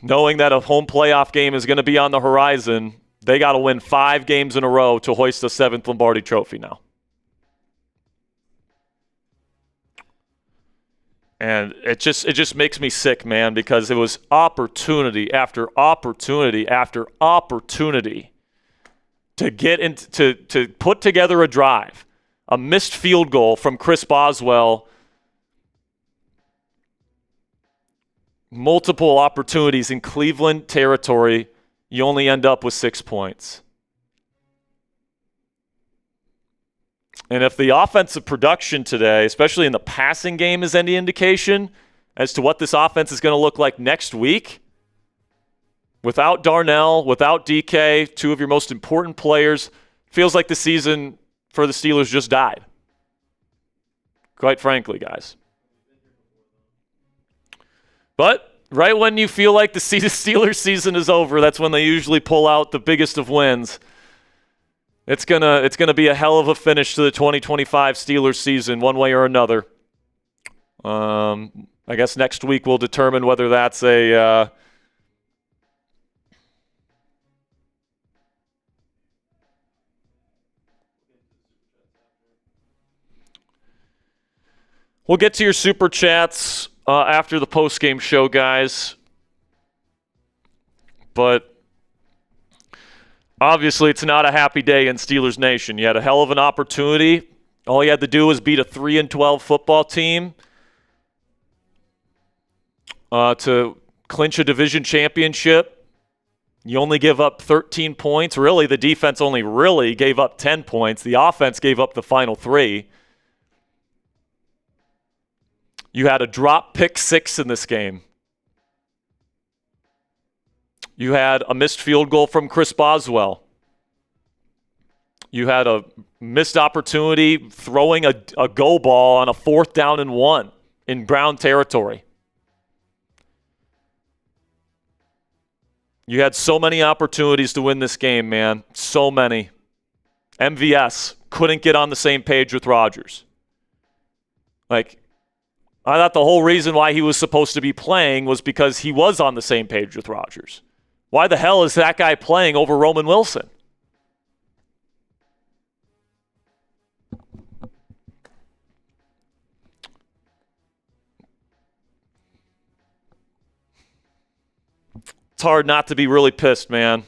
knowing that a home playoff game is going to be on the horizon, they got to win 5 games in a row to hoist the 7th Lombardi Trophy now. And it just makes me sick, man, because it was opportunity after opportunity after opportunity to get into to put together a drive. A missed field goal from Chris Boswell. Multiple opportunities in Cleveland territory. You only end up with 6 points. And if the offensive production today, especially in the passing game, is any indication as to what this offense is going to look like next week, without Darnell, without DK, 2 of your most important players, feels like the season for the Steelers just died. Quite frankly, guys. But right when you feel like the Steelers season is over, that's when they usually pull out the biggest of wins. It's gonna be a hell of a finish to the 2025 Steelers season, one way or another. I guess next week we'll determine whether that's a We'll get to your super chats after the postgame show, guys. But obviously, it's not a happy day in Steelers Nation. You had a hell of an opportunity. All you had to do was beat a 3-12 football team to clinch a division championship. You only give up 13 points. Really, the defense only really gave up 10 points. The offense gave up the final 3. You had a drop pick 6 in this game. You had a missed field goal from Chris Boswell. You had a missed opportunity throwing a go ball on a 4th down and 1 in Brown territory. You had so many opportunities to win this game, man. So many. MVS couldn't get on the same page with Rodgers. I thought the whole reason why he was supposed to be playing was because he was on the same page with Rodgers. Why the hell is that guy playing over Roman Wilson? It's hard not to be really pissed, man.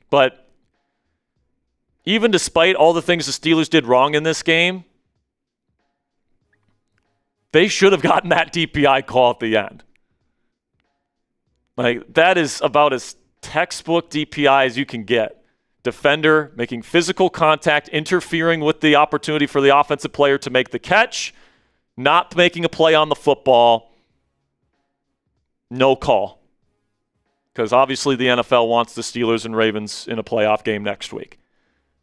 But even despite all the things the Steelers did wrong in this game, They should have gotten that DPI call at the end. Like, that is about as textbook DPI as you can get. Defender making physical contact, interfering with the opportunity for the offensive player to make the catch, not making a play on the football. No call. Because obviously the NFL wants the Steelers and Ravens in a playoff game next week.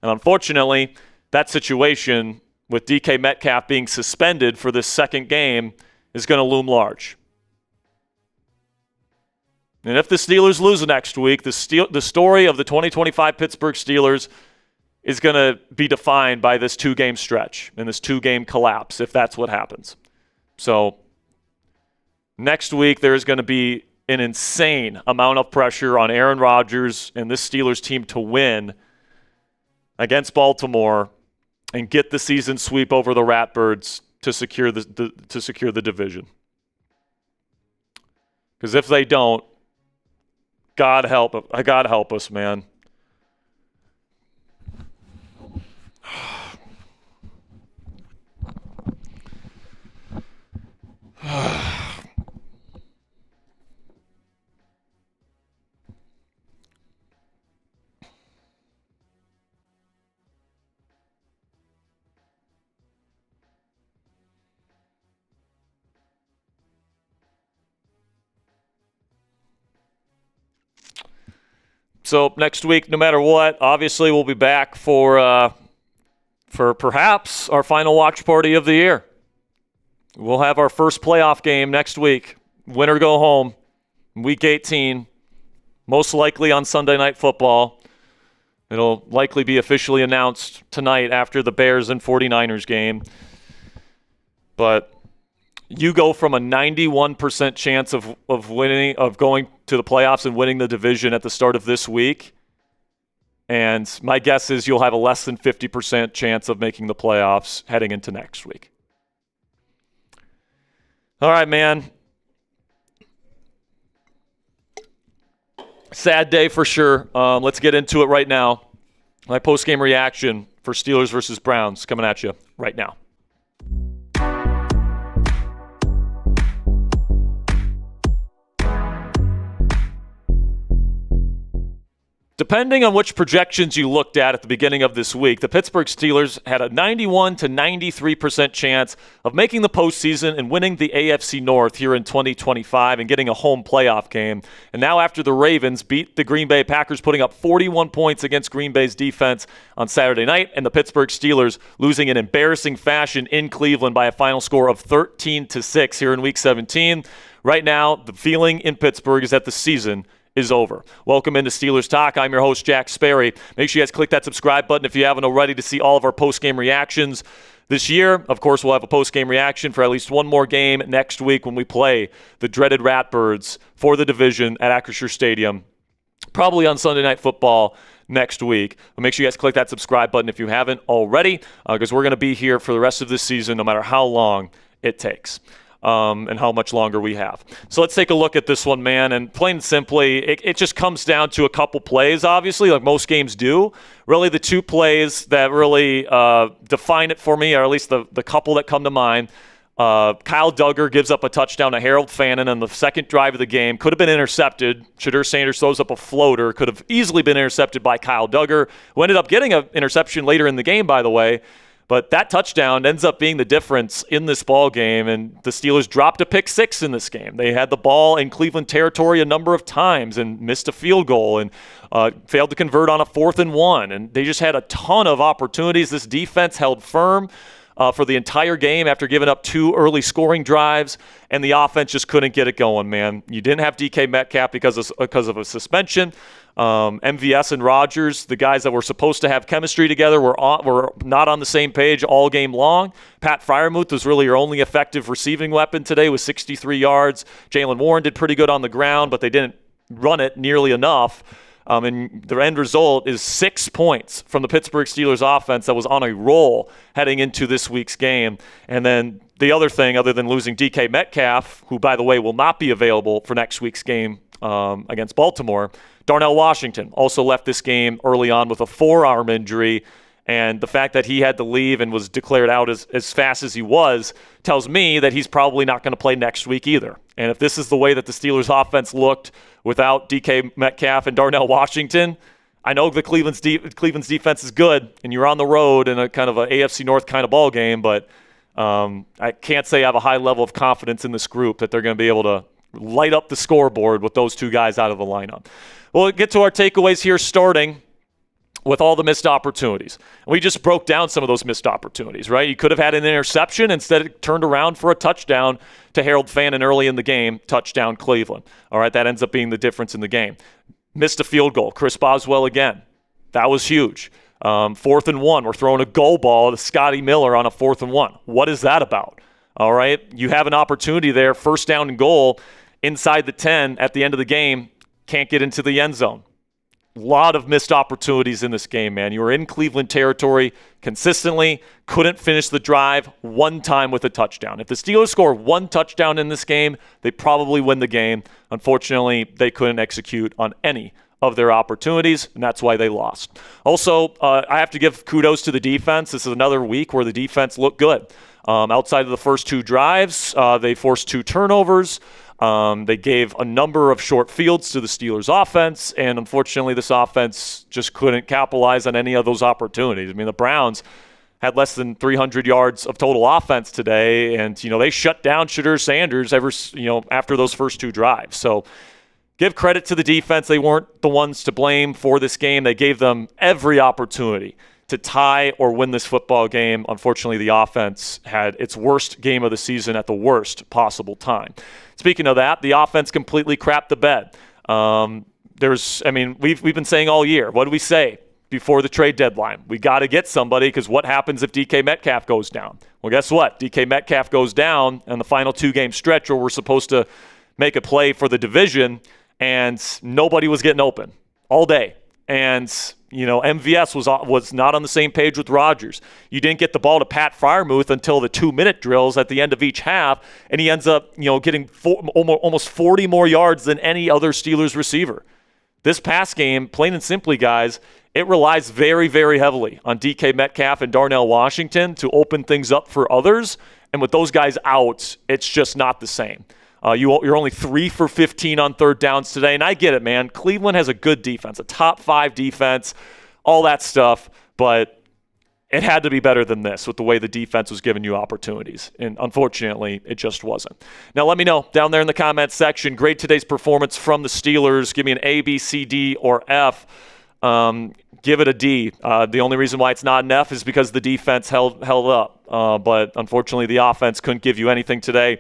And unfortunately, that situation with DK Metcalf being suspended for this second game is going to loom large. And if the Steelers lose next week, the story of the 2025 Pittsburgh Steelers is going to be defined by this two-game stretch and this two-game collapse, if that's what happens. So next week there is going to be an insane amount of pressure on Aaron Rodgers and this Steelers team to win against Baltimore and get the season sweep over the Ratbirds to secure the division. Because if they don't, God help us, man. So next week, no matter what, obviously we'll be back for perhaps our final watch party of the year. We'll have our first playoff game next week. Win or go home, Week 18, most likely on Sunday Night Football. It'll likely be officially announced tonight after the Bears and 49ers game. But you go from a 91% chance of going to the playoffs and winning the division at the start of this week, and my guess is you'll have a less than 50% chance of making the playoffs heading into next week. All right, man. Sad day for sure. Let's get into it right now. My post-game reaction for Steelers versus Browns coming at you right now. Depending on which projections you looked at the beginning of this week, the Pittsburgh Steelers had a 91 to 93% chance of making the postseason and winning the AFC North here in 2025 and getting a home playoff game. And now after the Ravens beat the Green Bay Packers, putting up 41 points against Green Bay's defense on Saturday night, and the Pittsburgh Steelers losing in embarrassing fashion in Cleveland by a final score of 13-6 here in Week 17. Right now, the feeling in Pittsburgh is that the season is over. Welcome into Steelers Talk. I'm your host, Jack Sperry. Make sure you guys click that subscribe button if you haven't already to see all of our post-game reactions this year. Of course, we'll have a post-game reaction for at least one more game next week when we play the dreaded Ratbirds for the division at Acrisure Stadium, probably on Sunday Night Football next week. But make sure you guys click that subscribe button if you haven't already, because we're going to be here for the rest of this season no matter how long it takes. And how much longer we have. So let's take a look at this one, man. And plain and simply, it just comes down to a couple plays, obviously, like most games do. Really, the two plays that really define it for me, or at least the couple that come to mind. Kyle Duggar gives up a touchdown to Harold Fannin on the second drive of the game. Could have been intercepted. Shadur Sanders throws up a floater. Could have easily been intercepted by Kyle Duggar, who ended up getting an interception later in the game, by the way. But that touchdown ends up being the difference in this ball game, and the Steelers dropped a pick six in this game. They had the ball in Cleveland territory a number of times and missed a field goal and failed to convert on a 4th and 1. And they just had a ton of opportunities. This defense held firm for the entire game after giving up 2 early scoring drives, and the offense just couldn't get it going, man. You didn't have DK Metcalf because of a suspension. MVS and Rodgers, the guys that were supposed to have chemistry together, were not on the same page all game long. Pat Freiermuth was really your only effective receiving weapon today with 63 yards. Jaylen Warren did pretty good on the ground, but they didn't run it nearly enough. And the end result is 6 points from the Pittsburgh Steelers offense that was on a roll heading into this week's game. And then the other thing, other than losing DK Metcalf, who, by the way, will not be available for next week's game against Baltimore, Darnell Washington also left this game early on with a forearm injury And the fact that he had to leave and was declared out as fast as he was tells me that he's probably not going to play next week either. And if this is the way that the Steelers offense looked without DK Metcalf and Darnell Washington, I know the Cleveland's defense is good, and you're on the road in a kind of an AFC North kind of ball game, but I can't say I have a high level of confidence in this group that they're going to be able to light up the scoreboard with those two guys out of the lineup. We'll get to our takeaways here, starting with all the missed opportunities. We just broke down some of those missed opportunities, right? You could have had an interception. Instead, it turned around for a touchdown to Harold Fannin early in the game, touchdown Cleveland. All right, that ends up being the difference in the game. Missed a field goal. Chris Boswell again. That was huge. 4th and 1. We're throwing a goal ball to Scotty Miller on a 4th and 1. What is that about? All right, you have an opportunity there, 1st down and goal inside the 10 at the end of the game. Can't get into the end zone. A lot of missed opportunities in this game, man. You were in Cleveland territory consistently, couldn't finish the drive one time with a touchdown. If the Steelers score one touchdown in this game, they probably win the game. Unfortunately, they couldn't execute on any of their opportunities, and that's why they lost. Also, I have to give kudos to the defense. This is another week where the defense looked good. Outside of the first 2 drives, they forced 2 turnovers. They gave a number of short fields to the Steelers offense, and unfortunately this offense just couldn't capitalize on any of those opportunities. I mean, the Browns had less than 300 yards of total offense today, and they shut down Shadur Sanders after those first 2 drives. So give credit to the defense. They weren't the ones to blame for this game. They gave them every opportunity to tie or win this football game. Unfortunately, the offense had its worst game of the season at the worst possible time. Speaking of that, the offense completely crapped the bed. We've been saying all year, what do we say before the trade deadline? We got to get somebody, because what happens if DK Metcalf goes down? Well, guess what? DK Metcalf goes down in the final 2-game stretch where we're supposed to make a play for the division, and nobody was getting open all day. And MVS was not on the same page with Rodgers. You didn't get the ball to Pat Freiermuth until the 2-minute drills at the end of each half, and he ends up getting almost 40 more yards than any other Steelers receiver. This pass game, plain and simply, guys, it relies very, very heavily on DK Metcalf and Darnell Washington to open things up for others, and with those guys out, it's just not the same. You're only 3 for 15 on 3rd downs today, and I get it, man. Cleveland has a good defense, a top 5 defense, all that stuff, but it had to be better than this with the way the defense was giving you opportunities, and unfortunately, it just wasn't. Now, let me know down there in the comments section. Grade today's performance from the Steelers. Give me an A, B, C, D, or F. Give it a D. The only reason why it's not an F is because the defense held up, but unfortunately, the offense couldn't give you anything today.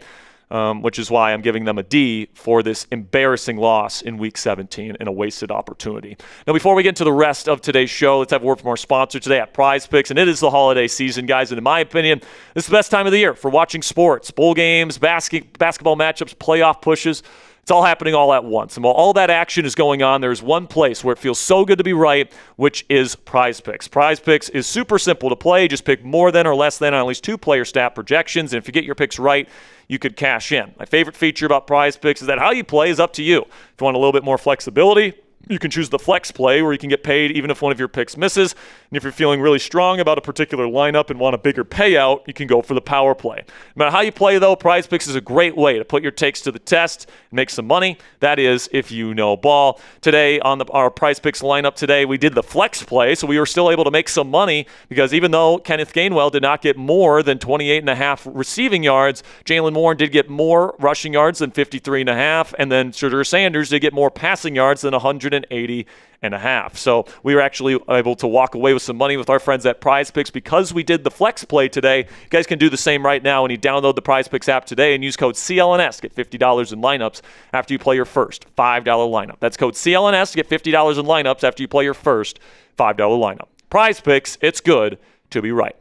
Which is why I'm giving them a D for this embarrassing loss in Week 17 and a wasted opportunity. Now, before we get into the rest of today's show, let's have a word from our sponsor today at Prize Picks, and it is the holiday season, guys, and in my opinion, this is the best time of the year for watching sports, bowl games, basketball matchups, playoff pushes. It's all happening all at once. And while all that action is going on, there's one place where it feels so good to be right, which is Prize Picks. Prize Picks is super simple to play. Just pick more than or less than on at least 2 player stat projections, and if you get your picks right, you could cash in. My favorite feature about Prize Picks is that how you play is up to you. If you want a little bit more flexibility, you can choose the flex play where you can get paid even if one of your picks misses. And if you're feeling really strong about a particular lineup and want a bigger payout, you can go for the power play. No matter how you play, though, Prize Picks is a great way to put your takes to the test and make some money. That is, if you know ball. Today, on our Prize Picks lineup today, we did the flex play, so we were still able to make some money because even though Kenneth Gainwell did not get more than 28.5 receiving yards, Jalen Warren did get more rushing yards than 53.5, and then Shadur Sanders did get more passing yards than 180.5. So we were actually able to walk away with some money with our friends at Prize Picks because we did the flex play today. You guys can do the same right now when you download the Prize Picks app today and use code CLNS to get $50 in lineups after you play your first $5 lineup. That's code CLNS to get $50 in lineups after you play your first $5 lineup. Prize Picks, it's good to be right.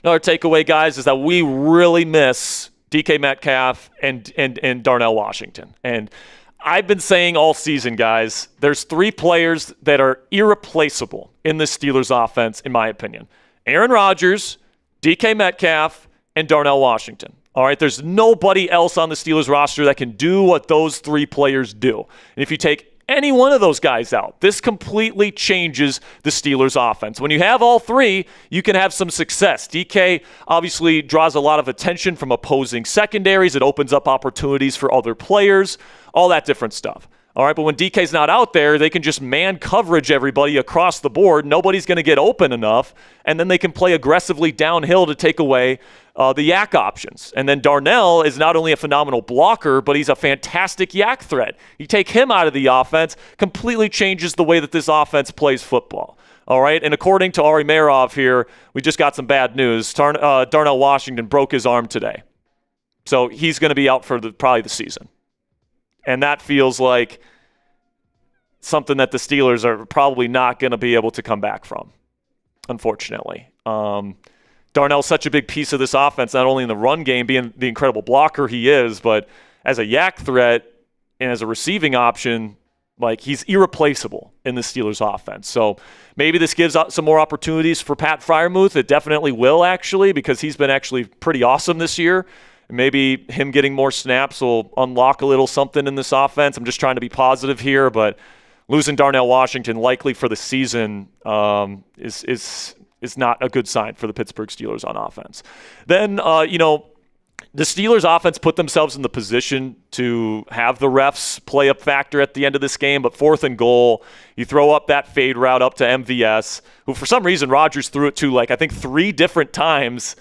Another takeaway, guys, is that we really miss DK Metcalf and Darnell Washington. And I've been saying all season, guys, there's 3 players that are irreplaceable in the Steelers offense, in my opinion. Aaron Rodgers, DK Metcalf, and Darnell Washington. All right, there's nobody else on the Steelers roster that can do what those 3 players do. And if you take any one of those guys out, this completely changes the Steelers' offense. When you have all three, you can have some success. DK obviously draws a lot of attention from opposing secondaries. It opens up opportunities for other players, all that different stuff. All right, but when DK's not out there, they can just man coverage everybody across the board. Nobody's going to get open enough, and then they can play aggressively downhill to take away the yak options. And then Darnell is not only a phenomenal blocker, but he's a fantastic yak threat. You take him out of the offense, completely changes the way that this offense plays football. All right, and according to Ari Merov here, we just got some bad news. Darnell Washington broke his arm today. So he's going to be out for probably the season. And that feels like something that the Steelers are probably not going to be able to come back from, unfortunately. Darnell's such a big piece of this offense, not only in the run game, being the incredible blocker he is, but as a yak threat and as a receiving option, like he's irreplaceable in the Steelers offense. So maybe this gives some more opportunities for Pat Freiermuth. It definitely will, actually, because he's been actually pretty awesome this year. Maybe him getting more snaps will unlock a little something in this offense. I'm just trying to be positive here, but losing Darnell Washington likely for the season is not a good sign for the Pittsburgh Steelers on offense. Then, the Steelers offense put themselves in the position to have the refs play a factor at the end of this game, but 4th and goal, you throw up that fade route up to MVS, who for some reason Rodgers threw it to, I think 3 different times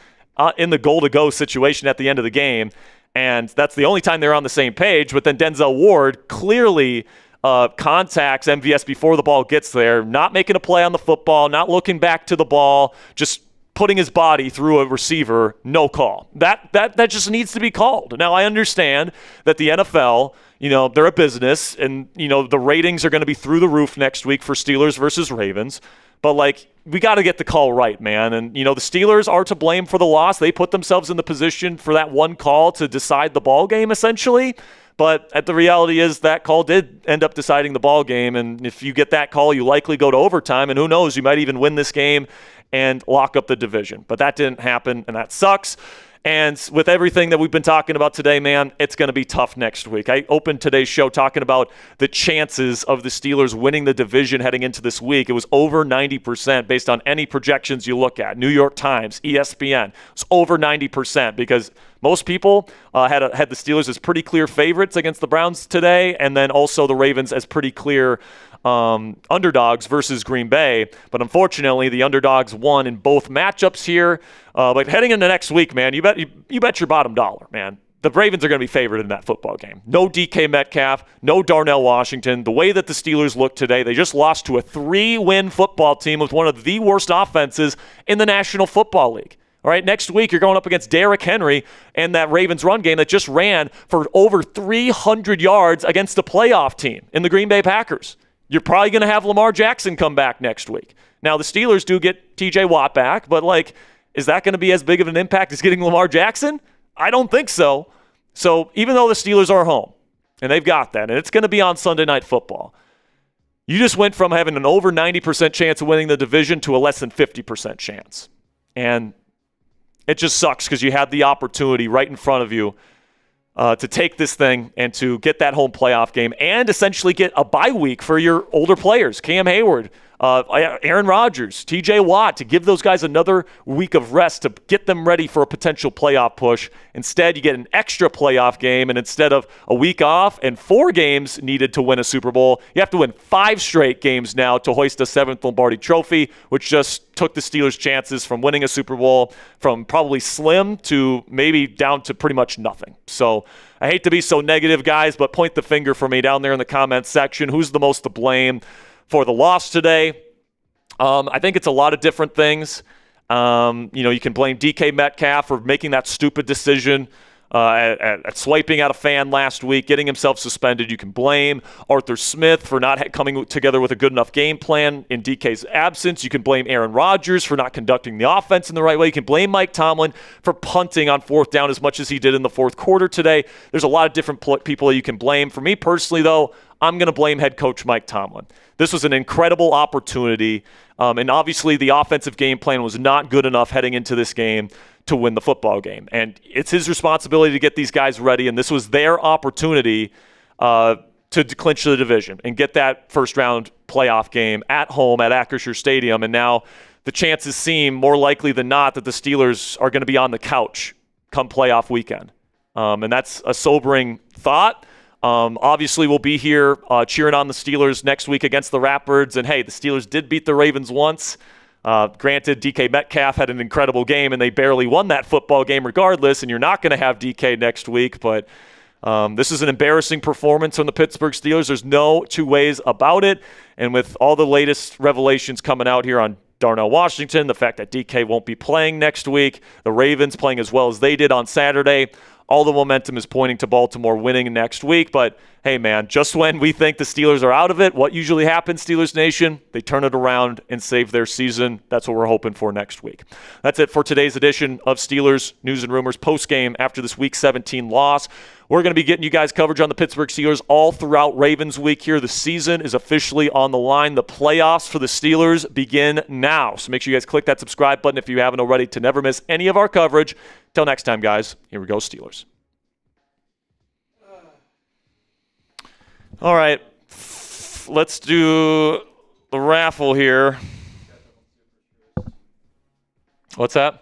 in the goal-to-go situation at the end of the game, and that's the only time they're on the same page. But then Denzel Ward clearly contacts MVS before the ball gets there, not making a play on the football, not looking back to the ball, just putting his body through a receiver, no call. That just needs to be called. Now, I understand that the NFL, they're a business, and, the ratings are going to be through the roof next week for Steelers versus Ravens. But, we got to get the call right, man. And, the Steelers are to blame for the loss. They put themselves in the position for that one call to decide the ball game, essentially. But the reality is that call did end up deciding the ball game. And if you get that call, you likely go to overtime. And who knows, you might even win this game and lock up the division. But that didn't happen, and that sucks. And with everything that we've been talking about today, man, it's going to be tough next week. I opened today's show talking about the chances of the Steelers winning the division heading into this week. It was over 90% based on any projections you look at. New York Times, ESPN. It's over 90% because most people had the Steelers as pretty clear favorites against the Browns today, and then also the Ravens as pretty clear underdogs versus Green Bay. But unfortunately, the underdogs won in both matchups here. But heading into next week, man, you bet your bottom dollar, man. The Ravens are going to be favored in that football game. No DK Metcalf, no Darnell Washington. The way that the Steelers look today, they just lost to a 3-win football team with one of the worst offenses in the National Football League. All right, next week you're going up against Derrick Henry and that Ravens run game that just ran for over 300 yards against a playoff team in the Green Bay Packers. You're probably going to have Lamar Jackson come back next week. Now, the Steelers do get TJ Watt back, but, is that going to be as big of an impact as getting Lamar Jackson? I don't think so. So, even though the Steelers are home, and they've got that, and it's going to be on Sunday Night Football, you just went from having an over 90% chance of winning the division to a less than 50% chance. And it just sucks because you had the opportunity right in front of you to take this thing and to get that home playoff game and essentially get a bye week for your older players, Cam Hayward, Aaron Rodgers, TJ Watt, to give those guys another week of rest to get them ready for a potential playoff push. Instead, you get an extra playoff game, and instead of a week off and 4 games needed to win a Super Bowl, you have to win 5 straight games now to hoist a 7th Lombardi trophy, which just took the Steelers' chances from winning a Super Bowl from probably slim to maybe down to pretty much nothing. So I hate to be so negative, guys, but point the finger for me down there in the comments section. Who's the most to blame for the loss today? I think it's a lot of different things. You can blame DK Metcalf for making that stupid decision at swiping at a fan last week, getting himself suspended. You can blame Arthur Smith for not coming together with a good enough game plan in DK's absence. You can blame Aaron Rodgers for not conducting the offense in the right way. You can blame Mike Tomlin for punting on 4th down as much as he did in the 4th quarter today. There's a lot of different people you can blame. For me personally, though, I'm going to blame head coach Mike Tomlin. This was an incredible opportunity, and obviously the offensive game plan was not good enough heading into this game to win the football game. And it's his responsibility to get these guys ready, and this was their opportunity to to clinch the division and get that first-round playoff game at home at Acrisure Stadium. And now the chances seem more likely than not that the Steelers are going to be on the couch come playoff weekend. And that's a sobering thought. Obviously, we'll be here cheering on the Steelers next week against the Ratbirds. And, hey, the Steelers did beat the Ravens once. Granted, DK Metcalf had an incredible game, and they barely won that football game regardless, and you're not going to have DK next week. But this is an embarrassing performance from the Pittsburgh Steelers. There's no two ways about it. And with all the latest revelations coming out here on Darnell Washington, the fact that DK won't be playing next week, the Ravens playing as well as they did on Saturday, all the momentum is pointing to Baltimore winning next week. But, hey, man, just when we think the Steelers are out of it, what usually happens, Steelers Nation? They turn it around and save their season. That's what we're hoping for next week. That's it for today's edition of Steelers News and Rumors postgame after this Week 17 loss. We're going to be getting you guys coverage on the Pittsburgh Steelers all throughout Ravens Week here. The season is officially on the line. The playoffs for the Steelers begin now. So make sure you guys click that subscribe button if you haven't already to never miss any of our coverage. Till next time, guys, here we go, Steelers. All right, let's do the raffle here. What's that?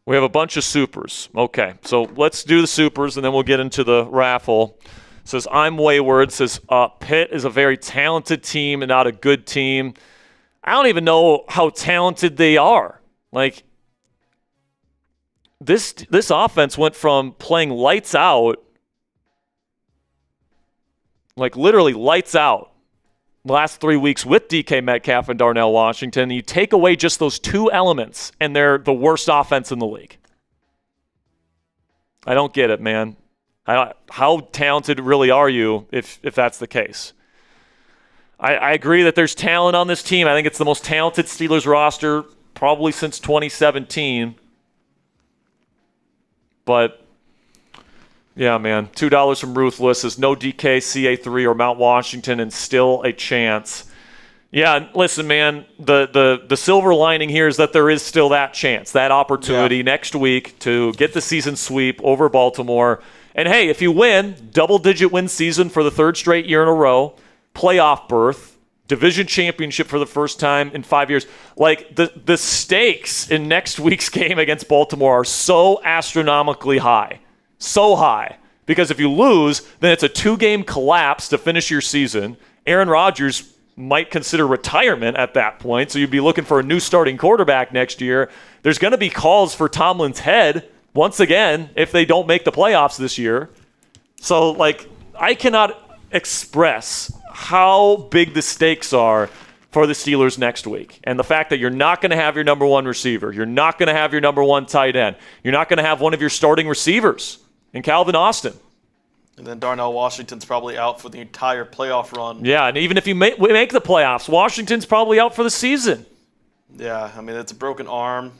We have a bunch of supers. Okay, so let's do the supers, and then we'll get into the raffle. It says, I'm wayward. It says, Pitt is a very talented team and not a good team. I don't even know how talented they are. Like, this offense went from playing lights out, like literally lights out, last 3 weeks with DK Metcalf and Darnell Washington. You take away just those two elements, and they're the worst offense in the league. I don't get it, man. How talented really are you if that's the case? I agree that there's talent on this team. I think it's the most talented Steelers roster probably since 2017. But, yeah, man, $2 from Ruthless is no DK, CA3, or Mount Washington, and still a chance. Yeah, listen, man, the silver lining here is that there is still that chance, that opportunity next week to get the season sweep over Baltimore. And, hey, if you win, double-digit win season for the third straight year in a row, playoff berth, division championship for the first time in 5 years. Like, the stakes in next week's game against Baltimore are so astronomically high. So high. Because if you lose, then it's a 2-game collapse to finish your season. Aaron Rodgers might consider retirement at that point, so you'd be looking for a new starting quarterback next year. There's going to be calls for Tomlin's head once again if they don't make the playoffs this year. So, like, I cannot express how big the stakes are for the Steelers next week. And the fact that you're not going to have your number one receiver, you're not going to have your number one tight end, you're not going to have one of your starting receivers in Calvin Austin. And then Darnell Washington's probably out for the entire playoff run. Yeah, and even if you make the playoffs, Washington's probably out for the season. Yeah, I mean, it's a broken arm,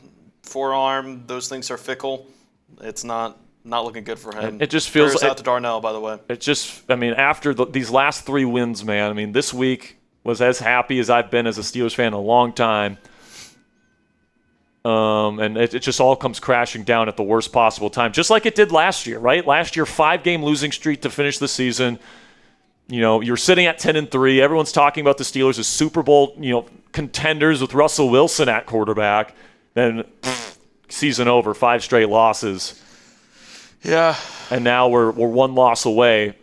forearm. Those things are fickle. It's not looking good for him. It just feels out to Darnell, by the way. It just, I mean, after these last 3 wins, man, I mean, this week was as happy as I've been as a Steelers fan in a long time. And it just all comes crashing down at the worst possible time, just like it did last year, right? Last year, 5-game losing streak to finish the season. You know, you're sitting at 10-3. Everyone's talking about the Steelers as Super Bowl, contenders with Russell Wilson at quarterback. Then season over, 5 straight losses. Yeah. And now we're 1 loss away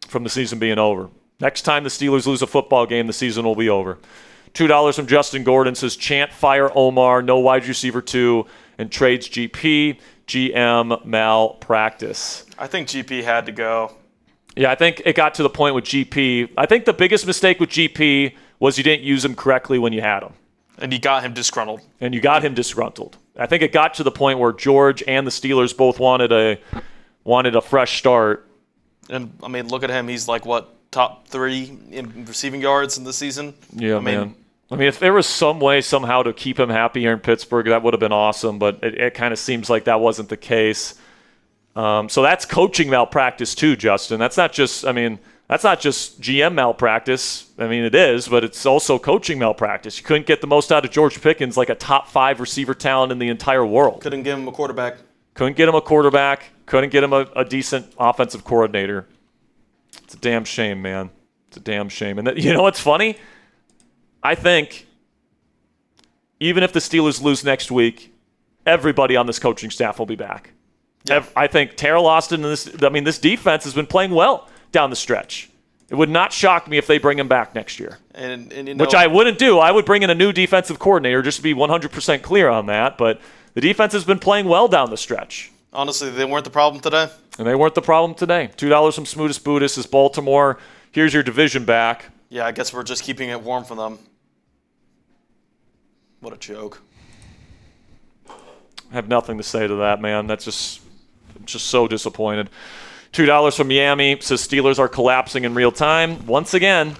from the season being over. Next time the Steelers lose a football game, the season will be over. $2 from Justin Gordon says, chant fire Omar, no wide receiver 2, and trades GP, GM malpractice. I think GP had to go. Yeah, I think it got to the point with GP. I think the biggest mistake with GP was you didn't use him correctly when you had him. And you got him disgruntled. I think it got to the point where George and the Steelers both wanted a fresh start. And, I mean, look at him. He's like, what, top 3 in receiving yards in the season? Yeah, man. I mean, if there was some way somehow to keep him happy here in Pittsburgh, that would have been awesome, but it kind of seems like that wasn't the case. So that's coaching malpractice too, Justin. That's not just GM malpractice. I mean, it is, but it's also coaching malpractice. You couldn't get the most out of George Pickens, like a top 5 receiver talent in the entire world. Couldn't give him a quarterback. Couldn't get him a quarterback. Couldn't get him a decent offensive coordinator. It's a damn shame, man. It's a damn shame. And you know what's funny? I think even if the Steelers lose next week, everybody on this coaching staff will be back. Yeah. I think Terrell Austin and this defense has been playing well down the stretch. It would not shock me if they bring him back next year. And which I wouldn't do. I would bring in a new defensive coordinator just to be 100% clear on that. But the defense has been playing well down the stretch. Honestly, they weren't the problem today. And they weren't the problem today. $2 from Smootest Buddhist is Baltimore. Here's your division back. Yeah, I guess we're just keeping it warm for them. What a joke. I have nothing to say to that, man. That's just so disappointed. $2 from Miami says Steelers are collapsing in real time. Once again,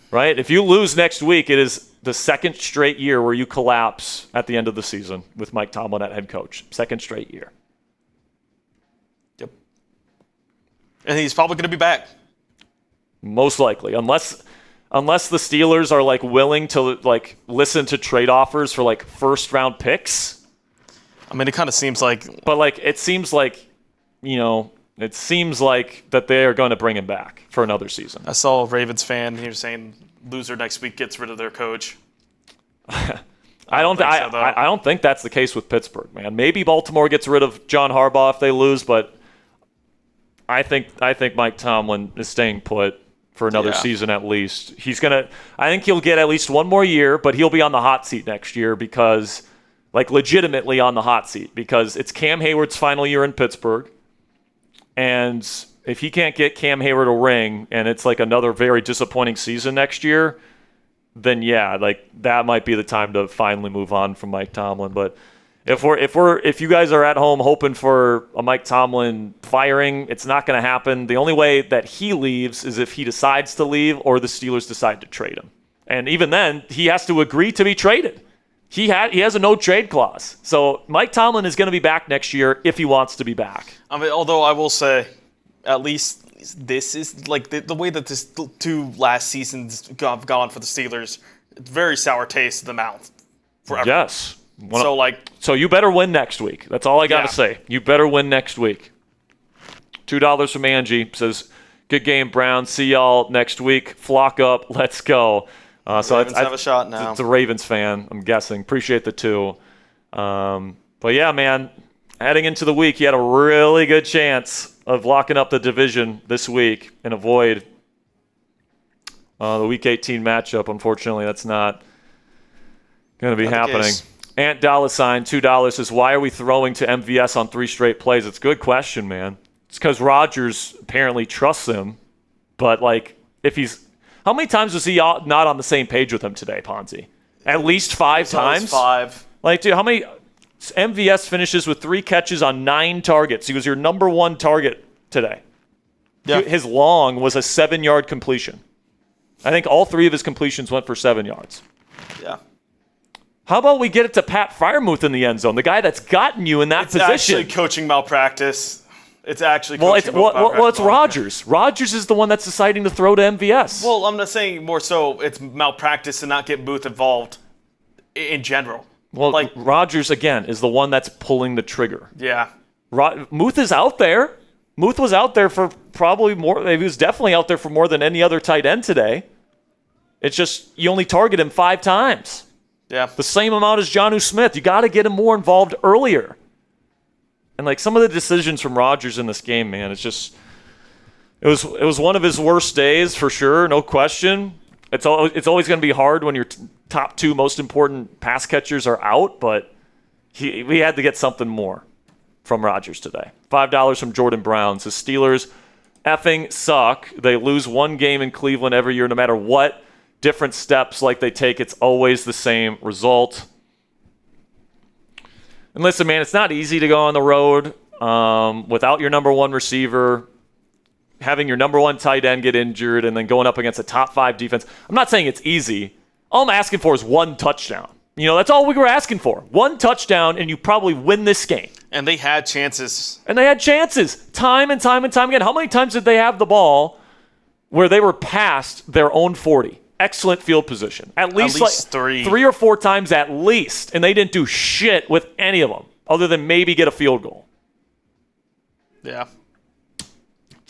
right? If you lose next week, it is the second straight year where you collapse at the end of the season with Mike Tomlin at head coach. Second straight year. Yep. And he's probably going to be back. Most likely, unless the Steelers are like willing to like listen to trade offers for like first round picks. I mean, it kind of seems like, but like it seems like, it seems like that they are going to bring him back for another season. I saw a Ravens fan. He was saying loser next week gets rid of their coach. I don't think that's the case with Pittsburgh, man. Maybe Baltimore gets rid of John Harbaugh if they lose, but I think Mike Tomlin is staying put for another season at least. I think he'll get at least one more year, but he'll be on the hot seat next year because, like, legitimately on the hot seat because it's Cam Hayward's final year in Pittsburgh. And if he can't get Cam Hayward a ring and it's like another very disappointing season next year, then yeah, like that might be the time to finally move on from Mike Tomlin. But if you guys are at home hoping for a Mike Tomlin firing, it's not going to happen. The only way that he leaves is if he decides to leave or the Steelers decide to trade him. And even then, he has to agree to be traded. He has a no-trade clause. So Mike Tomlin is going to be back next year if he wants to be back. I mean, although I will say, at least this is like the way that this two last seasons have gone for the Steelers. It's very sour taste in the mouth forever. Yes. So you better win next week. That's all I got to say. You better win next week. $2 from Angie says, good game, Brown. See y'all next week. Flock up. Let's go. So Ravens have a shot now. It's a Ravens fan, I'm guessing. Appreciate the two. But yeah, man, heading into the week, you had a really good chance of locking up the division this week and avoid the Week 18 matchup. Unfortunately, that's not going to be happening. Ant $, $2 says, why are we throwing to MVS on 3 straight plays? It's a good question, man. It's because Rodgers apparently trusts him. But, like, if he's... How many times was he not on the same page with him today, Ponzi? At least 5 times? 5. Like, dude, how many... MVS finishes with 3 catches on 9 targets. He was your number 1 target today. Yeah. His long was a 7-yard completion. I think all 3 of his completions went for 7 yards. Yeah. How about we get it to Pat Freiermuth in the end zone, the guy that's gotten you in that position? It's actually coaching malpractice. It's actually it's Rodgers. Rodgers is the one that's deciding to throw to MVS. Well, I'm not saying more so it's malpractice to not get Booth involved in general. Well, like Rodgers, again, is the one that's pulling the trigger. Yeah. Muth is out there. Muth was out there for probably more. He was definitely out there for more than any other tight end today. It's just you only target him 5 times. Yeah. The same amount as Jonnu Smith. You got to get him more involved earlier. And like some of the decisions from Rodgers in this game, man, it's just it was one of his worst days for sure, no question. It's always going to be hard when your top 2 most important pass catchers are out, but we had to get something more from Rodgers today. $5 from Jordan Brown says Steelers effing suck. They lose 1 game in Cleveland every year, no matter what different steps like they take. It's always the same result. And listen, man, it's not easy to go on the road without your number 1 receiver, having your number 1 tight end get injured, and then going up against a top 5 defense. I'm not saying it's easy. All I'm asking for is 1 touchdown. That's all we were asking for. 1 touchdown, and you probably win this game. And they had chances. Time and time and time again. How many times did they have the ball where they were past their own 40? Excellent field position. At least 3. 3 or 4 times at least. And they didn't do shit with any of them other than maybe get a field goal. Yeah.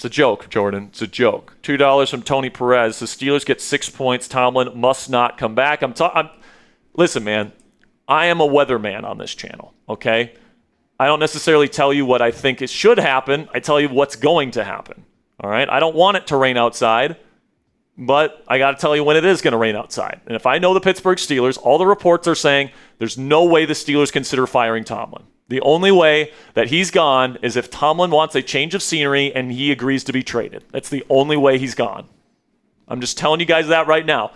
It's a joke, Jordan. It's a joke. $2 from Tony Perez. The Steelers get 6 points. Tomlin must not come back. Listen, man. I am a weatherman on this channel, okay? I don't necessarily tell you what I think it should happen. I tell you what's going to happen, all right? I don't want it to rain outside, but I got to tell you when it is going to rain outside. And if I know the Pittsburgh Steelers, all the reports are saying there's no way the Steelers consider firing Tomlin. The only way that he's gone is if Tomlin wants a change of scenery and he agrees to be traded. That's the only way he's gone. I'm just telling you guys that right now.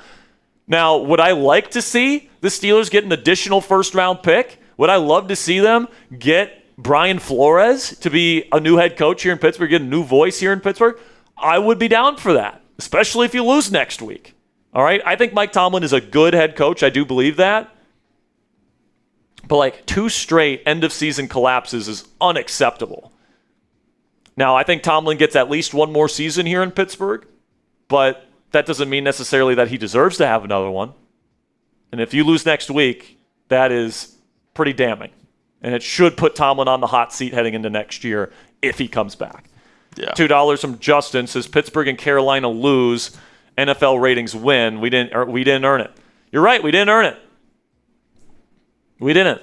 Now, would I like to see the Steelers get an additional first-round pick? Would I love to see them get Brian Flores to be a new head coach here in Pittsburgh, get a new voice here in Pittsburgh? I would be down for that, especially if you lose next week. All right? I think Mike Tomlin is a good head coach. I do believe that. But 2 straight end-of-season collapses is unacceptable. Now, I think Tomlin gets at least one more season here in Pittsburgh, but that doesn't mean necessarily that he deserves to have another one. And if you lose next week, that is pretty damning. And it should put Tomlin on the hot seat heading into next year if he comes back. Yeah. $2 from Justin says Pittsburgh and Carolina lose, NFL ratings win. We didn't earn it. You're right, we didn't earn it. We didn't.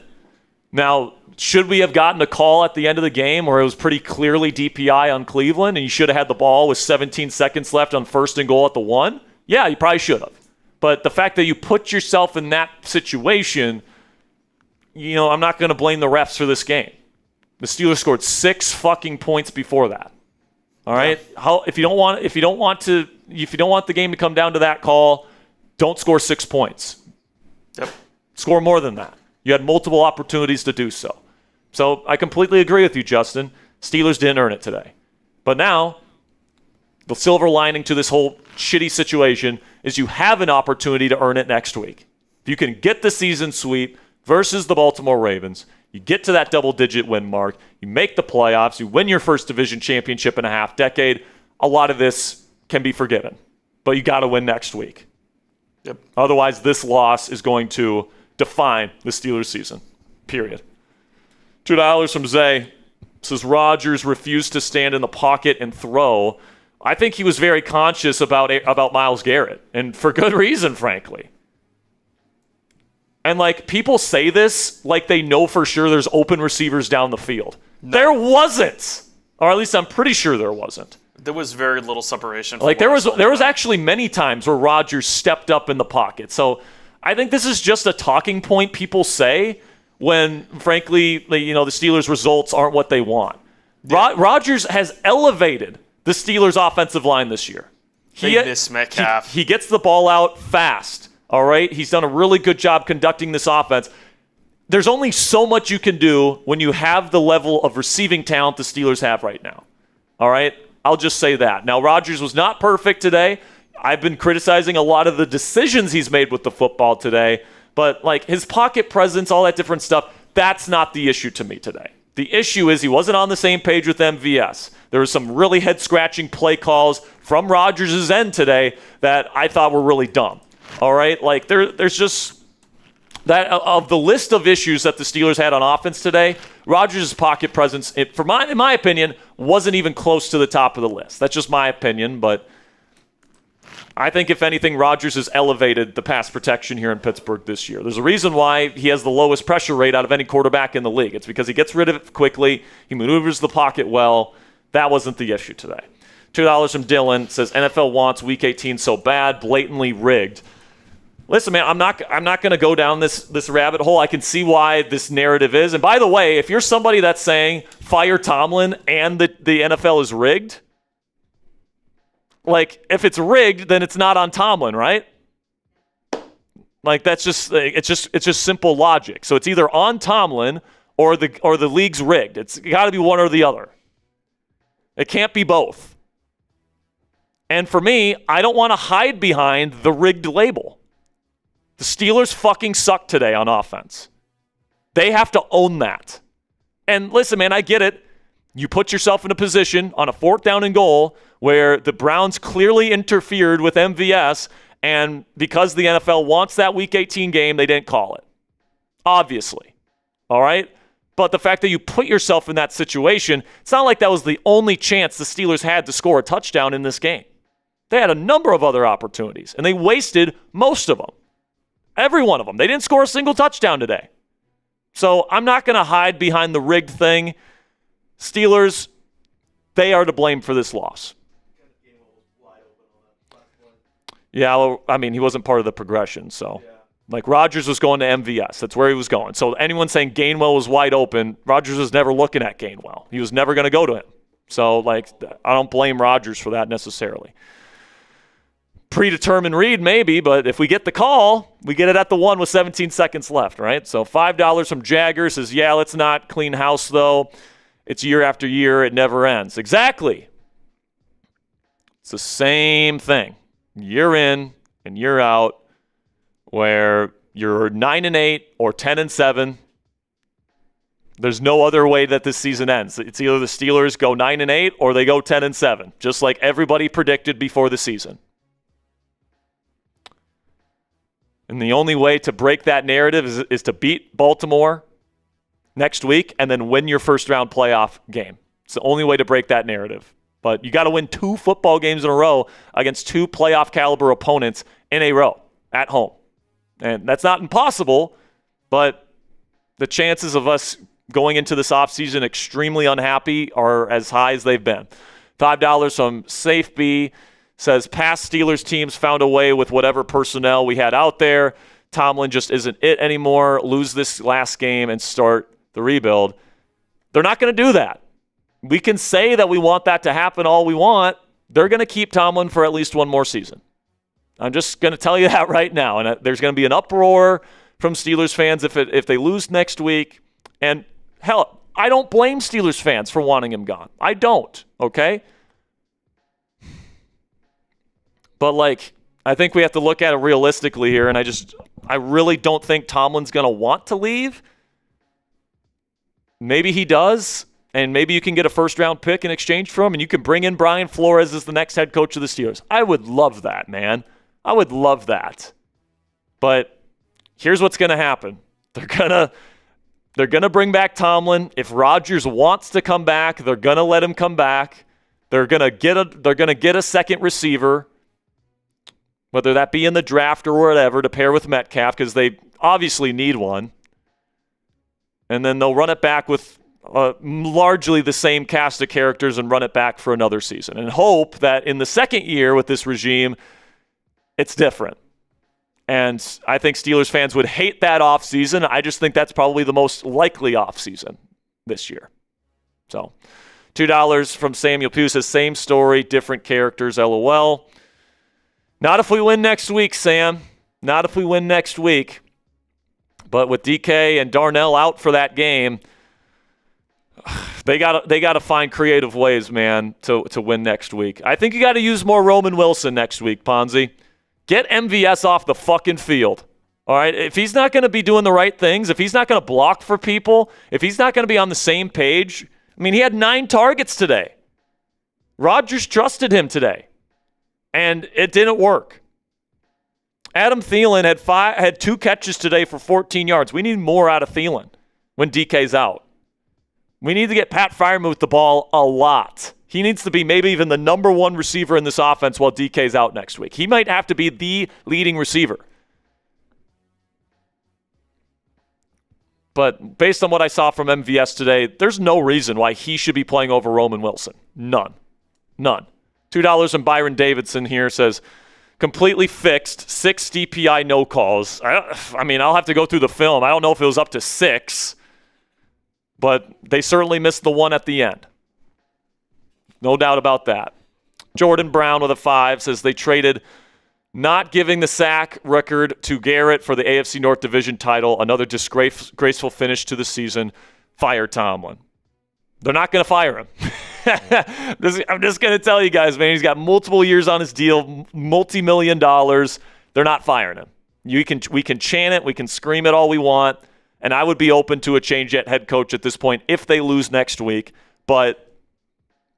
Now, should we have gotten a call at the end of the game where it was pretty clearly DPI on Cleveland and you should have had the ball with 17 seconds left on 1st and goal at the 1? Yeah, you probably should have. But the fact that you put yourself in that situation, I'm not going to blame the refs for this game. The Steelers scored 6 fucking points before that. All right? Yeah. If you don't want the game to come down to that call, don't score 6 points. Yep. Score more than that. You had multiple opportunities to do so. So I completely agree with you, Justin. Steelers didn't earn it today. But now, the silver lining to this whole shitty situation is you have an opportunity to earn it next week. If you can get the season sweep versus the Baltimore Ravens, you get to that double-digit win mark, you make the playoffs, you win your first division championship in a half decade, a lot of this can be forgiven. But you got to win next week. Yep. Otherwise, this loss is going to define the Steelers season, period. $2 from Zay says Rodgers refused to stand in the pocket and throw. I think he was very conscious about Myles Garrett, and for good reason, frankly. And people say this like they know for sure there's open receivers down the field. No. There wasn't, or at least I'm pretty sure there wasn't. There was very little separation. There was actually many times where Rodgers stepped up in the pocket. So I think this is just a talking point people say when, frankly, the Steelers' results aren't what they want. Yeah. Rodgers has elevated the Steelers' offensive line this year. They miss Metcalf. He gets the ball out fast, all right? He's done a really good job conducting this offense. There's only so much you can do when you have the level of receiving talent the Steelers have right now, all right? I'll just say that. Now, Rodgers was not perfect today. I've been criticizing a lot of the decisions he's made with the football today, but his pocket presence, all that different stuff, that's not the issue to me today. The issue is he wasn't on the same page with MVS. There were some really head-scratching play calls from Rodgers' end today that I thought were really dumb. All right? There's just that of the list of issues that the Steelers had on offense today, Rodgers' pocket presence, in my opinion, wasn't even close to the top of the list. That's just my opinion, but I think, if anything, Rodgers has elevated the pass protection here in Pittsburgh this year. There's a reason why he has the lowest pressure rate out of any quarterback in the league. It's because he gets rid of it quickly. He maneuvers the pocket well. That wasn't the issue today. $2 from Dylan says NFL wants Week 18 so bad, blatantly rigged. Listen, man, I'm not going to go down this rabbit hole. I can see why this narrative is. And by the way, if you're somebody that's saying fire Tomlin and the NFL is rigged, if it's rigged, then it's not on Tomlin, right? That's just it's just simple logic. So it's either on Tomlin or the league's rigged. It's got to be one or the other. It can't be both. And for me, I don't want to hide behind the rigged label. The Steelers fucking suck today on offense. They have to own that. And listen, man, I get it. You put yourself in a position on a 4th down and goal where the Browns clearly interfered with MVS, and because the NFL wants that Week 18 game, they didn't call it. Obviously. All right? But the fact that you put yourself in that situation, it's not like that was the only chance the Steelers had to score a touchdown in this game. They had a number of other opportunities, and they wasted most of them. Every one of them. They didn't score a single touchdown today. So I'm not going to hide behind the rigged thing. Steelers, they are to blame for this loss. Yeah, well, I mean, he wasn't part of the progression, so. Like, Rodgers was going to MVS. That's where he was going. So anyone saying Gainwell was wide open, Rodgers was never looking at Gainwell. He was never going to go to him. So, like, I don't blame Rodgers for that necessarily. Predetermined read, maybe, but if we get the call, we get it at the 1 with 17 seconds left, right? So $5 from Jagger says, yeah, let's not clean house, though. It's year after year. It never ends. Exactly. It's the same thing. Year in and year out, where you're 9-8 or 10-7. There's no other way that this season ends. It's either the Steelers go 9-8 or they go 10-7, just like everybody predicted before the season. And the only way to break that narrative is to beat Baltimore next week and then win your first-round playoff game. It's the only way to break that narrative. But you got to win 2 football games in a row against 2 playoff-caliber opponents in a row at home. And that's not impossible, but the chances of us going into this offseason extremely unhappy are as high as they've been. $5 from Safe B says, past Steelers teams found a way with whatever personnel we had out there. Tomlin just isn't it anymore. Lose this last game and start the rebuild. They're not going to do that. We can say that we want that to happen all we want. They're going to keep Tomlin for at least one more season. I'm just going to tell you that right now. And there's going to be an uproar from Steelers fans if they lose next week. And hell, I don't blame Steelers fans for wanting him gone. I don't, okay? But, like, I think we have to look at it realistically here, and I really don't think Tomlin's going to want to leave. Maybe he does, and maybe you can get a first-round pick in exchange for him, and you can bring in Brian Flores as the next head coach of the Steelers. I would love that, man. I would love that. But here's what's going to happen. They're going to bring back Tomlin. If Rodgers wants to come back, they're going to let him come back. They're going to get a second receiver, whether that be in the draft or whatever, to pair with Metcalf, because they obviously need one. And then they'll run it back with largely the same cast of characters and run it back for another season and hope that in the second year with this regime, it's different. And I think Steelers fans would hate that offseason. I just think that's probably the most likely offseason this year. So $2 from Samuel Pugh says, same story, different characters, LOL. Not if we win next week, Sam. Not if we win next week. But with DK and Darnell out for that game, they got to find creative ways, man, to win next week. I think you got to use more Roman Wilson next week, Ponzi. Get MVS off the fucking field. All right? If he's not going to be doing the right things, if he's not going to block for people, if he's not going to be on the same page, I mean, he had 9 targets today. Rodgers trusted him today, and it didn't work. Adam Thielen had 2 catches today for 14 yards. We need more out of Thielen when DK's out. We need to get Pat Freiermuth the ball a lot. He needs to be maybe even the number 1 receiver in this offense while DK's out next week. He might have to be the leading receiver. But based on what I saw from MVS today, there's no reason why he should be playing over Roman Wilson. None. $2 from Byron Davidson here says, completely fixed, 6 DPI no calls. I mean, I'll have to go through the film. I don't know if it was up to 6, but they certainly missed the one at the end. No doubt about that. Jordan Brown with a 5 says they traded not giving the sack record to Garrett for the AFC North Division title. Another disgraceful finish to the season. Fire Tomlin. They're not going to fire him. I'm just going to tell you guys, man, he's got multiple years on his deal, multi-million dollars. They're not firing him. We can chant it. We can scream it all we want. And I would be open to a change at head coach at this point if they lose next week. But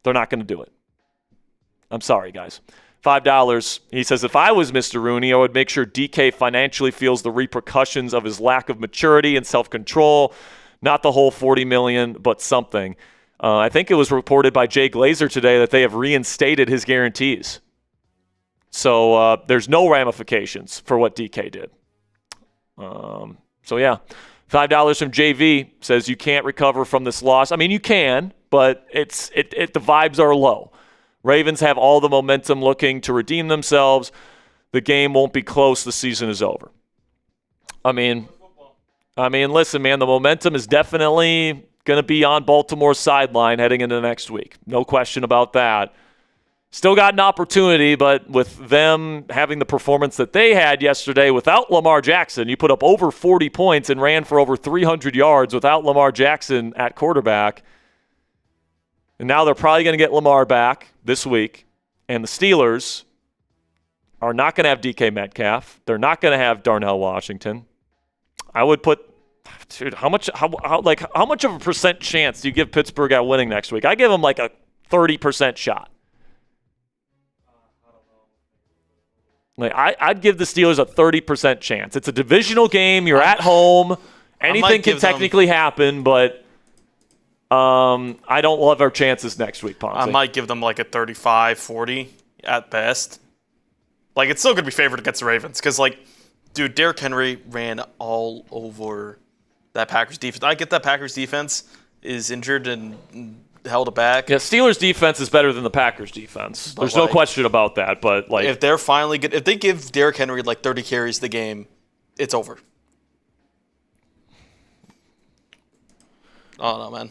they're not going to do it. I'm sorry, guys. $5. He says, if I was Mr. Rooney, I would make sure DK financially feels the repercussions of his lack of maturity and self-control. Not the whole $40 million, but something. I think it was reported by Jay Glazer today that they have reinstated his guarantees. So there's no ramifications for what DK did. So yeah, $5 from JV says you can't recover from this loss. I mean, you can, but the vibes are low. Ravens have all the momentum looking to redeem themselves. The game won't be close. The season is over. I mean, listen, man, the momentum is definitely going to be on Baltimore's sideline heading into next week. No question about that. Still got an opportunity, but with them having the performance that they had yesterday without Lamar Jackson, you put up over 40 points and ran for over 300 yards without Lamar Jackson at quarterback. And now they're probably going to get Lamar back this week. And the Steelers are not going to have DK Metcalf. They're not going to have Darnell Washington. I would put, dude, how much of a percent chance do you give Pittsburgh at winning next week? I give them like a 30% shot. Like I'd give the Steelers a 30% chance. It's a divisional game. You're at home. Anything can technically happen, but I don't love our chances next week, Ponzi. I might give them like a 35-40 at best. Like, it's still going to be favored against the Ravens because, like, dude, Derrick Henry ran all over that Packers defense. I get that Packers defense is injured and held it back. Yeah, Steelers defense is better than the Packers defense. There's no question about that. But like, if they're finally good, if they give Derrick Henry like 30 carries the game, it's over. Oh no, man.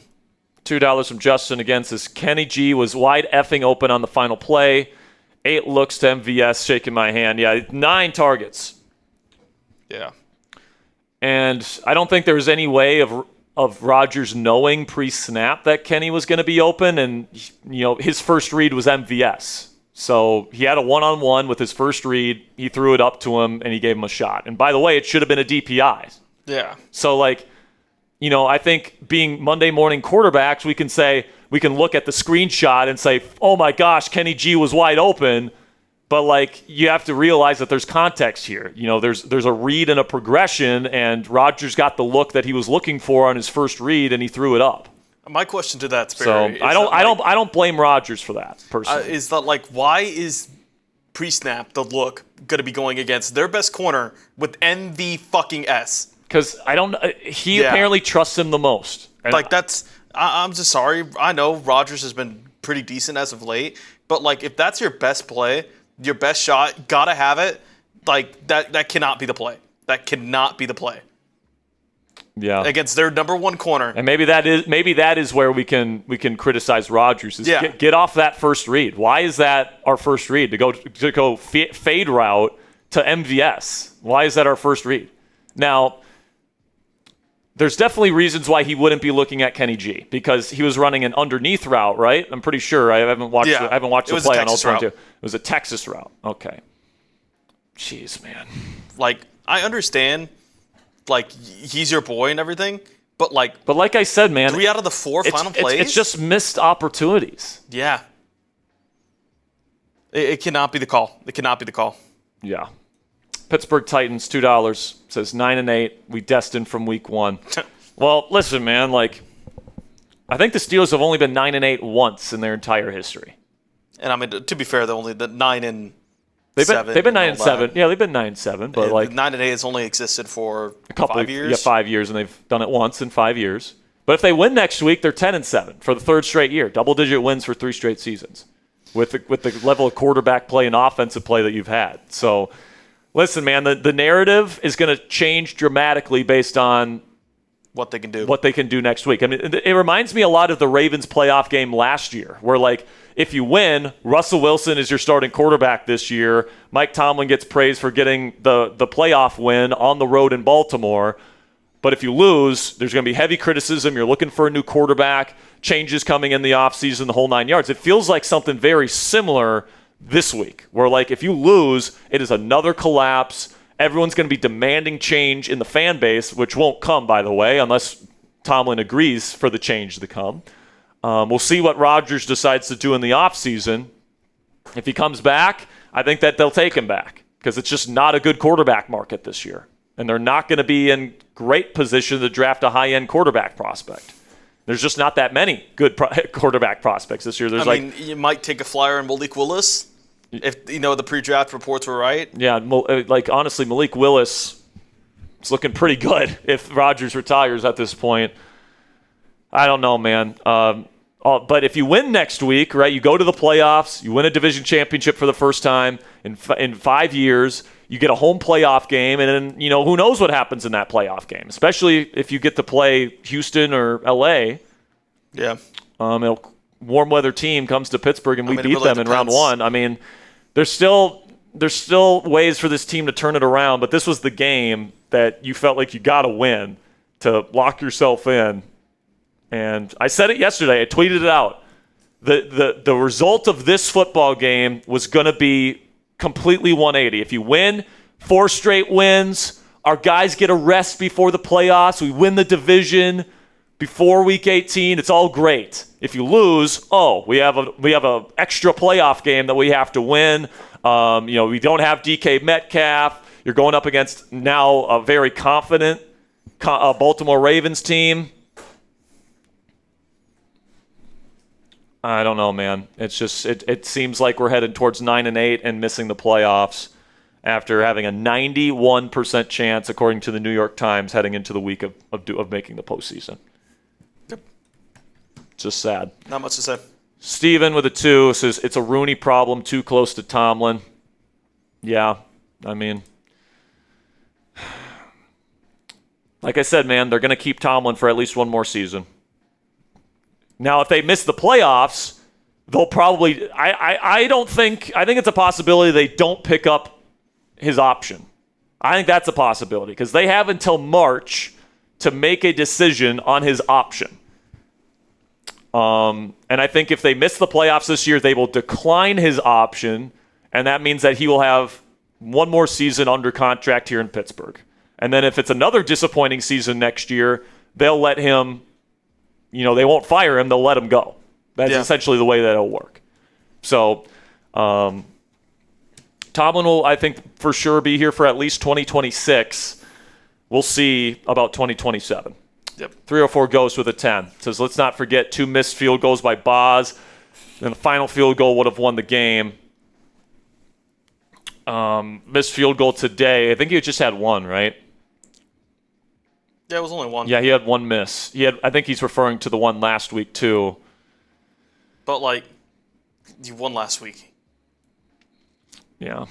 $2 from Justin again says Kenny G was wide effing open on the final play. 8 looks to MVS, shaking my hand. Yeah, 9 targets. Yeah. And I don't think there was any way of Rodgers knowing pre-snap that Kenny was going to be open, and his first read was MVS. So he had a one-on-one with his first read. He threw it up to him, and he gave him a shot. And by the way, it should have been a DPI. Yeah. So I think being Monday morning quarterbacks, we can look at the screenshot and say, oh my gosh, Kenny G was wide open. But you have to realize that there's context here. There's a read and a progression, and Rodgers got the look that he was looking for on his first read, and he threw it up. My question to that, Sperry, so I don't blame Rodgers for that personally. Is that why is pre-snap the look going to be going against their best corner with MV fucking S? Because he apparently trusts him the most. And I'm just sorry. I know Rodgers has been pretty decent as of late, but if that's your best play, your best shot, gotta have it. That cannot be the play. That cannot be the play. Yeah. Against their number one corner. And maybe that is where we can criticize Rodgers. Get off that first read. Why is that our first read? To go fade route to MVS. Why is that our first read? Now, there's definitely reasons why he wouldn't be looking at Kenny G, because he was running an underneath route, right? I'm pretty sure. I haven't watched the play on Old It was a Texas route. Okay. Jeez, man. I understand, he's your boy and everything, but like I said, man, 3 out of the 4 final plays, it's just missed opportunities. Yeah. It cannot be the call. It cannot be the call. Yeah. Pittsburgh Titans, $2, says 9-8. We destined from week 1. Well, listen, man, I think the Steelers have only been 9-8 once in their entire history. And I mean, to be fair, they're only the 9-7. They've been 9-7. Yeah, they've been 9-7, but 9-8 has only existed for a couple 5 years. Yeah, 5 years, and they've done it once in 5 years. But if they win next week, they're 10-7 for the 3rd straight year. Double-digit wins for 3 straight seasons with the level of quarterback play and offensive play that you've had. So, listen, man, the narrative is going to change dramatically based on what they can do. What they can do next week. I mean, it reminds me a lot of the Ravens playoff game last year, where if you win, Russell Wilson is your starting quarterback this year. Mike Tomlin gets praised for getting the playoff win on the road in Baltimore. But if you lose, there's going to be heavy criticism. You're looking for a new quarterback, changes coming in the offseason, the whole 9 yards. It feels like something very similar this week, where if you lose, it is another collapse. Everyone's going to be demanding change in the fan base, which won't come, by the way, unless Tomlin agrees for the change to come. We'll see what Rodgers decides to do in the offseason. If he comes back, I think that they'll take him back, because it's just not a good quarterback market this year. And they're not going to be in great position to draft a high-end quarterback prospect. There's just not that many good quarterback prospects this year. You might take a flyer on Malik Willis if the pre-draft reports were right. Yeah, honestly, Malik Willis is looking pretty good if Rodgers retires at this point. I don't know, man. But if you win next week, right, you go to the playoffs, you win a division championship for the first time in 5 years, you get a home playoff game, and then, who knows what happens in that playoff game, especially if you get to play Houston or L.A. Yeah. A warm weather team comes to Pittsburgh and we beat really them in round one. I mean, there's still ways for this team to turn it around, but this was the game that you felt like you got to win to lock yourself in. And I said it yesterday. I tweeted it out. The result of this football game was going to be completely 180. If you win 4 straight wins, our guys get a rest before the playoffs. We win the division before week 18. It's all great. If you lose, we have a extra playoff game that we have to win. We don't have DK Metcalf. You're going up against now a very confident Baltimore Ravens team. I don't know, man. It's just it seems like we're headed towards 9-8 and missing the playoffs after having a 91% chance, according to the New York Times, heading into the week of making the postseason. Yep. Just sad. Not much to say. Steven with a 2 says it's a Rooney problem, too close to Tomlin. Yeah, I mean, like I said, man, they're going to keep Tomlin for at least one more season. Now, if they miss the playoffs, they'll probably I think it's a possibility they don't pick up his option. I think that's a possibility because they have until March to make a decision on his option. And I think if they miss the playoffs this year, they will decline his option, and that means that he will have one more season under contract here in Pittsburgh. And then if it's another disappointing season next year, they'll let him, they won't fire him, they'll let him go. That's essentially the way that it'll work. So Tomlin will, I think, for sure be here for at least 2026. We'll see about 2027. Yep. 304 goes with a 10. Says, let's not forget 2 missed field goals by Boz. And the final field goal would have won the game. Missed field goal today. I think he just had one, right? Yeah, it was only one. Yeah, he had one miss. I think he's referring to the one last week, too. But, you won last week. Yeah.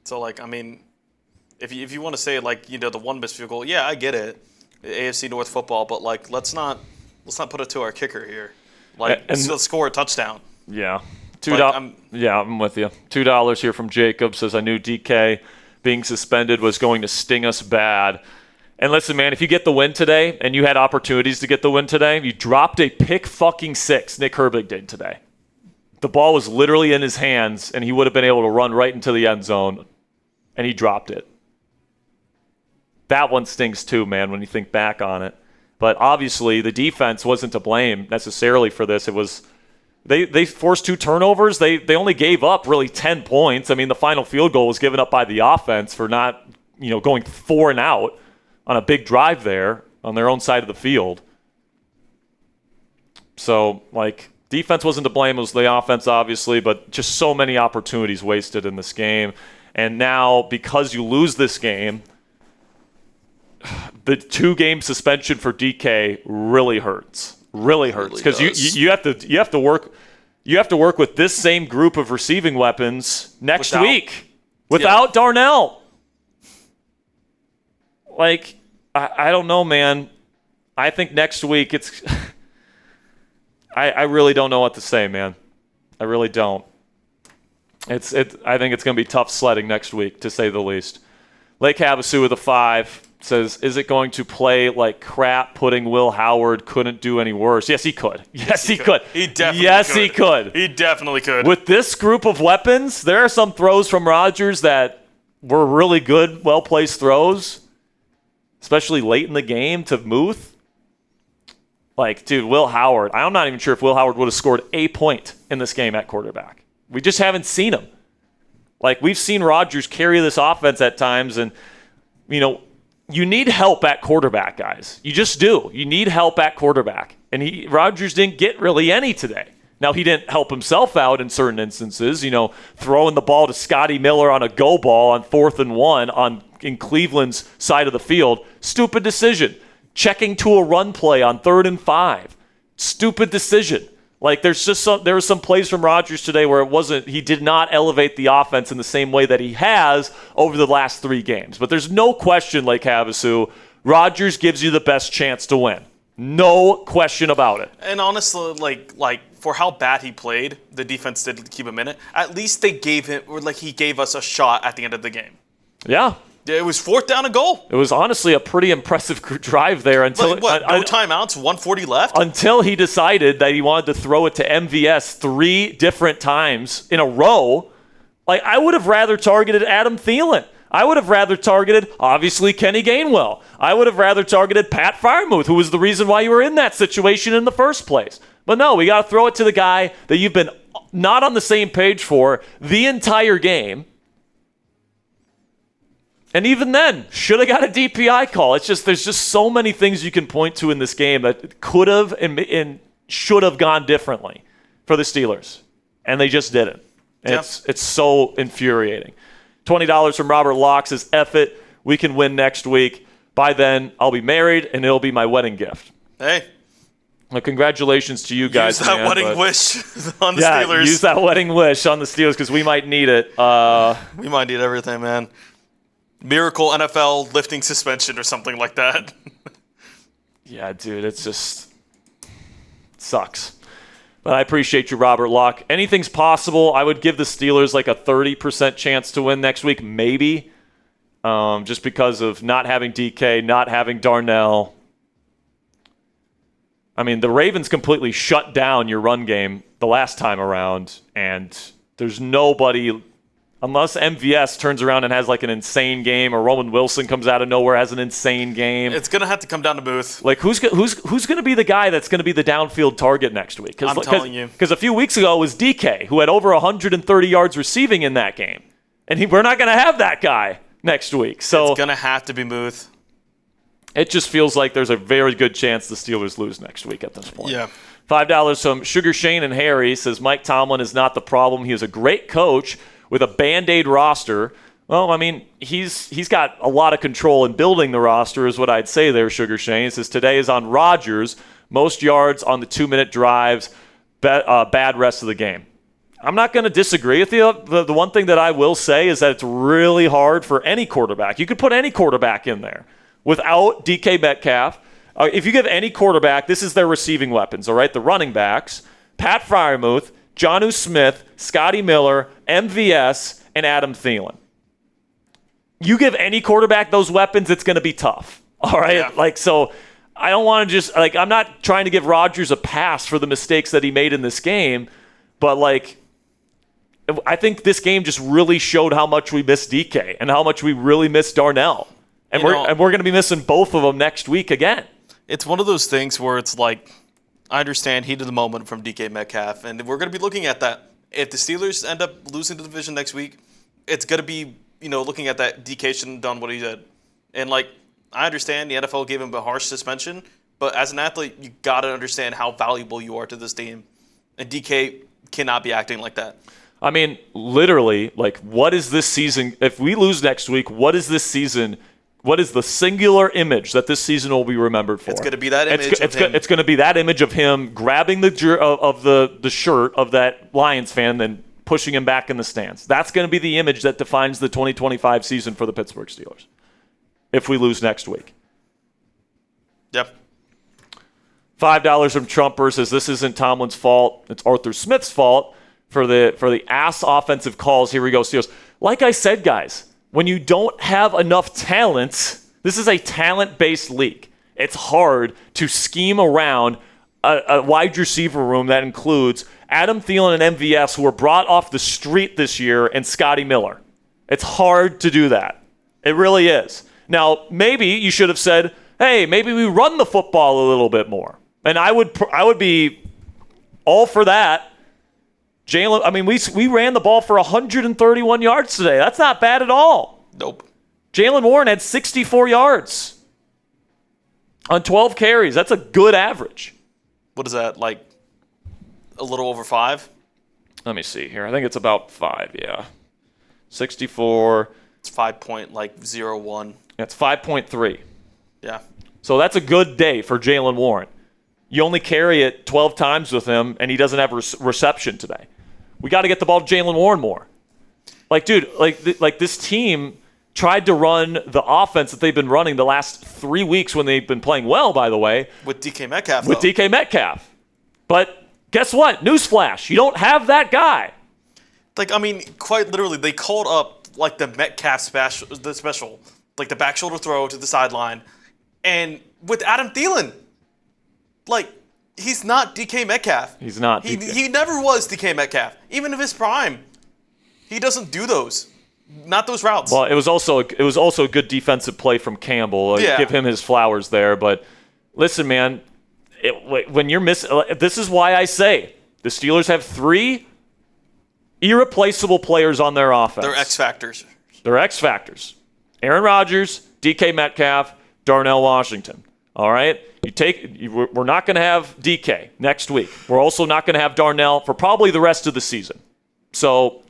So, if you want to say, the one missed field goal, yeah, I get it. AFC North football, but, let's not put it to our kicker here. Let's score a touchdown. Yeah. I'm with you. $2 here from Jacob says, I knew DK being suspended was going to sting us bad. And listen, man, if you get the win today, and you had opportunities to get the win today, you dropped a pick fucking 6, Nick Herbig did today. The ball was literally in his hands, and he would have been able to run right into the end zone, and he dropped it. That one stings too, man, when you think back on it. But obviously, the defense wasn't to blame necessarily for this. It was they forced 2 turnovers. They only gave up really 10 points. I mean, the final field goal was given up by the offense for not going 4 and out on a big drive there on their own side of the field. So, defense wasn't to blame. It was the offense, obviously, but just so many opportunities wasted in this game. And now, because you lose this game, the 2-game suspension for DK really hurts. Really hurts because you have to work with this same group of receiving weapons next week without Darnell. I don't know, man. I think next week it's I really don't know what to say, man. I really don't. I think it's going to be tough sledding next week, to say the least. Lake Havasu with a 5 says, is it going to play like crap putting Will Howard couldn't do any worse? Yes, he could. Yes, he could. He definitely yes, could. He could. He definitely could. With this group of weapons, there are some throws from Rodgers that were really good, well-placed throws, especially late in the game to Muth. Dude, Will Howard, I'm not even sure if Will Howard would have scored a point in this game at quarterback. We just haven't seen him. We've seen Rodgers carry this offense at times, and, you need help at quarterback, guys. You just do. You need help at quarterback. And Rodgers didn't get really any today. Now, he didn't help himself out in certain instances, throwing the ball to Scotty Miller on a go ball on 4th and 1 in Cleveland's side of the field. Stupid decision. Checking to a run play on 3rd and 5. Stupid decision. Like, there were some plays from Rodgers today where he did not elevate the offense in the same way that he has over the last 3 games. But there's no question, Lake Havasu, Rodgers gives you the best chance to win. No question about it. And honestly, like for how bad he played, the defense did keep him in it. At least he gave us a shot at the end of the game. Yeah. It was 4th down and goal. It was honestly a pretty impressive drive there until no timeouts, 140 left. Until he decided that he wanted to throw it to MVS 3 different times in a row. Like, I would have rather targeted Adam Thielen. I would have rather targeted, obviously, Kenny Gainwell. I would have rather targeted Pat Freiermuth, who was the reason why you were in that situation in the first place. But no, we got to throw it to the guy that you've been not on the same page for the entire game. And even then, should have got a DPI call. There's just so many things you can point to in this game that could have and should have gone differently for the Steelers. And they just didn't. And it's so infuriating. $20 from Robert Locke says, F it, we can win next week. By then, I'll be married, and it'll be my wedding gift. Hey. Well, congratulations to you guys. Use that wedding wish on the Steelers. Use that wedding wish on the Steelers because we might need it. We might need everything, man. Miracle NFL lifting suspension or something like that. Yeah, dude, it sucks. But I appreciate you, Robert Locke. Anything's possible. I would give the Steelers like a 30% chance to win next week, maybe. Just because of not having DK, not having Darnell. I mean, the Ravens completely shut down your run game the last time around, and there's nobody, unless MVS turns around and has like an insane game, or Roman Wilson comes out of nowhere, has an insane game. It's gonna have to come down to Booth. Like, who's gonna be the guy that's gonna be the downfield target next week? I'm telling you, because a few weeks ago it was DK, who had over 130 yards receiving in that game, and we're not gonna have that guy next week. So it's gonna have to be Booth. It just feels like there's a very good chance the Steelers lose next week at this point. Yeah. $5 from Sugar Shane and Harry says Mike Tomlin is not the problem. He is a great coach with a Band-Aid roster. Well, I mean, he's got a lot of control in building the roster is what I'd say there, Sugar Shane. He says today is on Rodgers, most yards on the 2-minute drives, bad rest of the game. I'm not going to disagree with you. The one thing that I will say is that it's really hard for any quarterback. You could put any quarterback in there without DK Metcalf. If you give any quarterback, this is their receiving weapons, all right? The running backs, Pat Freiermuth, Jonnu Smith, Scotty Miller, MVS, and Adam Thielen. You give any quarterback those weapons, it's going to be tough, all right? Yeah. So I don't want to just, I'm not trying to give Rodgers a pass for the mistakes that he made in this game, but, I think this game just really showed how much we miss DK and how much we really miss Darnell. And we're going to be missing both of them next week again. It's one of those things where it's like, I understand heat of the moment from DK Metcalf, and we're going to be looking at that. If the Steelers end up losing the division next week, it's going to be, looking at that DK shouldn't have done what he did. And, I understand the NFL gave him a harsh suspension, but as an athlete, you got to understand how valuable you are to this team. And DK cannot be acting like that. I mean, literally, what is this season? If we lose next week, what is this season? What is the singular image that this season will be remembered for? It's going to be that image of him. It's going to be that image of him grabbing the shirt of that Lions fan and pushing him back in the stands. That's going to be the image that defines the 2025 season for the Pittsburgh Steelers if we lose next week. Yep. $5 from Trumper says this isn't Tomlin's fault. It's Arthur Smith's fault for the ass offensive calls. Here we go, Steelers. Like I said, guys, when you don't have enough talent, this is a talent-based league. It's hard to scheme around a wide receiver room that includes Adam Thielen and MVS, who were brought off the street this year, and Scotty Miller. It's hard to do that. It really is. Now, maybe you should have said, hey, maybe we run the football a little bit more. And I would be all for that. Jalen, we ran the ball for 131 yards today. That's not bad at all. Nope. Jaylen Warren had 64 yards on 12 carries. That's a good average. What is that, like a little over 5? Let me see here. I think it's about 5, yeah. 64. It's 5.01. That's 5.3. Yeah. So that's a good day for Jaylen Warren. You only carry it 12 times with him, and he doesn't have a reception today. We got to get the ball to Jaylen Warren more. Like, dude, like this team tried to run the offense that they've been running the last 3 weeks when they've been playing well, by the way. With DK Metcalf, With DK Metcalf. But guess what? Newsflash. You don't have that guy. Like, I mean, quite literally, they called up, like, the Metcalf special, like, the back shoulder throw to the sideline. And with Adam Thielen, like, he's not DK Metcalf. He's not. He never was DK Metcalf. Even in his prime, he doesn't do those. Not those routes. Well, it was also a good defensive play from Campbell. Yeah. Give him his flowers there. But listen, man, when you're missing, this is why I say the Steelers have 3 irreplaceable players on their offense. They're X factors. They're X factors. Aaron Rodgers, DK Metcalf, Darnell Washington. All right? We're not going to have DK next week. We're also not going to have Darnell for probably the rest of the season. So,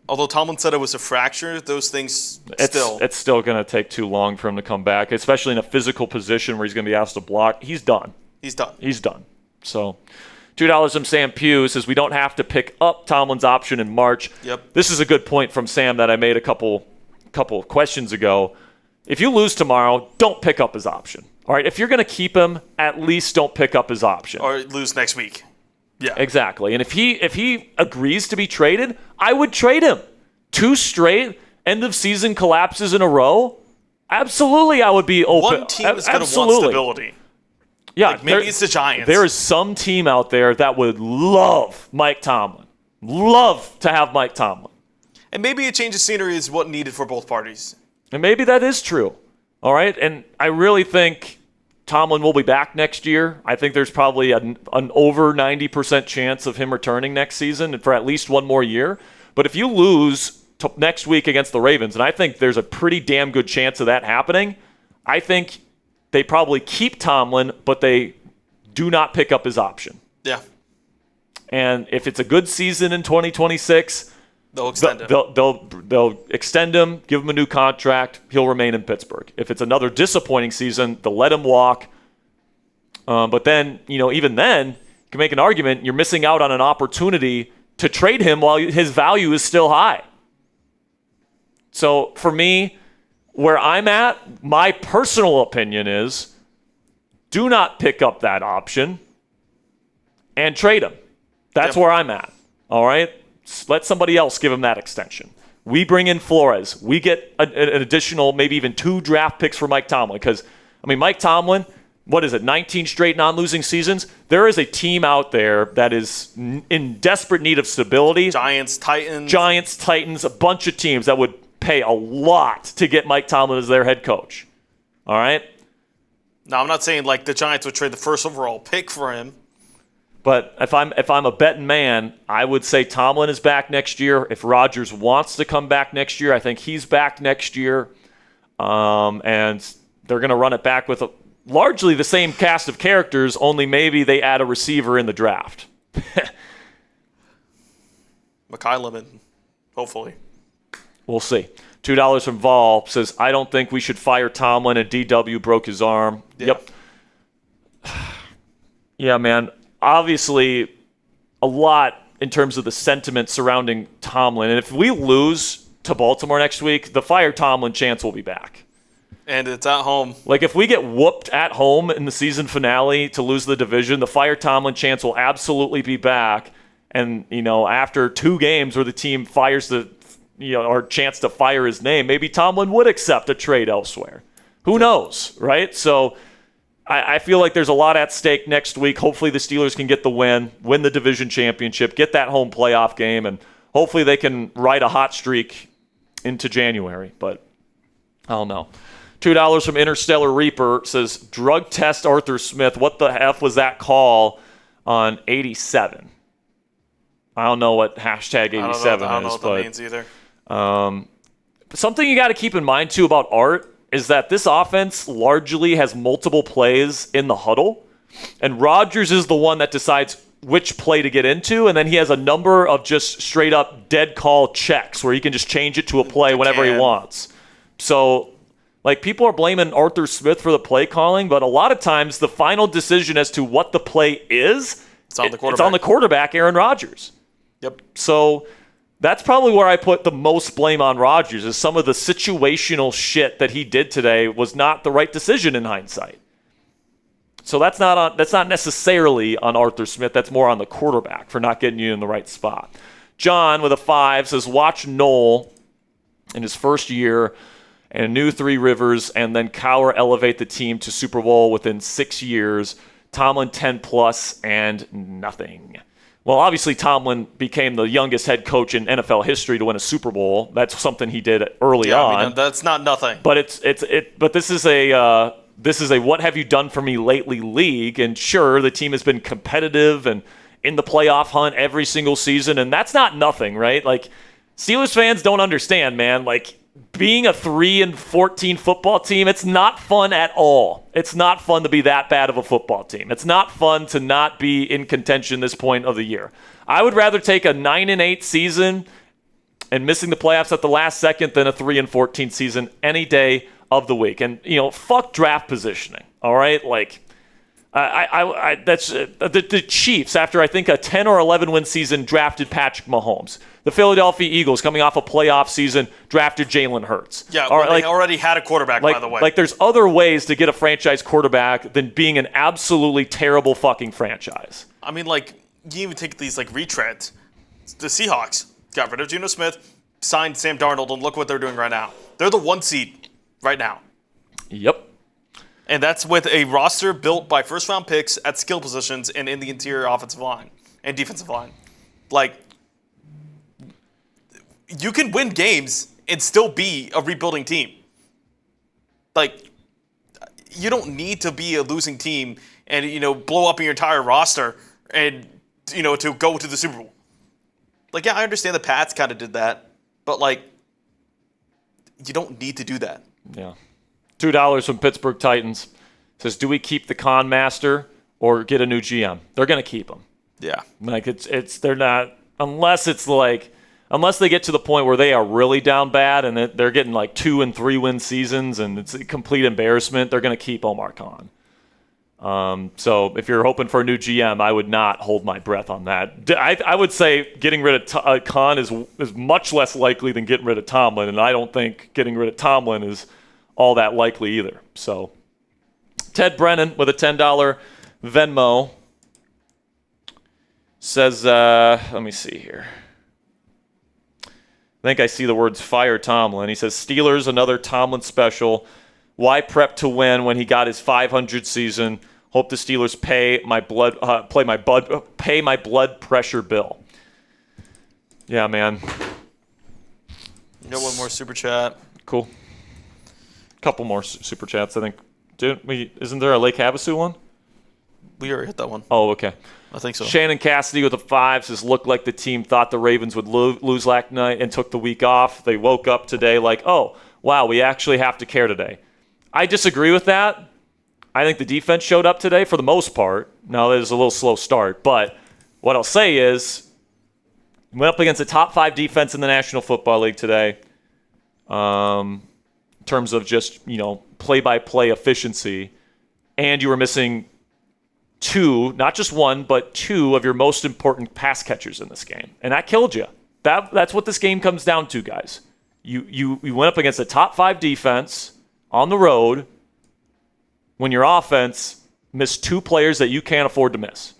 although Tomlin said it was a fracture, those things it's still going to take too long for him to come back, especially in a physical position where he's going to be asked to block. He's done. He's done. He's done. So, $2 from Sam Pugh says we don't have to pick up Tomlin's option in March. Yep. This is a good point from Sam that I made a couple of questions ago. If you lose tomorrow, don't pick up his option. All right? If you're going to keep him, at least don't pick up his option. Or lose next week. Yeah. Exactly. And if he agrees to be traded, I would trade him. 2 straight end of season collapses in a row. Absolutely, I would be open. One team is going to want stability. Yeah, like maybe it's the Giants. There is some team out there that would love Mike Tomlin. Love to have Mike Tomlin. And maybe a change of scenery is what needed for both parties. And maybe that is true. All right? And I really think Tomlin will be back next year. I think there's probably an over 90% chance of him returning next season for at least one more year. But if you lose next week against the Ravens, and I think there's a pretty damn good chance of that happening, I think they probably keep Tomlin, but they do not pick up his option. Yeah. And if it's a good season in 2026, they'll extend him. They'll extend him, give him a new contract. He'll remain in Pittsburgh. If it's another disappointing season, they'll let him walk. But then, even then, you can make an argument you're missing out on an opportunity to trade him while his value is still high. So for me, where I'm at, my personal opinion is do not pick up that option and trade him. That's where I'm at. All right? Let somebody else give him that extension. We bring in Flores. We get an additional, maybe even 2 draft picks for Mike Tomlin. Because, Mike Tomlin, 19 straight non-losing seasons? There is a team out there that is in desperate need of stability. Giants, Titans, a bunch of teams that would pay a lot to get Mike Tomlin as their head coach. All right? No, I'm not saying like the Giants would trade the first overall pick for him. But if I'm a betting man, I would say Tomlin is back next year. If Rodgers wants to come back next year, I think he's back next year. And they're going to run it back with largely the same cast of characters, only maybe they add a receiver in the draft. Mekhi Lemon, hopefully. We'll see. $2 from Vol says, I don't think we should fire Tomlin, and DW broke his arm. Yeah. Yep. Yeah, man. Obviously, a lot in terms of the sentiment surrounding Tomlin. And if we lose to Baltimore next week, the fire Tomlin chance will be back. And it's at home. Like, if we get whooped at home in the season finale to lose the division, the fire Tomlin chance will absolutely be back. And, after 2 games where the team fires or chance to fire his name, maybe Tomlin would accept a trade elsewhere. Who knows, right? So I feel like there's a lot at stake next week. Hopefully the Steelers can get the win the division championship, get that home playoff game, and hopefully they can ride a hot streak into January. But I don't know. $2 from Interstellar Reaper says, drug test Arthur Smith. What the F was that call on 87? I don't know what hashtag 87 is. I don't know what that means either. something you got to keep in mind, too, about Art is that this offense largely has multiple plays in the huddle, and Rodgers is the one that decides which play to get into, and then he has a number of just straight-up dead call checks where he can just change it to a play whenever he wants. So, like, people are blaming Arthur Smith for the play calling, but a lot of times the final decision as to what the play is, it's on the quarterback, Aaron Rodgers. Yep. So that's probably where I put the most blame on Rodgers, is some of the situational shit that he did today was not the right decision in hindsight. So that's not necessarily on Arthur Smith. That's more on the quarterback for not getting you in the right spot. John with a 5 says, watch Noel in his first year and a new Three Rivers, and then Cowher elevate the team to Super Bowl within 6 years. Tomlin 10+ and nothing. Well, obviously Tomlin became the youngest head coach in NFL history to win a Super Bowl. That's something he did early on. I mean, that's not nothing. But but this is a what have you done for me lately league, and sure, the team has been competitive and in the playoff hunt every single season, and that's not nothing, right? Like, Steelers fans don't understand, man. Like, being a 3-14 football team, it's not fun at all. It's not fun to be that bad of a football team. It's not fun to not be in contention this point of the year. I would rather take a 9-8 season and missing the playoffs at the last second than a 3-14 season any day of the week. And, fuck draft positioning, all right? Like, that's the Chiefs, after I think a 10 or 11 win season, drafted Patrick Mahomes. The Philadelphia Eagles, coming off a playoff season, drafted Jalen Hurts. Yeah, they already had a quarterback, by the way. Like, there's other ways to get a franchise quarterback than being an absolutely terrible fucking franchise. I mean, like, you even take these, like, retreads. The Seahawks got rid of Geno Smith, signed Sam Darnold, and look what they're doing right now. They're the 1 seed right now. Yep. And that's with a roster built by first-round picks at skill positions and in the interior offensive line and defensive line. Like, you can win games and still be a rebuilding team. Like, you don't need to be a losing team and, blow up your entire roster and, to go to the Super Bowl. Like, yeah, I understand the Pats kind of did that, but, like, you don't need to do that. Yeah. $2 from Pittsburgh Titans says, do we keep the con master or get a new GM? They're going to keep him. Yeah. Like, they're not, unless they get to the point where they are really down bad and they're getting like 2 and 3 win seasons and it's a complete embarrassment, they're going to keep Omar Khan. So if you're hoping for a new GM, I would not hold my breath on that. I would say getting rid of Khan is much less likely than getting rid of Tomlin, and I don't think getting rid of Tomlin is all that likely either. So Ted Brennan with a $10 Venmo says, let me see here. I think I see the words fire Tomlin. He says, Steelers, another Tomlin special. Why prep to win when he got his 500 season? Hope the Steelers pay my blood pressure bill. Yeah, man. You got one more super chat. Cool. Couple more super chats, I think. Isn't there a Lake Havasu one? We already hit that one. Oh, okay. I think so. Shannon Cassidy with a 5 says, looked like the team thought the Ravens would lose last night and took the week off. They woke up today like, oh, wow, we actually have to care today. I disagree with that. I think the defense showed up today for the most part. Now, it was a little slow start, but what I'll say is, went up against a top 5 defense in the National Football League today. In terms of just, play-by-play efficiency, and you were missing 2, not just 1, but 2 of your most important pass catchers in this game. And that killed you. That's what this game comes down to, guys. You went up against a top 5 defense on the road when your offense missed 2 players that you can't afford to miss.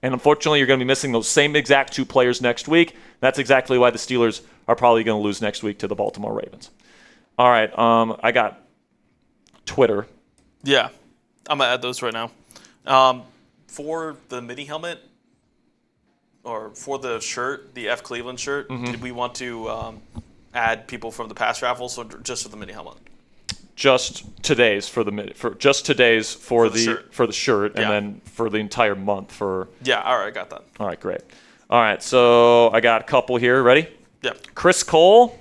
And unfortunately, you're going to be missing those same exact 2 players next week. That's exactly why the Steelers are probably going to lose next week to the Baltimore Ravens. All right, I got Twitter. Yeah, I'm going to add those right now. For the mini helmet, or for the shirt, the F. Cleveland shirt, did we want to add people from the past raffles, or just for the mini helmet? Just today's for the shirt, and then for the entire month for. Yeah, all right, got that. All right, great. All right, so I got a couple here. Ready? Yeah. Chris Cole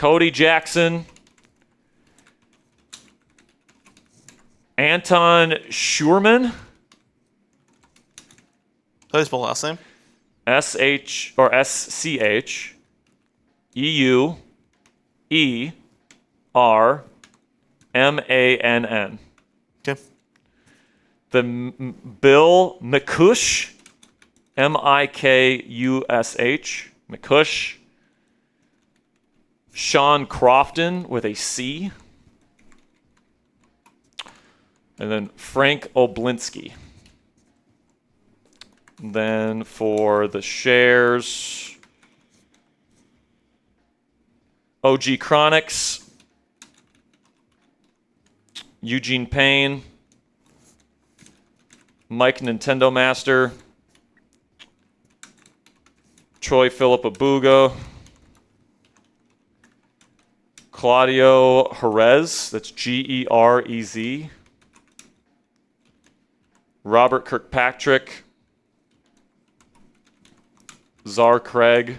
Cody Jackson. Anton Schurman. How do you spell last name? S-H or S-C-H-E-U-E-R-M-A-N-N. Okay. Bill McCush. M-I-K-U-S-H. McCush. Sean Crofton with a C. And then Frank Oblinski. And then for the shares, OG Chronics, Eugene Payne, Mike Nintendo Master, Troy Philip Abuga, Claudio Jerez, that's G-E-R-E-Z, Robert Kirkpatrick, Czar Craig,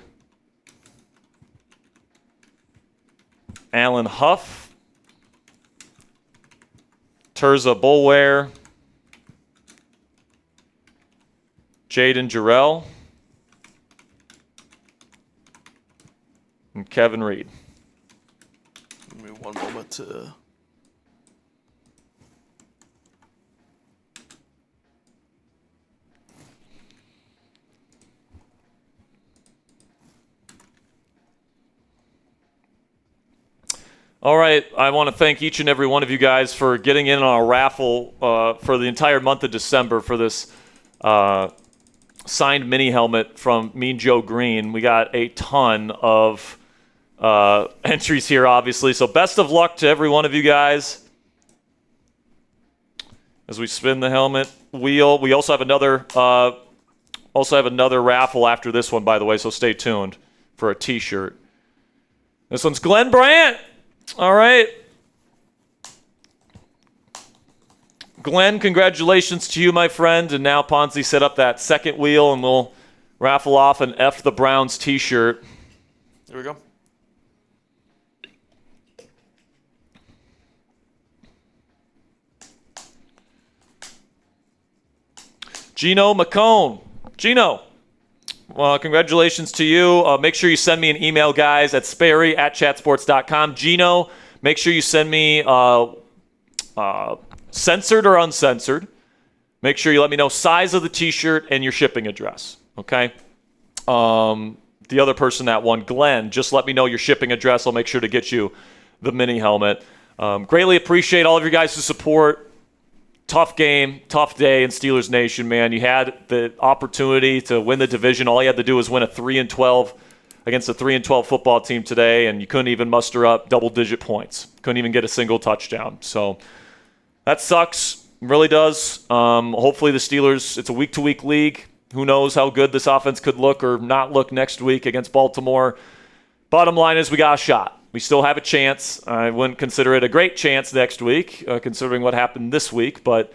Alan Huff, Terza Bulware, Jaden Jarrell, and Kevin Reed. Give me one moment to... All right, I want to thank each and every one of you guys for getting in on our raffle for the entire month of December for this signed mini helmet from Mean Joe Green. We got a ton of entries here, obviously, so best of luck to every one of you guys as we spin the helmet wheel. We also have another raffle after this one, by the way, so stay tuned for a T-shirt. This one's Glenn Brandt. All right. Glenn, congratulations to you, my friend. And now Ponzi set up that second wheel, and we'll raffle off an F the Browns T-shirt. There we go. Gino McCone. Gino, well, congratulations to you. Make sure you send me an email, guys, at sperry@chatsports.com. Gino, make sure you send me censored or uncensored. Make sure you let me know size of the T-shirt and your shipping address, okay? The other person that won, Glenn, just let me know your shipping address. I'll make sure to get you the mini helmet. Greatly appreciate all of your guys' support. Tough game, tough day in Steelers Nation, man. You had the opportunity to win the division. All you had to do was win a 3-12 against a 3-12 football team today, and you couldn't even muster up double-digit points. Couldn't even get a single touchdown. So that sucks. It really does. Hopefully the Steelers, it's a week-to-week league. Who knows how good this offense could look or not look next week against Baltimore. Bottom line is we got a shot. We still have a chance. I wouldn't consider it a great chance next week, considering what happened this week. But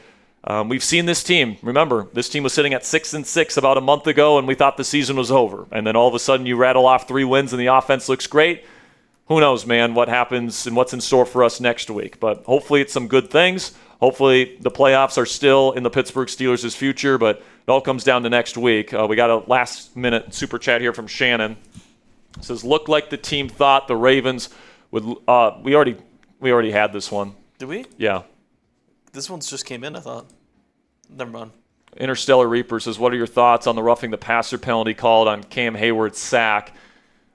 we've seen this team. Remember, this team was sitting at 6-6 about a month ago, and we thought the season was over. And then all of a sudden you rattle off 3 wins and the offense looks great. Who knows, man, what happens and what's in store for us next week. But hopefully it's some good things. Hopefully the playoffs are still in the Pittsburgh Steelers' future, but it all comes down to next week. We got a last-minute super chat here from Shannon. It says, looked like the team thought the Ravens would we already had this one. Did we? Yeah. This one's just came in, I thought. Never mind. Interstellar Reaper says, what are your thoughts on the roughing the passer penalty called on Cam Hayward's sack?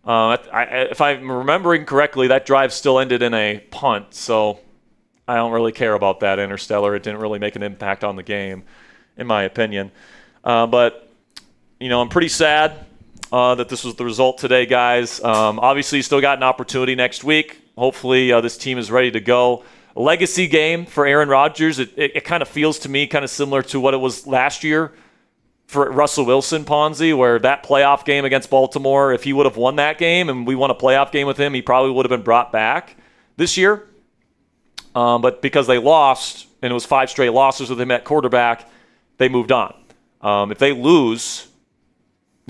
If I'm remembering correctly, that drive still ended in a punt, so I don't really care about that, Interstellar. It didn't really make an impact on the game, in my opinion. But, I'm pretty sad that this was the result today, guys. Obviously, you still got an opportunity next week. Hopefully, this team is ready to go. A legacy game for Aaron Rodgers. It kind of feels to me kind of similar to what it was last year for Russell Wilson, Ponzi, where that playoff game against Baltimore, if he would have won that game and we won a playoff game with him, he probably would have been brought back this year. But because they lost, and it was 5 straight losses with him at quarterback, they moved on. If they lose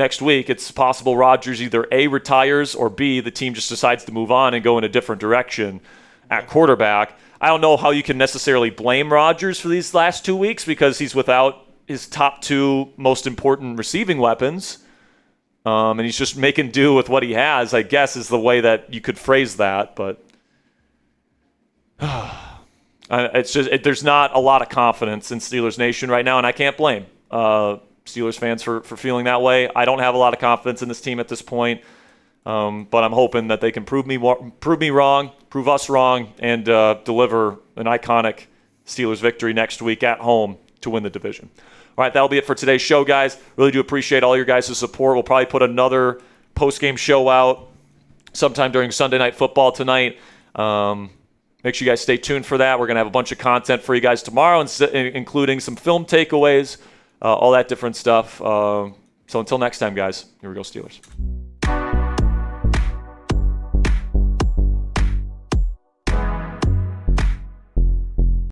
next week, it's possible Rodgers either A, retires, or B, the team just decides to move on and go in a different direction at quarterback. I don't know how you can necessarily blame Rodgers for these last 2 weeks because he's without his top 2 most important receiving weapons. And he's just making do with what he has, I guess, is the way that you could phrase that. But it's just there's not a lot of confidence in Steelers Nation right now, and I can't blame Steelers fans for feeling that way. I don't have a lot of confidence in this team at this point, but I'm hoping that they can prove me wrong, prove us wrong, and deliver an iconic Steelers victory next week at home to win the division. All right, that'll be it for today's show, guys. Really do appreciate all your guys' support. We'll probably put another post-game show out sometime during Sunday Night Football tonight. Make sure you guys stay tuned for that. We're going to have a bunch of content for you guys tomorrow, including some film takeaways, all that different stuff. So until next time, guys, here we go, Steelers.